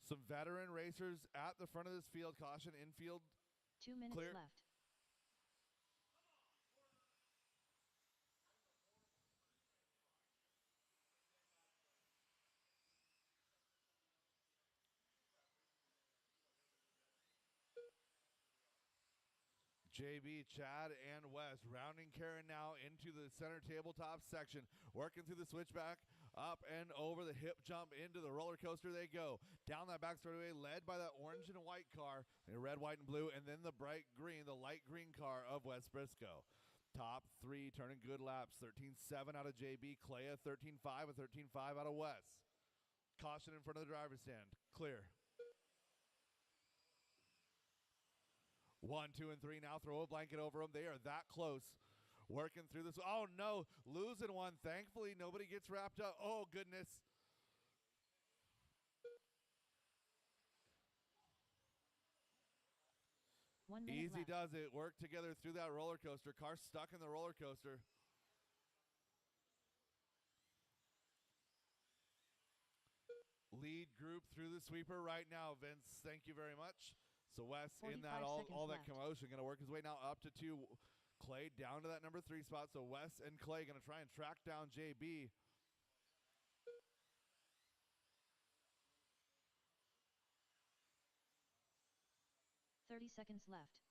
Some veteran racers at the front of this field. Caution, infield. 2 minutes clear. left. JB, Chad, and Wes rounding Karen now into the center tabletop section, working through the switchback, up and over the hip jump into the roller coaster they go. Down that back straightaway, led by that orange and white car, the red, white, and blue, and then the bright green, the light green car of Wes Briscoe. Top three turning good laps. 13.7 out of JB, Clea 13.5 and 13.5 out of Wes. Caution in front of the driver's stand. Clear. 1, 2, and 3 now. Throw a blanket over them. They are that close. Working through this. Oh, no. Losing one. Thankfully, nobody gets wrapped up. Oh, goodness. Easy left. does it. Work together through that roller coaster. Car stuck in the roller coaster. Lead group through the sweeper right now, Vince. Thank you very much. So Wes in that all that commotion, going to work his way now up to 2. Clay down to that number 3 spot. So Wes and Clay going to try and track down JB. $30 left.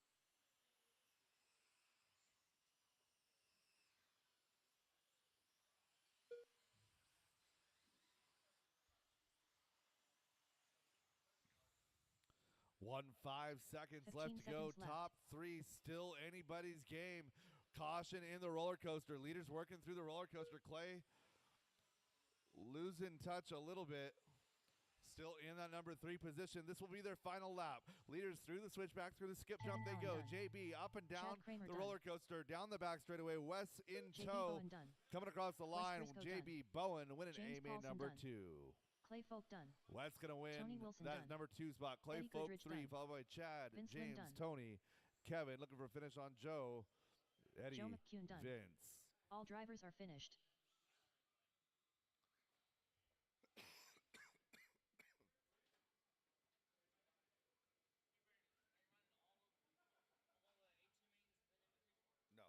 One 5 seconds left to go. Top 3 still anybody's game. Caution in the roller coaster. Leaders working through the roller coaster. Clay losing touch a little bit. Still in that number 3 position. This will be their final lap. Leaders through the switchback, through the skip jump they go. JB up and down the roller coaster, down the back straightaway. Wes in tow. Coming across the line. JB Bowen winning A-main number 2. Clay Folk done. Wes going to win Tony Wilson that done. number 2 spot. Clay Eddie Folk Goodrich 3, done. followed by Chad, Vince James, done. Tony, Kevin. Looking for a finish on Joe, Eddie, Joe McCune done. Vince. All drivers are finished. No.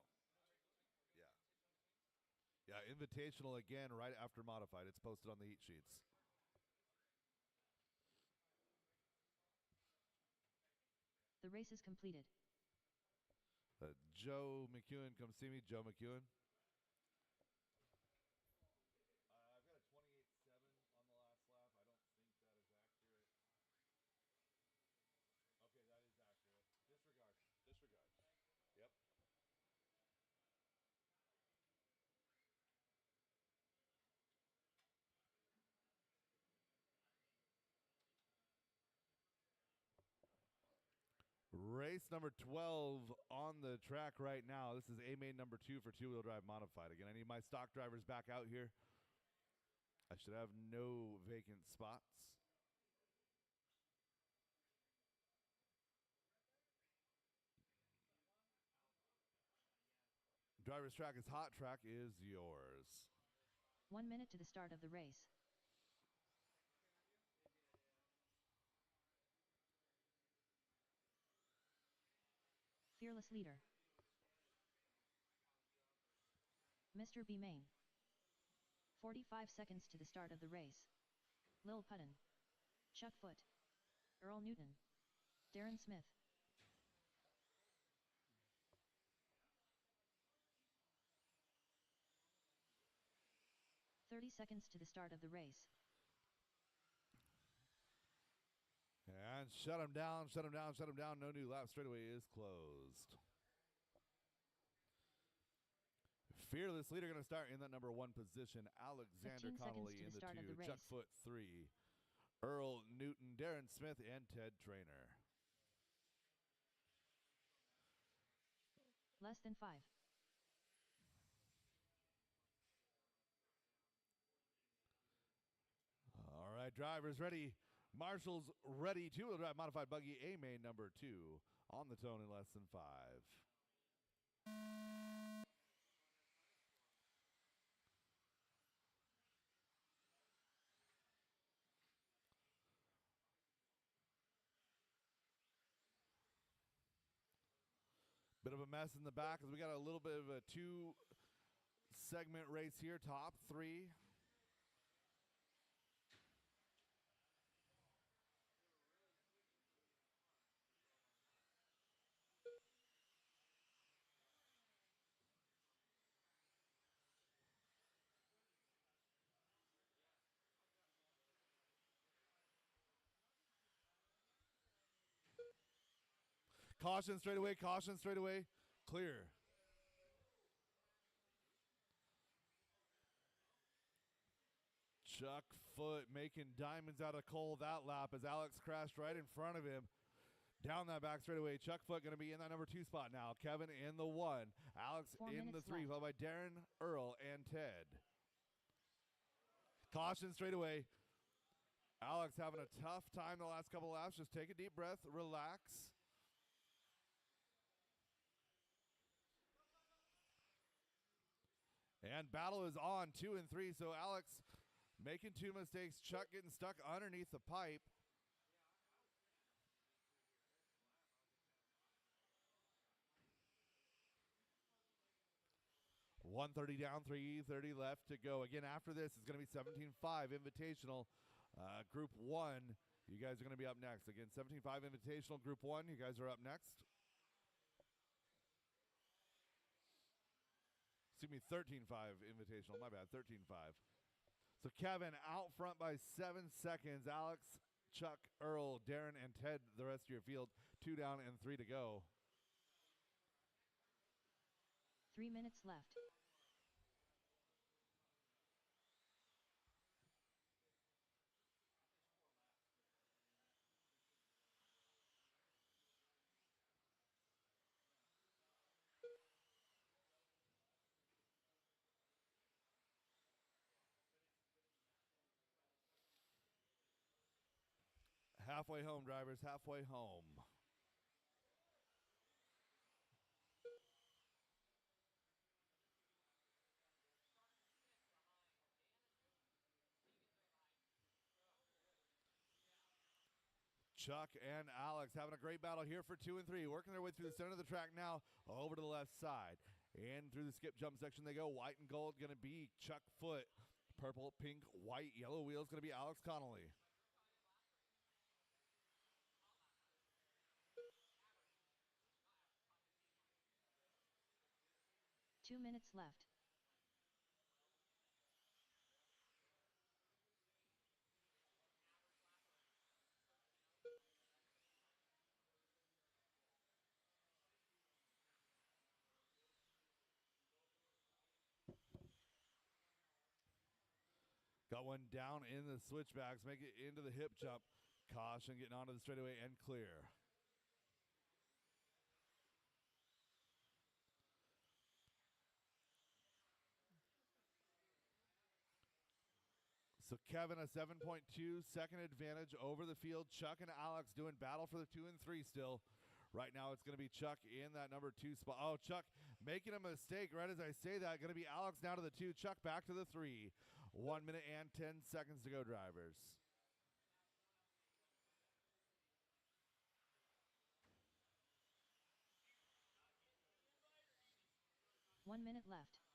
Yeah. Yeah, Invitational again right after Modified. It's posted on the heat sheets. The race is completed. Joe McEwen, come see me. Joe McEwen. I've got a 28.7 on the last lap. I don't think that is accurate. Okay, that is accurate. Disregard. Disregard. Yep. Race number 12 on the track right now. This is A-main number 2 for two-wheel drive modified. Again, I need my stock drivers back out here. I should have no vacant spots. Driver's track is hot. Track is yours. 1 minute to the start of the race. Fearless leader. Mr. B Main. 45 seconds to the start of the race. Lil Putton. Chuck Foot. Earl Newton. Darren Smith. "30 seconds to the start of the race. And shut him down, shut him down, shut him down. No new lap. Straightaway is closed. Fearless leader going to start in that number 1 position. Alexander Connolly in the 2. Chuck Foot 3. Earl Newton, Darren Smith, and Ted Trainer. Less than 5. All right, drivers ready. Marshall's ready. Two-wheel drive modified buggy A-main number 2 on the tone in less than 5. Bit of a mess in the back as we got a little bit of a 2-segment race here. Top 3. Caution straight away, caution straight away. Clear. Chuck Foot making diamonds out of coal that lap as Alex crashed right in front of him. Down that back straightaway. Chuck Foot going to be in that number 2 spot now. Kevin in the 1. Alex in the 3, followed by Darren, Earl, and Ted. Caution straight away. Alex having a tough time the last couple laps. Just take a deep breath, relax. And battle is on 2 and 3. So Alex making 2 mistakes. Chuck getting stuck underneath the pipe. .130 down, 3:30 left to go. Again, after this, it's going to be 17.5 Invitational, Group 1. You guys are going to be up next. Again, 17.5 Invitational, Group 1. You guys are up next. Excuse me, 13.5 Invitational. My bad, 13.5. So Kevin out front by 7 seconds. Alex, Chuck, Earl, Darren, and Ted, the rest of your field. 2 down and 3 to go. 3 minutes left. Halfway home, drivers, halfway home. Chuck and Alex having a great battle here for 2 and 3. Working their way through the center of the track now, over to the left side. And through the skip jump section they go. White and gold going to be Chuck Foot. Purple, pink, white, yellow wheels going to be Alex Connolly. Two minutes left. Got one down in the switchbacks, make it into the hip jump. Caution getting onto the straightaway and clear. So Kevin a 7.2 second advantage over the field. Chuck and Alex doing battle for the 2 and 3 still. Right now it's going to be Chuck in that number 2 spot. Oh, Chuck making a mistake right as I say that. Going to be Alex now to the 2. Chuck back to the 3. 1 minute and 10 seconds to go, drivers. One minute left.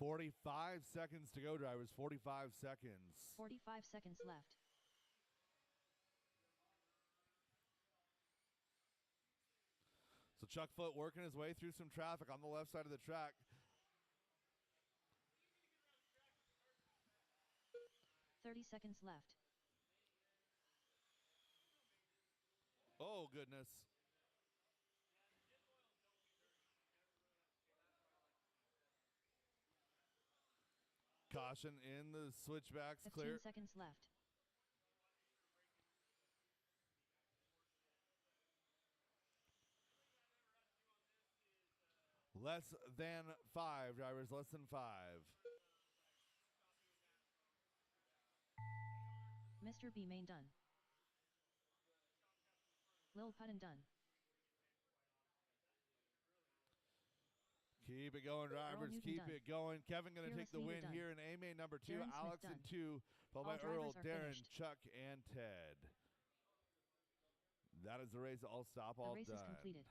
.45 seconds to go, drivers. 45 seconds. 45 seconds left. So Chuck Foot working his way through some traffic on the left side of the track. 30 seconds left. Oh, goodness. Caution in the switchbacks. 15 Clear. seconds left. Less than 5, drivers. Less than 5. Mr. B main done. Lil Puttin done. Keep it going, drivers. Keep done. it going. Kevin going to take Fearless the leader win done. here in A-Main number 2. Darren Smith Alex in done. 2, followed All by Earl, drivers are Darren, finished. Chuck, and Ted. That is the race. All stop, The all race done. is completed.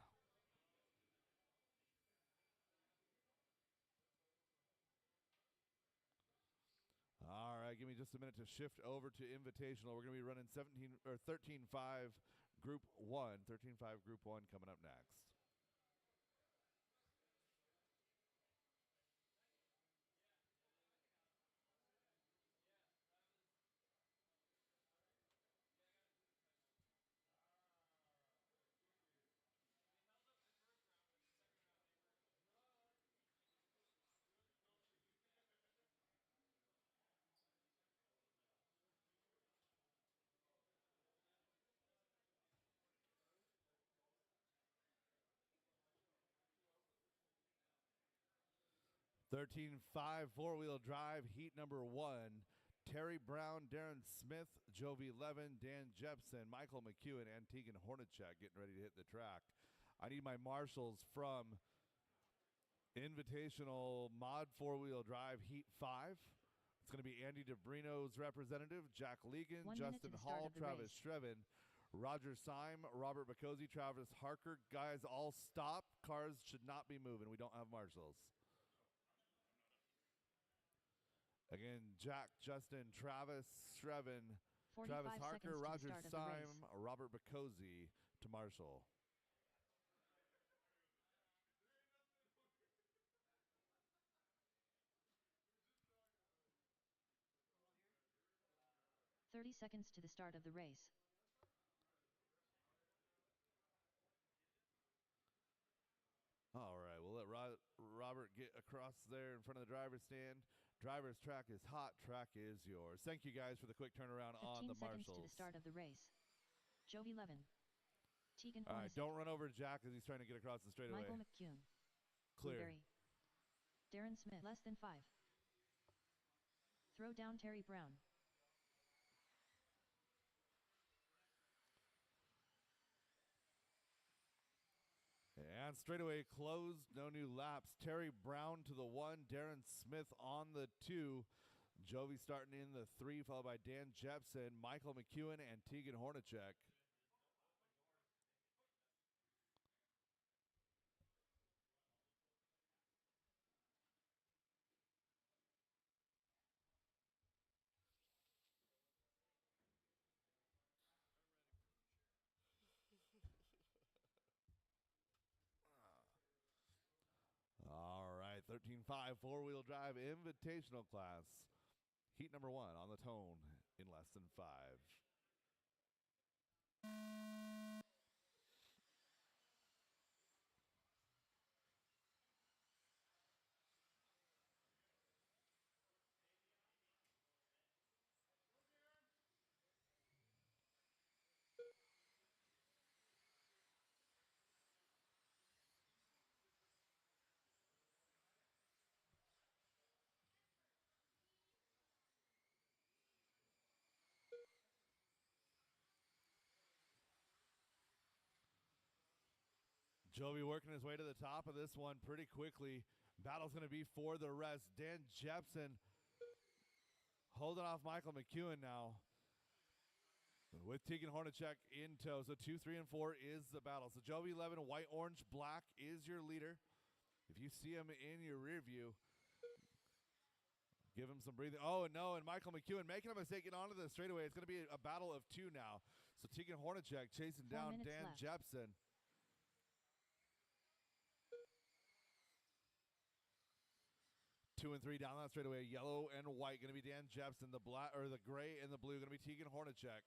All right, give me just a minute to shift over to Invitational. We're going to be running 13.5 Group 1. 13.5 Group 1 coming up next. 13.5 four-wheel drive, heat number 1. Terry Brown, Darren Smith, Jovi Levin, Dan Jepson, Michael McEwen, and Tegan Hornacek getting ready to hit the track. I need my marshals from Invitational Mod four-wheel drive, heat 5. It's going to be Andy DeBrino's representative, Jack Legan, 1 minute to Justin the start Hall, of the Travis race. Shreven, Roger Syme, Robert Bacozzi, Travis Harker. Guys, all stop. Cars should not be moving. We don't have marshals. Again, Jack, Justin, Travis Shreven, 45 Travis Harker, seconds to the Roger start of the race. Syme, Robert Bacozzi to marshal. "30 seconds to the start of the race. All right, we'll let Robert get across there in front of the driver's stand. Driver's track is hot. Track is yours. Thank you guys for the quick turnaround on 15 the seconds marshals. to the start of the race. Jovi Levin. Tegan All right, Hornacek. don't run over Jack as he's trying to get across the straightaway. Michael McEwen. Clear. Blueberry. Darren Smith. Less than 5. Throw down Terry Brown. And straightaway closed, no new laps. Terry Brown to the 1, Darren Smith on the 2. Jovi starting in the 3, followed by Dan Jepson, Michael McEwen, and Tegan Hornacek. All right, 13.5 four-wheel drive invitational class. Heat number 1 on the tone in less than 5. Jovi working his way to the top of this one pretty quickly. Battle's going to be for the rest. Dan Jepson holding off Michael McEwen now. With Tegan Hornacek in tow. So 2, 3, and 4 is the battle. So Jovi 11, white, orange, black is your leader. If you see him in your rear view, give him some breathing. Oh, no, and Michael McEwen making a mistake getting onto the straightaway. It's going to be a battle of 2 now. So Tegan Hornacek chasing 4 down minutes Dan left. Jepson. Two and 3 down that straightaway. Yellow and white going to be Dan Jepson. The black or the gray and the blue going to be Tegan Hornacek.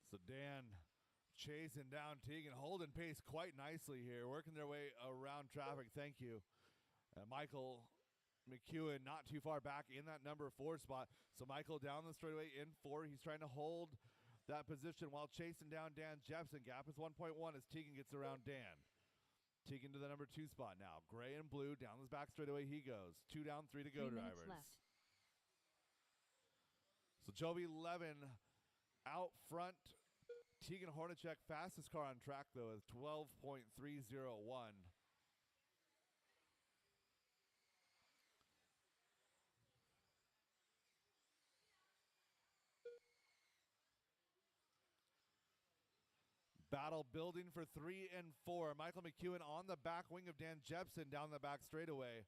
So Dan chasing down Tegan, holding pace quite nicely here, working their way around traffic. Thank you. Michael McEwen not too far back in that number 4 spot. So Michael down the straightaway in 4. He's trying to hold that position while chasing down Dan Jepson. Gap is 1.1 as Tegan gets around Dan. Tegan to the number 2 spot now. Gray and blue down this back straightaway he goes. 2 down, 3 to go, 3 minutes drivers. left. So Jovi 11 out front. Tegan Hornacek, fastest car on track, though, with 12.301. Battle building for 3 and 4. Michael McEwen on the back wing of Dan Jepson down the back straightaway.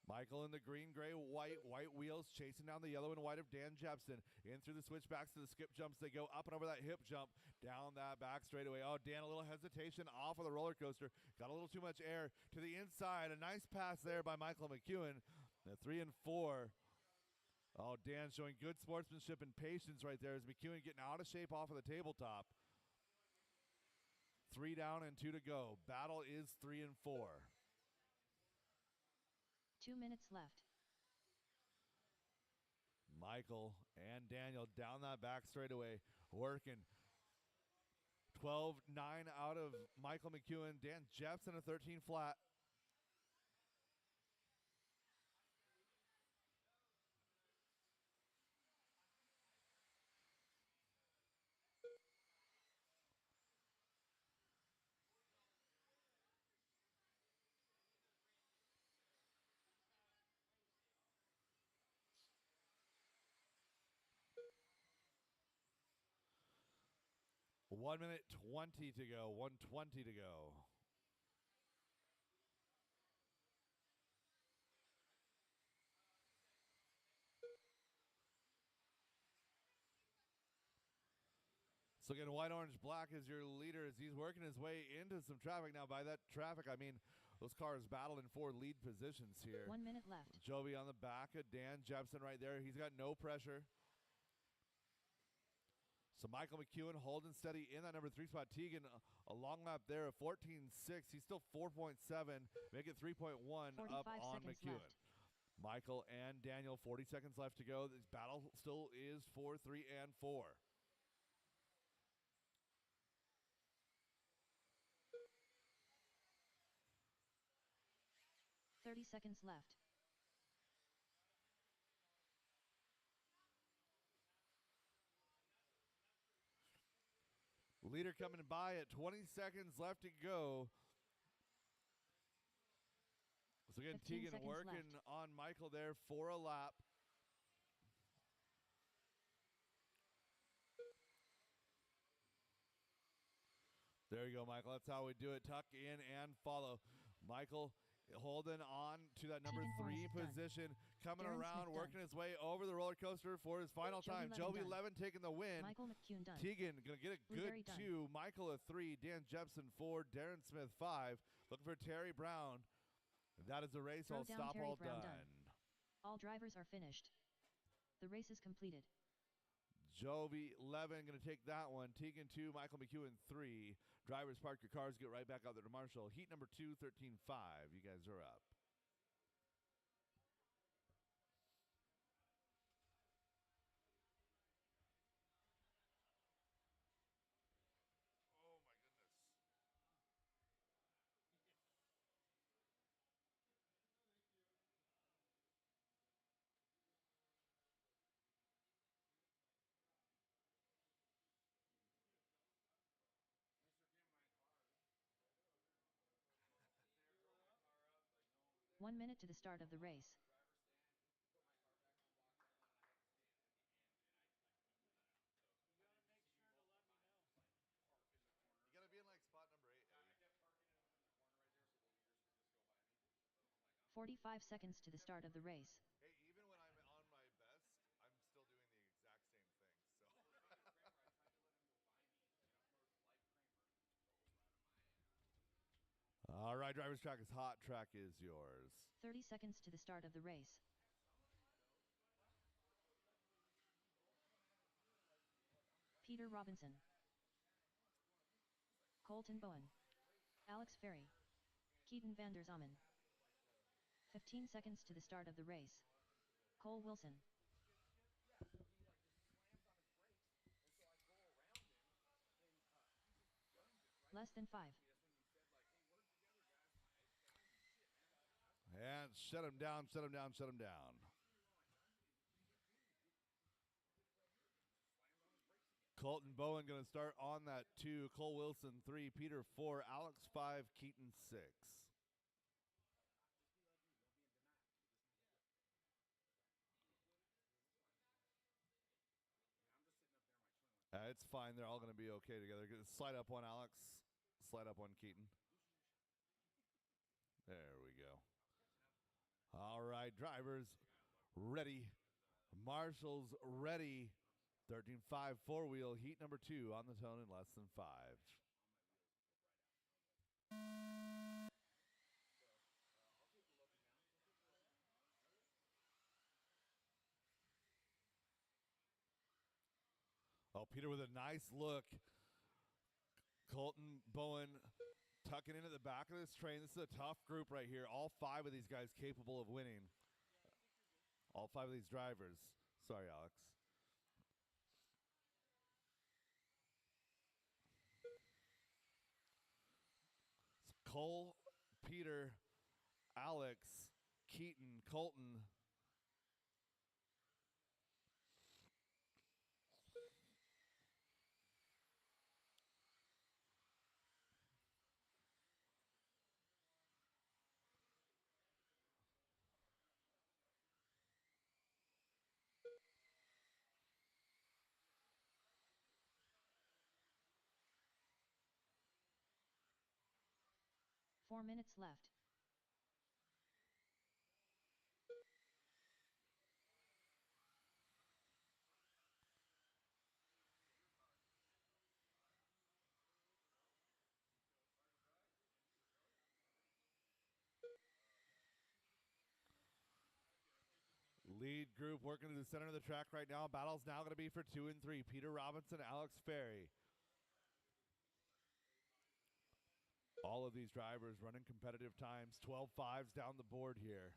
Michael in the green, gray, white wheels chasing down the yellow and white of Dan Jepson. In through the switchbacks to the skip jumps. They go up and over that hip jump down that back straightaway. Oh, Dan, a little hesitation off of the roller coaster. Got a little too much air to the inside. A nice pass there by Michael McEwen. The 3 and 4. Oh, Dan showing good sportsmanship and patience right there as McEwen getting out of shape off of the tabletop. 3 down and 2 to go. Battle is 3 and 4. 2 minutes left. Michael and Daniel down that back straightaway, working. 12-9 out of Michael McEwen. Dan Jepson a 13 flat. One minute 20 to go. 1:20 to go. So again, white, orange, black is your leader as he's working his way into some traffic. Now, by that traffic, I mean those cars battling for lead positions here. 1 minute left. Joby on the back of Dan Jepson right there. He's got no pressure. So Michael McEwen holding steady in that number 3 spot. Teagan, a long lap there of 14.6. He's still 4.7. Make it 3.1 up on McEwen. Left. Michael and Daniel, 40 seconds left to go. This battle still is 4, 3, and 4. 30 seconds left. Leader coming by at 20 seconds left to go. So again, 15 Teagan seconds working left. on Michael there for a lap. There you go, Michael. That's how we do it. Tuck in and follow. Michael holding on to that number Teagan 3 Morris position. Coming Darren around, Smith working done. his way over the roller coaster for his final time. Joby Levin 11 taking the win. Michael McEwen done. Teagan going to get a Blueberry good done. 2. Michael a 3. Dan Jepson 4. Darren Smith 5. Looking for Terry Brown. That is the race. Throw I'll down stop Terry all Brown done. All drivers are finished. The race is completed. Joby 11 going to take that one. Teagan 2. Michael McEwen 3. Drivers, park your cars. Get right back out there to Marshall. Heat number 2, 13-5. You guys are up. Oh, my goodness. Throw my car up. Like, no. 1 minute to the start of the race. You gotta make sure to let me know. You got to be in like spot number 8. Yeah, I kept parking in the corner right there so the leaders could just go by me. But I'm like, 45 seconds to the start of the race. Hey, even when I'm on my best, I'm still doing the exact same thing. So. Kramer, I tried to let him go by me. And of course, like Kramer, goes right on my ass. All right, driver's track is hot. Track is yours. 30 seconds to the start of the race. Peter Robinson. Colton Bowen. Alex Ferry. Keaton van der Zomen. 15 seconds to the start of the race. Cole Wilson. Yeah, so he like just slams on his brakes, and so I go around him, and he just guns it right. Less than 5. That's when you said like, hey, work together, guys. Shit, man. And shut him down, shut him down, shut him down. Colton Bowen going to start on that 2. Cole Wilson 3. Peter 4. Alex 5. Keaton 6. It's fine. They're all going to be okay together. Slide up one, Alex. Slide up one, Keaton. There we go. All right, drivers ready. Marshall's ready. 13.5 4-wheel heat number 2 on the tone in less than 5. Oh, Peter with a nice look. Colton Bowen tucking in at the back of this train. This is a tough group right here. All 5 of these guys capable of winning. All 5 of these drivers. Sorry, Alex. So Cole, Peter, Alex, Keaton, Colton. Four minutes left. Lead group working to the center of the track right now. Battle's now going to be for 2 and 3. Peter Robinson, Alex Ferry. All of these drivers running competitive times. 12.5s down the board here.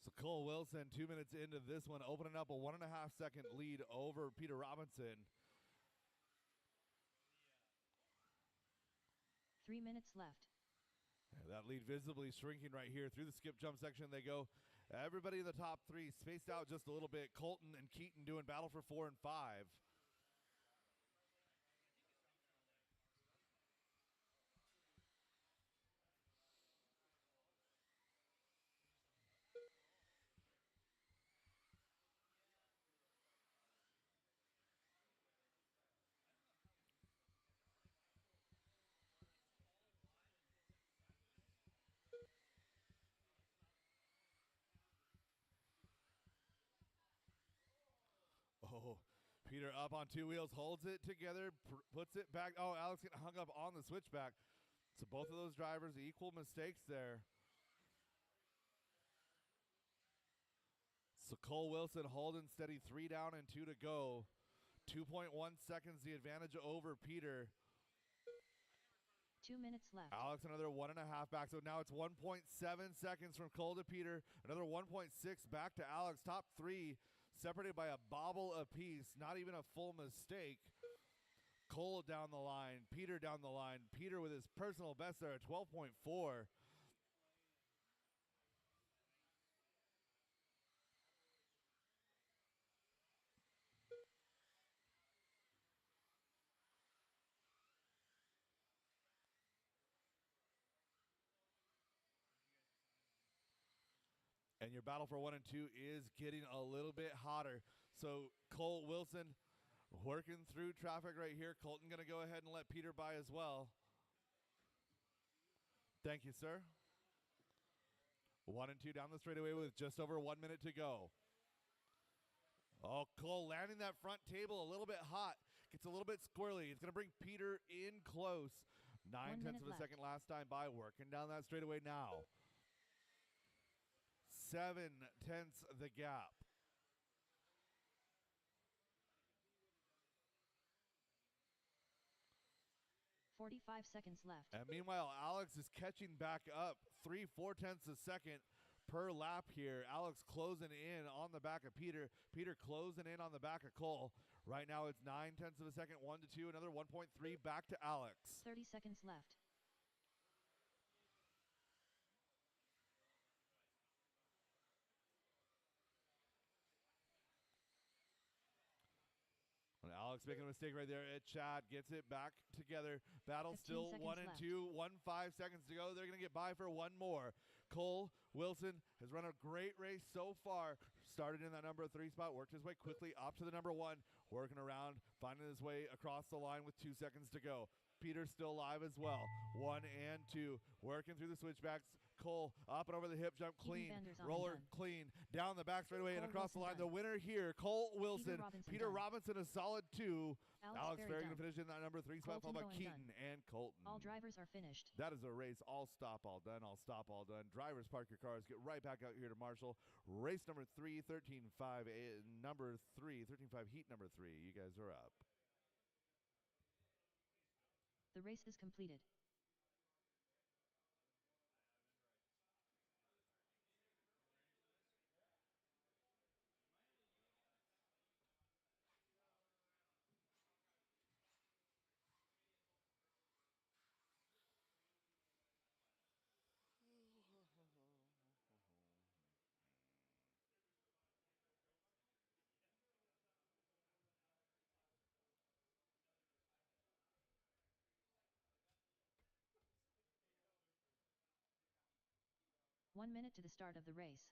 So Cole Wilson, 2 minutes into this one, opening up a 1.5 second lead over Peter Robinson. 3 minutes left. Yeah, that lead visibly shrinking right here. Through the skip jump section they go. Everybody in the top 3 spaced out just a little bit. Colton and Keaton doing battle for 4 and 5. Oh, Peter up on 2 wheels, holds it together, puts it back. Oh, Alex getting hung up on the switchback. So both of those drivers, equal mistakes there. So Cole Wilson holding steady, 3 down and 2 to go. 2.1 seconds the advantage over Peter. 2 minutes left. Alex another 1.5 back. So now it's 1.7 seconds from Cole to Peter. Another 1.6 back to Alex. Top 3 separated by a bobble apiece. Not even a full mistake. Cole down the line. Peter down the line. Peter with his personal best there at 12.4. And your battle for 1 and 2 is getting a little bit hotter. So Cole Wilson working through traffic right here. Colton going to go ahead and let Peter by as well. Thank you, sir. 1 and 2 down the straightaway with just over 1 minute to go. Oh, Cole landing that front table a little bit hot. Gets a little bit squirrely. It's going to bring Peter in close. 9/10 of a second last time by, working down that straightaway now. 7/10 the gap. 45 seconds left. And meanwhile, Alex is catching back up. 3/4 a second per lap here. Alex closing in on the back of Peter. Peter closing in on the back of Cole. Right now it's 9/10 of a second, 1 to 2. Another 1.3 back to Alex. 30 seconds left. And Alex making a mistake right there at Chad. Gets it back together. Battle 15 still seconds 1 and left. 2. 1.5 seconds to go. They're going to get by for one more. Cole Wilson has run a great race so far. Started in that number 3 spot. Worked his way quickly up to the number 1. Working around. Finding his way across the line with 2 seconds to go. Peter's still alive as well. 1 and 2. Working through the switchbacks. Cole up and over the hip jump, clean. Roller, clean. Down the back straightaway and across the line. The winner here, Cole Wilson. Peter Robinson, a solid 2. Alex Ferry going to finish in that number 3 spot, followed by Keaton and Colton. All drivers are finished. That is a race. All stop, all done. All stop, all done. Drivers, park your cars. Get right back out here to Marshall. Race number 3, 13-5, number 3, 13-5, heat number 3. You guys are up. The race is completed. One minute to the start of the race.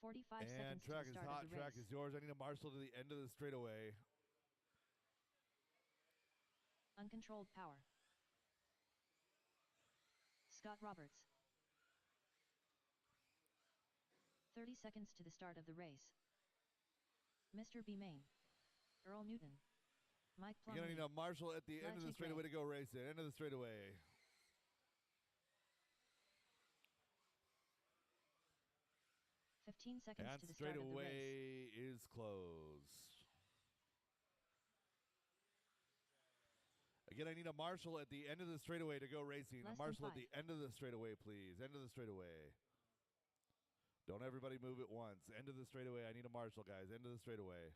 And seconds track to the is start hot. of the Track race. is yours. I need a Marshall to the end of the straightaway. Uncontrolled power. Scott Roberts. 30 seconds to the start of the race. Mr. B. Main. Earl Newton. Mike Plumlee. You're going to need a Marshall at the end of the straightaway to go race it. End of the straightaway. 15 seconds and to the start of the race. straightaway is closed. Again, I need a Marshall at the end of the straightaway to go racing. A Marshall at the end of the straightaway, please. End of the straightaway. Don't everybody move at once. End of the straightaway. I need a Marshall, guys. End of the straightaway.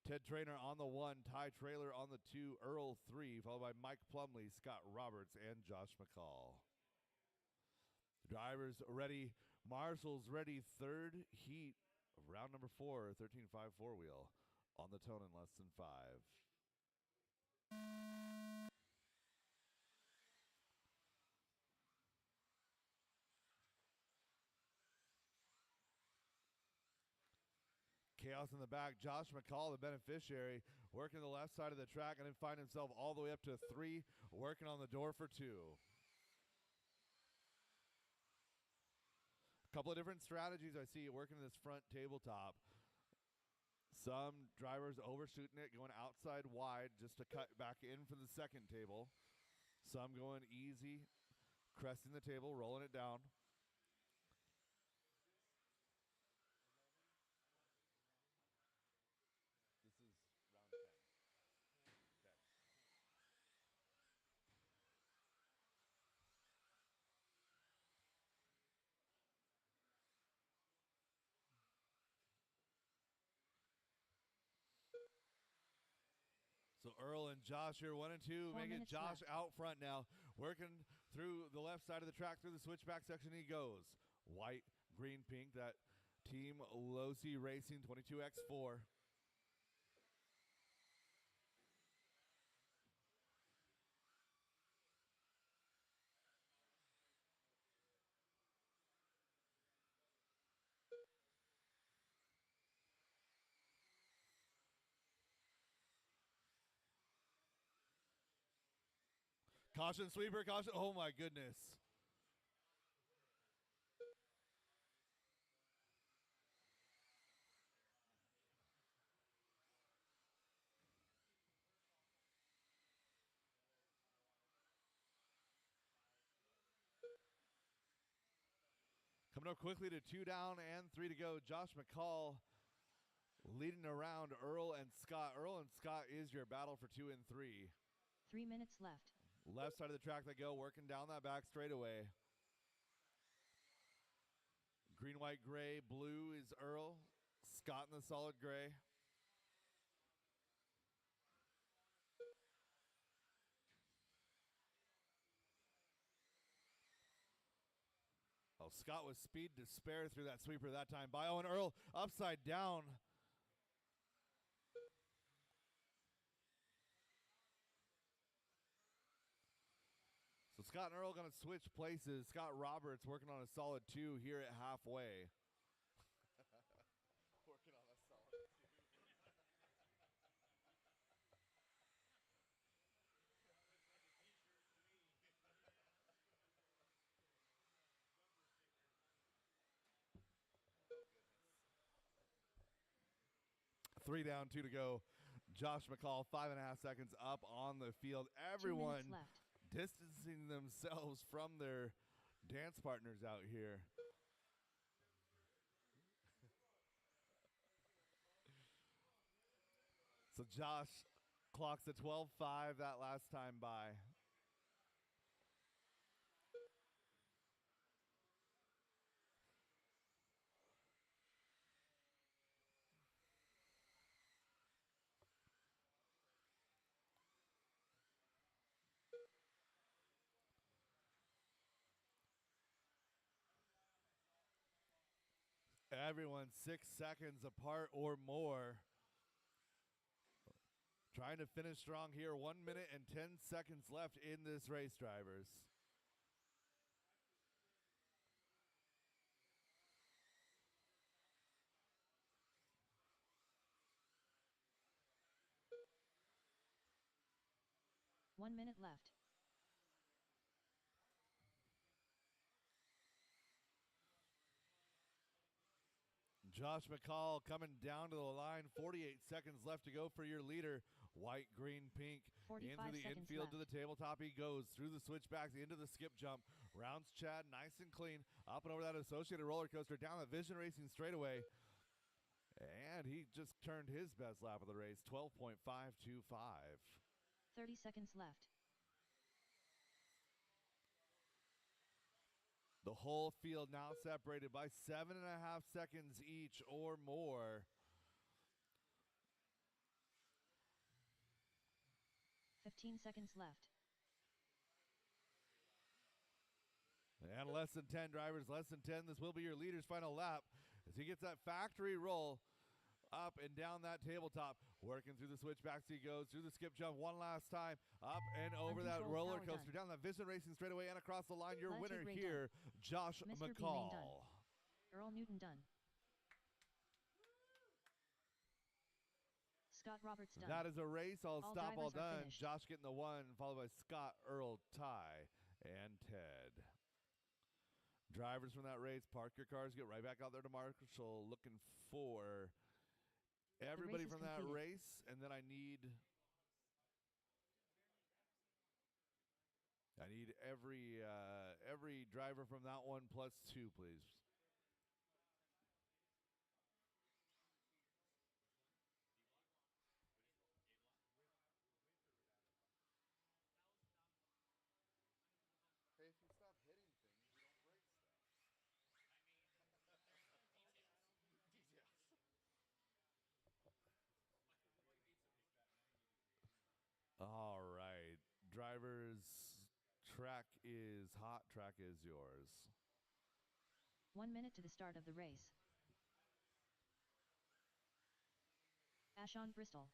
Ted Trainer on the 1, Ty Trailer on the 2, Earl 3, followed by Mike Plumlee, Scott Roberts, and Josh McCall. Drivers ready. Marshall's ready. Third heat of round number 4, 13-5 4-wheel on the tone in less than 5. Chaos in the back. Josh McCall, the beneficiary, working the left side of the track and then find himself all the way up to 3, working on the door for 2. A couple of different strategies I see working this front tabletop. Some drivers overshooting it, going outside wide just to cut back in for the second table. Some going easy, cresting the table, rolling it down. This is round 10. Okay. So Earl and Josh here, 1 and 2, making Josh out front now, working through the left side of the track, through the switchback section he goes. White, green, pink, that Team Losi Racing 22X4. Caution, sweeper, caution. Oh, my goodness. Coming up quickly to 2 down and 3 to go. Josh McCall leading around Earl and Scott. Earl and Scott is your battle for 2 and 3. 3 minutes left. Left side of the track they go, working down that back straightaway. Green, white, gray, blue is Earl. Scott in the solid gray. Oh, Scott with speed to spare through that sweeper that time. By Owen Earl upside down. Scott and Earl going to switch places. Scott Roberts working on a solid 2 here at halfway. Working on a solid 2. Three down, 2 to go. Josh McCall, 5.5 seconds up on the field. 2 minutes Everyone left. distancing themselves from their dance partners out here. So Josh clocks a 12.5 that last time by. Everyone 6 seconds apart or more. Trying to finish strong here. 1 minute and 10 seconds left in this race, drivers. One minute left. Josh McCall coming down to the line. 48 seconds left to go for your leader. White, green, pink. 45 Into the seconds infield to the left. tabletop he goes. Through the switchbacks into the skip jump. Rounds Chad nice and clean. Up and over that associated roller coaster. Down the Vision Racing straightaway. And he just turned his best lap of the race. 12.525. 30 seconds left. The whole field now separated by 7.5 seconds each or more. 15 seconds left. And less than 10 drivers, less than 10. This will be your leader's final lap as he gets that factory roll up and down that tabletop. Working through the switchbacks he goes, through the skip jump one last time. Up and over that Uncontrolled roller power coaster, done. down that Vision Racing straightaway and across the line. Your Latitude winner Ray here, Josh Mr. B Main McCall. done. Earl Newton done. Scott Roberts done. That is a race. All stop, all drivers are done. finished. Josh getting the 1, followed by Scott, Earl, Ty, and Ted. Drivers from that race, park your cars, get right back out there to Marshall, looking for everybody is from that completed. race, and then I need every driver from that one plus 2, please. Hey, if you stop hitting things, you don't break stuff. Details. All right. Drivers, track is hot, track is yours. 1 minute to the start of the race. Ashon Bristol.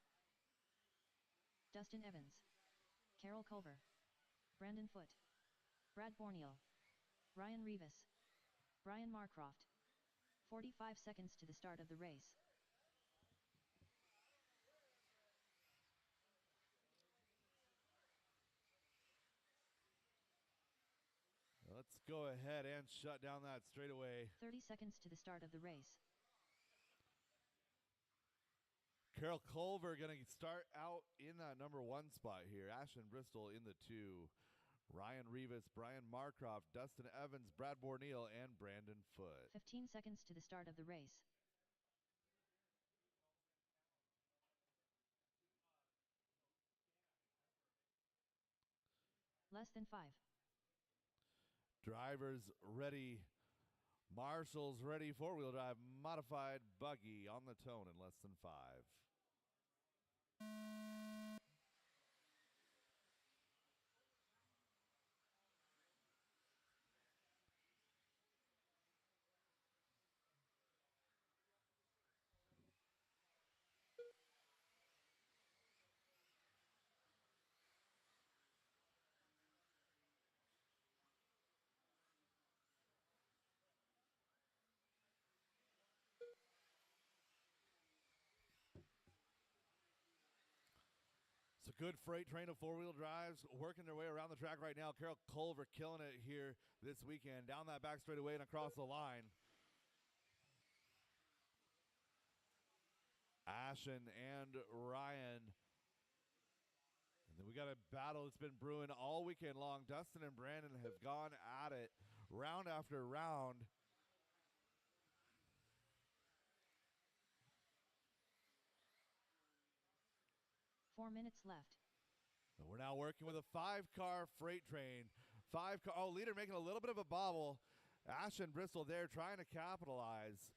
Dustin Evans. Carol Culver. Brandon Foote. Brad Borneal. Ryan Rivas. Brian Marcroft. 45 seconds to the start of the race. Let's go ahead and shut down that straightaway. 30 seconds to the start of the race. Carol Culver going to start out in that number 1 spot here. Ashton Bristol in the 2. Ryan Rivas, Brian Marcroft, Dustin Evans, Brad Borneal, and Brandon Foote. 15 seconds to the start of the race. Less than 5. Drivers ready. Marshall's ready. 4-wheel drive modified buggy on the tone in less than 5. a good freight train of four-wheel drives working their way around the track right now. Carol Culver killing it here this weekend. Down that back straightaway and across the line. Ashen and Ryan. And then we got a battle that's been brewing all weekend long. Dustin and Brandon have gone at it round after round. Four minutes left. And we're now working with a 5-car freight train. 5-car. Oh, leader making a little bit of a bobble. Ashen Bristol there trying to capitalize.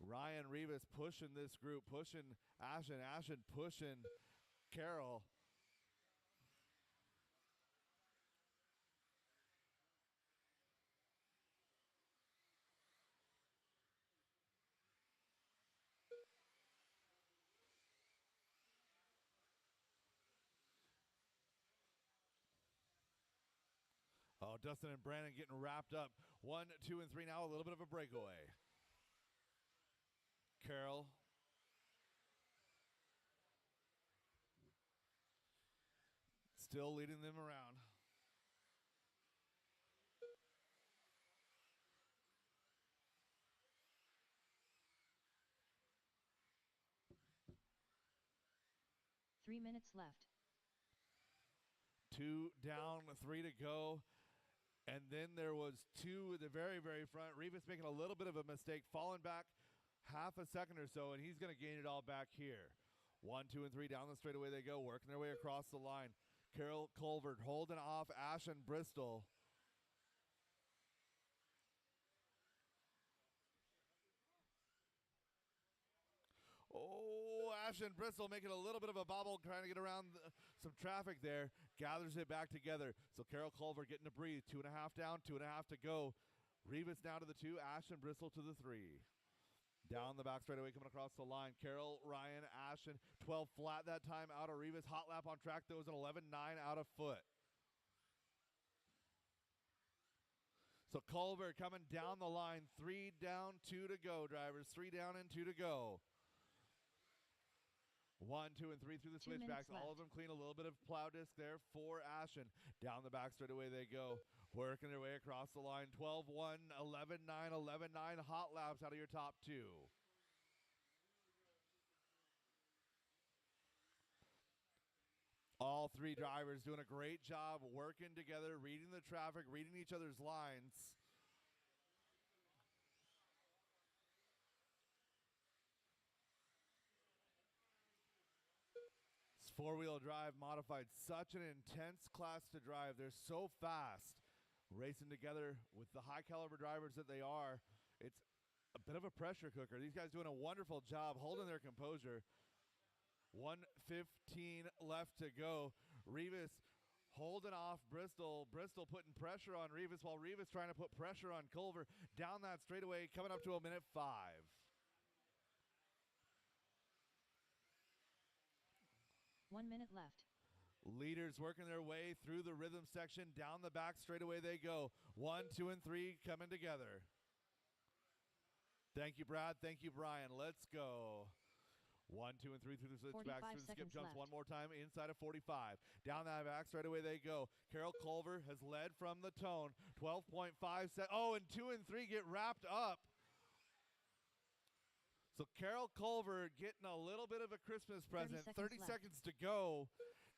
Ryan Rivas pushing this group, pushing Ashen. Ashen pushing Carol. Oh, Dustin and Brandon getting wrapped up. 1, 2, and 3 now. A little bit of a breakaway. Carol. Still leading them around. Three minutes left. 2 down, 3 to go. And then there was 2 at the very, very front. Rivas making a little bit of a mistake, falling back half a second or so, and he's going to gain it all back here. 1, 2, and 3 down the straightaway they go, working their way across the line. Carol Culver holding off Ashen Bristol. Oh, Ashen Bristol making a little bit of a bobble, trying to get around some traffic there. Gathers it back together. So Carol Culver getting to breathe. 2.5 down, 2.5 to go. Rivas now to the 2, Ashen Bristol to the 3. Down the back straightaway coming across the line. Carol, Ryan, Ashen. 12 flat that time out of Rivas. Hot lap on track. There was an 11.9 out of foot. So Culver coming down the line. 3 down, 2 to go, drivers. 3 down and 2 to go. 1, 2, and 3 through the switchbacks. All of them clean. A little bit of plow disc there for Ashen. Down the back straightaway they go. Working their way across the line. 12-1, 11-9, 11-9. Hot laps out of your top 2. All 3 drivers doing a great job working together, reading the traffic, reading each other's lines. This four-wheel drive modified, such an intense class to drive. They're so fast. Racing together with the high caliber drivers that they are. It's a bit of a pressure cooker. These guys doing a wonderful job holding their composure. 1:15 left to go. Rivas holding off Bristol. Bristol putting pressure on Rivas while Rivas trying to put pressure on Culver. Down that straightaway, coming up to 1:05. One minute left. Leaders working their way through the rhythm section. Down the back straightaway they go. 1, 2, and 3 coming together. Thank you, Brad. Thank you, Brian. Let's go. 1, 2, and 3 through the switchbacks, through the skip jumps left. one more time inside of 45. Down that back straightaway they go. Carol Culver has led from the tone. 12.5 seconds. Oh, and 2 and 3 get wrapped up. So Carol Culver getting a little bit of a Christmas present. 30 seconds to go.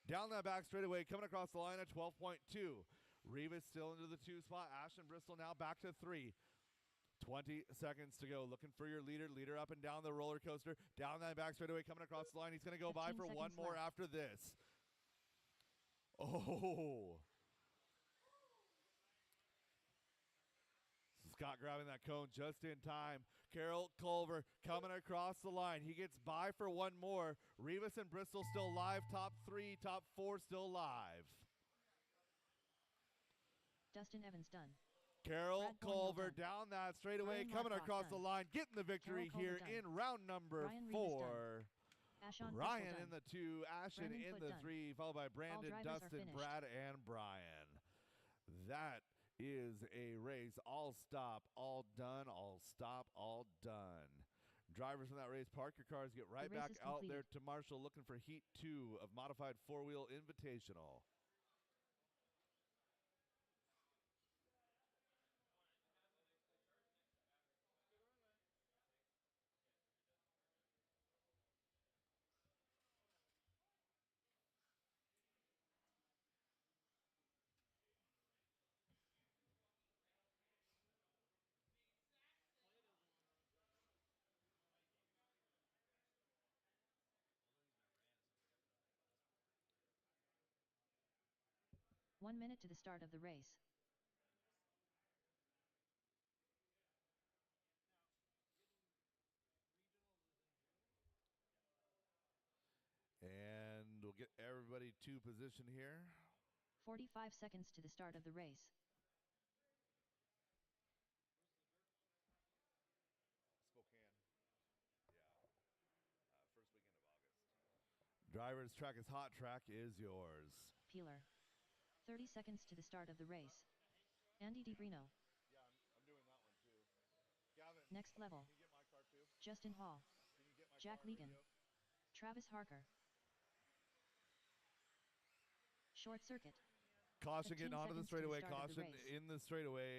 Down that back straightaway, coming across the line at 12.2. Rivas still into the 2 spot. Ashen Bristol now back to 3. 20 seconds to go. Looking for your leader. Leader up and down the roller coaster. Down that back straightaway, coming across the line. He's going to go by for one more after this. Oh. Scott grabbing that cone just in time. Carol Culver coming across the line. He gets by for one more. Rivas and Bristol still live. Top 3, top 4 still live. Dustin Evans done. Carol Culver down that straightaway, coming across the line, getting the victory here in round number 4. Ryan in the 2, Ashen in the 3, followed by Brandon, Dustin, Brad, and Brian. That is a race. All stop, all done, all stop, all done. Drivers in that race, park your cars, get right race back is out there completed. to Marshall looking for Heat 2 of Modified 4-Wheel Invitational. One minute to the start of the race. And we'll get everybody to position here. 45 seconds to the start of the race. Spokane. Yeah. First weekend of August. Driver's track is hot. Track is yours. Peeler. 30 seconds to the start of the race. Andy DiBrino. Yeah, I'm doing that one too. Gavin, Next level. can you get my car too? Justin Hall. Can you get my Jack car Legan. radio? Travis Harker. Short circuit. Caution 15 getting onto the seconds to the straightaway. start of the Caution race. in the straightaway.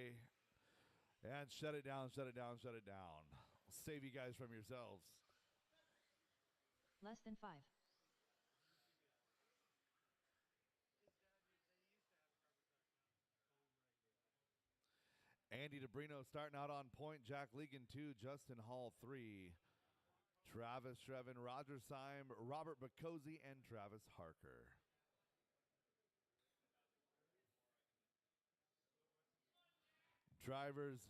And shut it down, shut it down, shut it down. Save you guys from yourselves. Less than 5. Andy DiBrino starting out on point. Jack Legan 2, Justin Hall 3. Travis Shrevin, Roger Syme, Robert Bacozzi, and Travis Harker. Drivers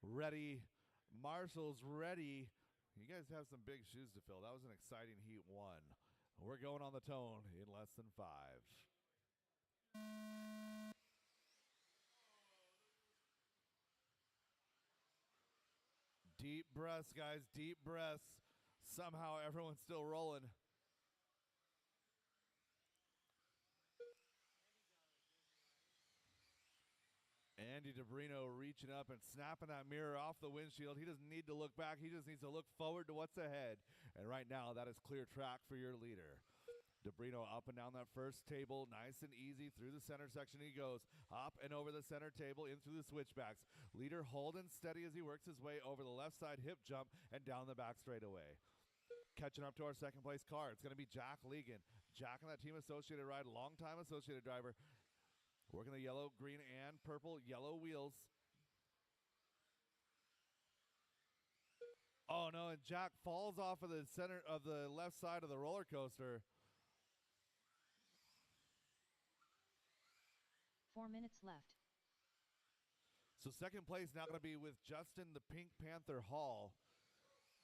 ready. Marshall's ready. You guys have some big shoes to fill. That was an exciting Heat 1. We're going on the tone in less than 5. Deep breaths, guys, deep breaths. Somehow everyone's still rolling. Andy DiBrino reaching up and snapping that mirror off the windshield. He doesn't need to look back. He just needs to look forward to what's ahead. And right now, that is clear track for your leader. DiBrino up and down that first table, nice and easy. Through the center section he goes. Up and over the center table, in through the switchbacks. Leader holding steady as he works his way over the left side hip jump and down the back straightaway. Catching up to our second place car, it's going to be Jack Legan. Jack on that Team Associated ride, long-time Associated driver. Working the yellow, green, and purple, yellow wheels. Oh, no, and Jack falls off of the center of the left side of the roller coaster. 4 minutes left. So second place now going to be with Justin the Pink Panther Hall.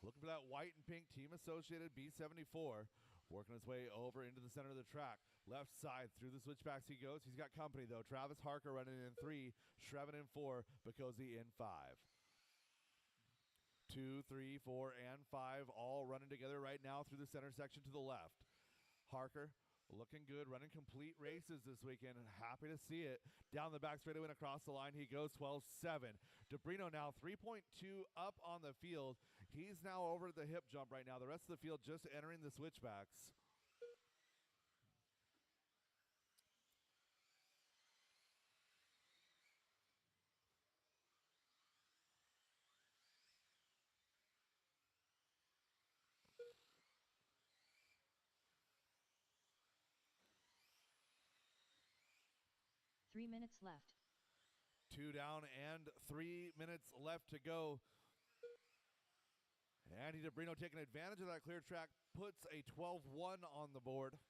Looking for that white and pink Team Associated B74. Working his way over into the center of the track. Left side through the switchbacks he goes. He's got company, though. Travis Harker running in 3. Shrevin in 4. Bacozzi in 5. 2, 3, 4, and 5 all running together right now through the center section to the left. Harker looking good, running complete races this weekend, and happy to see it. Down the back straightaway and across the line he goes, 12-7. DiBrino now 3.2 up on the field. He's now over the hip jump right now. The rest of the field just entering the switchbacks. Three minutes left. 2 down and 3 minutes left to go. Andy DiBrino taking advantage of that clear track, puts a 12-1 on the board.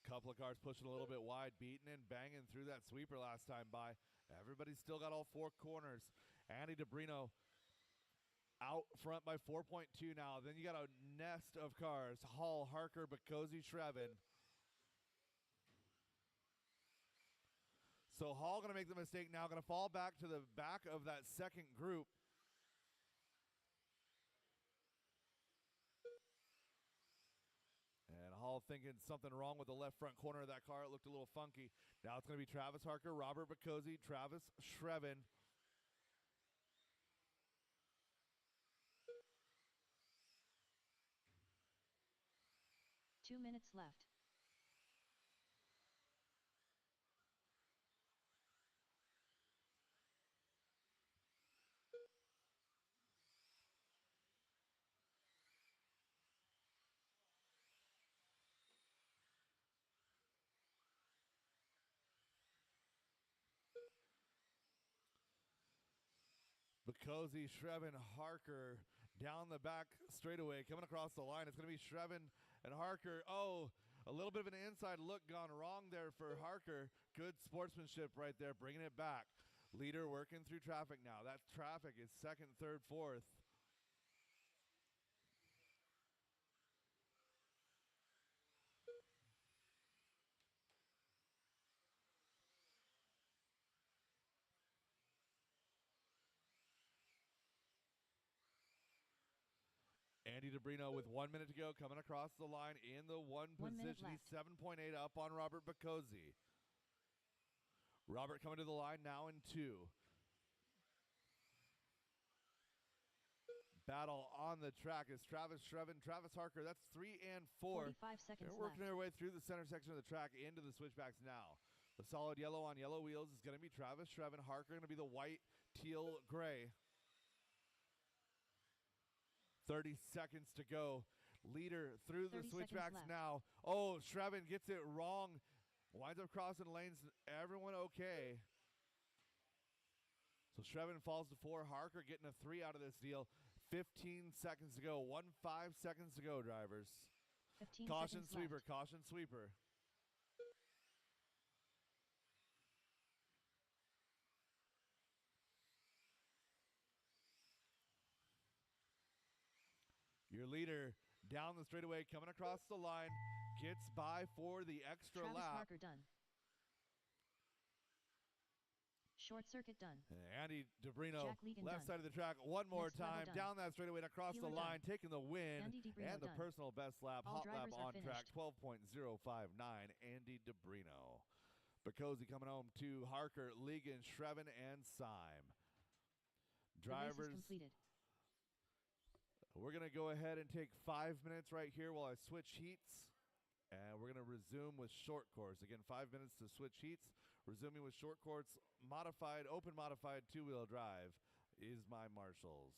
Couple of cars pushing a little bit wide, beating and banging through that sweeper last time by. Everybody's still got all 4 corners. Andy DiBrino out front by 4.2 now. Then you got a nest of cars. Hall, Harker, Bacozzi, Shrevin. So Hall going to make the mistake now, going to fall back to the back of that second group. And Hall thinking something wrong with the left front corner of that car. It looked a little funky. Now it's going to be Travis Harker, Robert Bacozzi, Travis Shrevin. 2 minutes left. Bacosi, Shreven, Harker down the back straightaway, coming across the line. It's going to be Shreven and Harker. Oh, a little bit of an inside look gone wrong there for Harker. Good sportsmanship right there, bringing it back. Leader working through traffic now. That traffic is second, third, fourth. Andy DeBrino with 1 minute to go, coming across the line in the one 1 minute position. He's left. 7.8 up on Robert Bacosi. Robert coming to the line now in two. Battle on the track is Travis Shreven, Travis Harker. That's 3 and 4. 45 seconds They're working left. their way through the center section of the track into the switchbacks now. The solid yellow on yellow wheels is going to be Travis Shreven. Harker going to be the white, teal, gray. 30 seconds to go. Leader through the 30 switchbacks seconds left. now. Oh, Shreven gets it wrong. Winds up crossing lanes. Everyone okay. So Shreven falls to 4. Harker getting a 3 out of this deal. 15 seconds to go. 5 seconds to go, drivers. 15 Caution seconds sweeper, left. caution sweeper. Your leader down the straightaway, coming across the line, gets by for the extra Travis lap. Harker done. Short circuit done. Andy DeBrino, Jack Legan left done. side of the track, one more Next level time, done. down that straightaway and across Healer the line, done. taking the win, Andy DeBrino and the done. personal best lap, All hot lap drivers are on track, finished. 12.059, Andy DeBrino. Bacosi coming home to Harker, Legan, Shreven, and Syme. The race Drivers, is completed. we're going to go ahead and take 5 minutes right here while I switch heats. And we're going to resume with short course. Again, 5 minutes to switch heats. Resuming with short course, modified, open modified two-wheel drive is my Marshalls.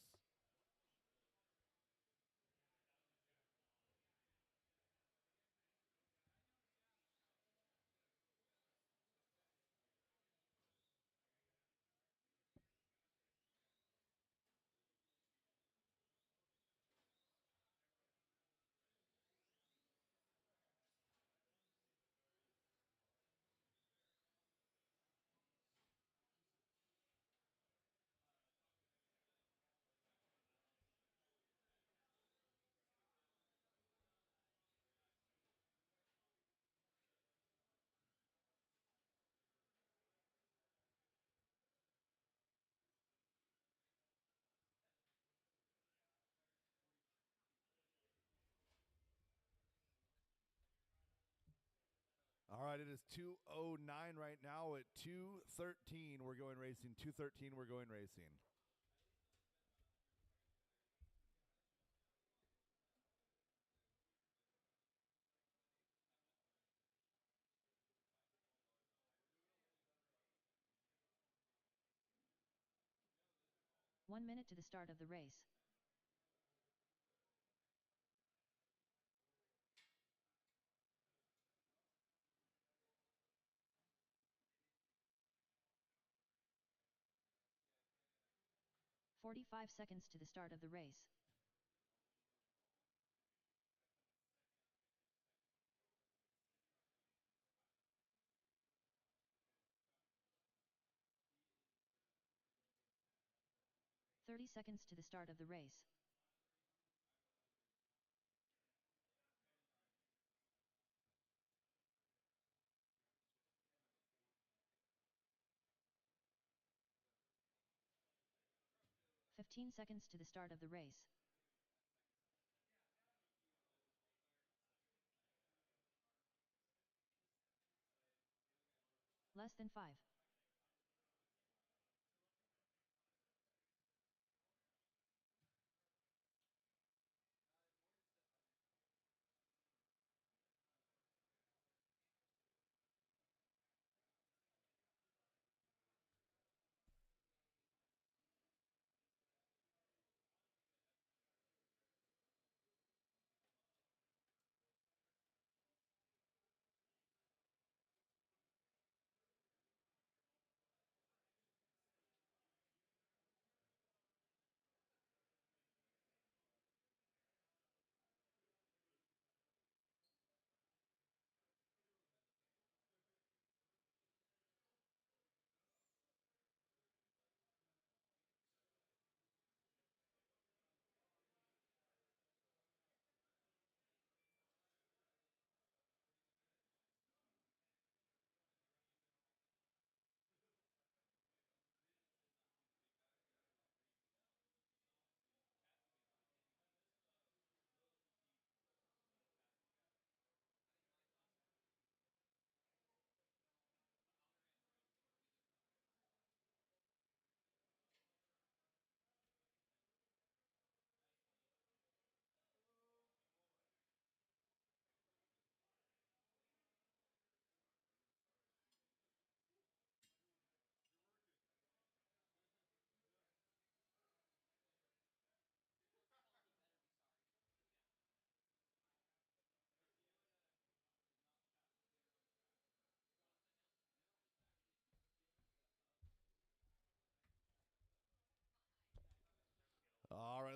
All right, it is 2:09 right now. At 2:13, we're going racing. 2:13, we're going racing. One minute to the start of the race. "45 seconds to the start of the race. "30 seconds to the start of the race. "15 seconds to the start of the race. Less than 5.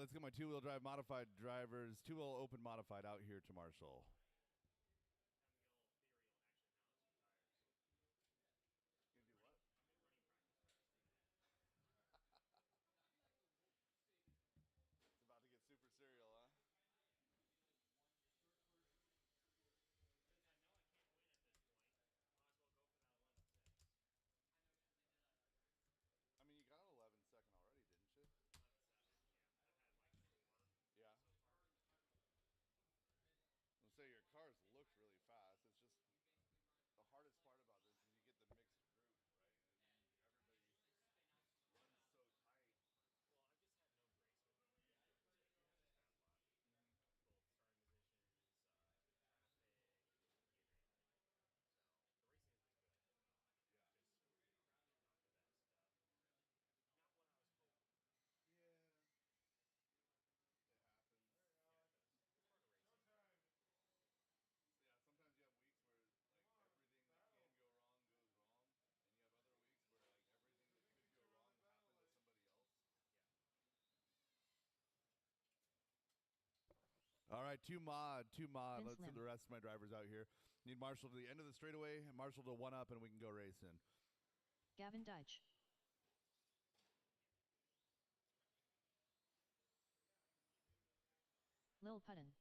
let's get my two-wheel drive modified drivers, two-wheel open modified out here to Marshall. Gonna do what? It's about to get super serial, huh? I mean, you got an 11-second already, didn't you? 11.7, yeah. I've had like 4. Yeah. I'll say your cars looked really fast. It's just the hardest part about this is you get the mixed group, right? And then everybody runs so tight. Well, I've just had no grace with them lately. I've just been getting just bad luck. Both starting positions, traffic, you name it. So the racing has been good. Yeah. Just not the best. Not what I was hoping. Yeah. It happens. Yeah, it does. It's part of racing. Yeah, sometimes you have weeks where like everything that can go wrong goes wrong, and you have other weeks where like everything that could go wrong happened to somebody else. Yeah. All right, two mod. Vince Let's send Lim. the rest of my drivers out here. Need Marshall to the end of the straightaway, Marshall to one up, and we can go racing. Gavin Deitch. Lil Putton.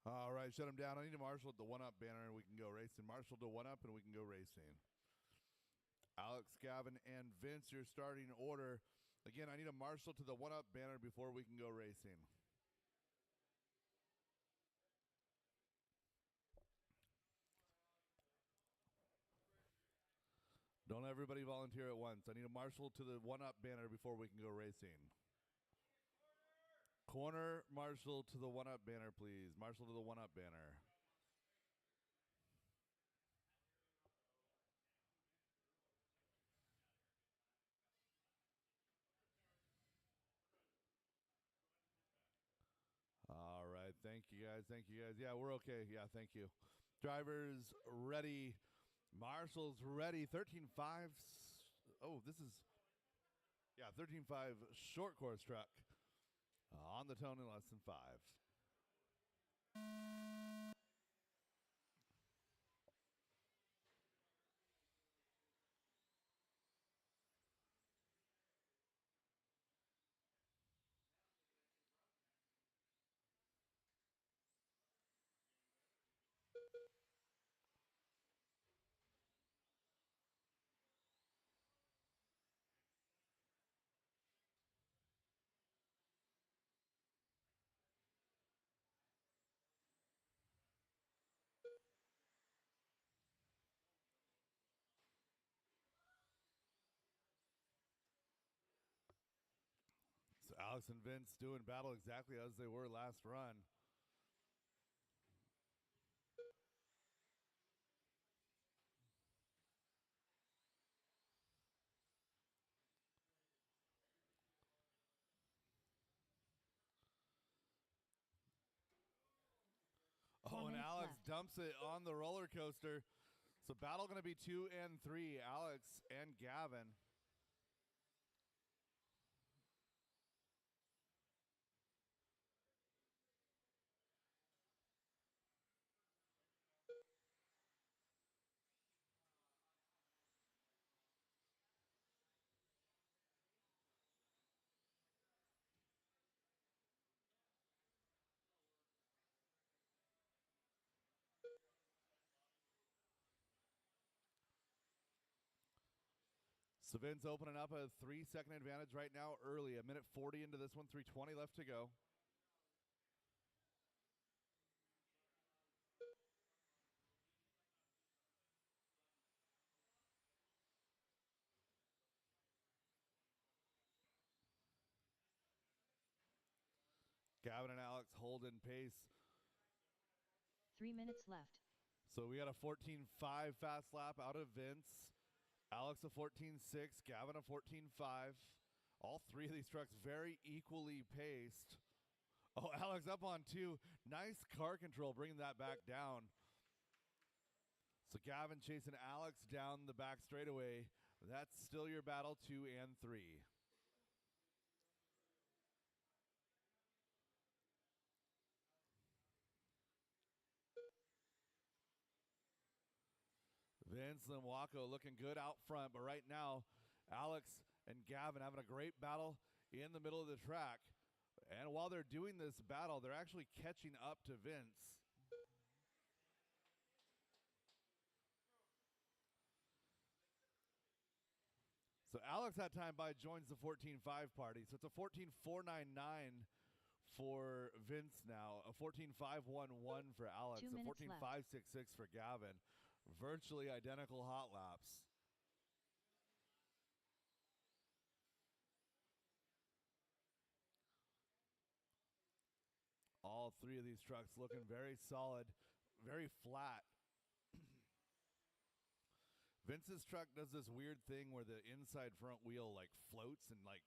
All right, shut him down. I need a Marshall at the one up banner, and we can go racing. Marshall to one up, and we can go racing. Alex, Gavin, and Vince, your starting order. Again, I need a Marshall to the one up banner before we can go racing. Don't everybody volunteer at once. I need a Marshall to the one up banner before we can go racing. Corner Marshall to the one up banner, please. Marshall to the one up banner. All right. Thank you guys. Yeah, we're okay. Yeah, thank you. Drivers ready. Marshall's ready. 13.5. Oh, this is. Yeah, 13.5 short course truck. On the tone in less than 5. So Alex and Vince doing battle exactly as they were last run. Oh, and Alex left. dumps it on the roller coaster. So battle going to be 2 and 3, Alex and Gavin. So Vince opening up a 3-second advantage right now early. A minute 40 into this one, 3:20 left to go. Gavin and Alex holding pace. 3 minutes left. So we got a 14.5 fast lap out of Vince. Alex a 14.6, Gavin a 14.5. All three of these trucks very equally paced. Oh, Alex up on 2. Nice car control, bringing that back down. So Gavin chasing Alex down the back straightaway. That's still your battle, 2 and 3. Vince and Wacko looking good out front, but right now, Alex and Gavin having a great battle in the middle of the track. And while they're doing this battle, they're actually catching up to Vince. So Alex that time by joins the 14.5 party. So it's a 14.499 for Vince now, a 14.511 for Alex, 2 a minutes 14.566 for Gavin. Virtually identical hot laps. All three of these trucks looking very solid, very flat. Vince's truck does this weird thing where the inside front wheel like floats and like,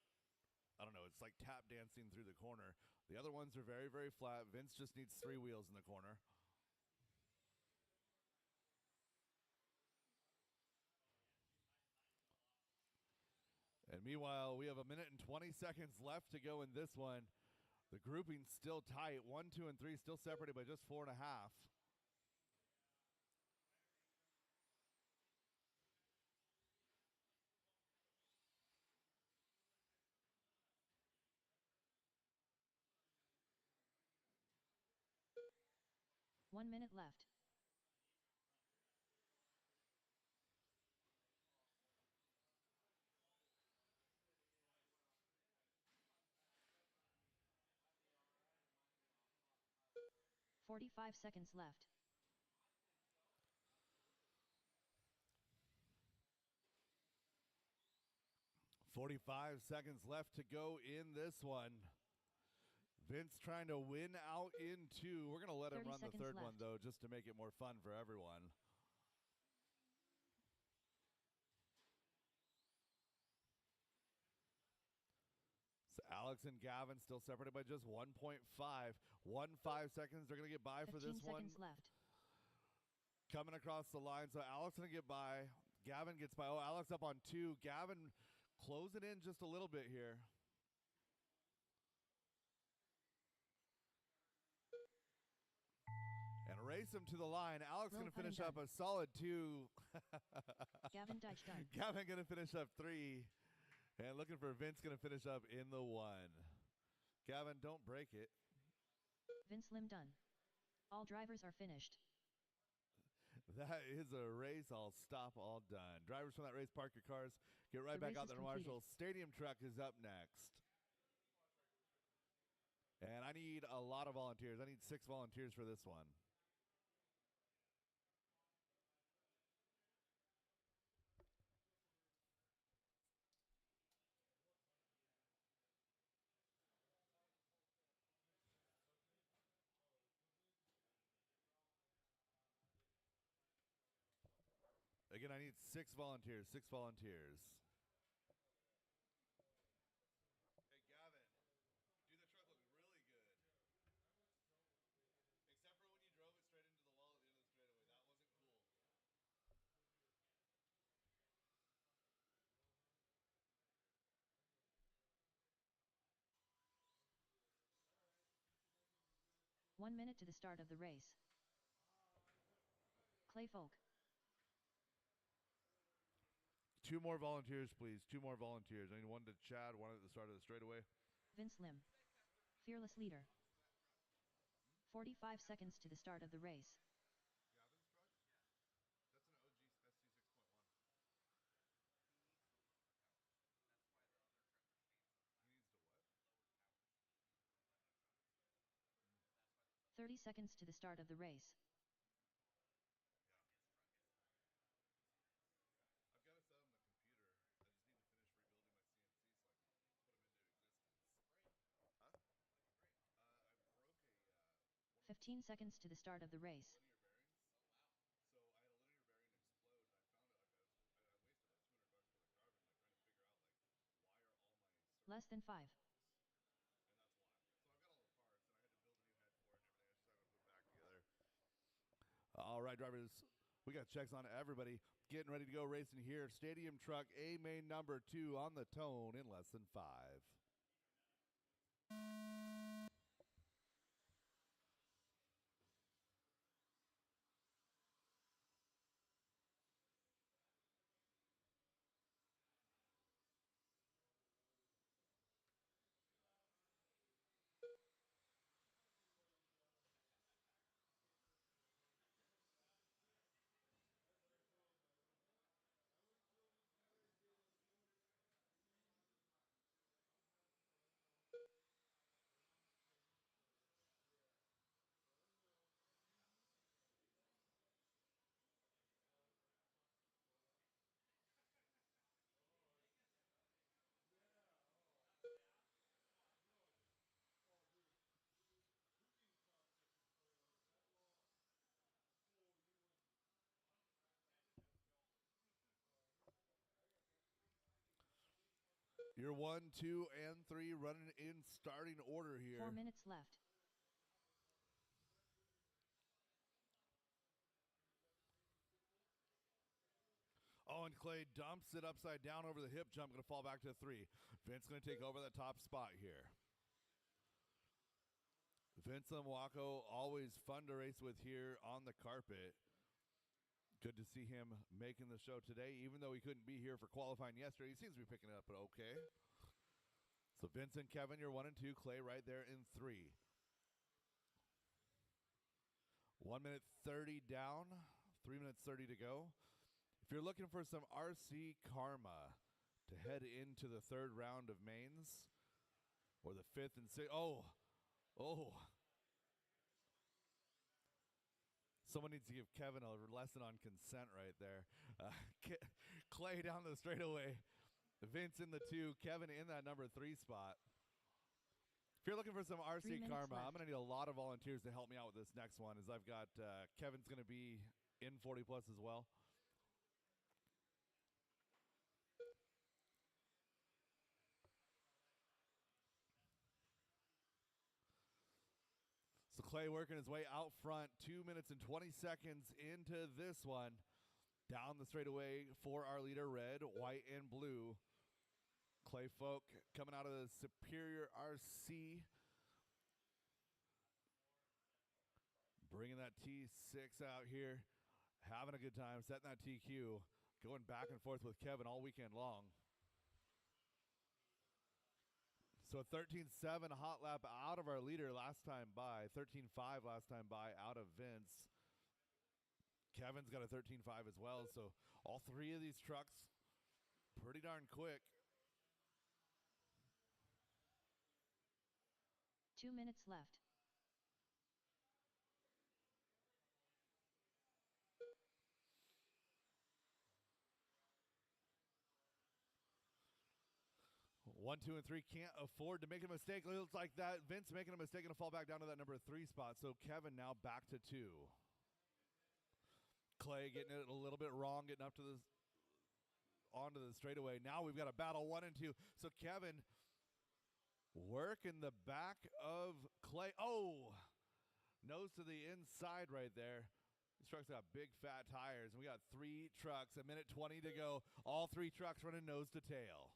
I don't know, it's like tap dancing through the corner. The other ones are very, very flat. Vince just needs 3 wheels in the corner. And meanwhile, we have a minute and 20 seconds left to go in this one. The grouping's still tight. 1, 2, and 3 still separated by just 4.5. One minute left. $45 left. 45 seconds left to go in this one. Vince trying to win out in 2. We're going to let him 30 run the seconds third one, left. though, just to make it more fun for everyone. So Alex and Gavin still separated by just 1.5. 5 seconds. They're going to get by for this 15 one. seconds left. Coming across the line. So Alex going to get by. Gavin gets by. Oh, Alex up on 2. Gavin closing in just a little bit here. And race him to the line. Alex going to finish up a solid 2. Gavin Deitch done. Gavin going to finish up 3. And looking for Vince going to finish up in the 1. Gavin, don't break it. Vince Lim done. All drivers are finished. That is a race. All stop, all done. Drivers from that race, park your cars. Get right The back race out is there. Marshall Stadium Truck is up next. And I need a lot of volunteers. I need 6 volunteers for this one. Again, I need 6 volunteers. 6 volunteers. Hey, Gavin, dude, the truck looked really good. Except for when you drove it straight into the wall at the end of the straightaway. That wasn't cool. 1 minute to the start of the race. Clay Folk. 2 more volunteers, please. 2 more volunteers. I need 1 to Chad, 1 at the start of the straightaway. Vince Lim. Fearless leader. 45 seconds to the start of the race. That's an OG ST6.1. 30 seconds to the start of the race. I've got it set on the computer. I just need to finish rebuilding my CNC so I can put them into existence. Huh? 15 seconds to the start of the race. Linear bearings. Oh wow! So I had a linear bearing explode, and I found it like I wasted like $200 for the carbon, like trying to figure out like why are all my circuits Less than 5. loose, and that's why. So I've got all the parts, and I had to build a new head for it and everything. I just haven't put back together. All right, drivers. We got checks on everybody. Getting ready to go racing here. Stadium truck A main number 2 on the tone in less than 5. Your 1, 2, and 3 running in starting order here. 4 minutes left. Oh, and Clay dumps it upside down over the hip jump. Going to fall back to 3. Vince going to take over that top spot here. Vince Limwako, always fun to race with here on the carpet. Good to see him making the show today, even though he couldn't be here for qualifying yesterday. He seems to be picking it up, but okay. So Vince and Kevin, you're 1 and 2. Clay right there in 3. 1 minute 30 down, 3 minutes 30 to go. If you're looking for some RC Karma to head into the 3rd round of mains, or the 5th and 6th, oh. Someone needs to give Kevin a lesson on consent right there. Clay down the straightaway. Vince in the 2. Kevin in that number 3 spot. If you're looking for some RC Karma, I'm going to need a lot of volunteers to help me out with this next one, as I've got Kevin's going to be in 40 plus as well. So Clay working his way out front, 2 minutes and 20 seconds into this one. Down the straightaway for our leader, red, white, and blue. Clay Folk coming out of the Superior RC. Bringing that T6 out here. Having a good time, setting that TQ. Going back and forth with Kevin all weekend long. So a 13.7 hot lap out of our leader last time by. 13.5 last time by out of Vince. Kevin's got a 13.5 as well. So all 3 of these trucks pretty darn quick. 2 minutes left. One, 2, and 3 can't afford to make a mistake. It looks like that. Vince making a mistake and fall back down to that number 3 spot. So Kevin now back to 2. Clay getting it a little bit wrong, getting up to the onto the straightaway. Now we've got a battle 1 and 2. So Kevin working the back of Clay. Oh, nose to the inside right there. These trucks got big fat tires, and we got 3 trucks, a minute 20 to go. All 3 trucks running nose to tail.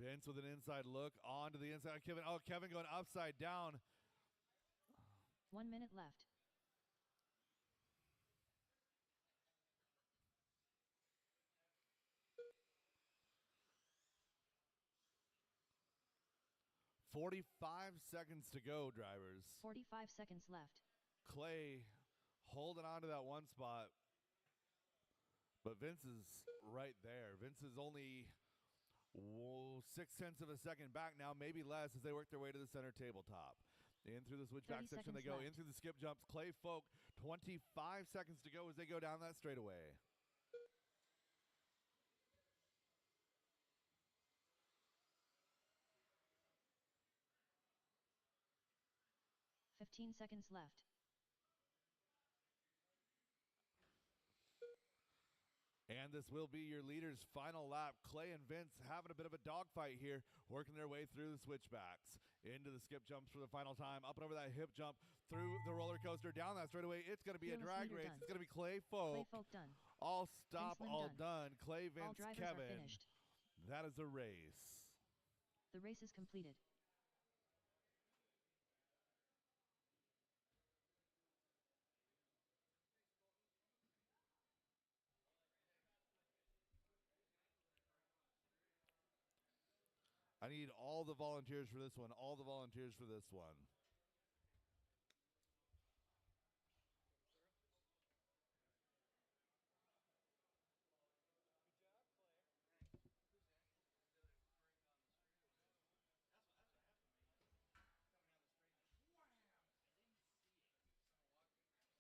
Vince with an inside look onto the inside. Kevin, Kevin going upside down. 1 minute left. "45 seconds to go, drivers." 45 seconds left. Clay holding on to that 1 spot. But Vince is right there. Vince is only 0.6 of a second back now, maybe less, as they work their way to the center tabletop. In through the switchback 30 section they seconds go. In left. through the skip jumps. Clay Folk, 25 seconds to go as they go down that straightaway. 15 seconds left. And this will be your leader's final lap. Clay and Vince having a bit of a dogfight here, working their way through the switchbacks. Into the skip jumps for the final time, up and over that hip jump, through the roller coaster, down that straightaway. It's going to be Fearless a drag leader race. done. It's going to be Clay Folk. Clay Folk done. All stop, Vince Lim all done. done. Clay, Vince, All drivers Kevin. are finished. That is the race. The race is completed. I need all the volunteers for this one. All the volunteers for this one. Good job, Clay. Who's that? Instead of turning on the straightaway. That's what happened to me. Coming down the straight and wham! I didn't see it. Someone walked me. That had to hurt. Oh yeah. I was full wood. On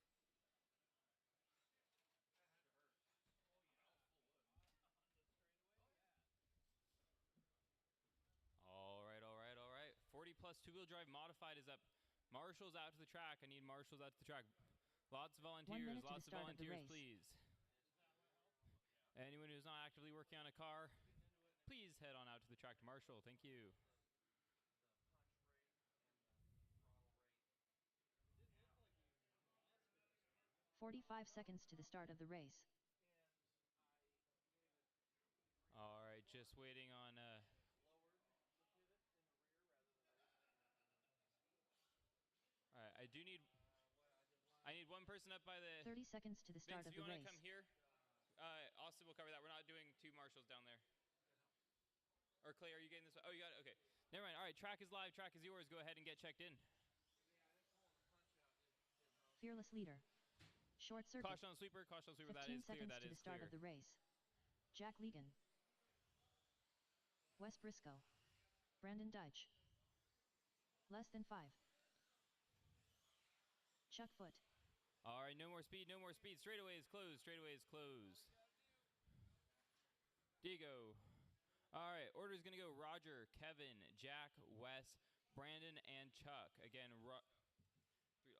the straightaway? Oh yeah. All right, all right, all right. 40 plus two-wheel drive modified is up. Marshall's out to the track. I need marshals out to the track. Lots of 1 volunteers. minute to the Lots of start of the volunteers, race. please. Anyone who's not actively working on a car, please head on out to the track to Marshall. Thank you. The punch rate and the throttle rate. It didn't look like we lost it this time. 45 seconds to the start of the race. And I gave it 3 All right, just waiting on. lowered the pivot in the rear rather than raising it in the seat. All right, I do need. What I did last I need one person up by the. 30 seconds to the Vince, start if of you the want to race. come here, Austin will cover that. We're not doing two marshals down there. Or Clay, are you getting this? Oh, you got it. Okay, never mind. All right, track is live. Track is yours. Go ahead and get checked in. yeah, I think pulling the punch out didn't help. Fearless leader. Short circuit. Caution on sweeper. Caution on sweeper. That 15 is clear. seconds That to the is start clear. of the race. Jack Legan. Wes Briscoe. Brandon Deitch. Less than 5. Chuck Foot. All right, no more speed. No more speed. Straightaway is closed. Straightaway is closed. Diego. All right, order is going to go Roger, Kevin, Jack, Wes, Brandon, and Chuck. Again, $3. $3.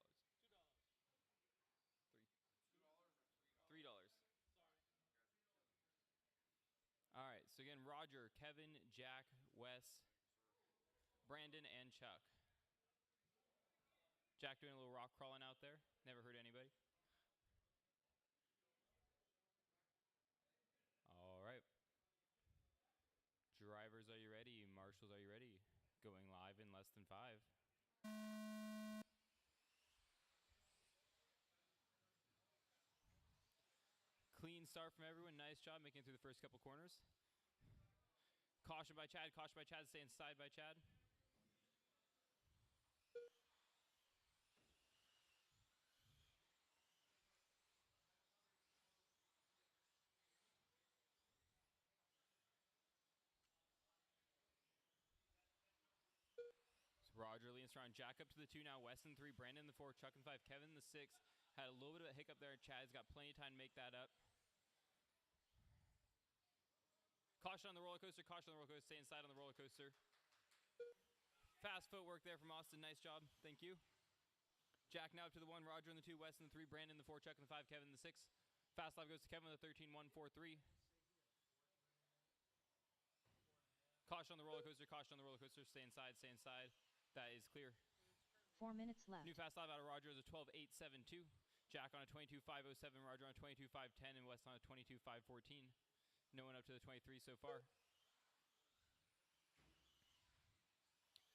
$3. All right, so again, Roger, Kevin, Jack, Wes, Brandon, and Chuck. Jack doing a little rock crawling out there. Never hurt anybody. All right. Drivers, are you ready? Marshals, are you ready? Going live in less than 5. Clean start from everyone. Nice job making it through the first couple corners. Caution by Chad. Caution by Chad. Stay inside by Chad. Roger leans around. Jack up to the 2 now. Weston 3. Brandon the 4. Chuck and 5. Kevin the 6. Had a little bit of a hiccup there. Chad's got plenty of time to make that up. Caution on the roller coaster. Caution on the roller coaster. Stay inside on the roller coaster. Fast footwork there from Austin. Nice job. Thank you. Jack now up to the 1. Roger in the 2. Weston the 3. Brandon the 4. Chuck in the 5. Kevin the 6. Fast lap goes to Kevin with the 13. 1, 4, 3. Caution on the roller coaster. Caution on the roller coaster. Stay inside. Stay inside. That is clear. 4 minutes left. New fast lap out of Roger is a 12.872. Jack on a 22.507. Roger on a 22.510. And West on a 22.514. No one up to the 23 so far.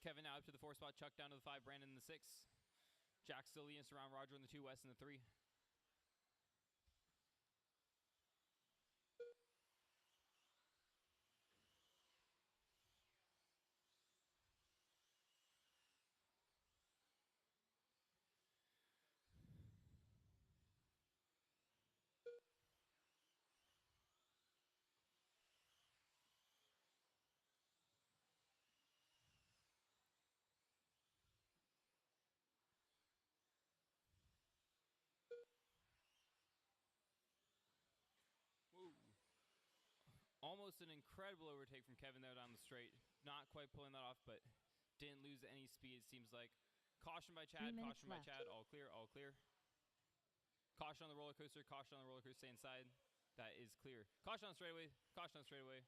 Kevin now up to the 4 spot. Chuck down to the 5. Brandon in the 6. Jack still leading us around. Roger in the 2. West in the 3. Almost an incredible overtake from Kevin there down the straight. Not quite pulling that off, but didn't lose any speed, it seems like. Caution by Chad, caution by Chad. All clear, all clear. Caution on the roller coaster, caution on the roller coaster, stay inside. That is clear. Caution on straightaway, caution on straightaway.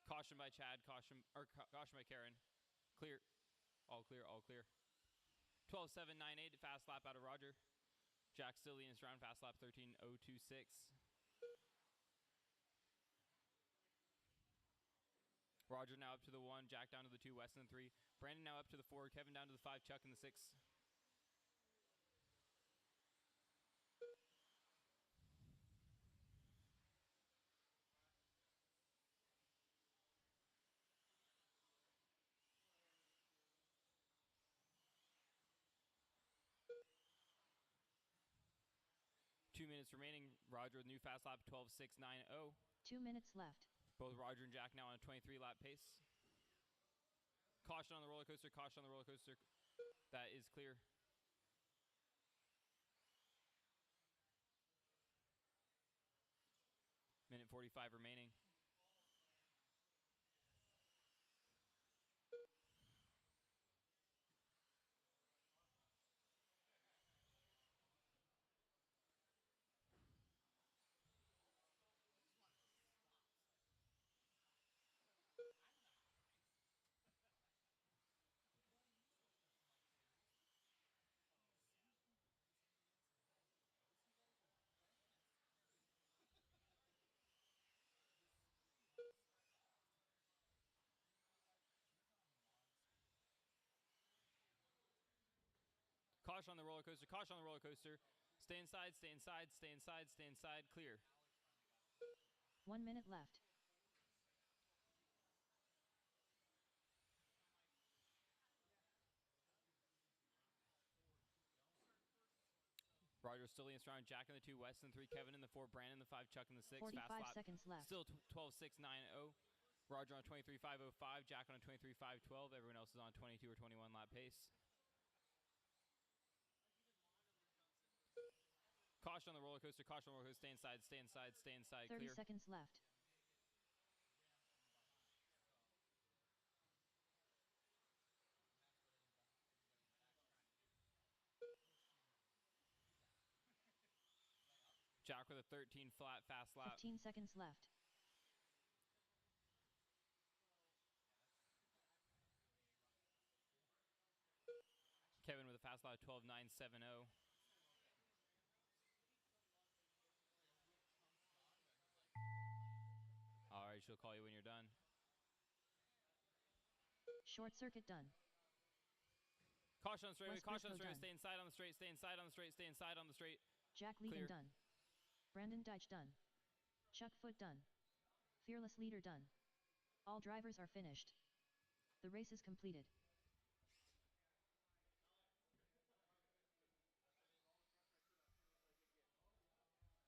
Caution by Chad, caution by Karen. Clear. All clear, all clear. 12.798, fast lap out of Roger. Jack still leading us around, fast lap 13.026. Roger now up to the 1, Jack down to the 2, Weston 3. Brandon now up to the 4, Kevin down to the 5, Chuck in the 6. Two minutes remaining. Roger with new fast lap 12.690. 2 minutes left. Both Roger and Jack now on a 23 lap pace. Caution on the roller coaster, caution on the roller coaster. That is clear. Minute 45 remaining. Caution on the roller coaster, caution on the roller coaster. Stay inside, stay inside, stay inside, stay inside, clear. 1 minute left. Roger still leading us around, Jack in the 2, Weston 3, Kevin in the 4, Brandon in the 5, Chuck in the 6. 45 fast lap. seconds left. Still 12.690. Roger on 23.505, Jack on a 23.512. Everyone else is on 22 or 21 lap pace. Caution on the roller coaster, caution on the roller coaster, stay inside, stay inside, stay inside, 30 clear. seconds left. Jack with a 13 flat fast lap. 15 seconds left. Kevin with a fast lap 12.970. All right, she'll call you when you're done. Short circuit done. Caution on the straightaway, West caution on the Briscoe straightaway, done. stay inside on the straight, stay inside on the straight, stay inside on the straight. Jack Leadon Clear. done. Brandon Deitch done. Chuck Foot done. Fearless Leader done. All drivers are finished. The race is completed.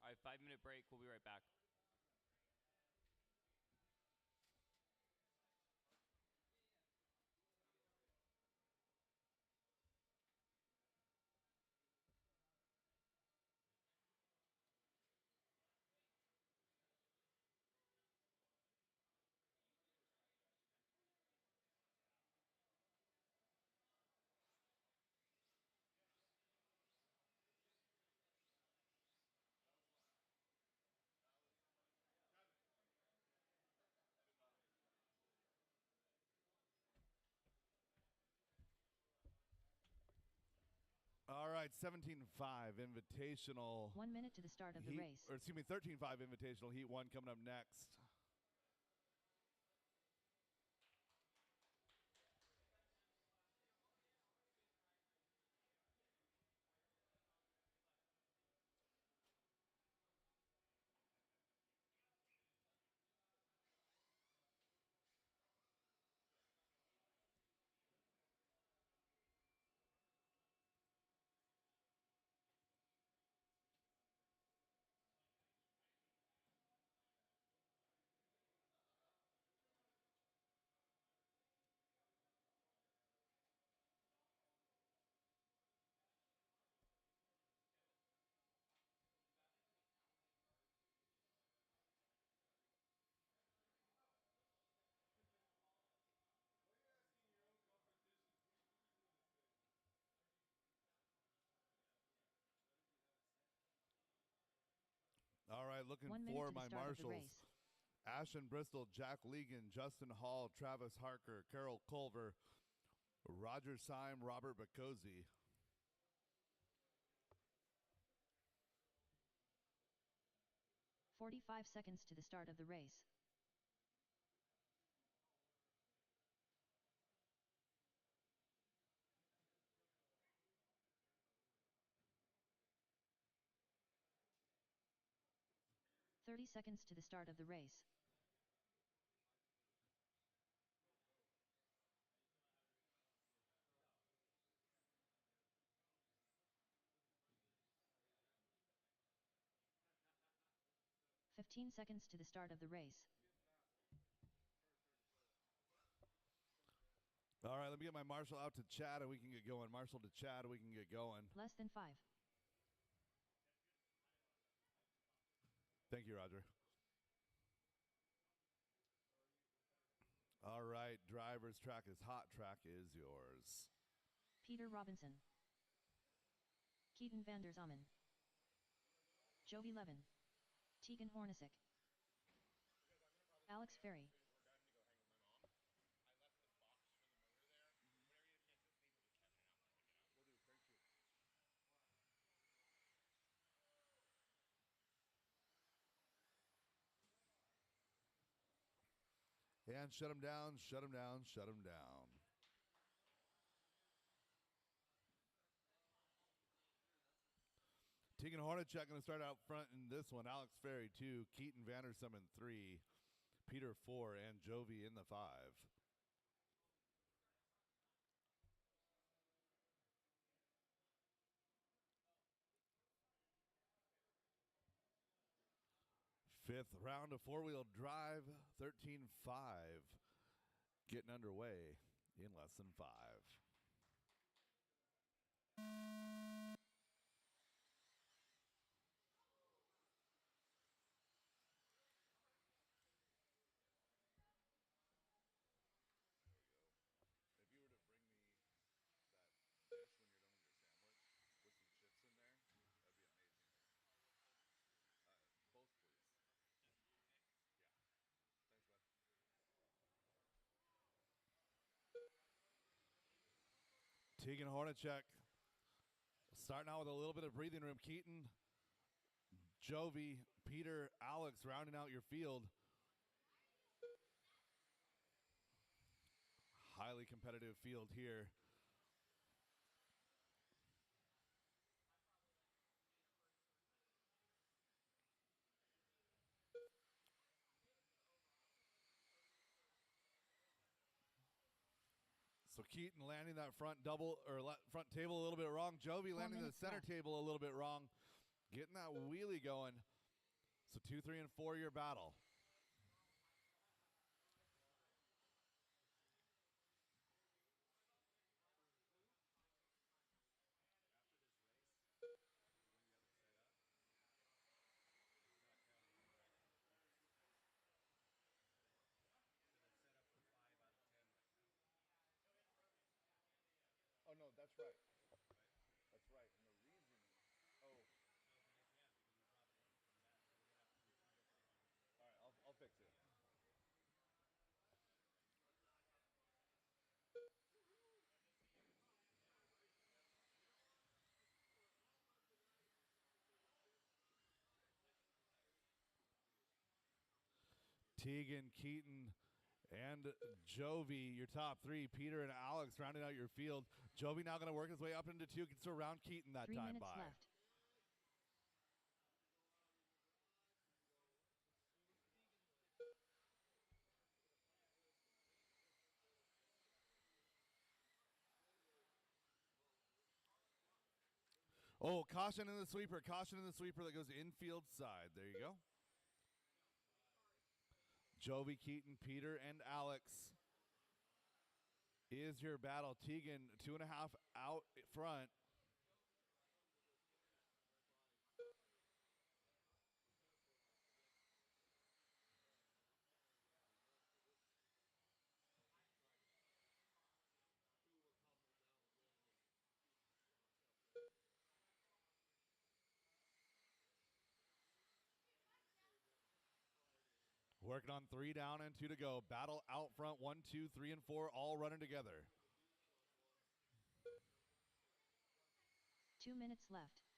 All right, 5-minute break. We'll be right back. All right, 17.5 Invitational. 1 minute to the start of the race. Or excuse me, 13.5 Invitational Heat 1 coming up next. right, looking 1 minute for to the my start of the marshals. race. Ashton Bristol, Jack Legan, Justin Hall, Travis Harker, Carol Culver, Roger Syme, Robert Bacozzi. 45 seconds to the start of the race. .30 seconds to the start of the race. .15 seconds to the start of the race. All right, let me get my marshal out to Chad and we can get going. Marshal to Chad and we can get going. Less than 5. Thank you, Roger. All right, driver's track is hot. Track is yours. Peter Robinson. Keaton van der Zammen. Jovi Levin. Tegan Hornacek. Alex Ferry. And shut him down, shut him down, shut him down. Tegan Hornacek going to start out front in this one. Alex Ferry 2, Keaton Vandersum in 3, Peter 4, and Jovi in the 5. Fifth round of four-wheel drive, 13-5, getting underway in less than 5. If you were to bring me that dish when you're done with your sandwich with some chips in there, that'd be amazing. Both, please. Yeah. Thanks, bud. Tegan Hornacek starting out with a little bit of breathing room. Keaton, Jovi, Peter, Alex rounding out your field. Highly competitive field here. So Keaton landing that front double or front table a little bit wrong. Jovi landing the center table a little bit wrong. Getting that wheelie going. So 2, 3, and 4 year battle. Oh no, that's right. That's right. And the reason, oh. All right, I'll fix it. Tegan, Keaton, and Jovi, your top 3. Peter and Alex rounding out your field. Jovi now going to work his way up into 2. Gets to around Keaton that 3 time minutes by. left. Oh, caution in the sweeper. Caution in the sweeper that goes infield side. There you go. Jovi, Keaton, Peter, and Alex is your battle. Tegan, 2.5 out front. Working on 3 down and 2 to go. Battle out front, 1, 2, 3, and 4, all running together. 2 minutes left.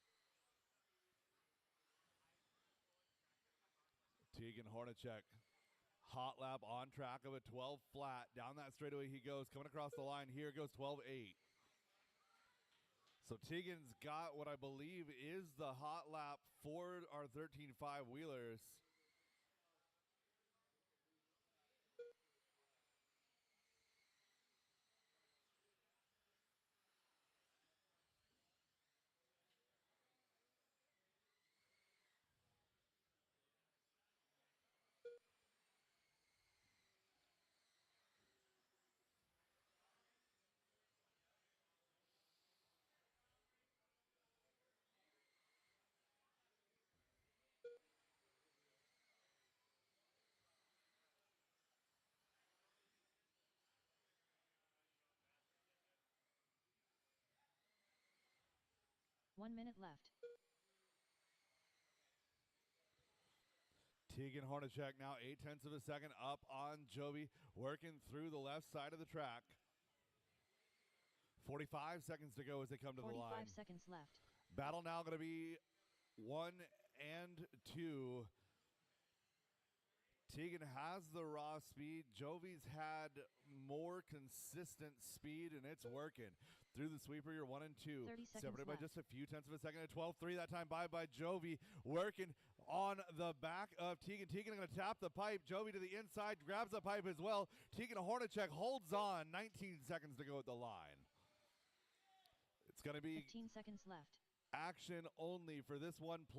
Tegan Hornacek, hot lap on track of a 12 flat. Down that straightaway he goes, coming across the line. Here goes 12.8. So Tegan's got what I believe is the hot lap for our 13.5 wheelers. One minute left. Tegan Hornacek now 0.8 of a second up on Jovi, working through the left side of the track. 45 seconds to go as they come to the line. 45 seconds left. Battle now going to be 1 and 2. Tegan has the raw speed. Jovi's had more consistent speed, and it's working. Through the sweeper, you're 1 and 2. 30 seconds separated by left. just a few tenths of a second at 12.3. That time by Jovi, working on the back of Tegan. Tegan going to tap the pipe. Jovi to the inside, grabs the pipe as well. Tegan Hornacek holds on. 19 seconds to go at the line. It's going to be 15 seconds left. action only for this 1+1.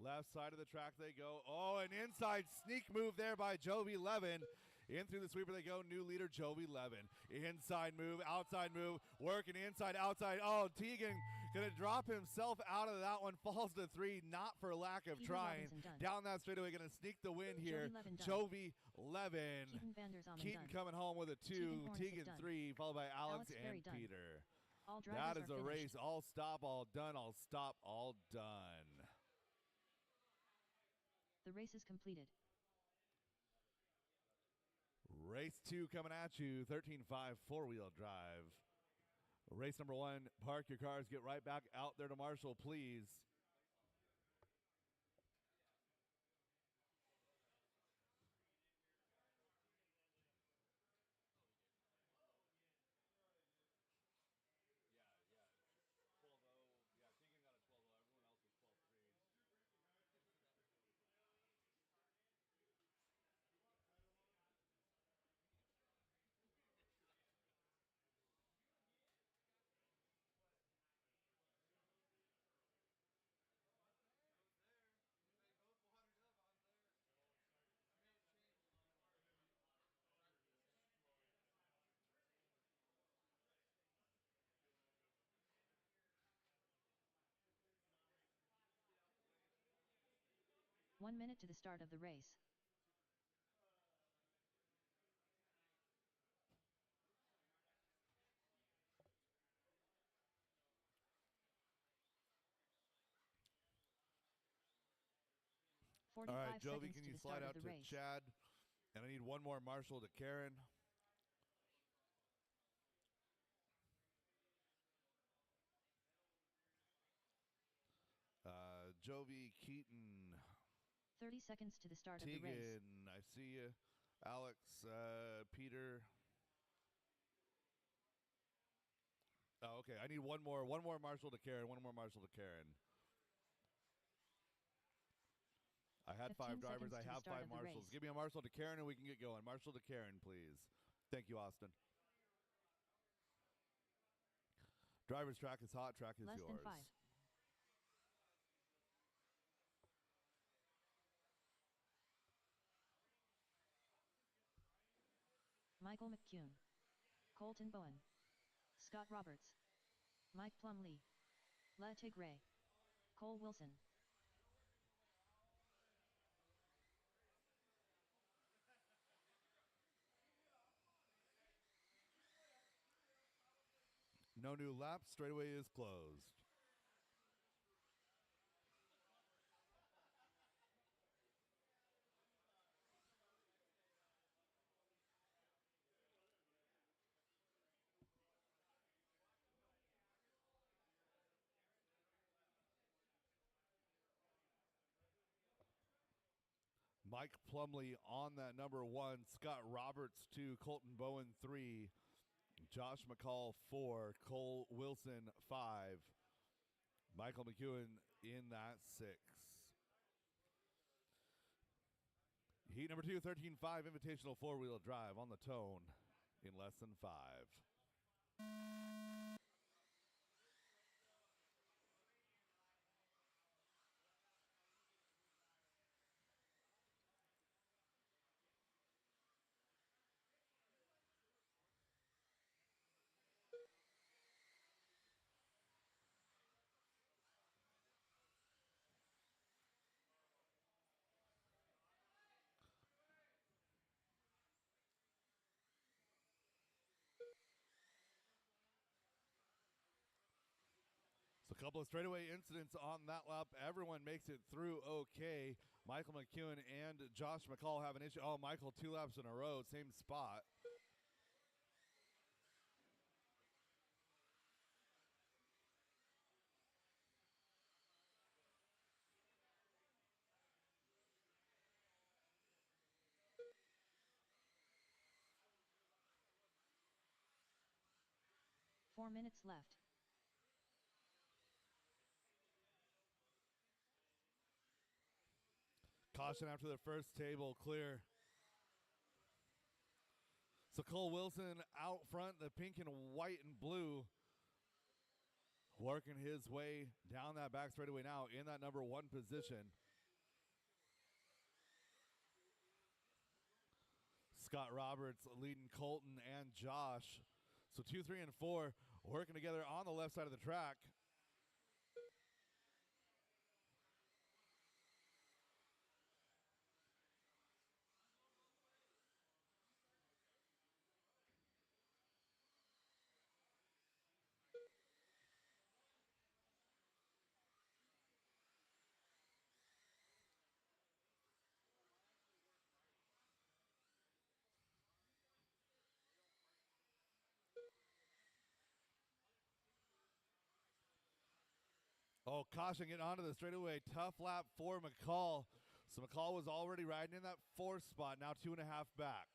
Left side of the track they go. Oh, an inside sneak move there by Jovi Levin. In through the sweeper they go. New leader Jovi Levin. Inside move, outside move, working inside, outside. Oh, Tegan going to drop himself out of that one. Falls to 3, not for lack of Keaton trying. Robinson done. Down that straightaway, going to sneak the win here. Levin done. Jovi Levin. Keaton van der Zalmen Keaton done. coming home with a 2. Tegan Hornacek Tegan done. 3, followed by Alex Berry and done. Peter. All That drivers is are a race. finished. All stop, all done. All stop, all done. The race is completed. Race 2 coming at you, 13.5 four-wheel drive. Race number 1, park your cars, get right back out there to Marshall, please. Yeah, 12-0. Yeah, Tegan got a 12-0. Everyone else was 12-3. One minute to the start of the race. All right, 45 Jovi, seconds can to you the slide start out of the to race. Chad? And I need one more Marshall to Karen. Jovi, Keaton, 30 seconds to the start of the race. Tegan, I see you. Alex, Peter. Oh, okay. I need one more Marshall to Karen. One more Marshall to Karen. I had 15 5 drivers. seconds I to the have start 5 of the Marshalls. race. Give me a Marshall to Karen and we can get going. Marshall to Karen, please. Thank you, Austin. Driver's track is hot. Track is Less yours. than 5. Michael McCune. Colton Bowen. Scott Roberts. Mike Plumlee. La Tigre. Cole Wilson. No new laps. Straightaway is closed. Mike Plumley on that number 1, Scott Roberts 2, Colton Bowen 3, Josh McCall 4, Cole Wilson 5, Michael McEwen in that 6. Heat number 2, 13.5 Invitational 4-wheel drive on the Tone in less than 5. So a couple of straightaway incidents on that lap. Everyone makes it through okay. Michael McEwen and Josh McCall have an issue. Oh, Michael 2 laps in a row, same spot. Four minutes left. Caution after the first table, clear. So Cole Wilson out front, the pink and white and blue, working his way down that back straightaway now in that number 1 position. Scott Roberts leading Colton and Josh. So 2, 3, and 4 working together on the left side of the track. Oh, caution getting onto the straightaway. Tough lap for McCall. So McCall was already riding in that 4th spot, now 2.5 back.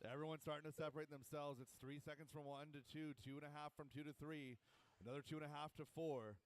Everyone's starting to separate themselves. It's 3 seconds from 1 to 2, 2.5 from 2 to 3, another 2.5 to 4.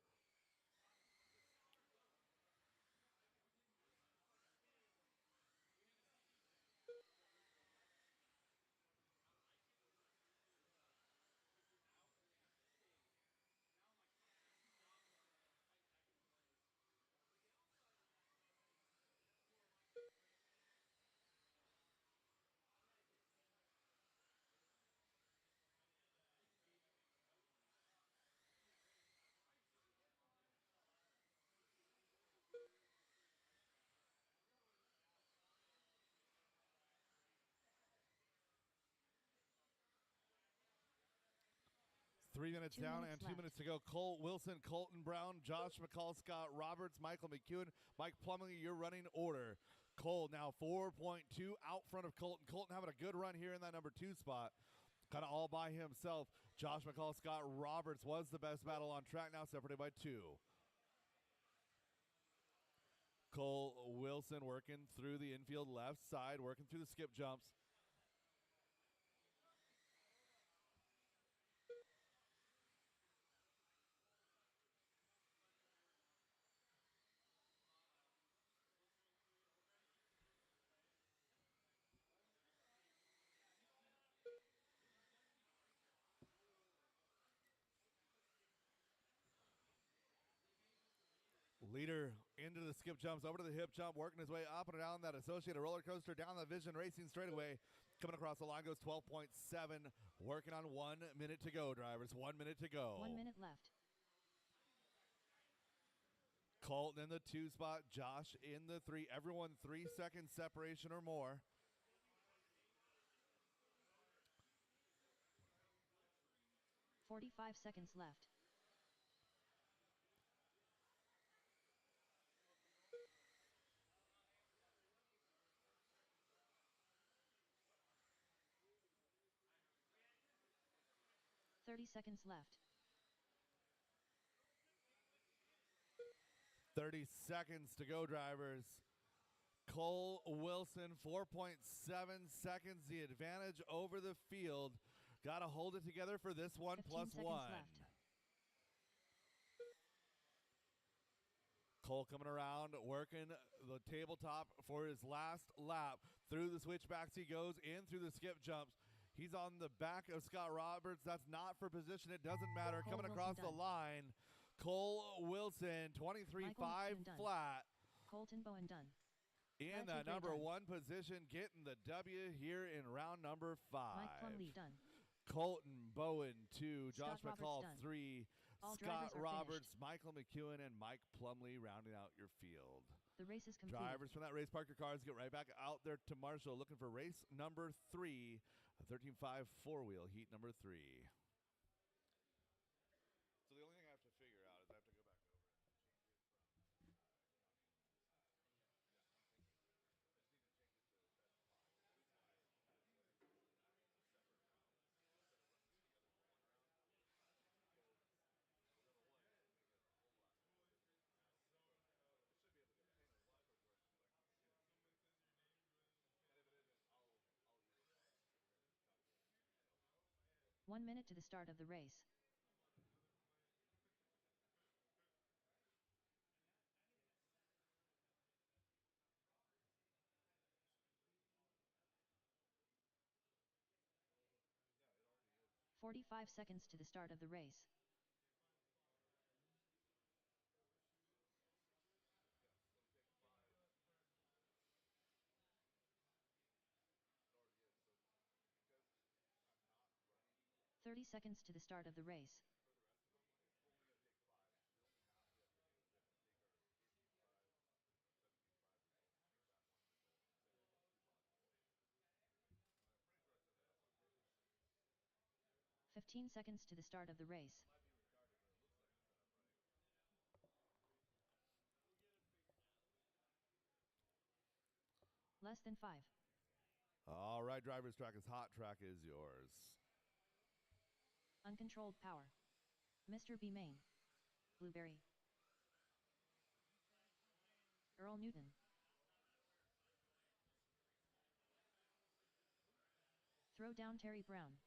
3 minutes 2 down minutes and 2 left. minutes to go. Cole Wilson, Colton Brown, Josh McCall, Scott Roberts, Michael McEwen, Mike Plumley, your running order. Cole now 4.2 out front of Colton. Colton having a good run here in that number 2 spot. Kind of all by himself. Josh McCall, Scott Roberts was the best battle on track, now separated by 2. Cole Wilson working through the infield left side, working through the skip jumps. Leader into the skip jumps, over to the hip jump, working his way up and down that associated roller coaster, down the Vision Racing straightaway. Coming across the line goes 12.7, working on 1 minute to go, drivers. 1 minute to go. 1 minute left. Colton in the 2 spot, Josh in the 3. Everyone 3 seconds separation or more. $45 seconds left. $30 seconds left. 30 seconds to go, drivers. Cole Wilson, 4.7 seconds, the advantage over the field. Got to hold it together for this one 15 plus seconds one. left. Cole coming around, working the tabletop for his last lap. Through the switchbacks he goes, in through the skip jumps. He's on the back of Scott Roberts. That's not for position. It doesn't matter. Cole Coming Wilson across the done. line, Cole Wilson, 23.5 done. flat. Colton Bowen done. In Gratitude the Ray number done. one position, getting the W here in round number 5. Mike Plumlee done. Colton Bowen 2, Scott Josh McCall Roberts done. 3, All Scott drivers are Roberts, finished. Michael McEwen, and Mike Plumlee rounding out your field. The race is complete. Drivers from that race, park your cars, get right back out there to Marshall looking for race number 3, a 13.5 four-wheel, heat number 3. So the only thing I have to figure out is I have to go back over it and change it from, yeah, I'm thinking. I just need to change it to that spot. The reason why I had it set up as a separate route instead of running it together for one round is because, well, number one, it would make it a whole lot more difficult to pass. But it should be able to get it. Anyways, long story short, is I keep forgetting to change it. And if it isn't, I'll either call it and not do it. So 1 minute to the start of the race. yeah, it already is. 45 seconds to the start of the race. Yeah, it's going to take 5. It already is. So because I'm not running 30 seconds to the start of the race. for the rest of them, it's only going to take 5. The only math we have to do is we have to take our 18.5, 17.5 result, take that one result, and set it in 2 possible places. And I'm pretty sure I set that up on purpose. 15 seconds to the start of the race. It might be retarded, but it looks like it's set up right. Less than 5. All right, driver's track is hot. Track is yours. Uncontrolled power. Mr. B. Main. Blueberry. Earl Newton. Throw down Terry Brown.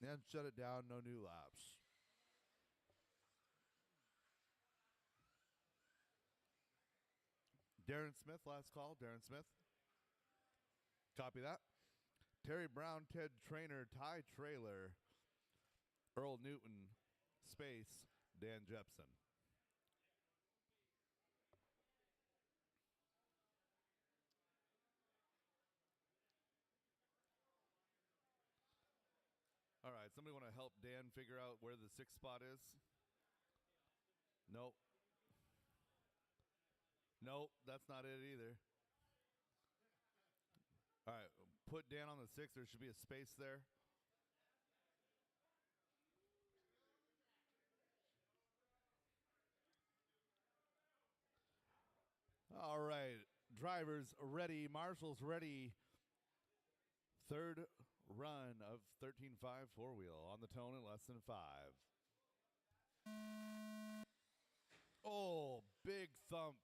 And shut it down. No new laps. Darren Smith, last call. Darren Smith. Copy that. Terry Brown, Ted Trainer, Ty Trailer, Earl Newton, space, Dan Jepson. All right, somebody want to help Dan figure out where the 6th spot is? Nope. Nope, that's not it either. All right, put Dan on the 6th. There should be a space there. All right, drivers ready, marshals ready. 3rd run of 13.5 four-wheel on the tone in less than 5. Oh, big thump.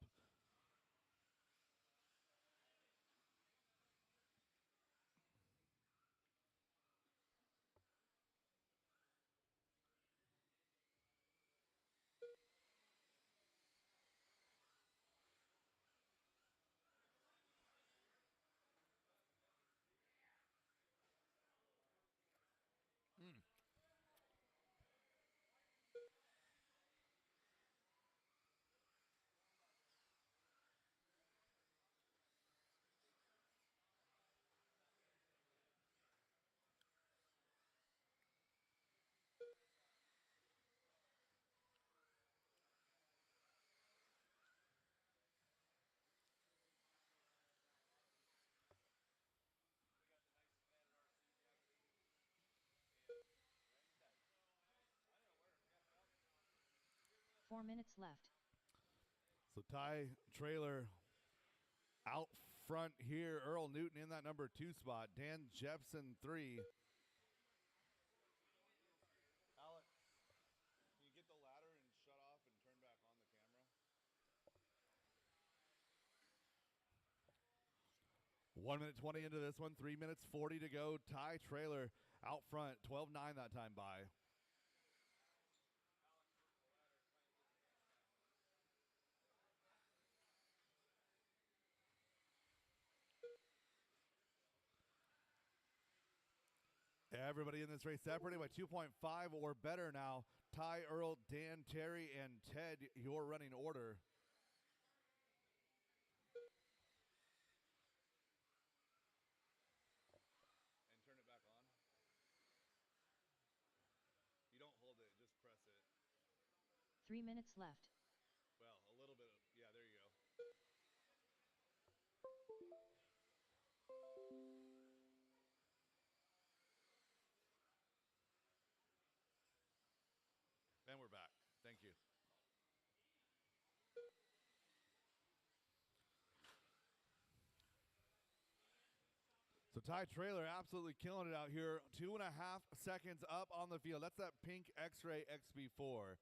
We got the nice matted RC behind me. And ready, set. I don't know where. Yeah, well. 4 minutes left. So Ty Trailer out front here, Earl Newton in that number 2 spot. Dan Jepson 3. Alex, can you get the ladder and shut off and turn back on the camera? 1 minute 20 into this one, 3 minutes 40 to go. Ty Trailer out front, 12-9 that time by. Everybody in this race separated by 2.5 or better now. Ty, Earl, Dan, Terry, and Ted, your running order. And turn it back on. You don't hold it, just press it. 3 minutes left. Well, a little bit of, yeah, there you go. And we're back. Thank you. So Ty Trailer absolutely killing it out here. 2.5 seconds up on the field. That's that pink X-Ray XB4.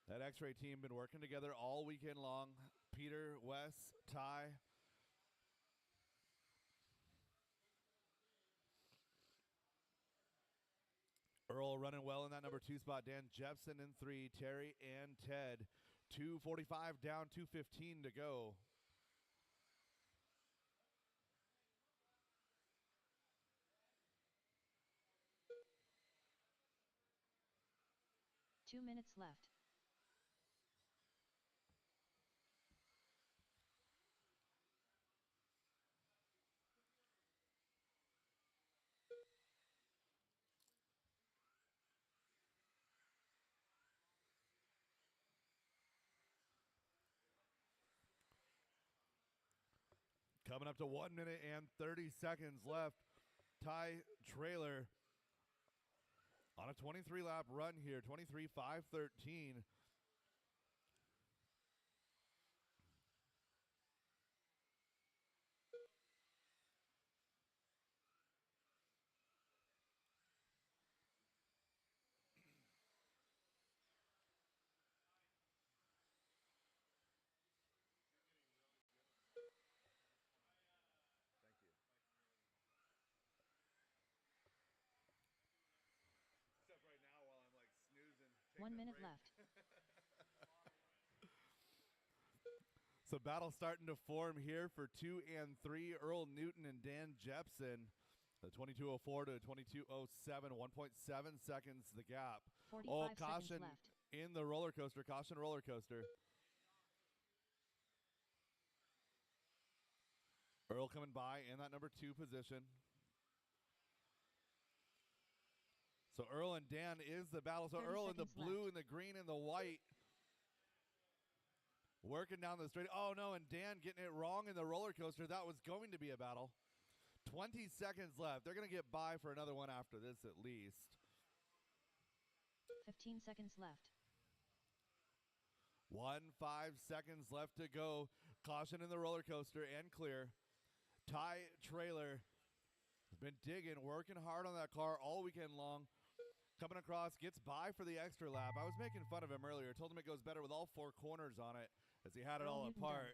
That X-Ray team been working together all weekend long. Peter, Wes, Ty. Earl running well in that number 2 spot. Dan Jepson in 3. Terry and Ted. 2:45 down, 2:15 to go. Two minutes left. Coming up to 1 minute and 30 seconds left. Ty Trailer on a 23-lap run here, 23:5:13. Thank you. Except right now while I'm like snoozing. 1 minute left. So battle starting to form here for 2 and 3. Earl Newton and Dan Jepson. The 22:04 to 22:07, 1.7 seconds the gap. 45 caution seconds left. in the roller coaster. Caution roller coaster. Earl coming by in that number 2 position. So Earl and Dan is the battle. So 30 Earl in the seconds blue left. and the green and the white. Working down the straight. Oh, no, and Dan getting it wrong in the roller coaster. That was going to be a battle. 20 seconds left. They're going to get by for another one after this at least. 15 seconds left. 5 seconds left to go. Caution in the roller coaster and clear. Ty Trailer has been digging, working hard on that car all weekend long. Coming across, gets by for the extra lap. I was making fun of him earlier. Told him it goes better with all 4 corners on it as he had it all apart.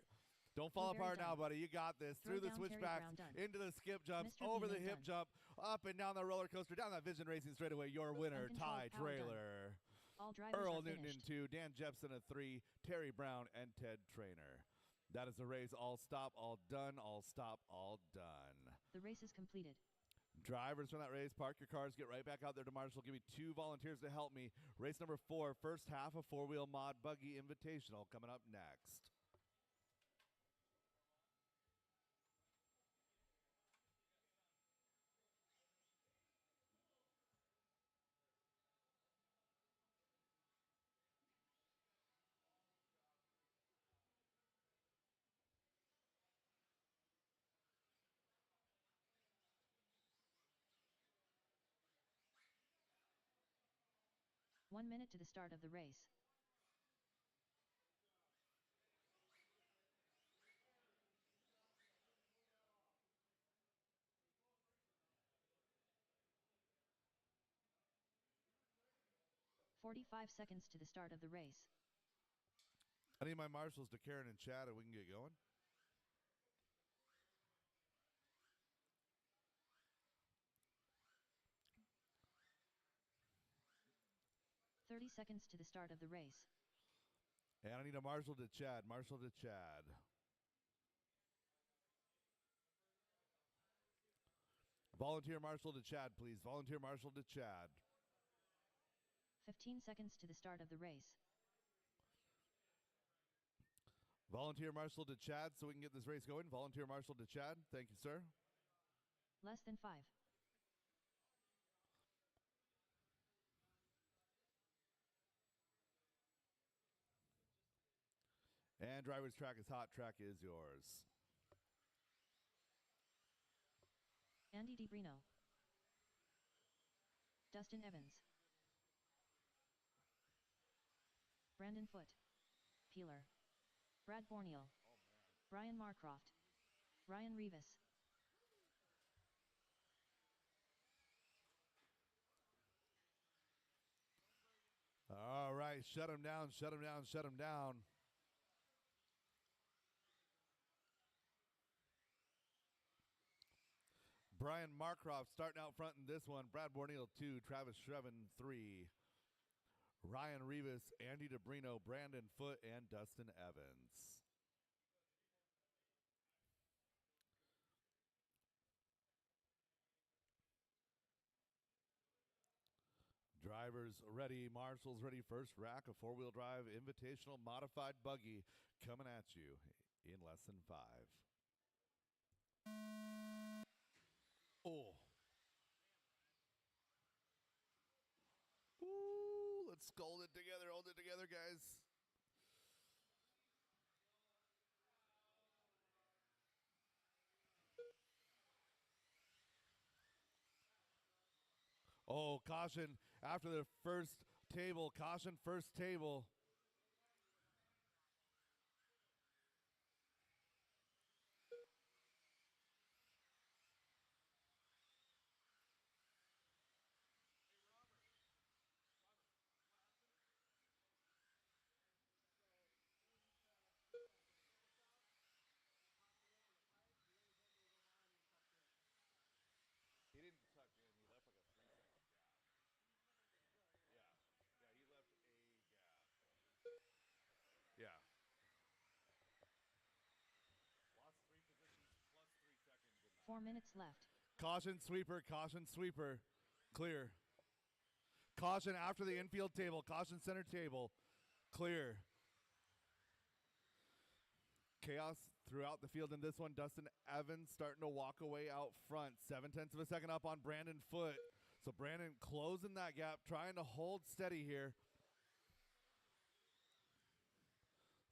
Don't fall apart now, buddy. You got this. Through the switchbacks, into the skip jumps, over the hip jump, up and down the roller coaster, down that Vision Racing straightaway. Your winner, Ty Trailer. All drivers Earl are Newton in finished. 2, Dan Jepson at 3, Terry Brown and Ted Trainer. That is the race. All stop, all done, all stop, all done. The race is completed. Drivers from that race, park your cars, get right back out there to Marshall. Give me 2 volunteers to help me. Race number 4, first half of 4-wheel mod buggy invitational coming up next. One minute to the start of the race. 45 seconds to the start of the race. I need my marshals to Karen and Chad, and we can get going. Thirty seconds to the start of the race. And I need a marshal to Chad. Marshal to Chad. Volunteer marshal to Chad, please. Volunteer marshal to Chad. 15 seconds to the start of the race. Volunteer marshal to Chad so we can get this race going. Volunteer marshal to Chad. Thank you, sir. Less than 5. And driver's track is hot. Track is yours. Andy DiBrino. Dustin Evans. Brandon Foote. Peeler. Brad Borneal. Brian Marcroft. Ryan Rivas. All right, shut him down, shut him down, shut him down. Brian Marcroft starting out front in this one. Brad Borneal 2, Travis Shrevin 3. Ryan Rivas, Andy DiBrino, Brandon Foote, and Dustin Evans. Drivers ready, marshals ready. First rack, a four-wheel drive invitational modified buggy coming at you in less than 5. Oh. Ooh, let's hold it together, guys. Oh, caution after the first table. Caution, first table. He didn't touch in. He left like a 3-second gap. Yeah, he left a gap. Yeah. Lost 3 positions plus 3 seconds in that. 4 minutes left. Caution sweeper, caution sweeper. Clear. Caution after the infield table, caution center table. Clear. Chaos throughout the field in this one. Dustin Evans starting to walk away out front. 0.7 of a second up on Brandon Foote. So Brandon closing that gap, trying to hold steady here.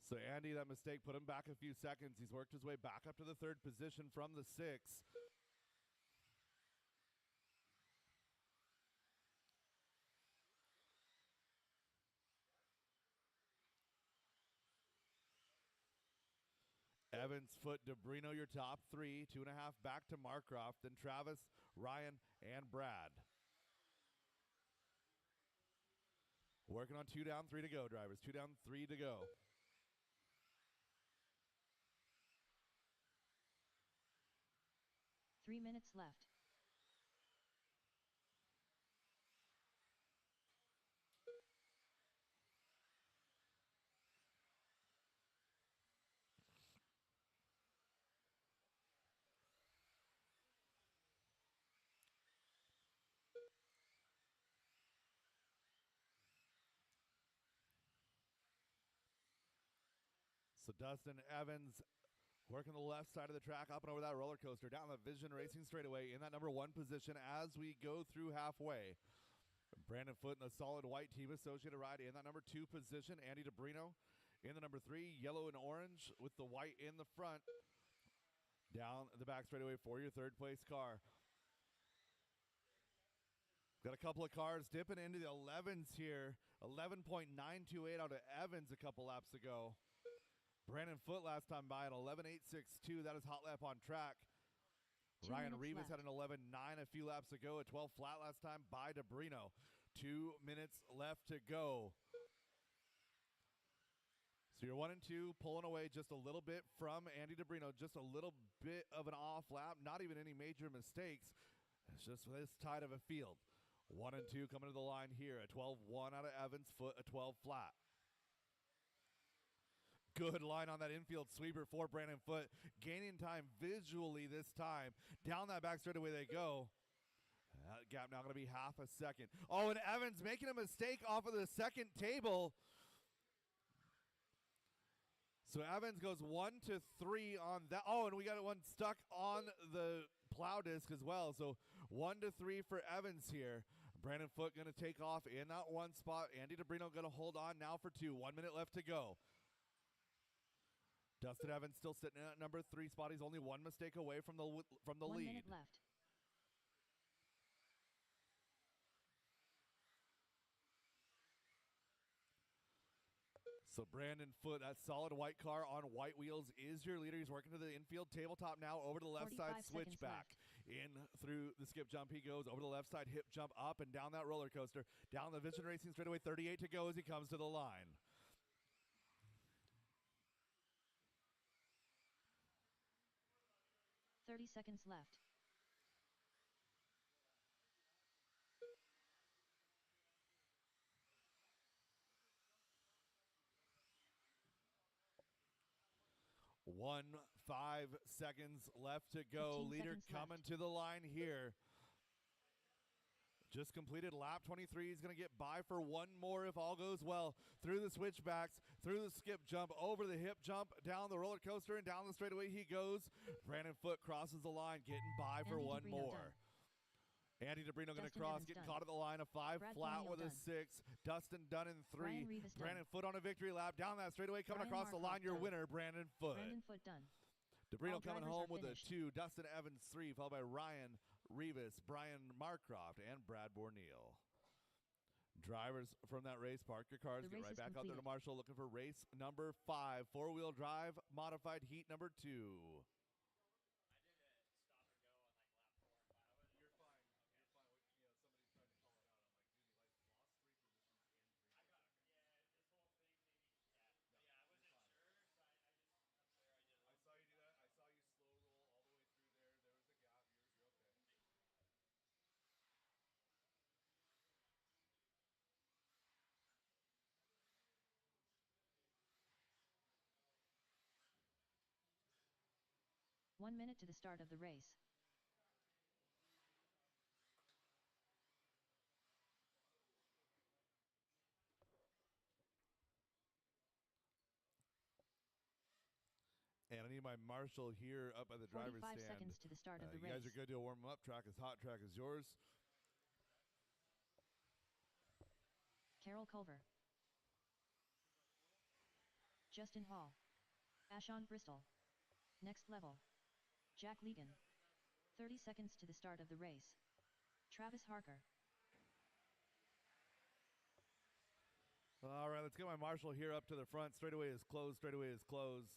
So Andy, that mistake put him back a few seconds. He's worked his way back up to the 3rd position from the 6th. Evans, Foote, DiBrino, your top 3. 2.5 back to Marcroft. Then Travis, Ryan, and Brad. Working on 2 down, 3 to go, drivers. 2 down, 3 to go. Three minutes left. So Dustin Evans working the left side of the track, up and over that roller coaster, down the Vision Racing straightaway in that number 1 position as we go through halfway. Brandon Foote in the solid white team associated ride in that number 2 position. Andy DiBrino in the number 3, yellow and orange with the white in the front. Down the back straightaway for your 3rd place car. Got a couple of cars dipping into the 11s here. 11.928 out of Evans a couple laps ago. Brandon Foote last time by at 11.862. That is hot lap on track. 2 Ryan minutes Rivas left. had an 11.9 a few laps ago. A 12 flat last time by DiBrino. 2 minutes left to go. So you're 1 and 2, pulling away just a little bit from Andy DeBrino, just a little bit of an off lap, not even any major mistakes. It's just this tight of a field. 1 and 2 coming to the line here. A 12-1 out of Evans, Foot a 12 flat. Good line on that infield sweeper for Brandon Foot. Gaining time visually this time. Down that back straightaway they go. That gap now going to be half a second. Oh, and Evans making a mistake off of the second table. So Evans goes 1 to 3 on that. Oh, and we got one stuck on the plow disc as well. So 1 to 3 for Evans here. Brandon Foot going to take off in that one spot. Andy DeBrino going to hold on now for 2. 1 minute left to go. Dustin Evans still sitting at number 3 spot. He's only one mistake away from the lead. 1 minute left. So Brandon Foot, that solid white car on white wheels, is your leader. He's working to the infield tabletop now, over to the left side, switchback. In through the skip jump he goes, over the left side, hip jump up and down that roller coaster. Down the Vision Racing straightaway, 38 to go as he comes to the line. .30 seconds left. One 5 seconds left to go. Leader coming left to the line here. Just completed lap 23. He's going to get by for one more if all goes well. Through the switchbacks, through the skip jump, over the hip jump, down the roller coaster, and down the straightaway he goes. Brandon Foot crosses the line, getting by for one more. Andy DeBrino going to cross, getting caught at the line. A 5 flat with a 6. Dustin Dunn in 3. Brandon Foot on a victory lap. Down that straightaway, coming across the line, your winner, Brandon Foot. Brandon Foot done. DeBrino coming home with a 2. Dustin Evans 3, followed by Ryan Rivas, Brian Marcroft, and Brad Borneal. Drivers from that race, park your cars, get right back out there to Marshall looking for race number 5. 4-wheel drive, modified heat number 2. One minute to the start of the race. And I need my marshal here up at the driver's stand. 45 seconds to the start of the race. You guys are good to warm up. Track is hot. Track is yours. Carol Culver. Justin Hall. Ashon Bristol. Next level. Jack Legan. 30 seconds to the start of the race. Travis Harker. All right, let's get my marshal here up to the front. Straightaway is closed. Straightaway is closed.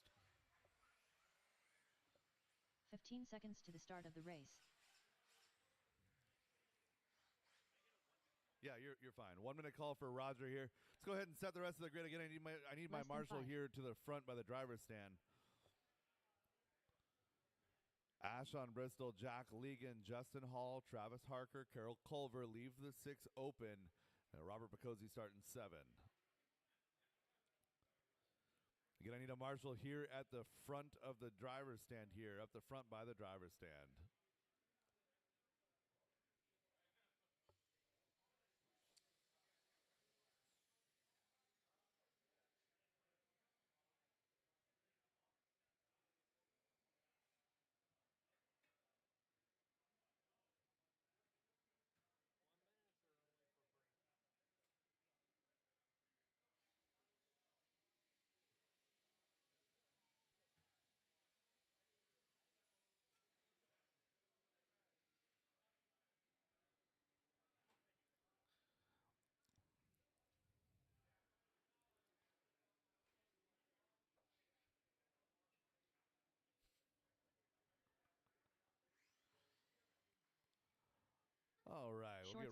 15 seconds to the start of the race. Yeah, you're fine. 1 minute call for Roger here. Let's go ahead and set the rest of the grid again. I need my marshal here to the front by the driver's stand. Ashon Bristol, Jack Legan, Justin Hall, Travis Harker, Carol Culver leave the 6 open. Robert Picozzi starting 7. Again, I need a marshal here at the front of the driver's stand here, up the front by the driver's stand.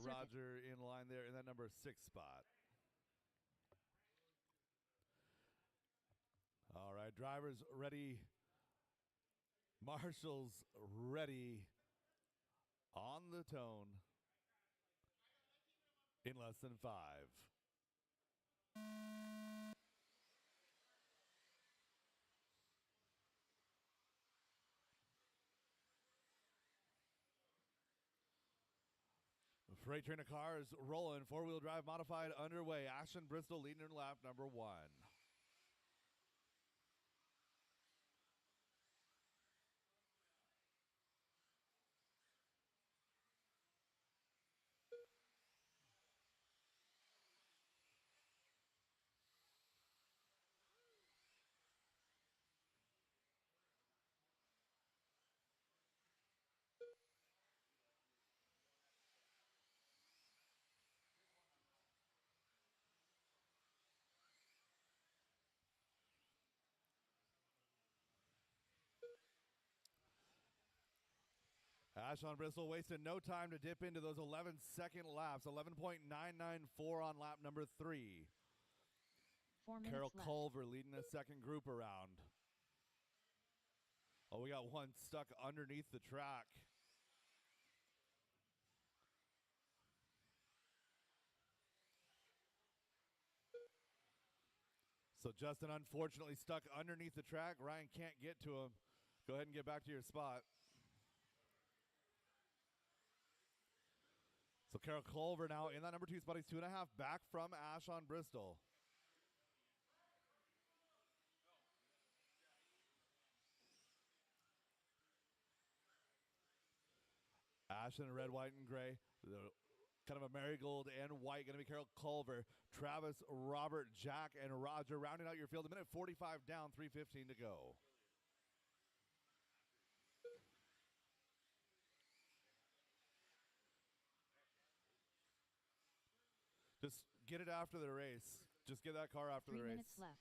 Roger in line there in that number 6 spot. All right, drivers ready. Marshals ready. On the tone. In less than 5. Freight train of cars rolling. 4-wheel drive modified underway. Ashton Bristol leading in lap number 1. Ashton Bristol wasted no time to dip into those 11-second laps. 11.994 on lap number 3. 4 minutes Carol left. Culver leading the second group around. Oh, we got one stuck underneath the track. So Justin unfortunately stuck underneath the track. Ryan can't get to him. Go ahead and get back to your spot. So Carol Culver now in that number 2 spot. He's 2.5 back from Ashton Bristol. Ashton in red, white, and gray. The kind of a marigold and white going to be Carol Culver. Travis, Robert, Jack, and Roger rounding out your field. A minute 45 down, 3:15 to go. Just get it after the race. Just get that car after the 3 race. minutes left.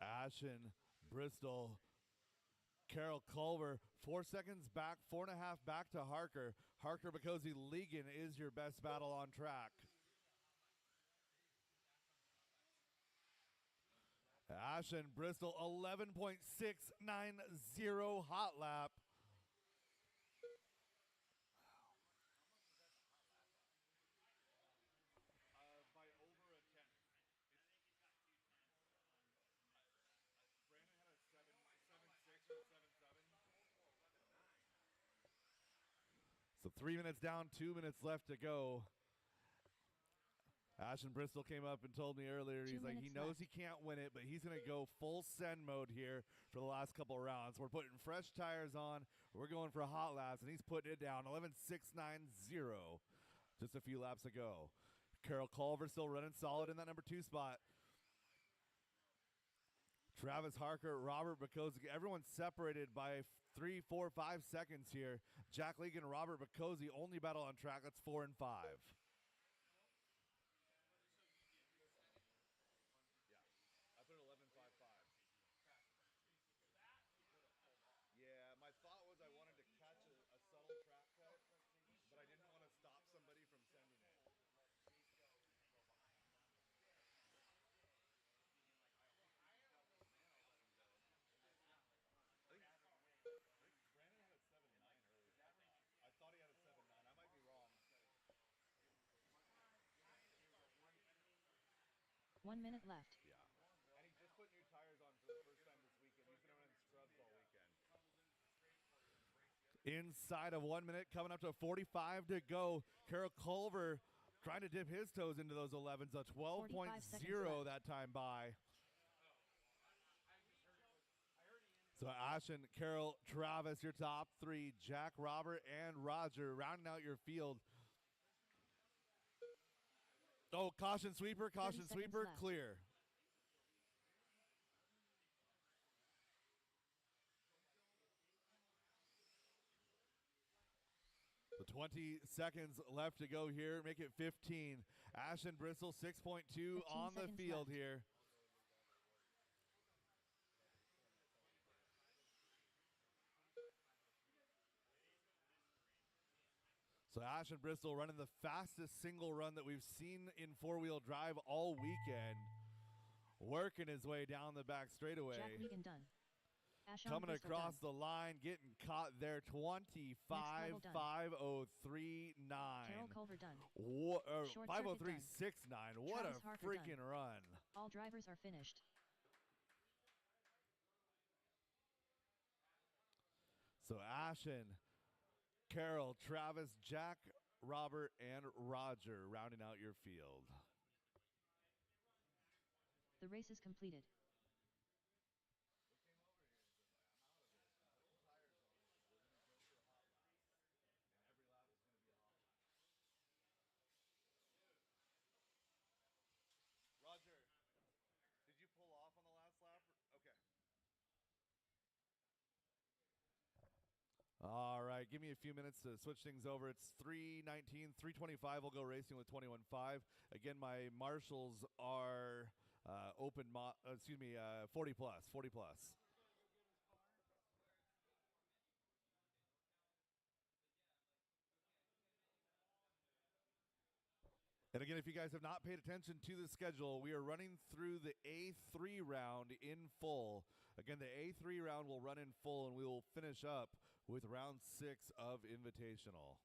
Ashton, Bristol, Carol Culver, 4 seconds back, 4.5 back to Harker. Harker Bacosi Legan is your best battle on track. Ashton, Bristol, 11.690 hot lap. By over a 10. Brandon had a 7.6 or 7.7. So 3 minutes down, 2 minutes left to go. Ashton Bristol came up and told me earlier, he's like, he knows left. he can't win it, but he's going to go full send mode here for the last couple rounds. We're putting fresh tires on. We're going for hot laps, and he's putting it down, 11.690 just a few laps ago. Carol Culver still running solid in that number 2 spot. Travis Harker, Robert Bacosi, everyone's separated by 3, 4, 5 seconds here. Jack League and Robert Bacosi only battle on track. That's 4 and 5. I put 11.55. Yeah, my thought was I wanted to catch a subtle track cut, but I didn't want to stop somebody from sending it. I think Brandon had a 7.9 earlier. I thought he had a 7.9. I might be wrong. 1 minute left. Yeah. And he just put new tires on for the first time this weekend. He's been running scrubs all weekend. Inside of 1 minute, coming up to 45 to go. Carol Culver trying to dip his toes into those 11s. A 12.0 that time by. So Ashton, Carol, Travis, your top 3. Jack, Robert, and Roger rounding out your field. Oh, caution sweeper, left. clear. So 20 seconds left to go here. Make it 15. Ashton Bristol, 6.2 on the field left. here. So Ashton Bristol running the fastest single run that we've seen in four-wheel drive all weekend. Working his way down the back straightaway. Jack Regan done. Coming Bristol across done. the line, getting caught there, 25.503.9. Carol Culver done. 503.69. What Travis a Harker freaking done. run. All drivers are finished. So Ashen, Carol, Travis, Jack, Robert, and Roger rounding out your field. The race is completed. Roger, did you pull off on the last lap? Okay. All right, give me a few minutes to switch things over. It's 3:19, 3:25. We'll go racing with 21.5. Again, my marshals are 40 plus, 40 plus. And again, if you guys have not paid attention to the schedule, we are running through the A3 round in full. Again, the A3 round will run in full, and we will finish up with round 6 of Invitational.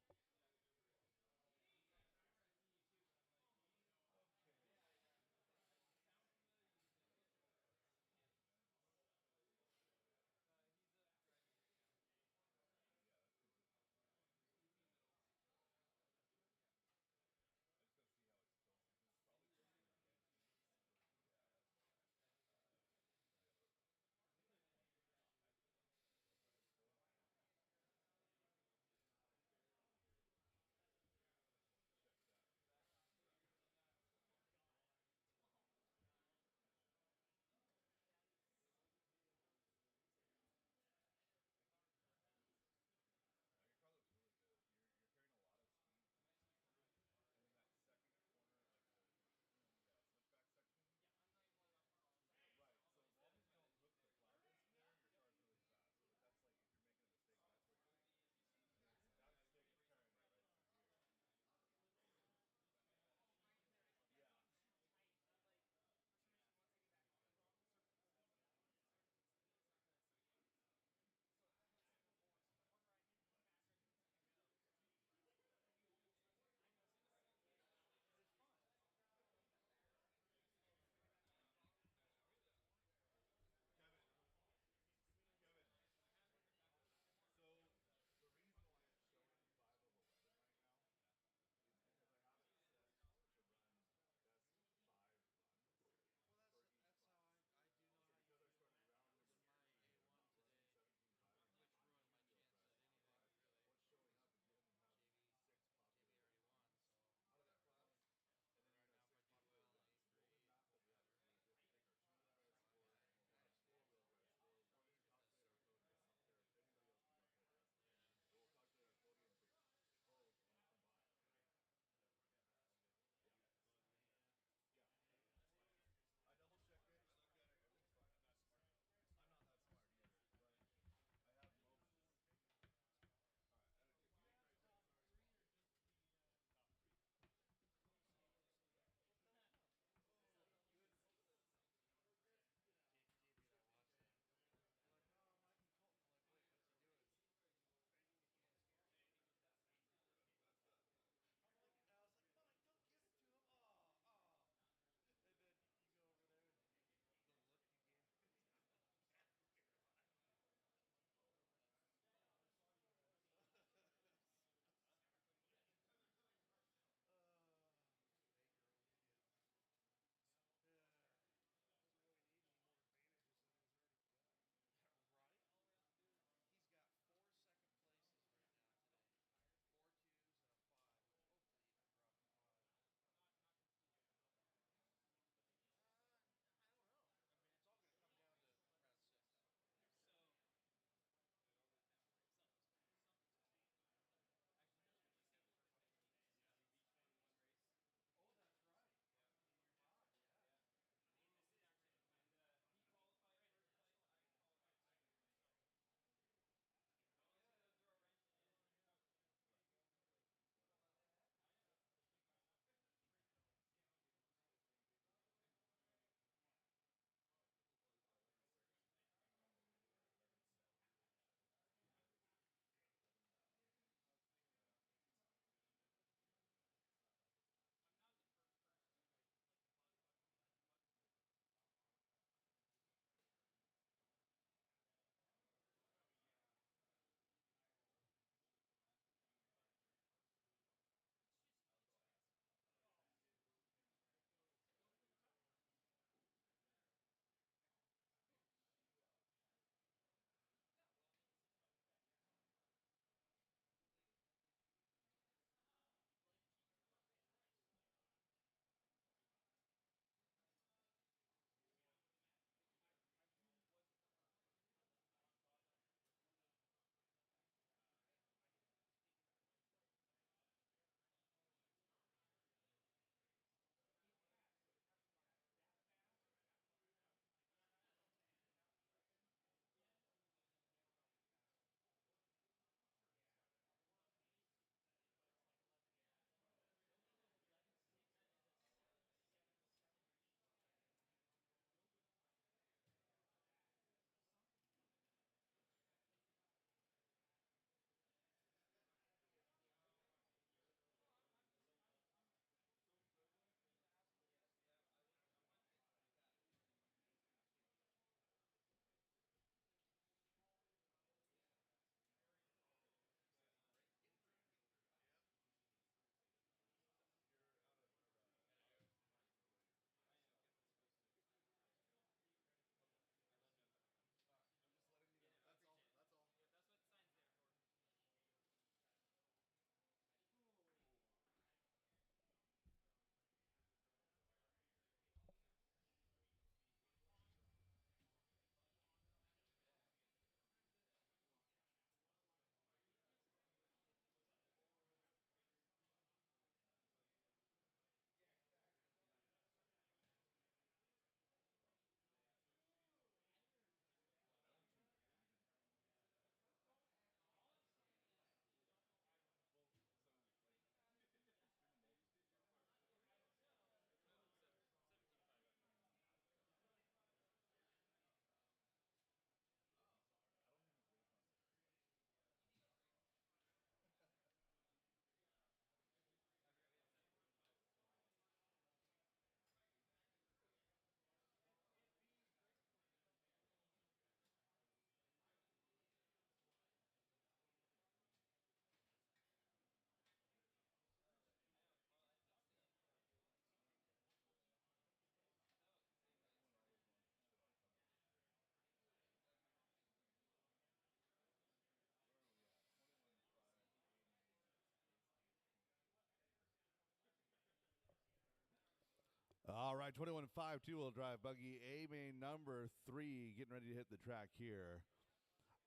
All right, 21.5 two-wheel drive buggy, A main number 3, getting ready to hit the track here.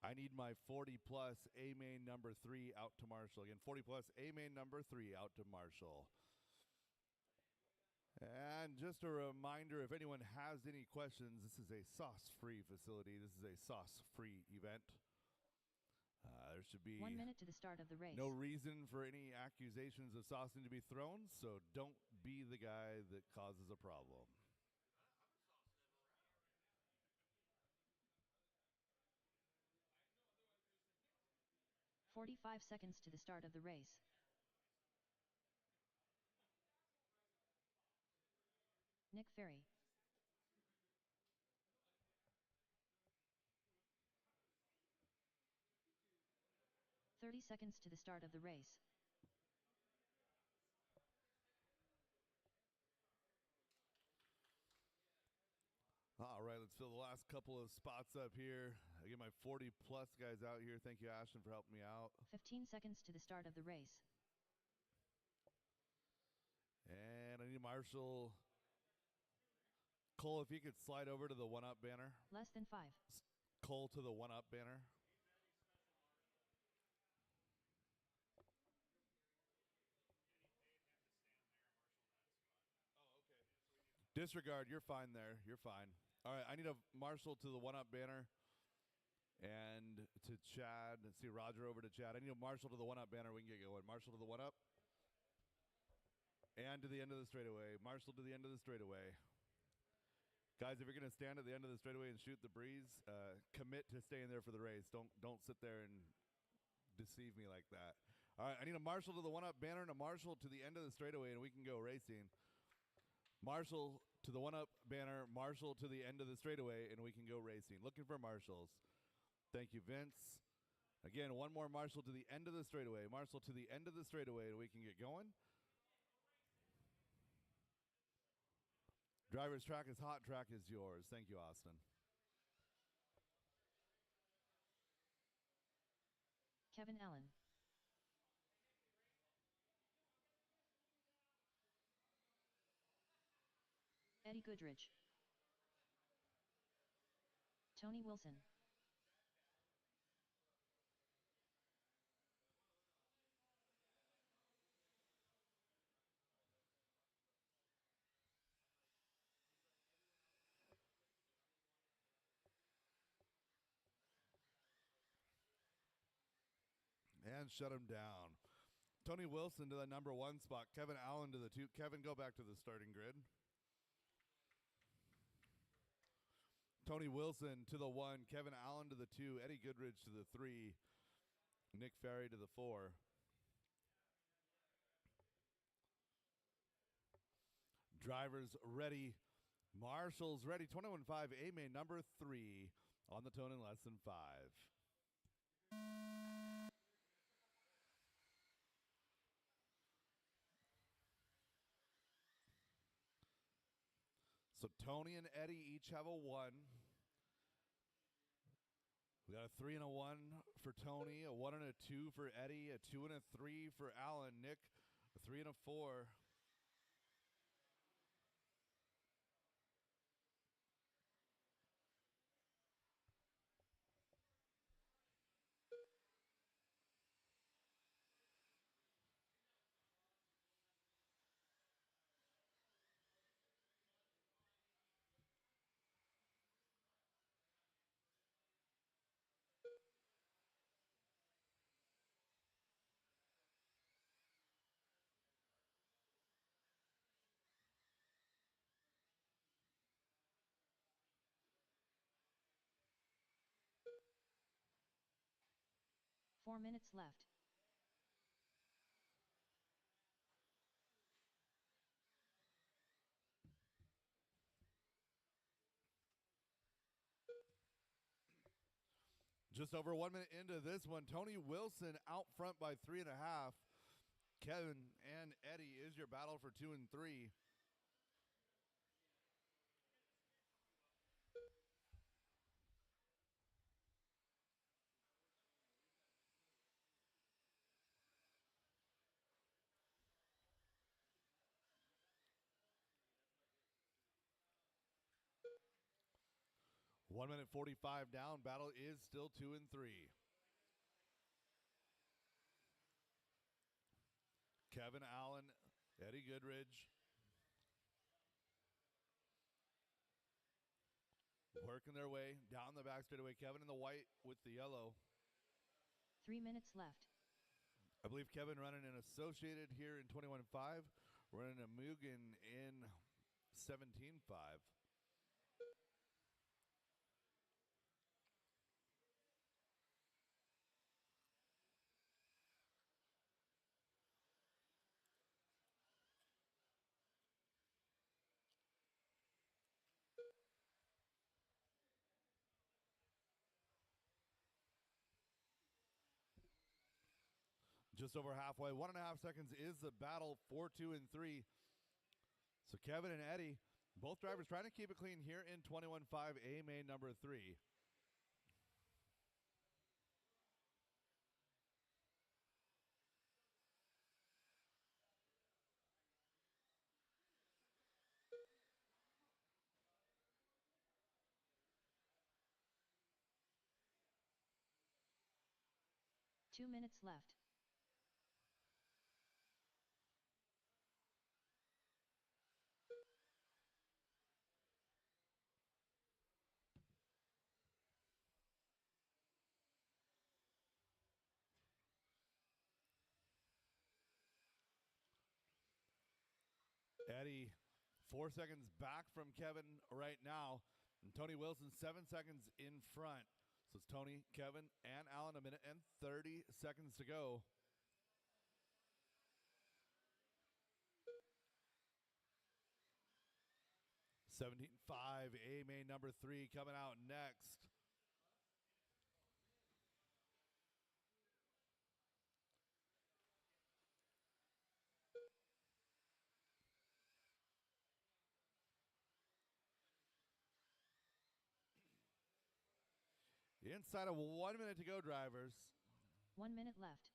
I need my 40 plus A main number 3 out to Marshall. Again, 40 plus A main number 3 out to Marshall. And just a reminder, if anyone has any questions, this is a sauce-free facility. This is a sauce-free event. There should be 1 minute to the start of the race. no reason for any accusations of saucing to be thrown, so don't be the guy that causes a problem. 45 seconds to the start of the race. Nick Ferry. "30 seconds to the start of the race. All right, let's fill the last couple of spots up here. I get my 40 plus guys out here. Thank you, Ashton, for helping me out. 15 seconds to the start of the race. And I need Marshall. Cole, if you could slide over to the one-up banner. Less than 5. Cole to the one-up banner. Disregard, you're fine there. You're fine. All right, I need a Marshall to the one-up banner. And to Chad. Let's see, Roger over to Chad. I need a Marshall to the one-up banner. We can get going. Marshall to the one-up. And to the end of the straightaway. Marshall to the end of the straightaway. Guys, if you're going to stand at the end of the straightaway and shoot the breeze, commit to staying there for the race. Don't sit there and deceive me like that. All right, I need a Marshall to the one-up banner and a Marshall to the end of the straightaway, and we can go racing. Marshall to the one-up banner, Marshall to the end of the straightaway, and we can go racing. Looking for Marshalls. Thank you, Vince. Again, one more Marshall to the end of the straightaway. Marshall to the end of the straightaway, and we can get going. Driver's track is hot, track is yours. Thank you, Austin. Kevin Allen. Eddie Goodrich. Tony Wilson. And shut him down. Tony Wilson to the number 1 spot. Kevin Allen to the 2. Kevin, go back to the starting grid. Tony Wilson to the 1. Kevin Allen to the 2. Eddie Goodrich to the 3. Nick Ferry to the 4. Drivers ready. Marshall's ready. 21.5 A main number 3 on the tone in less than 5. So Tony and Eddie each have a 1. We got a 3 and a 1 for Tony, a 1 and a 2 for Eddie, a 2 and a 3 for Alan. Nick, a 3 and a 4. Four minutes left. Just over 1 minute into this one, Tony Wilson out front by 3.5. Kevin and Eddie is your battle for 2 and 3. 1 minute 45 down. Battle is still 2 and 3. Kevin Allen, Eddie Goodrich. Working their way down the back straightaway. Kevin in the white with the yellow. 3 minutes left. I believe Kevin running an Associated here in 21.5. Running a Mugen in 17.5. Just over halfway. 1.5 seconds is the battle. 4, 2, and 3. So Kevin and Eddie, both drivers trying to keep it clean here in 21.5 A main number 3. Two minutes left. Eddie 4 seconds back from Kevin right now. And Tony Wilson 7 seconds in front. So it's Tony, Kevin, and Allen. 1 minute and 30 seconds to go. $17.5 A main number 3 coming out next. Inside of 1 minute to go, drivers. 1 minute left.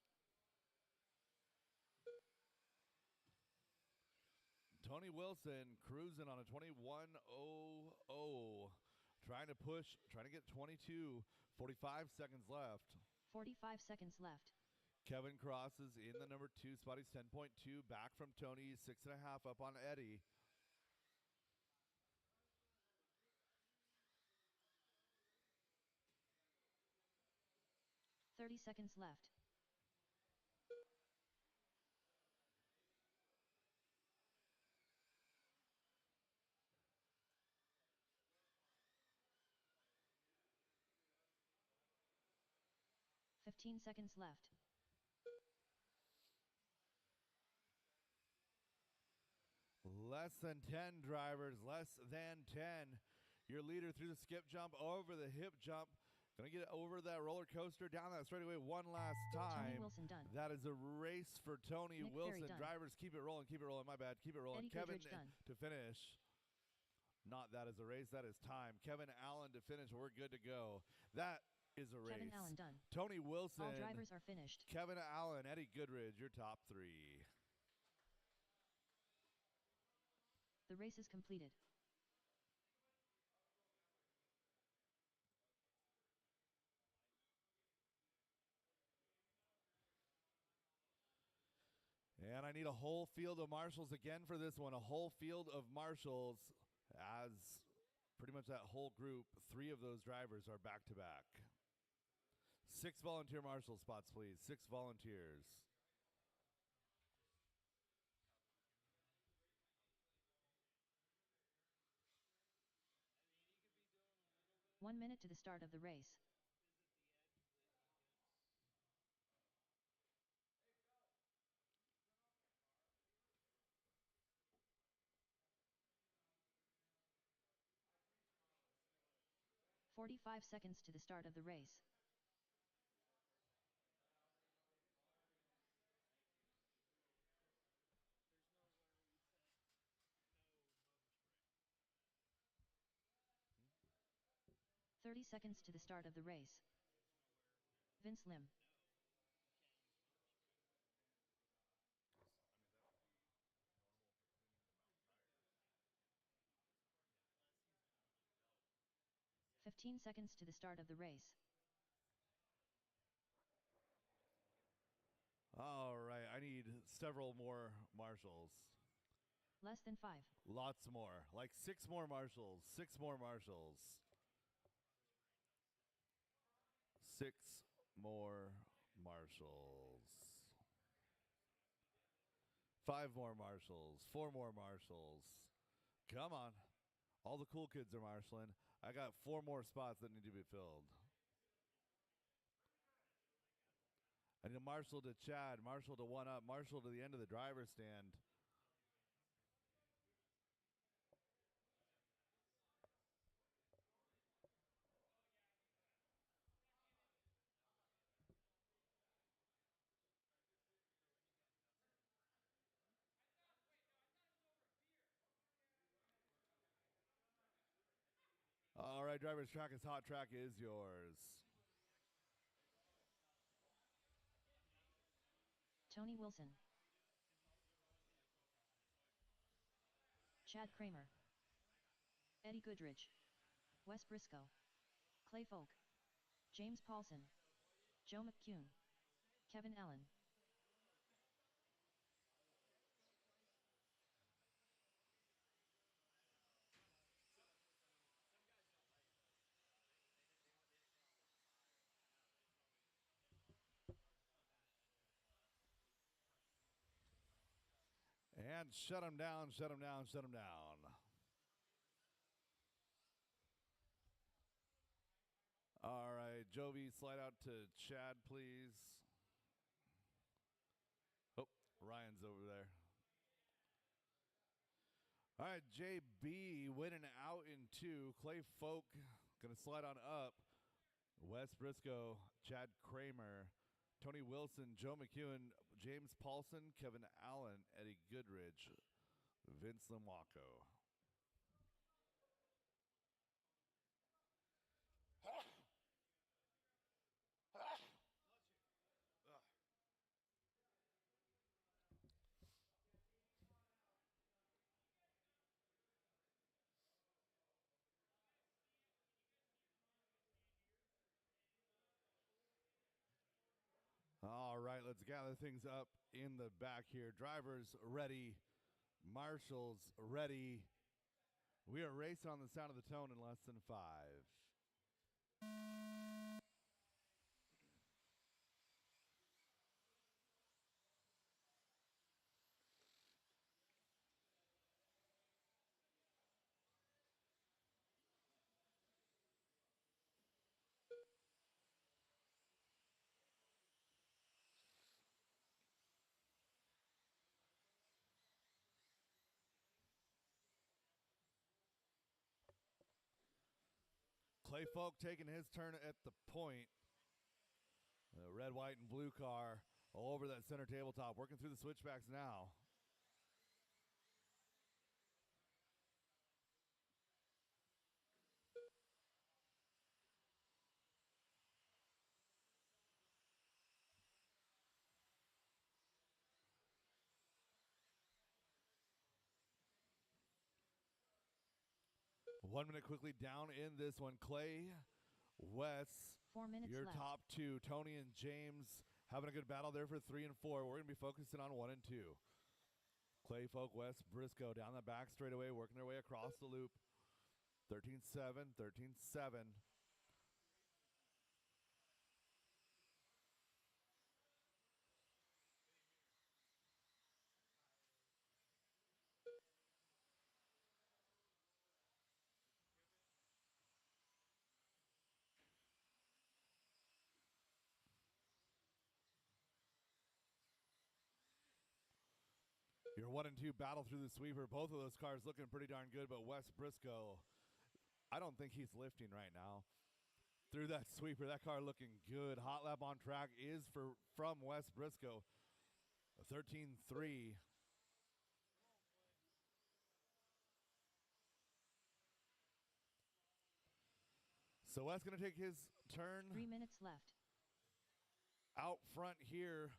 Tony Wilson cruising on a 21.00. Trying to push, trying to get 22. 45 seconds left. 45 seconds left. Kevin crosses in the number 2 spot. He's 10.2 back from Tony. 6.5 up on Eddie. $30 seconds left. $15 seconds left. Less than 10 drivers, less than 10. Your leader through the skip jump, over the hip jump. Gonna get over that roller coaster, down that straightaway one last time. Tony Wilson done. That is a race for Tony Nick Wilson. done. Drivers, keep it rolling, keep it rolling. My bad, keep it rolling. Eddie Kevin Goodrich done. to finish. Not that is a race, that is time. Kevin Allen to finish. We're good to go. That is a race. Kevin Allen done. Tony Wilson. All drivers are finished. Kevin Allen, Eddie Goodrich, your top 3. The race is completed. And I need a whole field of marshals again for this one. A whole field of marshals, as pretty much that whole group, 3 of those drivers are back to back. 6 volunteer marshal spots, please. 6 volunteers. One minute to the start of the race. $45 seconds to the start of the race. There's 30 seconds to the start of the race. Vince Lim. 15 seconds to the start of the race. All right, I need several more marshals. Less than 5. Lots more. Like 6 more marshals. 6 more marshals. 6 more marshals. 5 more marshals. 4 more marshals. Come on. All the cool kids are marshaling. I got 4 more spots that need to be filled. I need a marshal to Chad, marshal to 1 up, marshal to the end of the driver's stand. All right, driver's track is hot. Track is yours. Tony Wilson. Chad Kramer. Eddie Goodrich. Wes Briscoe. Clay Folk. James Paulson. Joe McCune. Kevin Allen. And shut him down, shut him down, shut him down. All right, Jovi, slide out to Chad, please. Oh, Ryan's over there. All right, JB winning out in 2. Clay Folk going to slide on up. Wes Briscoe, Chad Kramer, Tony Wilson, Joe McEwen, James Paulson, Kevin Allen, Eddie Goodrich, Vince Limwaco. All right, let's gather things up in the back here. Drivers ready, marshals ready. We are racing on the sound of the tone in less than 5. Clay Folk taking his turn at the point. The red, white, and blue car all over that center tabletop, working through the switchbacks now. One minute quickly down in this one. Clay, Wes, 4 minutes your left. top 2. Tony and James having a good battle there for 3 and 4. We're going to be focusing on 1 and 2. Clay Folk, Wes Briscoe down the back straightaway, working their way across the loop. 13-7, 13-7. Your 1 and 2 battle through the sweeper. Both of those cars looking pretty darn good, but Wes Briscoe, I don't think he's lifting right now. Through that sweeper, that car looking good. Hot lap on track is from Wes Briscoe. 13-3. So Wes going to take his turn. 3 minutes left. Out front here.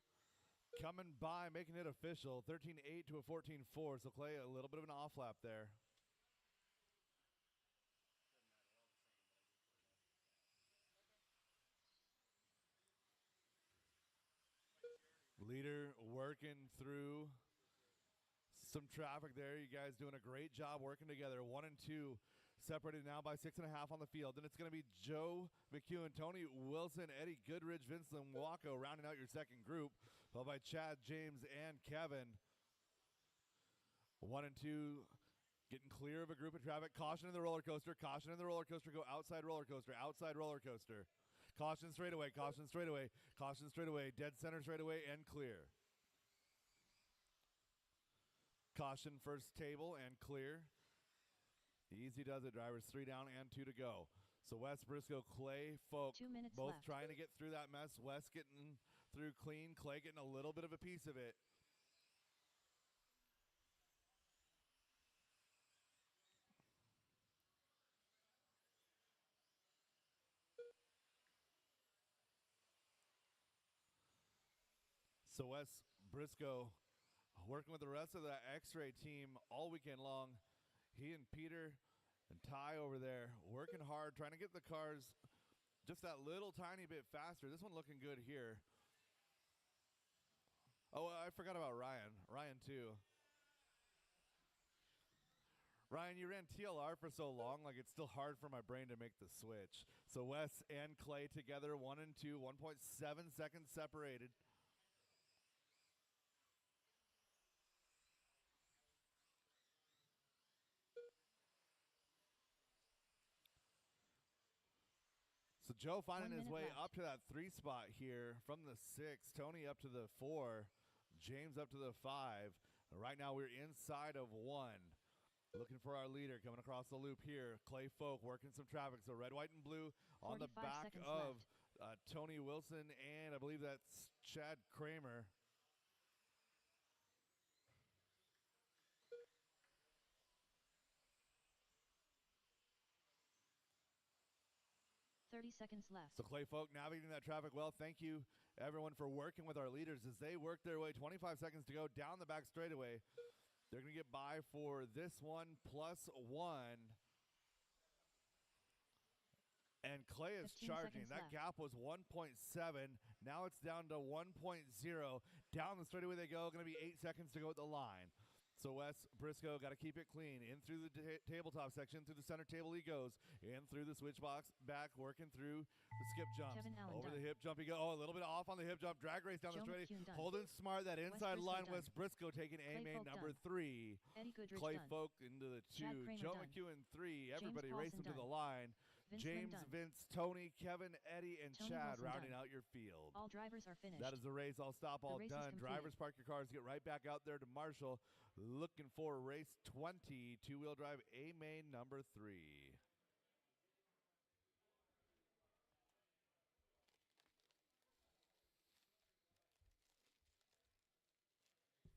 Coming by, making it official. 13-8 to a 14-4. So Clay, a little bit of an off lap there. Leader working through some traffic there. You guys doing a great job working together. 1 and 2 separated now by 6.5 on the field. Then it's going to be Joe McEwen, Tony Wilson, Eddie Goodrich, Vincent Wacko rounding out your second group, followed by Chad, James, and Kevin. 1 and 2 getting clear of a group of traffic. Caution in the roller coaster. Caution in the roller coaster. Go outside roller coaster. Outside roller coaster. Caution straight away. Caution straight away. Caution straight away. Dead center straight away and clear. Caution first table and clear. Easy does it, drivers. 3 down and 2 to go. So Wes Briscoe, Clay, Folk, 2 minutes both left. trying to get through that mess. Wes getting through clean. Clay getting a little bit of a piece of it. So Wes Briscoe working with the rest of the X-Ray team all weekend long. He and Peter and Ty over there working hard, trying to get the cars just that little tiny bit faster. This one looking good here. Oh, I forgot about Ryan. Ryan, too. Ryan, you ran TLR for so long, like it's still hard for my brain to make the switch. So Wes and Clay together, 1 and 2, 1.7 seconds separated. So Joe finding his way left. up to that 3 spot here from the 6. Tony up to the 4. James up to the 5. Right now we're inside of 1. Looking for our leader coming across the loop here. Clay Folk working some traffic. So red, white, and blue on the back of Tony Wilson, and I believe that's Chad Kramer. Seconds left. So Clay Folk navigating that traffic well. Thank you, everyone, for working with our leaders as they work their way. 25 seconds to go down the back straightaway. They're going to get by for this one plus 1. And Clay is charging. That gap was 1.7. Now it's down to 1.0. Down the straightaway they go. Going to be 8 seconds to go at the line. So Wes Briscoe got to keep it clean. In through the tabletop section, through the center table he goes. In through the switch box, back, working through the skip jumps. Over the hip jump he goes. Oh, a little bit off on the hip jump. Drag race down the straight. Holding smart. That inside line. Wes Briscoe taking A-main number 3. Clay Folk into the 2. Joe McEwen 3. Everybody racing to the line. James, Vince, Tony, Kevin, Eddie, and Chad rounding out your field. All drivers are finished. That is the race. All stop, all done. Drivers, park your cars. Get right back out there to Marshall. Looking for race 20, 2-wheel drive A-main number 3.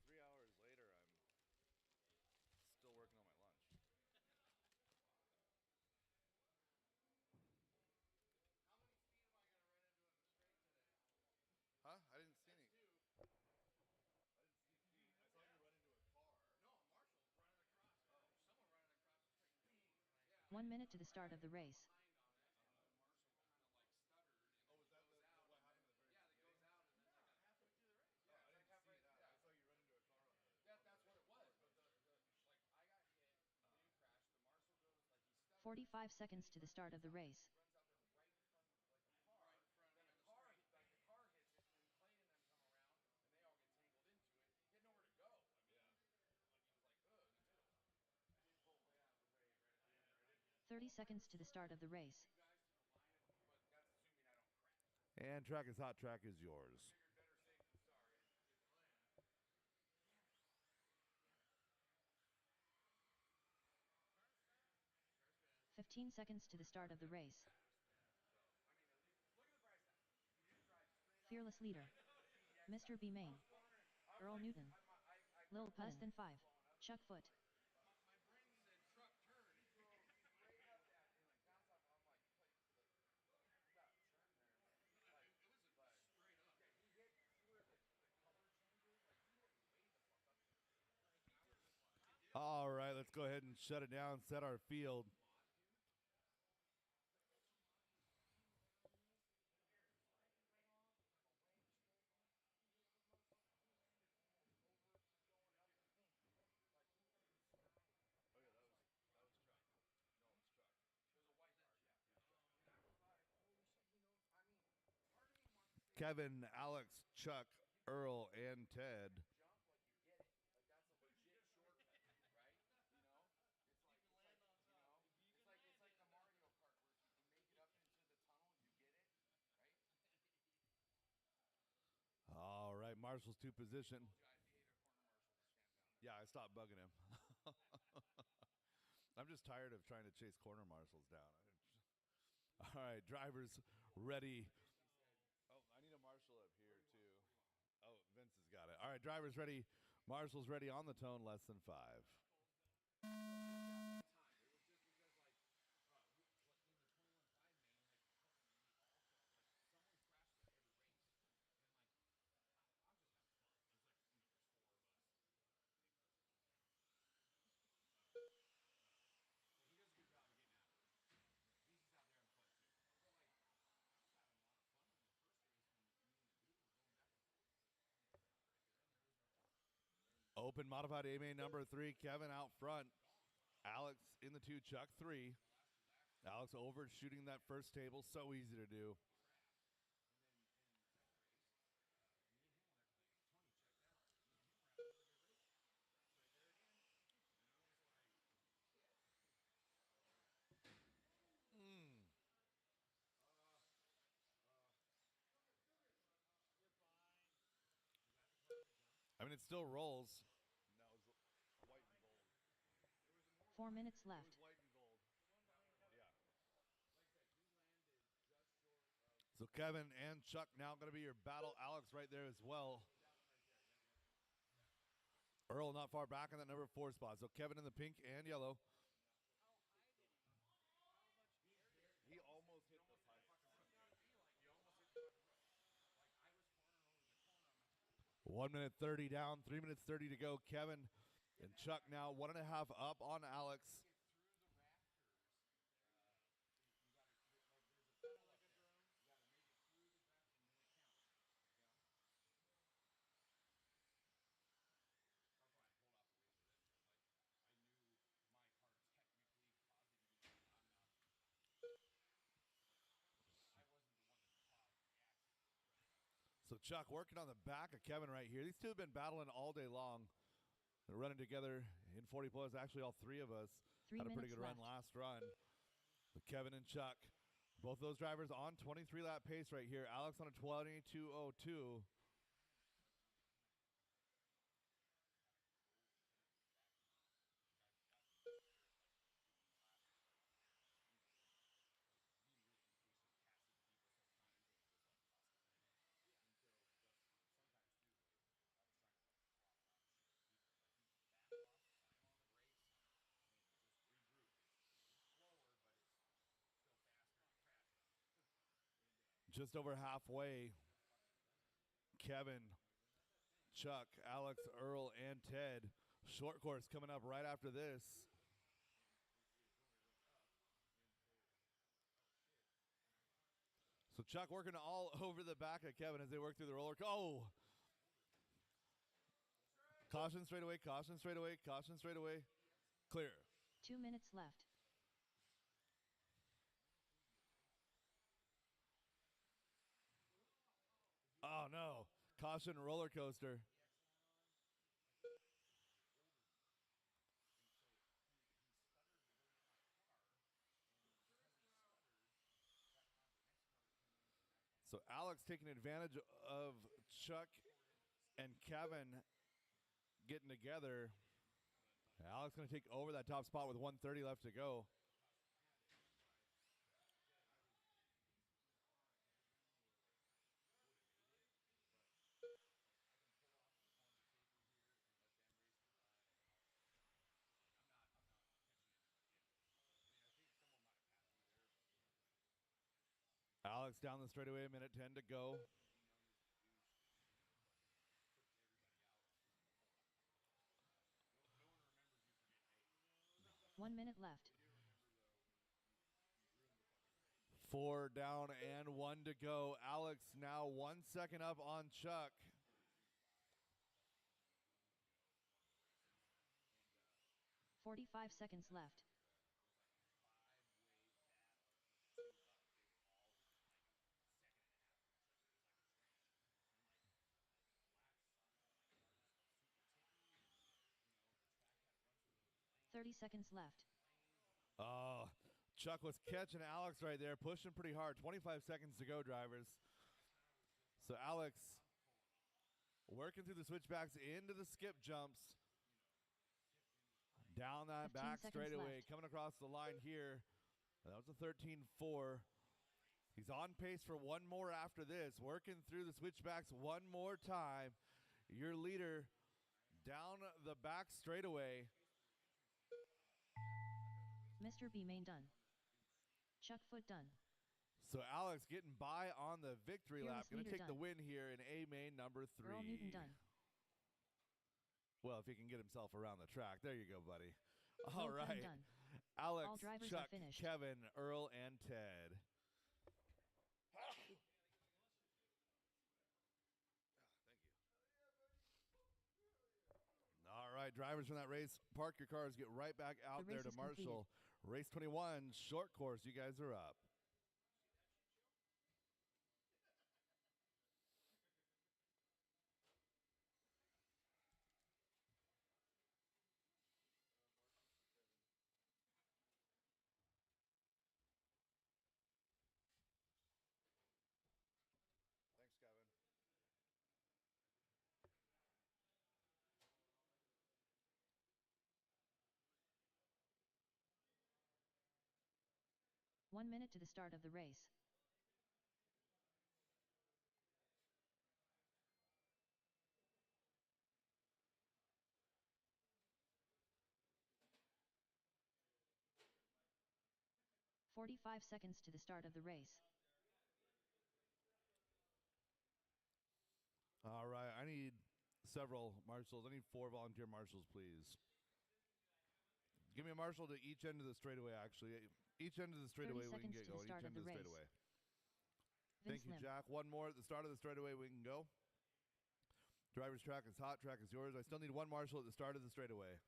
Hours later, I'm still working on my lunch. How many feet am I going to run into in the straight today? Huh? I didn't see any. Two. I didn't see feet. I saw you run into a car. No, Marshall's running across. Oh. Someone running across the freaking me. 1 minute to the start of the race. Marshall kind of like stuttered. And Oh, was that what happened at the very beginning? Yeah, that goes out and then like halfway through the race. Yeah, I didn't see that. I saw you run into a car on the. That's what it was. But like I got hit, you crashed. The Marshall goes like he stuttered. 45 seconds to the start of the race. Runs out there right in front of like a car. Right in front. Then the car hits it, and then Clay and them come around, and they all get tangled into it. He had nowhere to go. I mean, like he was like, in the middle. I did pull way out of the way right at the end. Right 30 seconds to the start of the race. you guys to the line, but that's assuming I don't crash. And track is hot. Track is yours. Figured better safe than sorry. Is the plan. 15 seconds to the start of the race. I mean, at least look at the price tag. You didn't drive straight up. Fearless leader. Mr. B. Main. Earl Newton. Lil Less than 5. Chuck Foot. My brain said truck turn. He drove straight up that and like bounced off. I'm like, you got turn there, man. Like, it was straight up. Yeah, he hit. See where the color changes? Like, he hit way the fuck up there. All right, let's go ahead and shut it down. Set our field. Kevin, Alex, Chuck, Earl, and Ted. Jump like you get it. Like that's a legit shortcut, right? You know, it's like it's like it's like the Mario Kart where if you make it up into the tunnel, you get it, right? All right, Marshall's 2 position. I hate a corner marshal to stand down there. Yeah, I stopped bugging him. I'm just tired of trying to chase corner marshals down. All right, drivers ready. Oh, I need a marshal up here too. Oh, Vince has got it. All right, drivers ready. Marshals ready on the tone, less than 5. Open modified AMA number 3, Kevin out front. Alex in the 2, Chuck 3. Alex overshooting that first table, so easy to do. I mean, it still rolls. No, it was white and gold. 4 minutes It left. was white and gold. Yeah. So Kevin and Chuck now going to be your battle. Alex right there as well. Earl not far back in that number 4 spot. So Kevin in the pink and yellow. He almost hit the pipe. 1 minute 30 down, 3 minutes 30 to go. Kevin and Chuck now 1.5 up on Alex. So Chuck working on the back of Kevin right here. These two have been battling all day long. They're running together in 40 plus. Actually, all 3 of us 3 had a pretty minutes good run left. last run. But Kevin and Chuck, both those drivers on 23 lap pace right here. Alex on a 22:02. Just over halfway. Kevin, Chuck, Alex, Earl, and Ted. Short course coming up right after this. So Chuck working all over the back of Kevin as they work through the roller. Oh! Caution straight away, caution straight away, caution straight away. Clear. 2 minutes left. Oh no. Caution roller coaster. So Alex taking advantage of Chuck and Kevin getting together. Alex going to take over that top spot with 1:30 left to go. Alex down the straightaway, a minute 10 to go. 1 minute left. 4 down and 1 to go. Alex now 1 second up on Chuck. $45 seconds left. 30 seconds left. Oh, Chuck was catching Alex right there, pushing pretty hard. 25 seconds to go, drivers. So Alex working through the switchbacks into the skip jumps. Down that 15 back seconds straightaway, left. coming across the line here. That was a 13-4. He's on pace for one more after this. Working through the switchbacks one more time. Your leader down the back straightaway. Mr. B main done. Chuck foot done. So Alex getting by on the victory lap. Fearless Going to leader take the done. win here in A main number 3. Earl Newton done. Well, if he can get himself around the track. There you go, buddy. All Will Penn right. done. Alex, All drivers Chuck, are finished. Kevin, Earl, and Ted. All right, drivers from that race, park your cars, get right back out The there race to is Marshall. Race 21, short course. You guys are up. Thanks, Kevin. 1 minute to the start of the race. "45 seconds to the start of the race. All right, I need several marshals. I need 4 volunteer marshals, please. Give me a marshal to each end of the straightaway, actually. Each end of the straightaway we can seconds get to the going. start Each of end of the the race. straightaway. Vince Thank you, Lim. Jack. One more at the start of the straightaway we can go. Driver's track is hot. Track is yours. I still need 1 marshal at the start of the straightaway.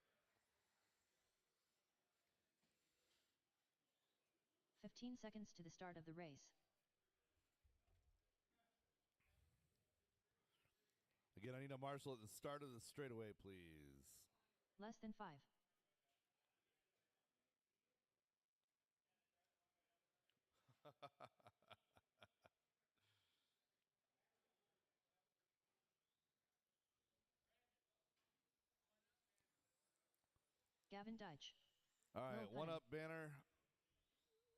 15 seconds to the start of the race. Again, I need a marshal at the start of the straightaway, please. Less than 5. Gavin Deitch. All right, Will 1 Penn. up banner.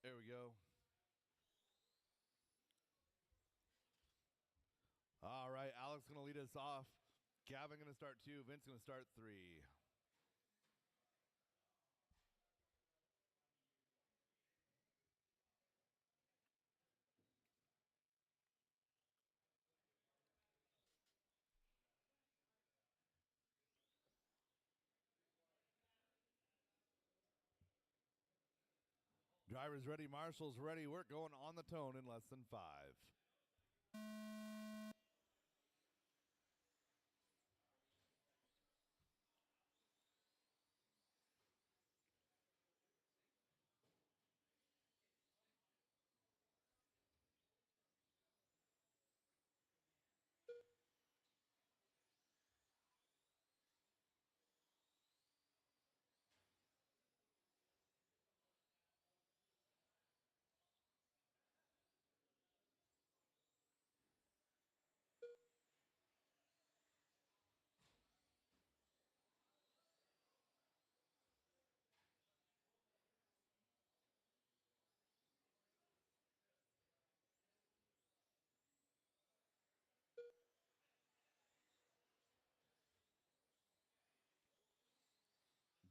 There we go. All right, Alex going to lead us off. Gavin going to start 2. Vince going to start 3. Drivers ready, marshals ready. We're going on the tone in less than 5.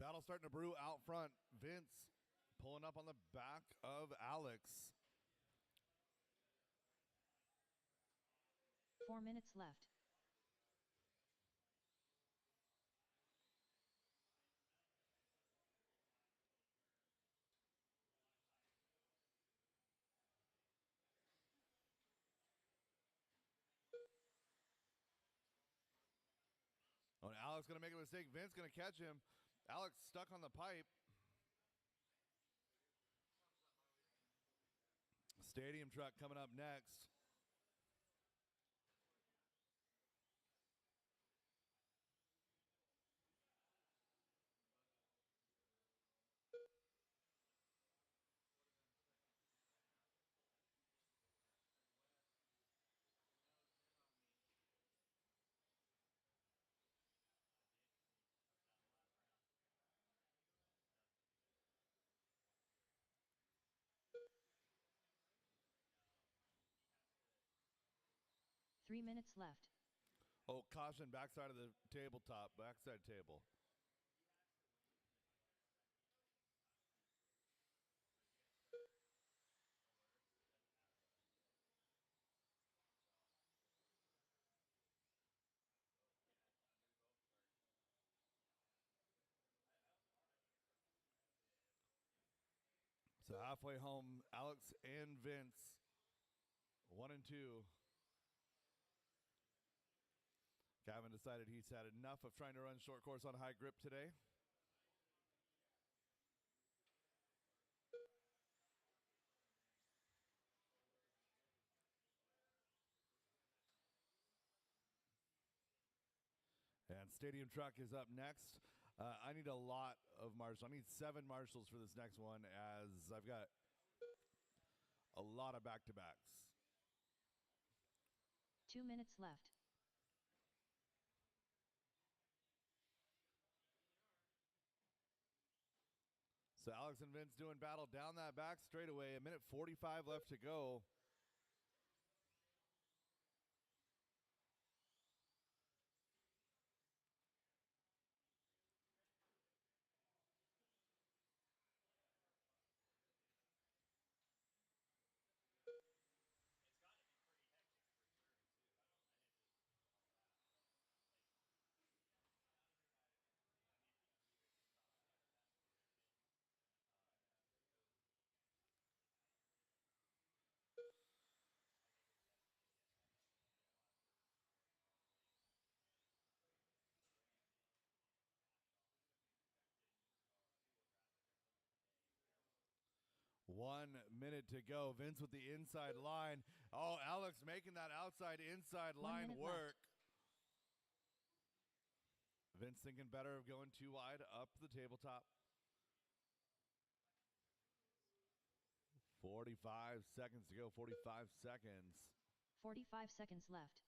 Battle starting to brew out front. Vince pulling up on the back of Alex. 4 minutes left. Oh, and Alex going to make a mistake. Vince going to catch him. Alex stuck on the pipe. Stadium truck coming up next. 3 minutes left. Oh, caution, backside of the tabletop, backside table. So halfway home, Alex and Vince, 1 and 2. Gavin decided he's had enough of trying to run short course on high grip today. And Stadium Truck is up next. I need a lot of marshals. I need 7 marshals for this next one, as I've got a lot of back-to-backs. 2 minutes left. So Alex and Vince doing battle down that back straightaway. 1:45 left to go. One minute to go. Vince with the inside line. Oh, Alex making that outside inside 1 line minute work. left. Vince thinking better of going too wide up the tabletop. 45 seconds to go. 45 seconds. 45 seconds left.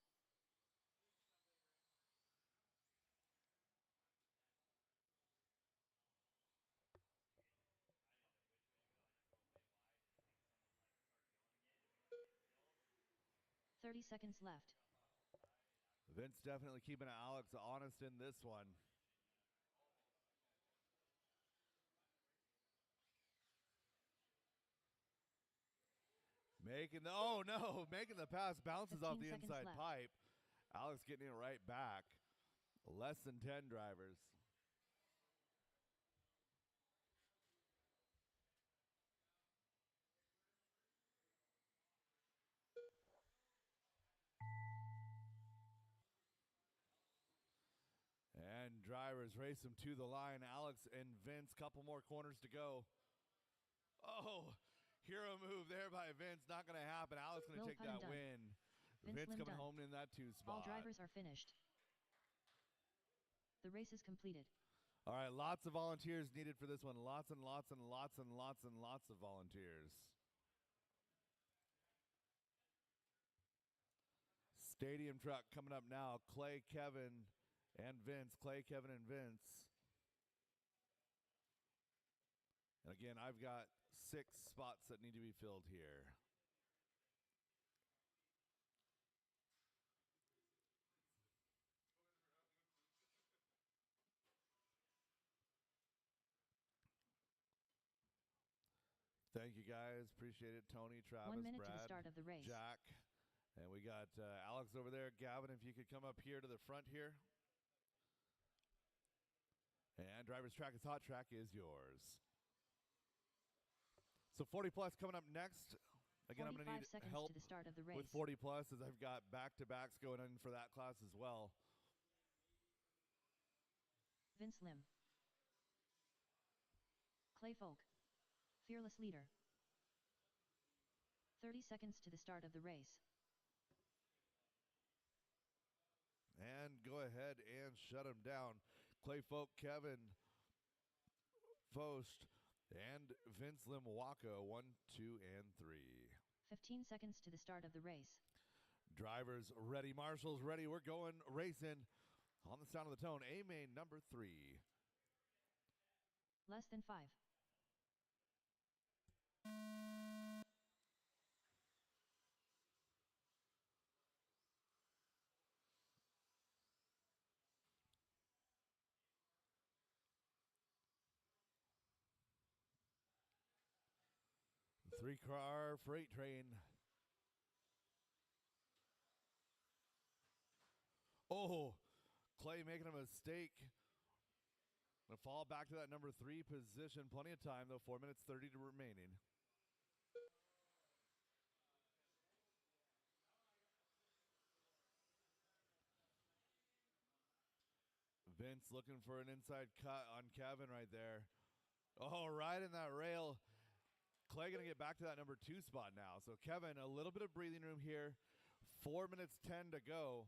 Thirty seconds left. Vince definitely keeping Alex honest in this one. Making the, oh no, making the pass, bounces off the 15 seconds inside left. pipe. Alex getting it right back. Less than 10 drivers. And drivers race them to the line. Alex and Vince, couple more corners to go. Oh, hero move there by Vince. Not going to happen. Alex going to Roll take cut and that done. win. Vince Vince Lim coming done. home in that 2 spot. All drivers are finished. The race is completed. All right, lots of volunteers needed for this one. Lots and lots and lots and lots and lots of volunteers. Stadium Truck coming up now. Clay, Kevin, and Vince. Clay, Kevin, and Vince. And again, I've got 6 spots that need to be filled here. Thank you guys. Appreciate it. Tony, 1 Travis, minute Brad, to the start of the race. Jack. And we got Alex over there. Gavin, if you could come up here to the front here. And driver's track is hot. Track is yours. So 40 plus coming up next. Again, I'm going to need 45 seconds help to the start of the race. with 40 plus, as I've got back-to-backs going in for that class as well. Vince Lim. Clay Folk. Fearless leader. 30 seconds to the start of the race. And go ahead and shut him down. Clay Folk, Kevin Fost, and Vince Limwaka, 1, 2, and 3. 15 seconds to the start of the race. Drivers ready, marshals ready. We're going racing on the sound of the tone. A main number 3. Less than 5. 3-car freight train. Oh, Clay making a mistake. Gonna fall back to that number 3 position. Plenty of time though. 4 minutes 30 to remaining. Vince looking for an inside cut on Kevin right there. Oh, right in that rail. Clay going to get back to that number 2 spot now. So Kevin, a little bit of breathing room here. 4 minutes 10 to go.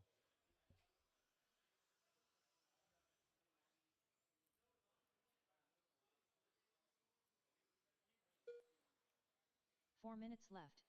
Four minutes left.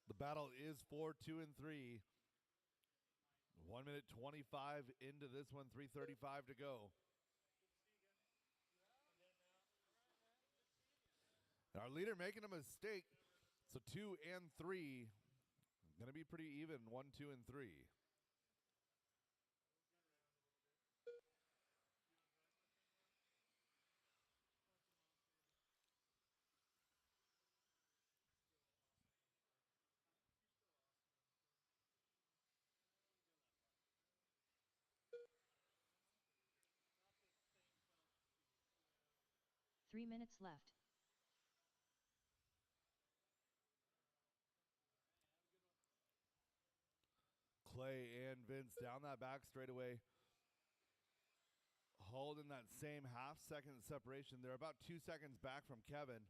The battle is for 2 and 3. 1 minute 25 into this one, 3:35 to go. Our leader making a mistake. So 2 and 3. Going to be pretty even. 1, 2, and 3. Three minutes left. Clay and Vince down that back straightaway. Holding that same half-second separation. They're about 2 seconds back from Kevin.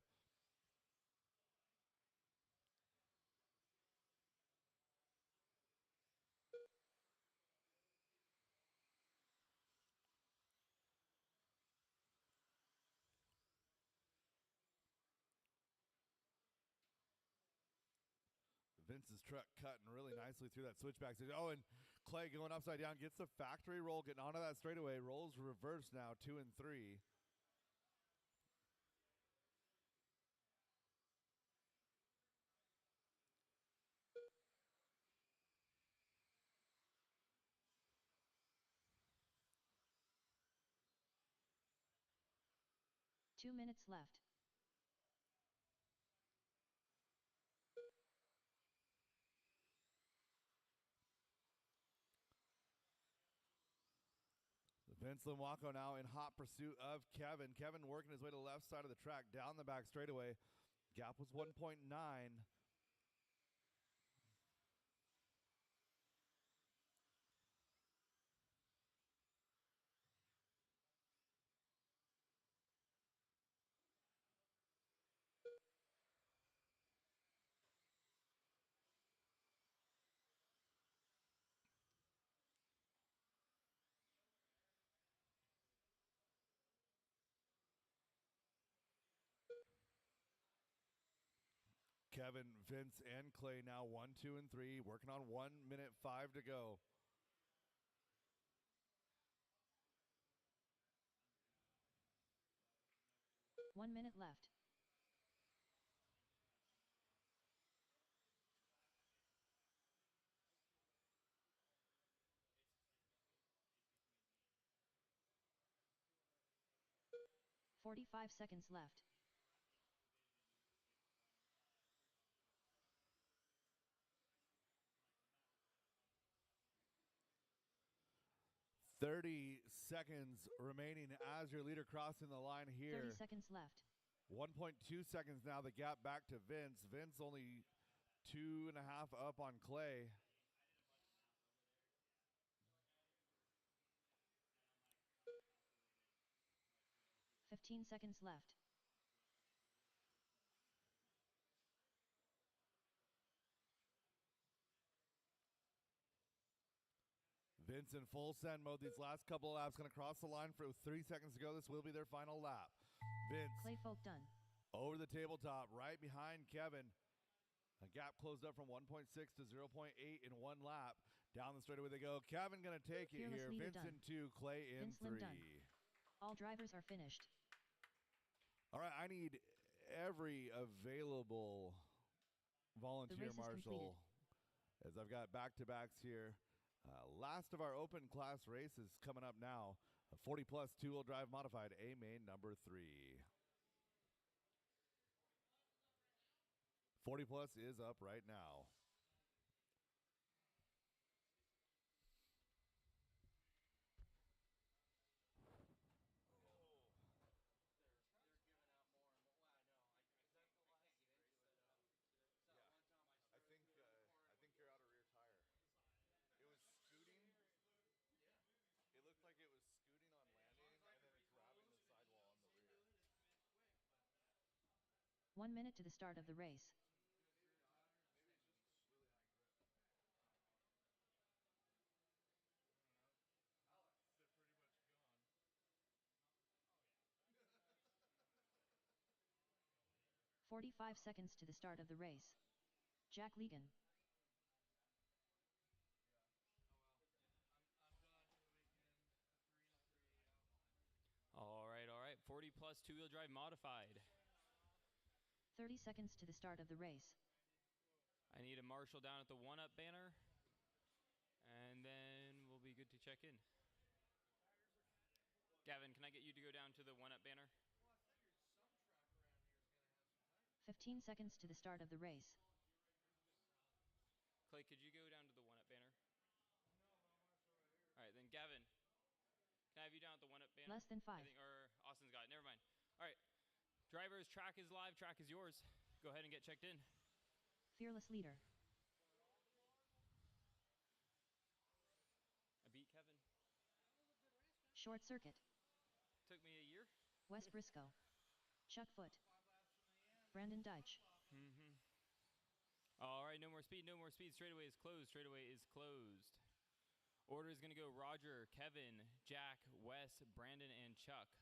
Vince's truck cutting really nicely through that switchback. Oh, and Clay going upside down, gets the factory roll, getting onto that straightaway. Rolls reverse now, 2 and 3. Two minutes left. Vince Lomacco now in hot pursuit of Kevin. Kevin working his way to the left side of the track, down the back straightaway. Gap was 1.9. Kevin, Vince, and Clay now 1, 2, and 3, working on 1 minute 5 to go. One minute left. "45 seconds left. 30 seconds remaining as your leader crossing the line here. 30 seconds left. 1.2 seconds now, the gap back to Vince. Vince only 2.5 up on Clay. "15 seconds left. Vince in full send mode these last couple of laps. Going to cross the line for 3 seconds to go. This will be their final lap. Vince Clay Folk done. over the tabletop, right behind Kevin. A gap closed up from 1.6 to 0.8 in 1 lap. Down the straightaway they go. Kevin going to take it Fearless here. leader Vince done. in 2, Clay in Vince Lim 3. done. All drivers are finished. All right, I need every available volunteer race is marshal, as I've got back-to-backs here. Last of our open class races coming up now. A 40 plus two-wheel drive modified A main number 3. 40 plus is up right now. I think you're out of rear tire. It was scooting. It looked like it was scooting on landing, and then it's grabbing the sidewall on the rear. 1 minute to the start of the race. They're pretty much gone. 45 seconds to the start of the race. Jack Legan. All right. 40 plus two-wheel drive modified. 30 seconds to the start of the race. I need a marshal down at the one-up banner, and then we'll be good to check in. Gavin, can I get you to go down to the one-up banner? 15 seconds to the start of the race. Clay, could you go down to the one-up banner? All right, then Gavin, can I have you down at the one-up banner? Less than 5. Or Austin's got it. Never mind. All right, drivers, track is live. Track is yours. Go ahead and get checked in. Fearless leader. I beat Kevin. Short circuit. Took me a year. Wes Briscoe. Chuck Foot. Brandon Deitch. All right, no more speed, no more speed. Straightaway is closed. Straightaway is closed. Order is going to go Roger, Kevin, Jack, Wes, Brandon, and Chuck.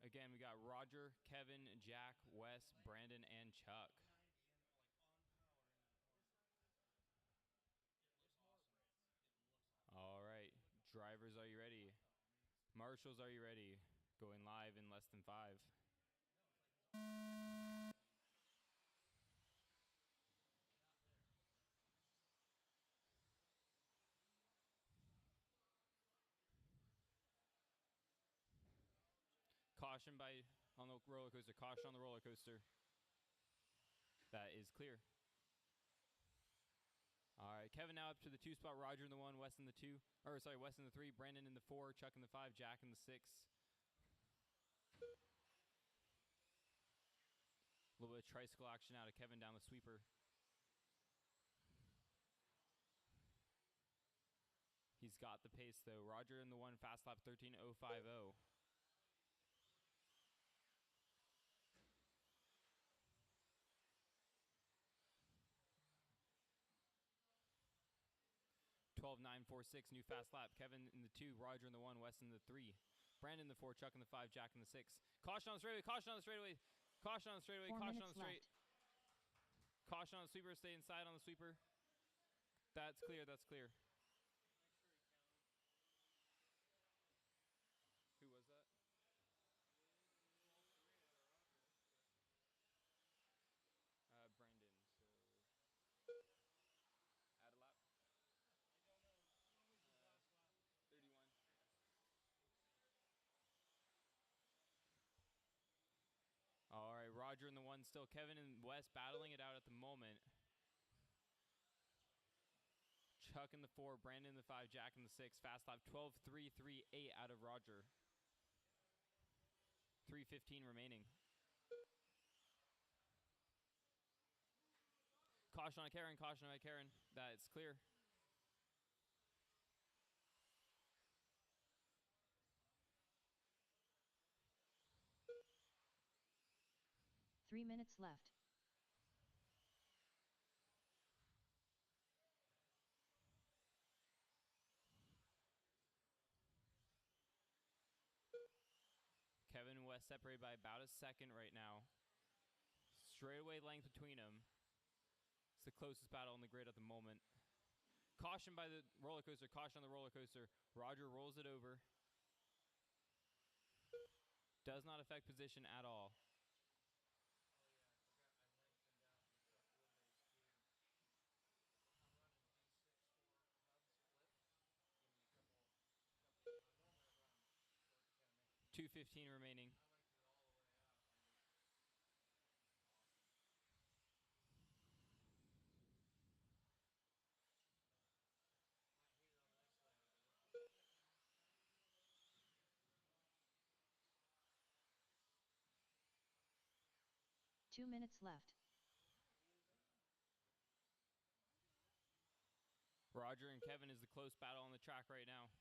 Again, we got Roger, Kevin, Jack, Wes, Brandon, and Chuck. All right, drivers, are you ready? Marshals, are you ready? Going live in less than 5. Caution on the roller coaster. Caution on the roller coaster. That is clear. All right, Kevin now up to the 2 spot. Roger in the 1, Wes in the 2. Wes in the 3. Brandon in the 4. Chuck in the 5. Jack in the 6. A little bit of tricycle action out of Kevin down the sweeper. He's got the pace though. Roger in the 1, fast lap 13.050. .12.946, new fast lap. Kevin in the 2, Roger in the 1, Wes in the 3. Brandon in the 4, Chuck in the 5, Jack in the 6. Caution on the straightaway, caution on the straightaway. Caution on the straightaway, 4 caution minutes on the straight. left. Caution on the sweeper, stay inside on the sweeper. That's clear, that's clear. Who was that? Brandon, so add a lap. 31. All right, Roger in the 1 still. Kevin and Wes battling it out at the moment. Chuck in the 4, Brandon in the 5, Jack in the 6. Fast lap 12.338 out of Roger. 3:15 remaining. Caution on Karen, caution on Karen. That's clear. Three minutes left. Kevin and Wes separated by about a second right now. Straightaway length between them. It's the closest battle on the grid at the moment. Caution by the roller coaster. Caution on the roller coaster. Roger rolls it over. Does not affect position at all. Oh yeah, I forgot. I lengthened out the wheelbase too. I'm running D64 hub split. Give me a couple. Normally I run short to kind of make it easy. 2:15 remaining. I lengthened it all the way out on this. Awesome. Might hit it on the next lap though. 2 minutes left. Roger and Kevin is the close battle on the track right now.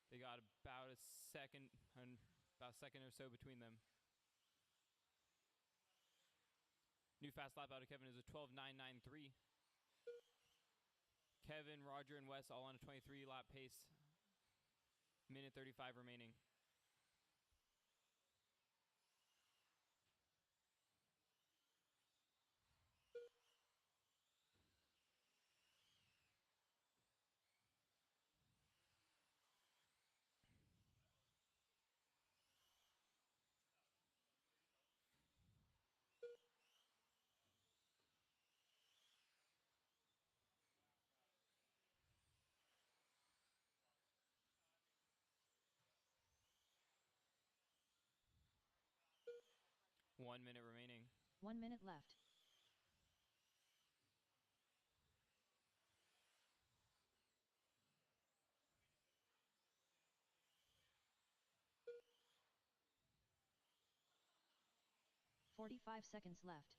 They got about a second or so between them. New fast lap out of Kevin is a 12:993. Kevin, Roger, and Wes all on a 23 lap pace. Minute 35 remaining. One minute remaining. 1 minute left. $45 left.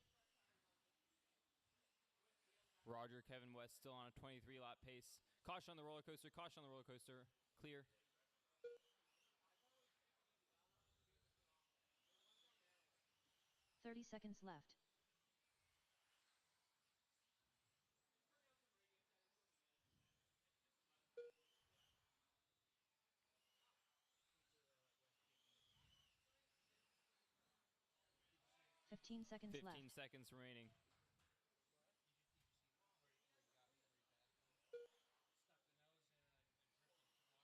Roger, Kevin, West still on a 23 lap pace. Caution on the roller coaster. Caution on the roller coaster. Clear. 30 seconds left. Keep it, Wes, keep moving. Did you see? 15 seconds 15 left. seconds remaining. What? Did you see where you got me where you passed me? Stuck the nose in and I drifted too wide and then it lost.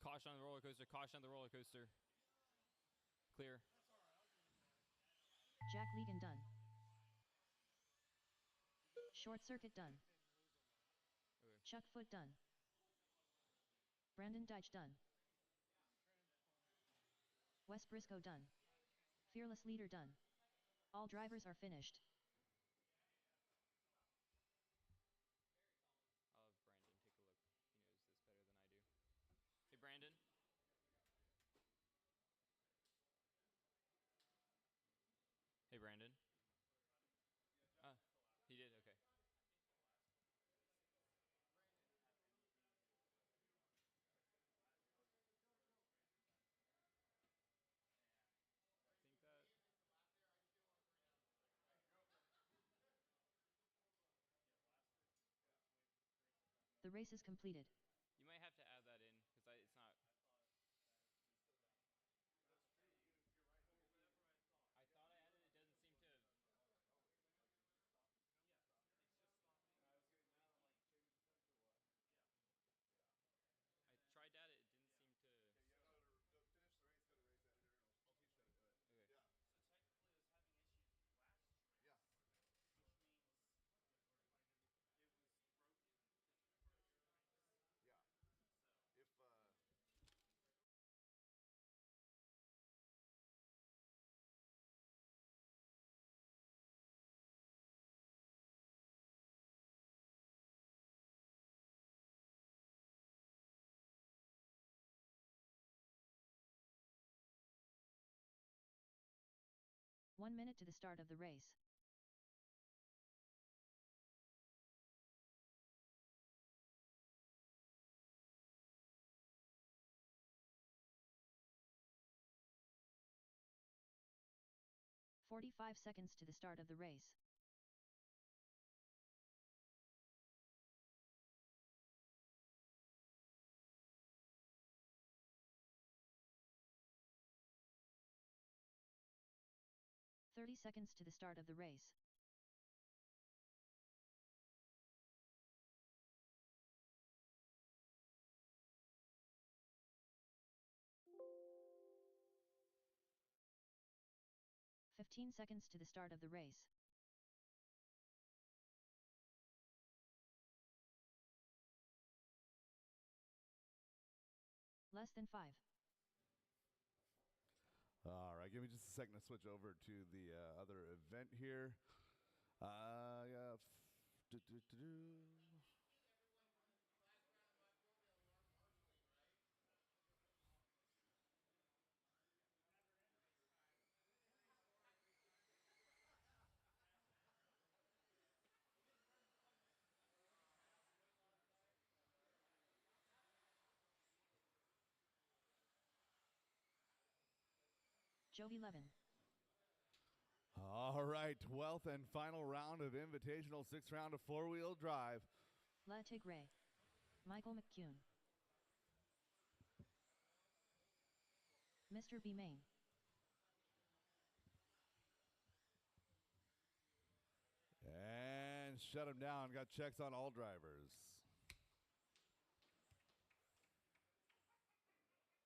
Caution on the roller coaster. Caution on the roller coaster. Clear. That's all right. I'll give it back. Jack Legan done. You got Short circuit done. didn't lose them though. Okay. Chuck Foot done. Brandon Deitch done. Transformers. Wes Briscoe done. Fearless leader done. All drivers are finished. I'll have Brandon take a look. He knows this better than I do. Hey, Brandon. Hey, Brandon. He did? Okay. I think that. The race is completed. You might have to add that in because it's not. That's true. You're right. I thought I added it. Doesn't seem to. And I was getting mad. I'm like, change the temps or what? Yeah. I tried to add it. It didn't seem to. Okay, you gotta finish the race. Go to race editor, and I'll teach you how to do it. Okay. Yeah. So technically, it was having issues last race. Yeah. Which means it was broken the first race. Yeah. So If One minute to the start of the race. $45 to the start of the race. $30 to the start of the race. 15 seconds to the start of the race. Less than 5. All right, give me just a second to switch over to the other event here. Yeah. Jovi 11. All right, 12th and final round of Invitational, 6th round of four-wheel drive. La Tigre. Michael McCune. Mr. B. Main. And shut him down. Got checks on all drivers.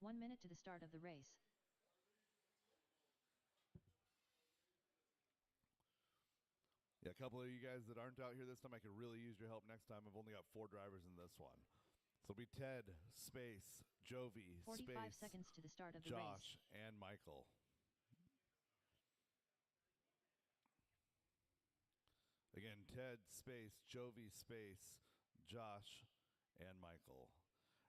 1 minute to the start of the race. Yeah, a couple of you guys that aren't out here this time, I could really use your help next time. I've only got 4 drivers in this one. So it'll be Ted, space, Jovi, 45 space, seconds to the start of the Josh, race. and Michael. Again, Ted, space, Jovi, space, Josh, and Michael.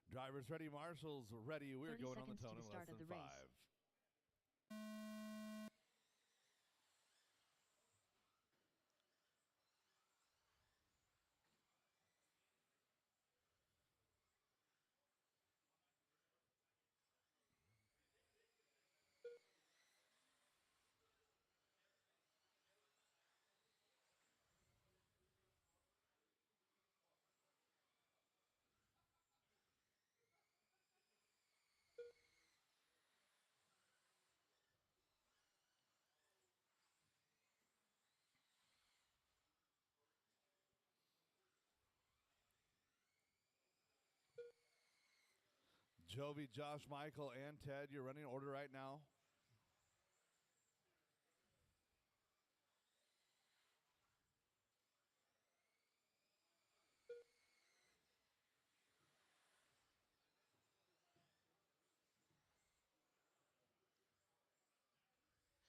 Drivers ready, marshals ready. We're 30 going on the seconds to tone the in start less of than the race. 5. Jovi, Josh, Michael, and Ted, you're running order right now.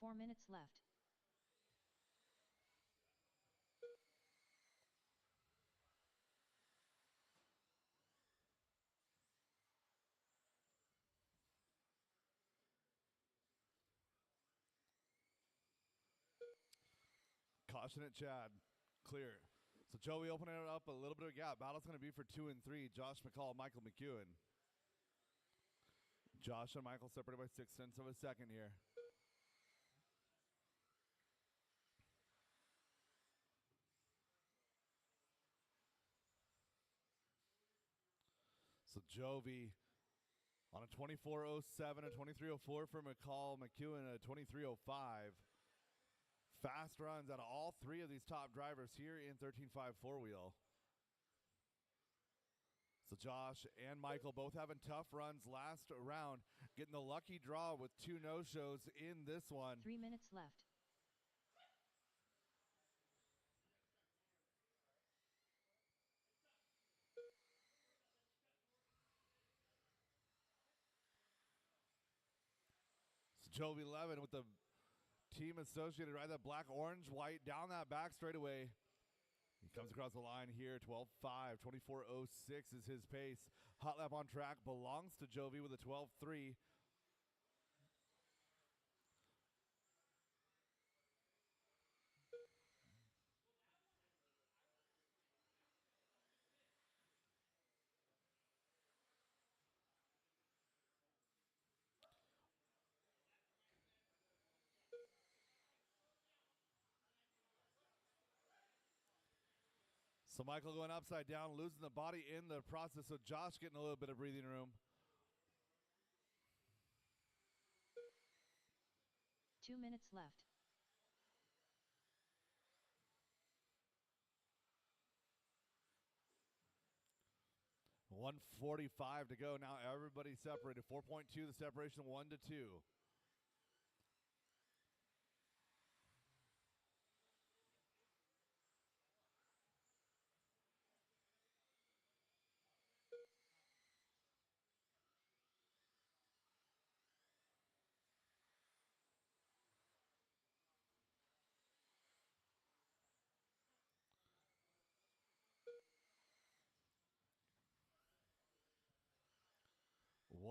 Four minutes left. Caution it, Chad. Clear. So Joey opening it up a little bit of a gap. Battle's going to be for 2 and 3. Josh McCall, Michael McEwen. Josh and Michael separated by 0.6 of a second here. So Jovi on a 24.07, a 23.04 for McCall, McEwen a 23.05. Fast runs out of all 3 of these top drivers here in 13.5 four-wheel. So Josh and Michael both having tough runs last round, getting the lucky draw with 2 no-shows in this one. 3 minutes left. So Jovi 11 with the team associated, right? That black, orange, white down that back straightaway. He comes across the line here, 12.5, 24.06 is his pace. Hot lap on track belongs to Jovi with a 12.3. So Michael going upside down, losing the body in the process. So Josh getting a little bit of breathing room. 2 minutes left. .145 to go. Now everybody separated. 4.2 the separation, 1 to 2.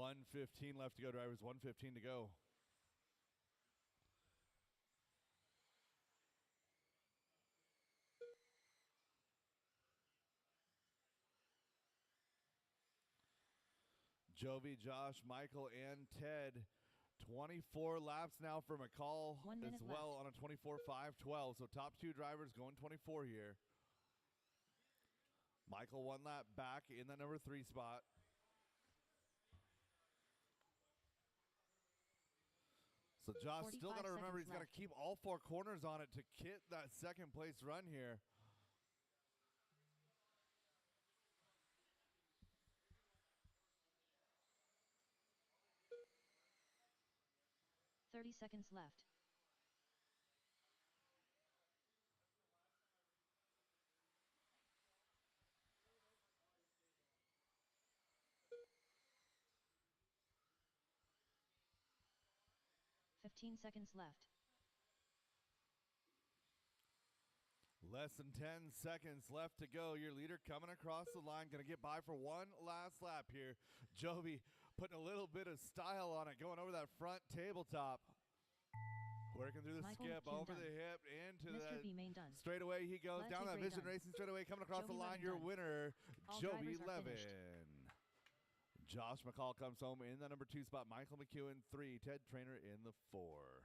1:15 left to go, drivers. 1:15 to go. Jovi, Josh, Michael, and Ted. 24 laps now for McCall 1 minute as well left. on a 24.512. So top two drivers going 24 here. Michael 1 lap back in the number 3 spot. So Josh still got to remember he's got to keep all 4 corners on it to get that second place run here. 30 seconds left. Fifteen seconds left. Less than 10 seconds left to go. Your leader coming across the line. Going to get by for one last lap here. Jovi putting a little bit of style on it, going over that front tabletop. Working through the skip, over the hip, into Mr. the B main done. straightaway he goes. Down that Vision Racing straightaway, coming across the line. Your winner, Jovi Levin. Josh McCall comes home in the number 2 spot. Michael McEwen, 3. Ted Trainer in the 4.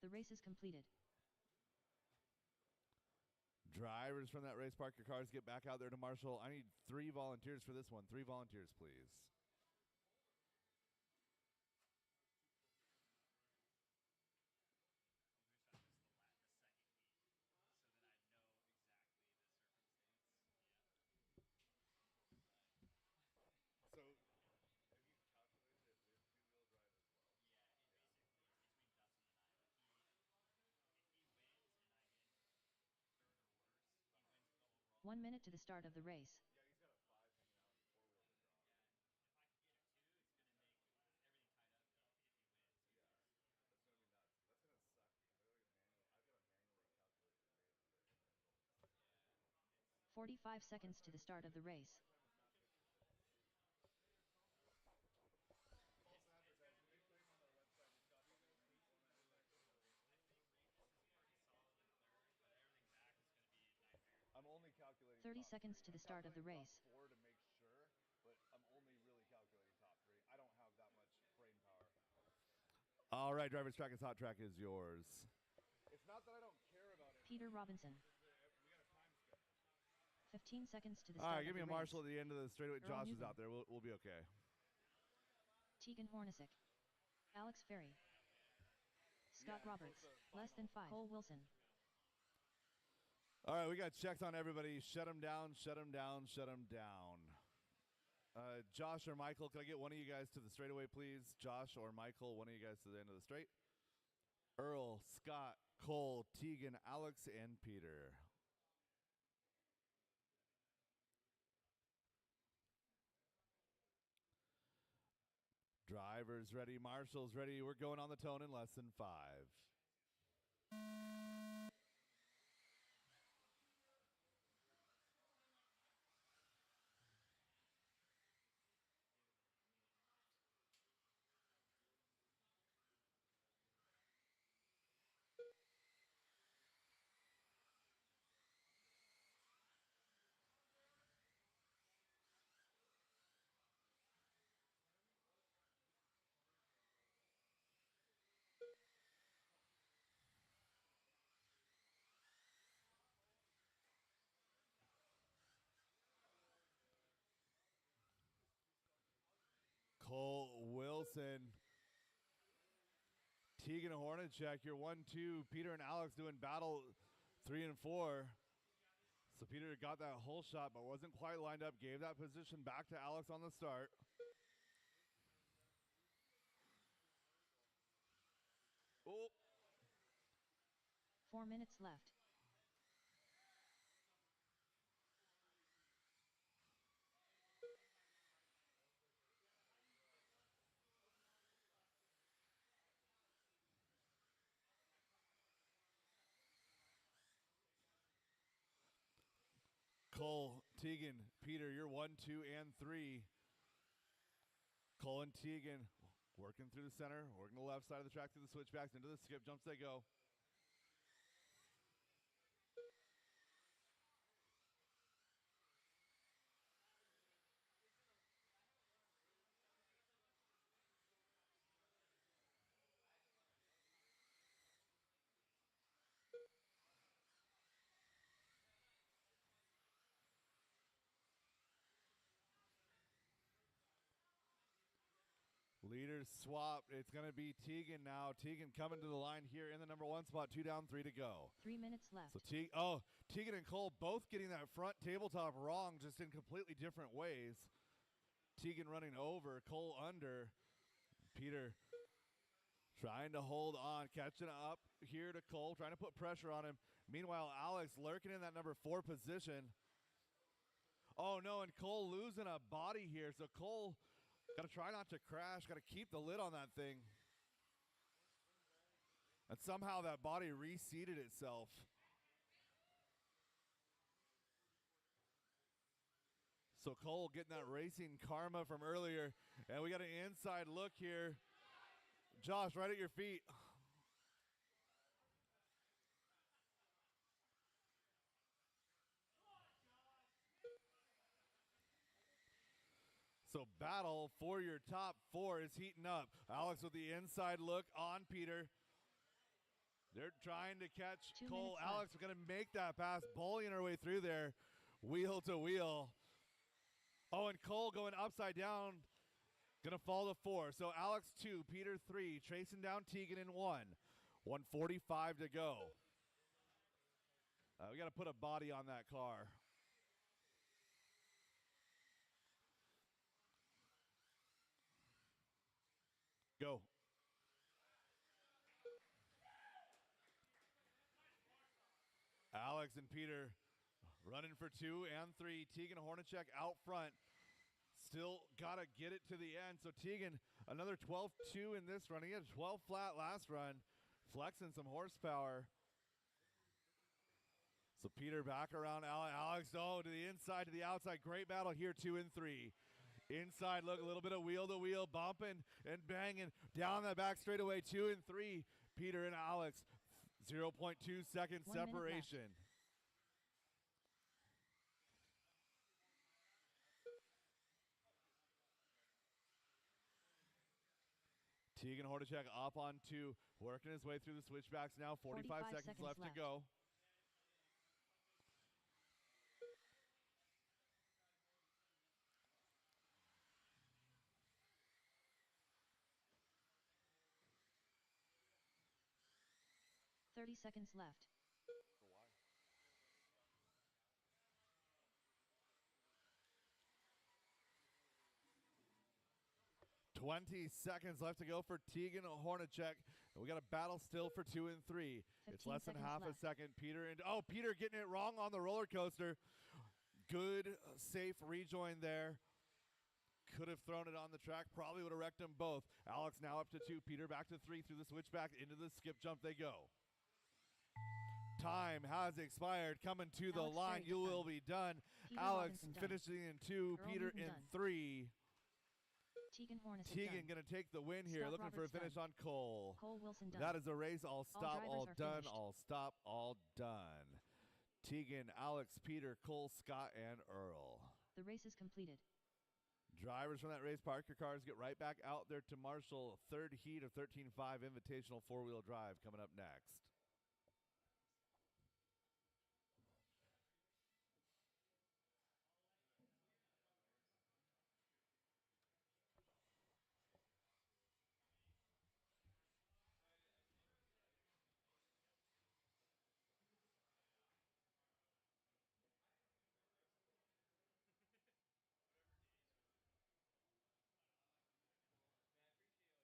The race is completed. Drivers from that race, park your cars, get back out there to Marshall. I need 3 volunteers for this one. 3 volunteers, please. So 1 minute to the start of the race. yeah, he's got a 5 hanging out in 4-wheel to draw. That's gonna be nuts. That's gonna suck because I've got to manually calculate the race to hit that goal. 45 seconds to the start of the race. False advertising. They claim on their website it's got the winning format in there. I'm only calculating 30 top seconds 3. to the I'm start of the calculating race. top 4 to make sure, but I'm only really calculating top 3. I don't have that much brain power. All right, Drivers Track and Hot Track is yours. It's not that I don't care about it. Peter Robinson. We got a time skip. 15 seconds to the All start right, give of me the a race. Marshall at the end of the straightaway. Earl Josh is Newton. out there. We'll be okay. Tegan Hornacek. Alex Ferry. Scott Roberts. Less than 5. Cole Wilson. All right, we got checks on everybody. Shut them down, shut them down, shut them down. Josh or Michael, can I get one of you guys to the straightaway, please? Josh or Michael, one of you guys to the end of the straight. Earl, Scott, Cole, Tegan, Alex, and Peter. Drivers ready, Marshall's ready. We're going on the tone in less than 5. Cole Wilson. Tegan Hornacek, you're 1-2. Peter and Alex doing battle 3 and 4. So Peter got that whole shot, but wasn't quite lined up. Gave that position back to Alex on the start. Oh. 4 minutes left. Cole, Tegan, Peter, you're 1, 2, and 3. Cole and Tegan working through the center, working the left side of the track through the switchbacks, into the skip jumps they go. Leaders swap. It's going to be Tegan now. Tegan coming to the line here in the number 1 spot. 2 down, 3 to go. 3 minutes left. So Tegan and Cole both getting that front tabletop wrong, just in completely different ways. Tegan running over, Cole under. Peter trying to hold on, catching up here to Cole, trying to put pressure on him. Meanwhile, Alex lurking in that number 4 position. Oh no, and Cole losing a body here. So Cole got to try not to crash, got to keep the lid on that thing. And somehow that body reseated itself. So Cole getting that racing karma from earlier. And we got an inside look here. Josh, right at your feet. So battle for your top 4 is heating up. Alex with the inside look on Peter. They're trying to catch 2 Cole. minutes Alex going to make that pass, bullying her way through there, wheel to wheel. Oh, and Cole going upside down, going to fall to 4. So Alex 2, Peter 3, chasing down Tegan in 1. 1:45 to go. We got to put a body on that car. Go. Alex and Peter running for 2 and 3. Tegan Hornacek out front. Still got to get it to the end. So Tegan, another 12-2 in this run. He had a 12 flat last run, flexing some horsepower. So Peter back around Alex, to the inside, to the outside. Great battle here, 2 and 3. Inside look, a little bit of wheel-to-wheel, bumping and banging. Down that back straightaway, 2 and 3. Peter and Alex, 0.2 second separation. Tegan Hornacek up on 2, working his way through the switchbacks now. 45 seconds left to go. $30 seconds left. 20 seconds left to go for Tegan Hornacek. And we got a battle still for 2 and 3. It's less than half a second. Peter getting it wrong on the roller coaster. Good, safe rejoin there. Could have thrown it on the track. Probably would have wrecked them both. Alex now up to 2. Peter back to 3 through the switchback. Into the skip jump they go. Time has expired. Coming to the line. You will be done. Peter Alex Robinson finishing in 2. Earl Peter Newton in done. 3. Tegan Hornacek Tegan going to take the win here. Scott Looking Roberts for a finish done. on Cole. Cole Wilson done. That is a race. All stop, drivers all are done, finished. all stop, all done. Tegan, Alex, Peter, Cole, Scott, and Earl. The race is completed. Drivers from that race, park your cars, get right back out there to Marshall. Third heat of 13.5 Invitational 4-wheel drive coming up next.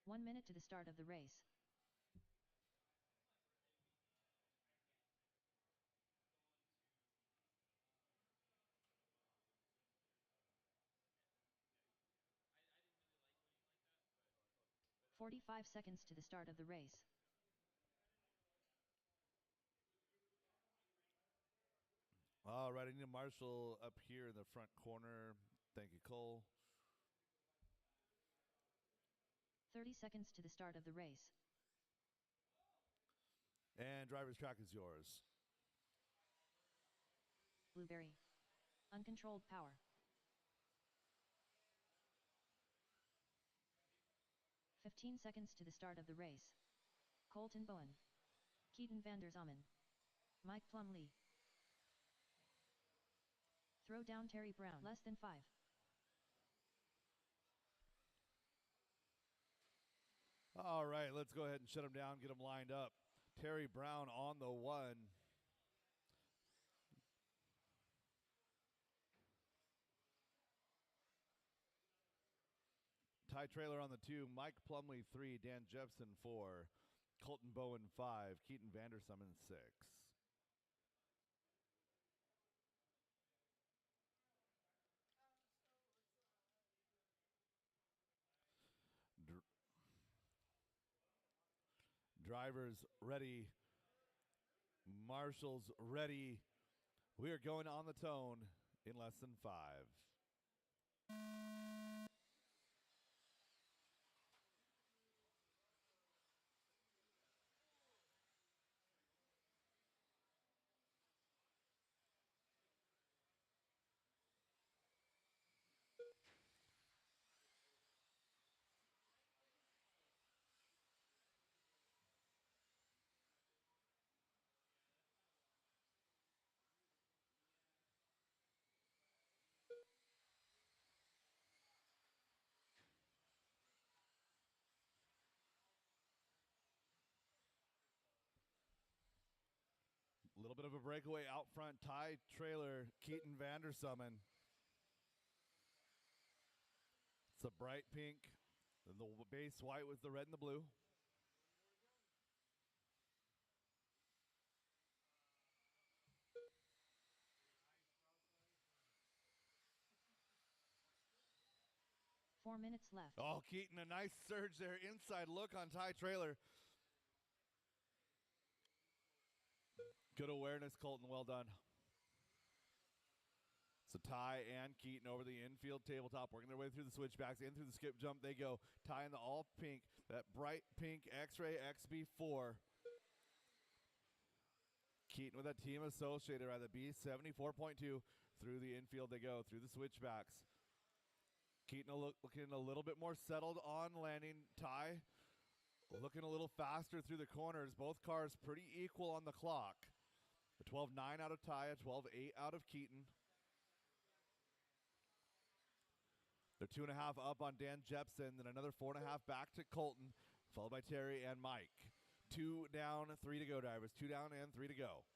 One minute to the start of the race. I didn't really like winning like that, but 45 seconds to the start of the race. All right, I need Marshall up here in the front corner. Thank you, Cole. 30 seconds to the start of the race. And driver's track is yours. Blueberry. Uncontrolled power. 15 seconds to the start of the race. Colton Bowen. Keaton Vander Zomen. Mike Plumlee. Throw down Terry Brown. Less than 5. All right, let's go ahead and shut them down, get them lined up. Terry Brown on the 1. Ty Trailer on the 2. Mike Plumlee 3. Dan Jepson 4. Colton Bowen 5. Keaton Vander Zomen 6. Drivers ready. Marshals ready. We are going on the tone in less than 5. A little bit of a breakaway out front. Ty Trailer, Keaton Vander Zomen. It's a bright pink, and the base white with the red and the blue. 4 minutes left. Oh, Keaton, a nice surge there. Inside look on Ty Trailer. Good awareness, Colton. Well done. So Ty and Keaton over the infield tabletop, working their way through the switchbacks, in through the skip jump they go. Ty in the all pink, that bright pink X-Ray XB4. Keaton with that team associated by the B74.2. Through the infield they go, through the switchbacks. Keaton looking a little bit more settled on landing. Ty looking a little faster through the corners. Both cars pretty equal on the clock. A 12.9 out of Ty, a 12.8 out of Keaton. They're 2.5 up on Dan Jepson, then another 4.5 back to Colton, followed by Terry and Mike. 2 down, 3 to go, drivers. 2 down and 3 to go.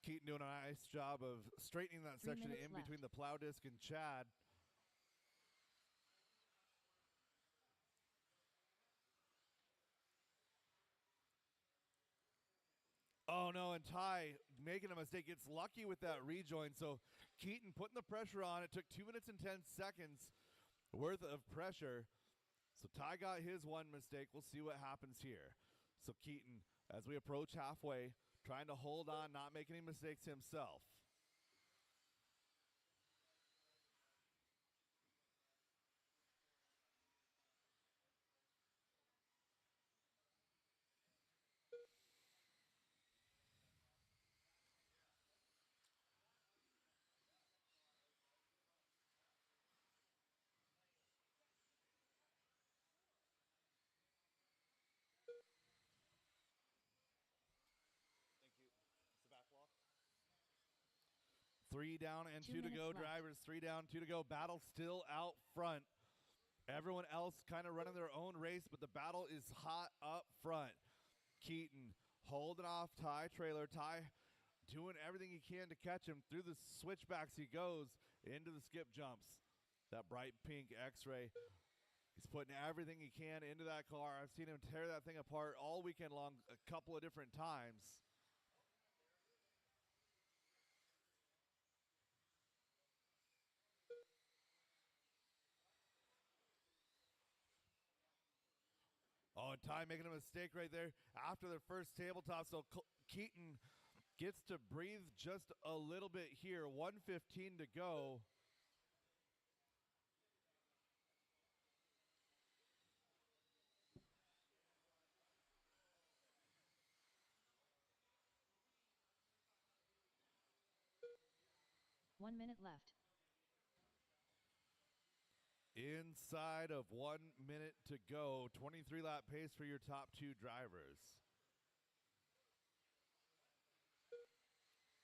Keaton doing a nice job of straightening that 3 section minutes in left. between the plow disc and Chad. Oh, no, and Ty making a mistake. Gets lucky with that rejoin. So Keaton putting the pressure on. It took 2 minutes and 10 seconds worth of pressure. So Ty got his one mistake. We'll see what happens here. So Keaton, as we approach halfway, trying to hold on, not make any mistakes himself. Thank you. It's the back walk. 3 down and 2 2 to minutes go, left. drivers. 3 down, 2 to go. Battle still out front. Everyone else kind of running their own race, but the battle is hot up front. Keaton holding off Ty Trailer. Ty doing everything he can to catch him. Through the switchbacks he goes into the skip jumps. That bright pink X-Ray. He's putting everything he can into that car. I've seen him tear that thing apart all weekend long a couple of different times. Oh, and Ty making a mistake right there after the first tabletop. So Keaton gets to breathe just a little bit here. 1:15 to go. 1 minute left. Inside of 1 minute to go, 23 lap pace for your top two drivers.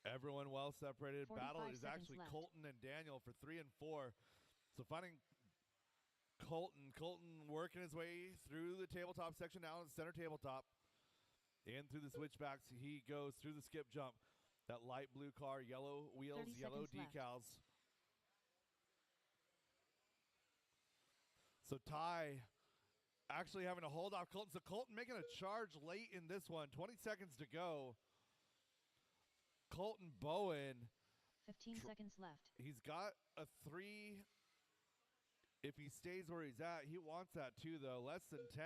Everyone well separated. 45 Battle is seconds actually left. Colton and Daniel for 3 and 4. So finding Colton working his way through the tabletop section now in the center tabletop. In through the switchbacks, he goes through the skip jump. That light blue car, yellow wheels, 30 yellow seconds left. decals. So Ty actually having to hold off Colton. So Colton making a charge late in this one. 20 seconds to go. Colton Bowen, 15 seconds left. he's got a 3. If he stays where he's at, he wants that too, though. Less than 10.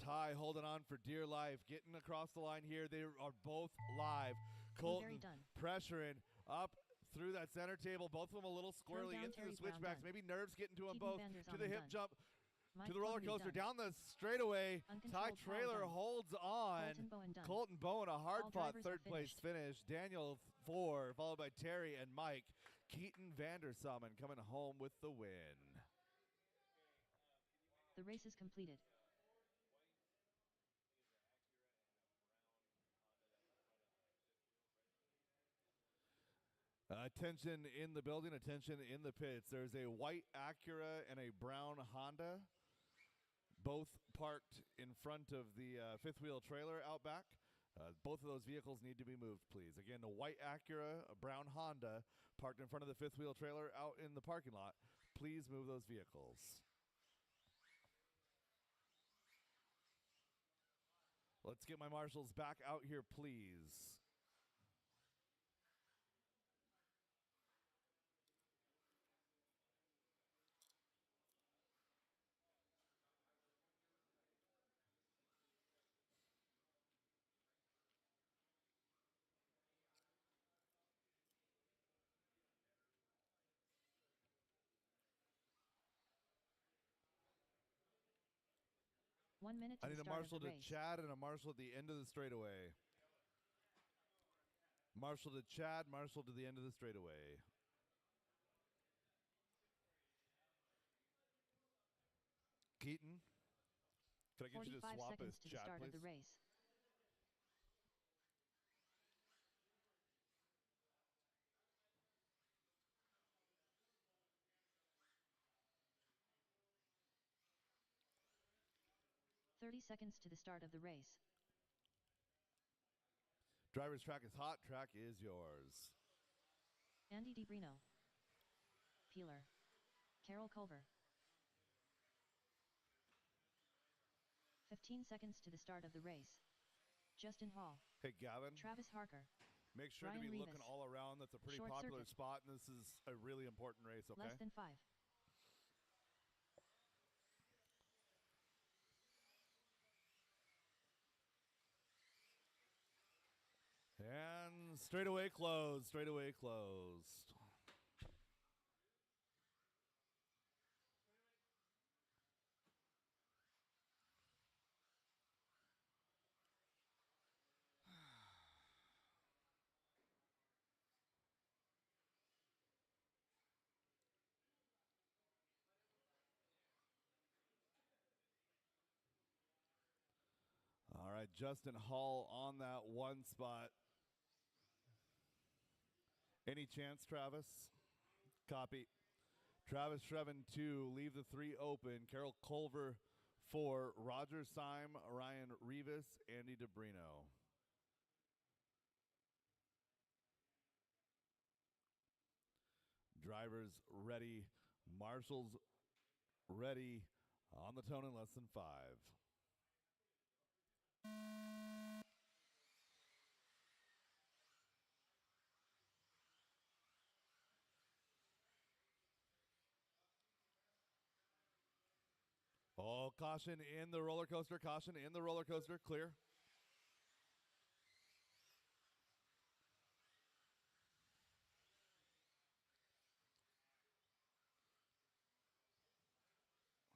Ty holding on for dear life, getting across the line here. They are both live. Colton done. pressuring up through that center table. Both of them a little squirrely down into the Terry Brown switchbacks. done. Maybe nerves getting to them Keaton both. Vanders To on the and hip done. jump, Mike to the roller Plumlee coaster, done. down the straightaway. Ty Uncontrolled power Trailer down. holds on. Colton Bowen done. Colton Bowen, a hard-fought drivers are third place finish. Daniel 4, followed by Terry and Mike. Keaton Vandersalmen coming home with the win. The race is completed. Attention in the building, attention in the pits. There's a white Acura and a brown Honda, both parked in front of the fifth wheel trailer out back. Both of those vehicles need to be moved, please. Again, a white Acura, a brown Honda, parked in front of the fifth wheel trailer out in the parking lot. Please move those vehicles. Let's get my marshals back out here, please. One minute to I the need a start of marshal the to race. Chad and a marshal at the end of the straightaway. Marshal to Chad, marshal to the end of the straightaway. Keaton, can I get you to 45 swap seconds as to the Chad, start please? of the race. Seconds to the start of the race. Driver's track is hot. Track is yours. Andy DiBrino. Peeler. Carol Culver. 15 seconds to the start of the race. Justin Hall. Hey, Gavin. Travis Harker. Make sure Ryan to be Rivas. looking all around. That's a pretty Short popular circuit. spot, and this is a really important race, okay? Less than 5. And straightaway closed. Straightaway closed. All right, Justin Hall on that one spot. Any chance, Travis? Copy. Travis Shrevin 2, leave the 3 open. Carol Culver 4, Roger Syme, Ryan Rivas, Andy DiBrino. Drivers ready. Marshals ready. On the tone in less than 5. Oh, caution in the roller coaster. Caution in the roller coaster. Clear.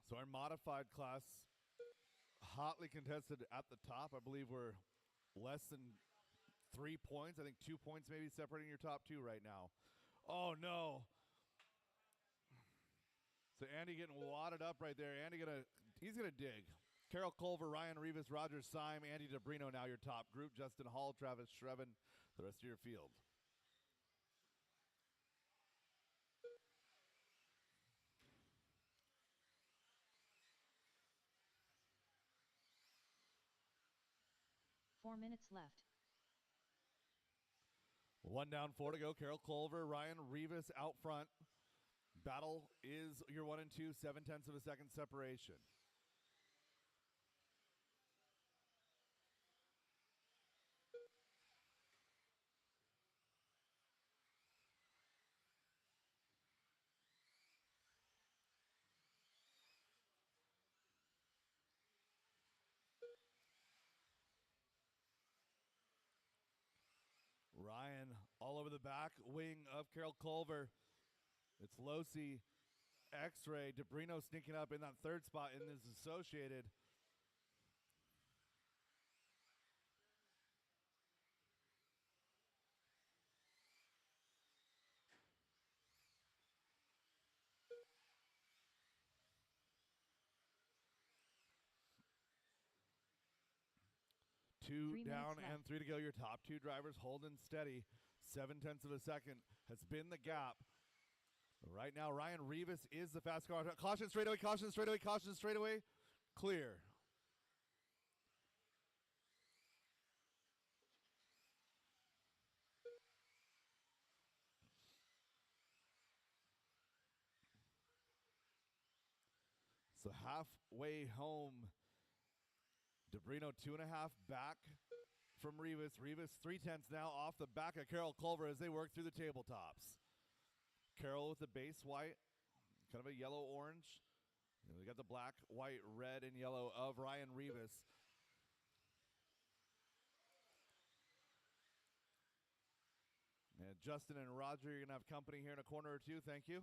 So our modified class, hotly contested at the top. I believe we're less than 3 points. I think 2 points maybe separating your top two right now. Oh, no. So Andy getting wadded up right there. He's gonna dig. Carol Culver, Ryan Rivas, Roger Syme, Andy DeBrino now your top group. Justin Hall, Travis Shreven, the rest of your field. Four minutes left. 1 down, 4 to go. Carol Culver, Ryan Rivas out front. Battle is your 1 and 2, 7/10 of a second separation. Ryan all over the back wing of Carol Culver. It's Losi, X-Ray, DeBrino sneaking up in that third spot in this associated. Two 3 down minutes and left. 3 to go. Your top two drivers holding steady. 7/10 of a second has been the gap. Right now, Ryan Rivas is the fast car. Caution straightaway, caution straightaway, caution straightaway. Clear. So halfway home, DeBrino 2.5 back from Rivas. Rivas 3/10 now off the back of Carol Culver as they work through the tabletops. Carol with the base white, kind of a yellow-orange. And we got the black, white, red, and yellow of Ryan Rivas. And Justin and Roger, you're going to have company here in a corner or two. Thank you.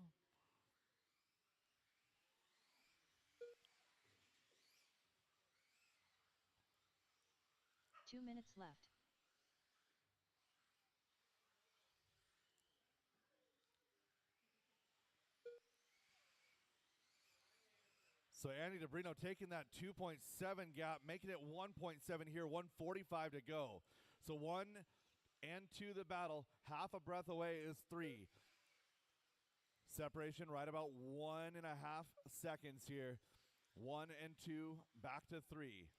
Two minutes left. So Andy DeBrino taking that 2.7 gap, making it 1.7 here, 1:45 to go. So 1 and 2 the battle, half a breath away is 3. Separation right about 1.5 seconds here. 1 and 2, back to 3.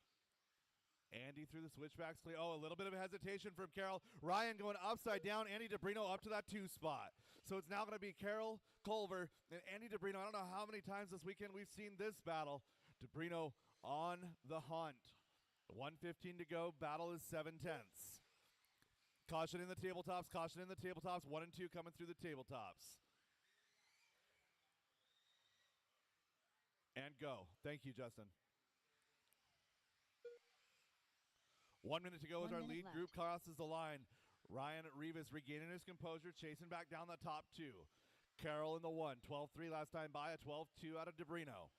Andy through the switchbacks. Oh, a little bit of hesitation from Carol. Ryan going upside down. Andy DeBrino up to that 2 spot. So it's now going to be Carol Culver and Andy DeBrino. I don't know how many times this weekend we've seen this battle. DeBrino on the hunt. 1:15 to go. Battle is 7/10. Caution in the tabletops. Caution in the tabletops. 1 and 2 coming through the tabletops. And go. Thank you, Justin. 1 minute to go as our lead left. group crosses the line. Ryan Rivas regaining his composure, chasing back down the top 2. Carol in the 1. 12-3 last time by, a 12-2 out of DeBrino.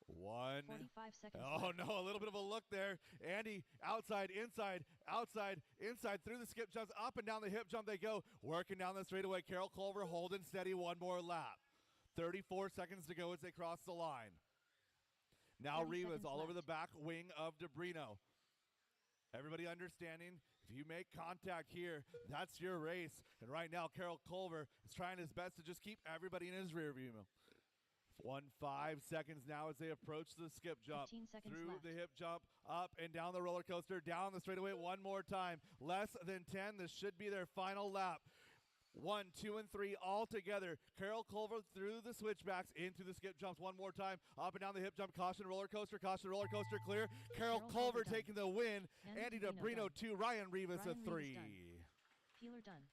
1. 45 seconds Oh, left. no, a little bit of a look there. Andy, outside, inside, outside, inside, through the skip jumps, up and down the hip jump they go. Working down the straightaway. Carol Culver holding steady, 1 more lap. 34 seconds to go as they cross the line. Now Rivas all over the back wing of DeBrino. Everybody understanding, if you make contact here, that's your race. And right now, Carol Culver is trying his best to just keep everybody in his rear view. 5 seconds now as they approach the skip jump. 15 seconds Through left. the hip jump, up and down the roller coaster, down the straightaway one more time. Less than 10, this should be their final lap. 1, 2, and 3 all together. Carol Culver through the switchbacks, into the skip jumps one more time. Up and down the hip jump. Caution roller coaster clear. Carol Culver done. taking the win. Andy Andy DeBrino done. 2, Ryan Rivas Ryan a Rivas 3. done. Peeler done.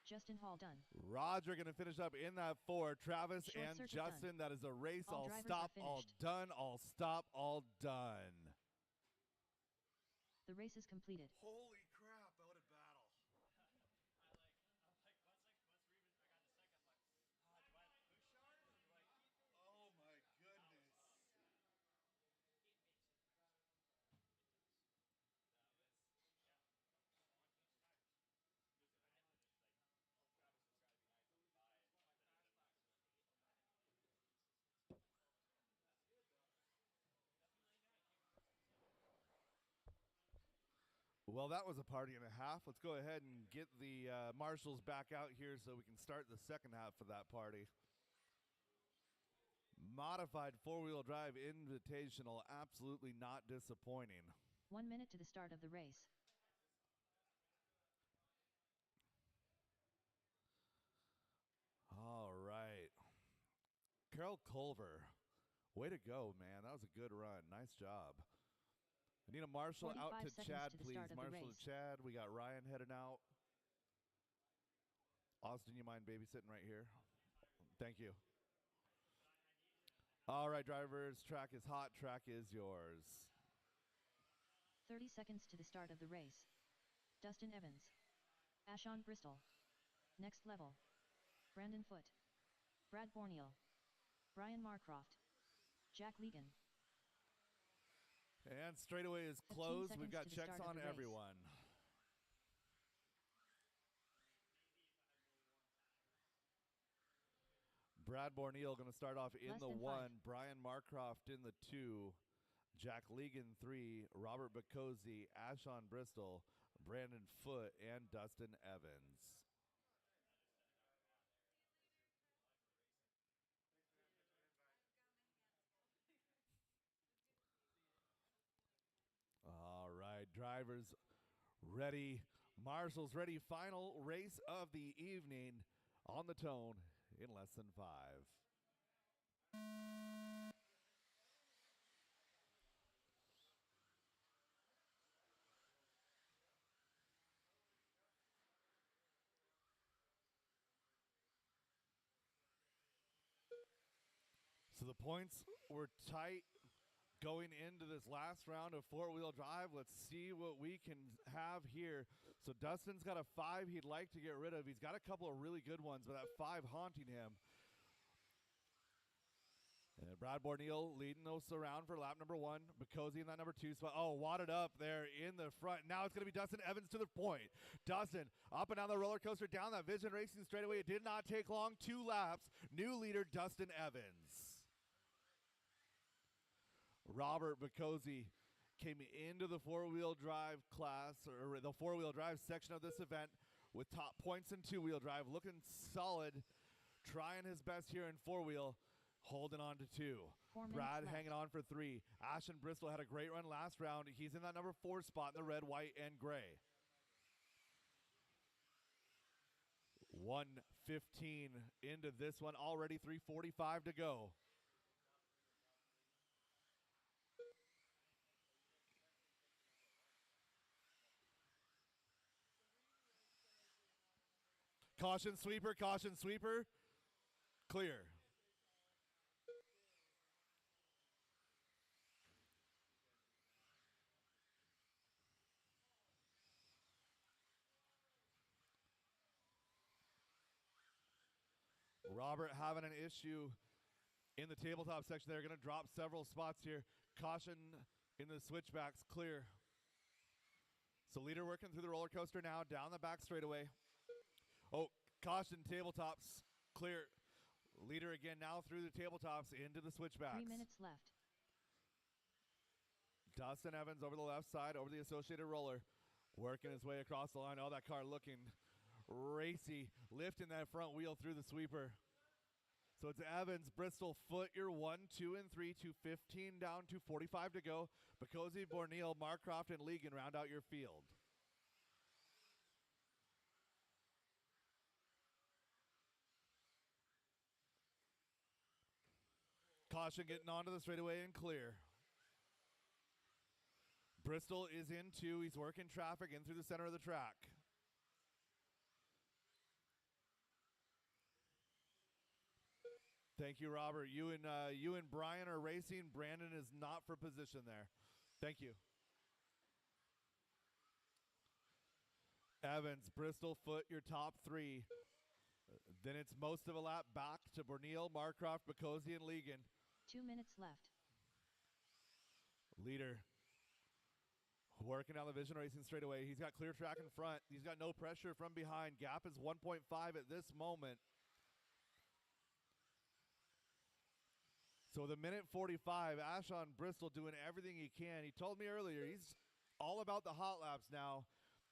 Justin Hall done. Roger going to finish up in that 4. Travis Short and circuit Justin, done. that is a race. All All drivers stop, are all finished. done, all stop, all done. The race is completed. Holy crap, what a battle. Once Rivas, I got the second, I'm like, do I push hard or do I keep it? Oh my goodness. Well, that was a party and a half. Let's go ahead and get the marshals back out here so we can start the second half of that party. Modified four-wheel drive invitational, absolutely not disappointing. 1 minute to the start of the race. All right. Carol Culver, way to go, man. That was a good run. Nice job. I need a marshal out 45 to seconds Chad, to the please. start of the Marshal to race. Chad. We got Ryan heading out. Austin, you mind babysitting right here? Thank you. All right, drivers. Track is hot. Track is yours. 30 seconds to the start of the race. Dustin Evans. Ashon Bristol. Next level. Brandon Foote. Brad Borneal. Brian Marcroft. Jack Legan. And straightaway is 15 closed. We've seconds got to the checks start of on the race. everyone. Brad Borneal going to start off in Less the than 1. 5. Brian Marcroft in the 2. Jack Legan 3. Robert Bacosi, Ashon Bristol, Brandon Foote, and Dustin Evans. All right, drivers ready. Marshals ready. Final race of the evening on the tone in less than 5. So the points were tight going into this last round of four-wheel drive. Let's see what we can have here. So Dustin's got a 5 he'd like to get rid of. He's got a couple of really good ones, but that 5 haunting him. And Brad Borneal leading those around for lap number 1. Bacosi in that number 2 spot. Oh, wadded up there in the front. Now it's going to be Dustin Evans to the point. Dustin up and down the roller coaster, down that Vision Racing straightaway. It did not take long. 2 laps. New leader, Dustin Evans. Robert Bacosi came into the four-wheel drive class, or the four-wheel drive section of this event with top points in two-wheel drive, looking solid, trying his best here in four-wheel, holding on to 2. Brad hanging on for 3. Ashon Bristol had a great run last round. He's in that number 4 spot in the red, white, and gray. 1:15 into this one, already 3:45 to go. Caution sweeper, clear. Robert having an issue in the tabletop section. They're going to drop several spots here. Caution in the switchbacks, clear. So leader working through the roller coaster now, down the back straightaway. Oh, caution tabletops, clear. Leader again now through the tabletops into the switchbacks. 3 minutes left. Dustin Evans over the left side, over the associated roller, working his way across the line. Oh, that car looking racy, lifting that front wheel through the sweeper. So it's Evans, Bristol, Foote, your 1, 2, and 3, 2:15 down, 2:45 to go. Bacosi, Borneal, Marcroft, and Legan round out your field. Caution getting onto the straightaway and clear. Bristol is in 2. He's working traffic in through the center of the track. Thank you, Robert. You and Brian are racing. Brandon is not for position there. Thank you. Evans, Bristol, Foote, your top 3. Then it's most of a lap back to Borneal, Marcroft, Bacosi, and Legan. 2 minutes left. Leader working down the Vision Racing straightaway. He's got clear track in front. He's got no pressure from behind. Gap is 1.5 at this moment. So the minute 45, Ashon Bristol doing everything he can. He told me earlier all about the hot laps now,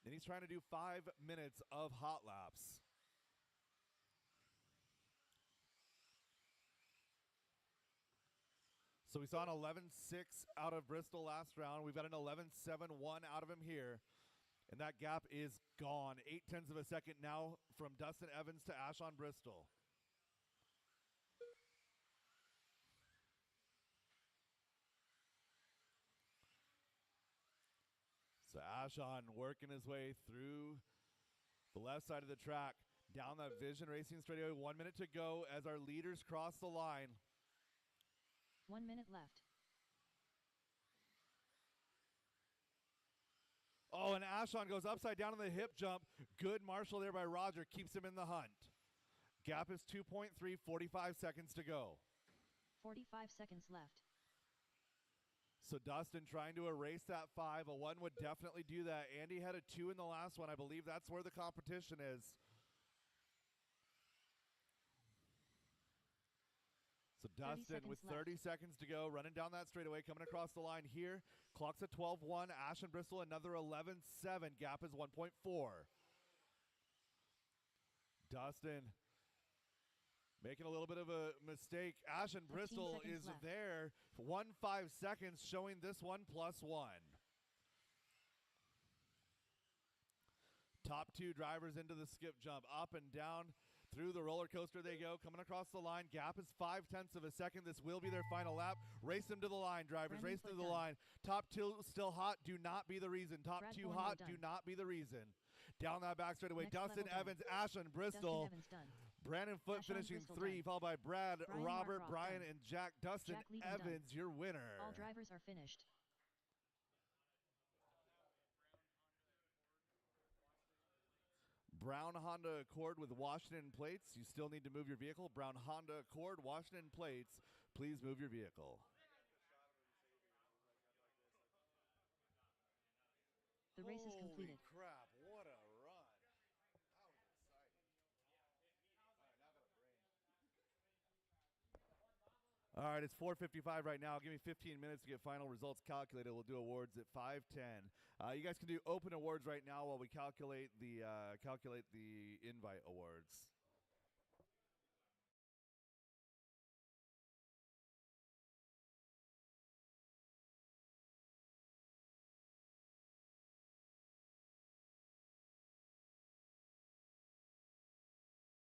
and he's trying to do 5 minutes of hot laps. So we saw an 11.6 out of Bristol last round. We've got an 11.71 out of him here. And that gap is gone. 0.8 of a second now from Dustin Evans to Ashon Bristol. So Ashon working his way through the left side of the track, down that Vision Racing straightaway. 1 minute to go as our leaders cross the line. 1 minute left. Oh, and Ashon goes upside down on the hip jump. Good marshal there by Roger, keeps him in the hunt. Gap is 2.3, 45 seconds to go. 45 seconds left. So Dustin trying to erase that 5. A 1 would definitely do that. Andy had a 2 in the last one. I believe that's where the competition is. So Dustin with 30 seconds to go, running down that straightaway, coming across the line here. Clock's at 12.1. Ashon Bristol, another 11.7. Gap is 1.4. Dustin making a little bit of a mistake. Ashon Bristol is left. there. 1.5 seconds, showing this one +1. Top 2 drivers into the skip jump, up and down through the roller coaster they go, coming across the line. Gap is 0.5 of a second. This will be their final lap. Race them to the line, drivers. Race them to the line. Top 2 still hot. Do not be the reason. Top 2 hot. Do not be the reason. Down that back straightaway. Dustin Evans, Ashon Bristol. Brandon Foote finishing 3, followed by Brad, Robert, Brian, and Jack. Dustin Evans, your winner. All drivers are finished. Brown Honda Accord with Washington plates. You still need to move your vehicle. Brown Honda Accord, Washington plates. Please move your vehicle. The race is completed. Holy crap, what a run. That was exciting. All right, now I got a brain. All right, it's 4:55 right now. Give me 15 minutes to get final results calculated. We'll do awards at 5:10. You guys can do open awards right now while we calculate the invite awards.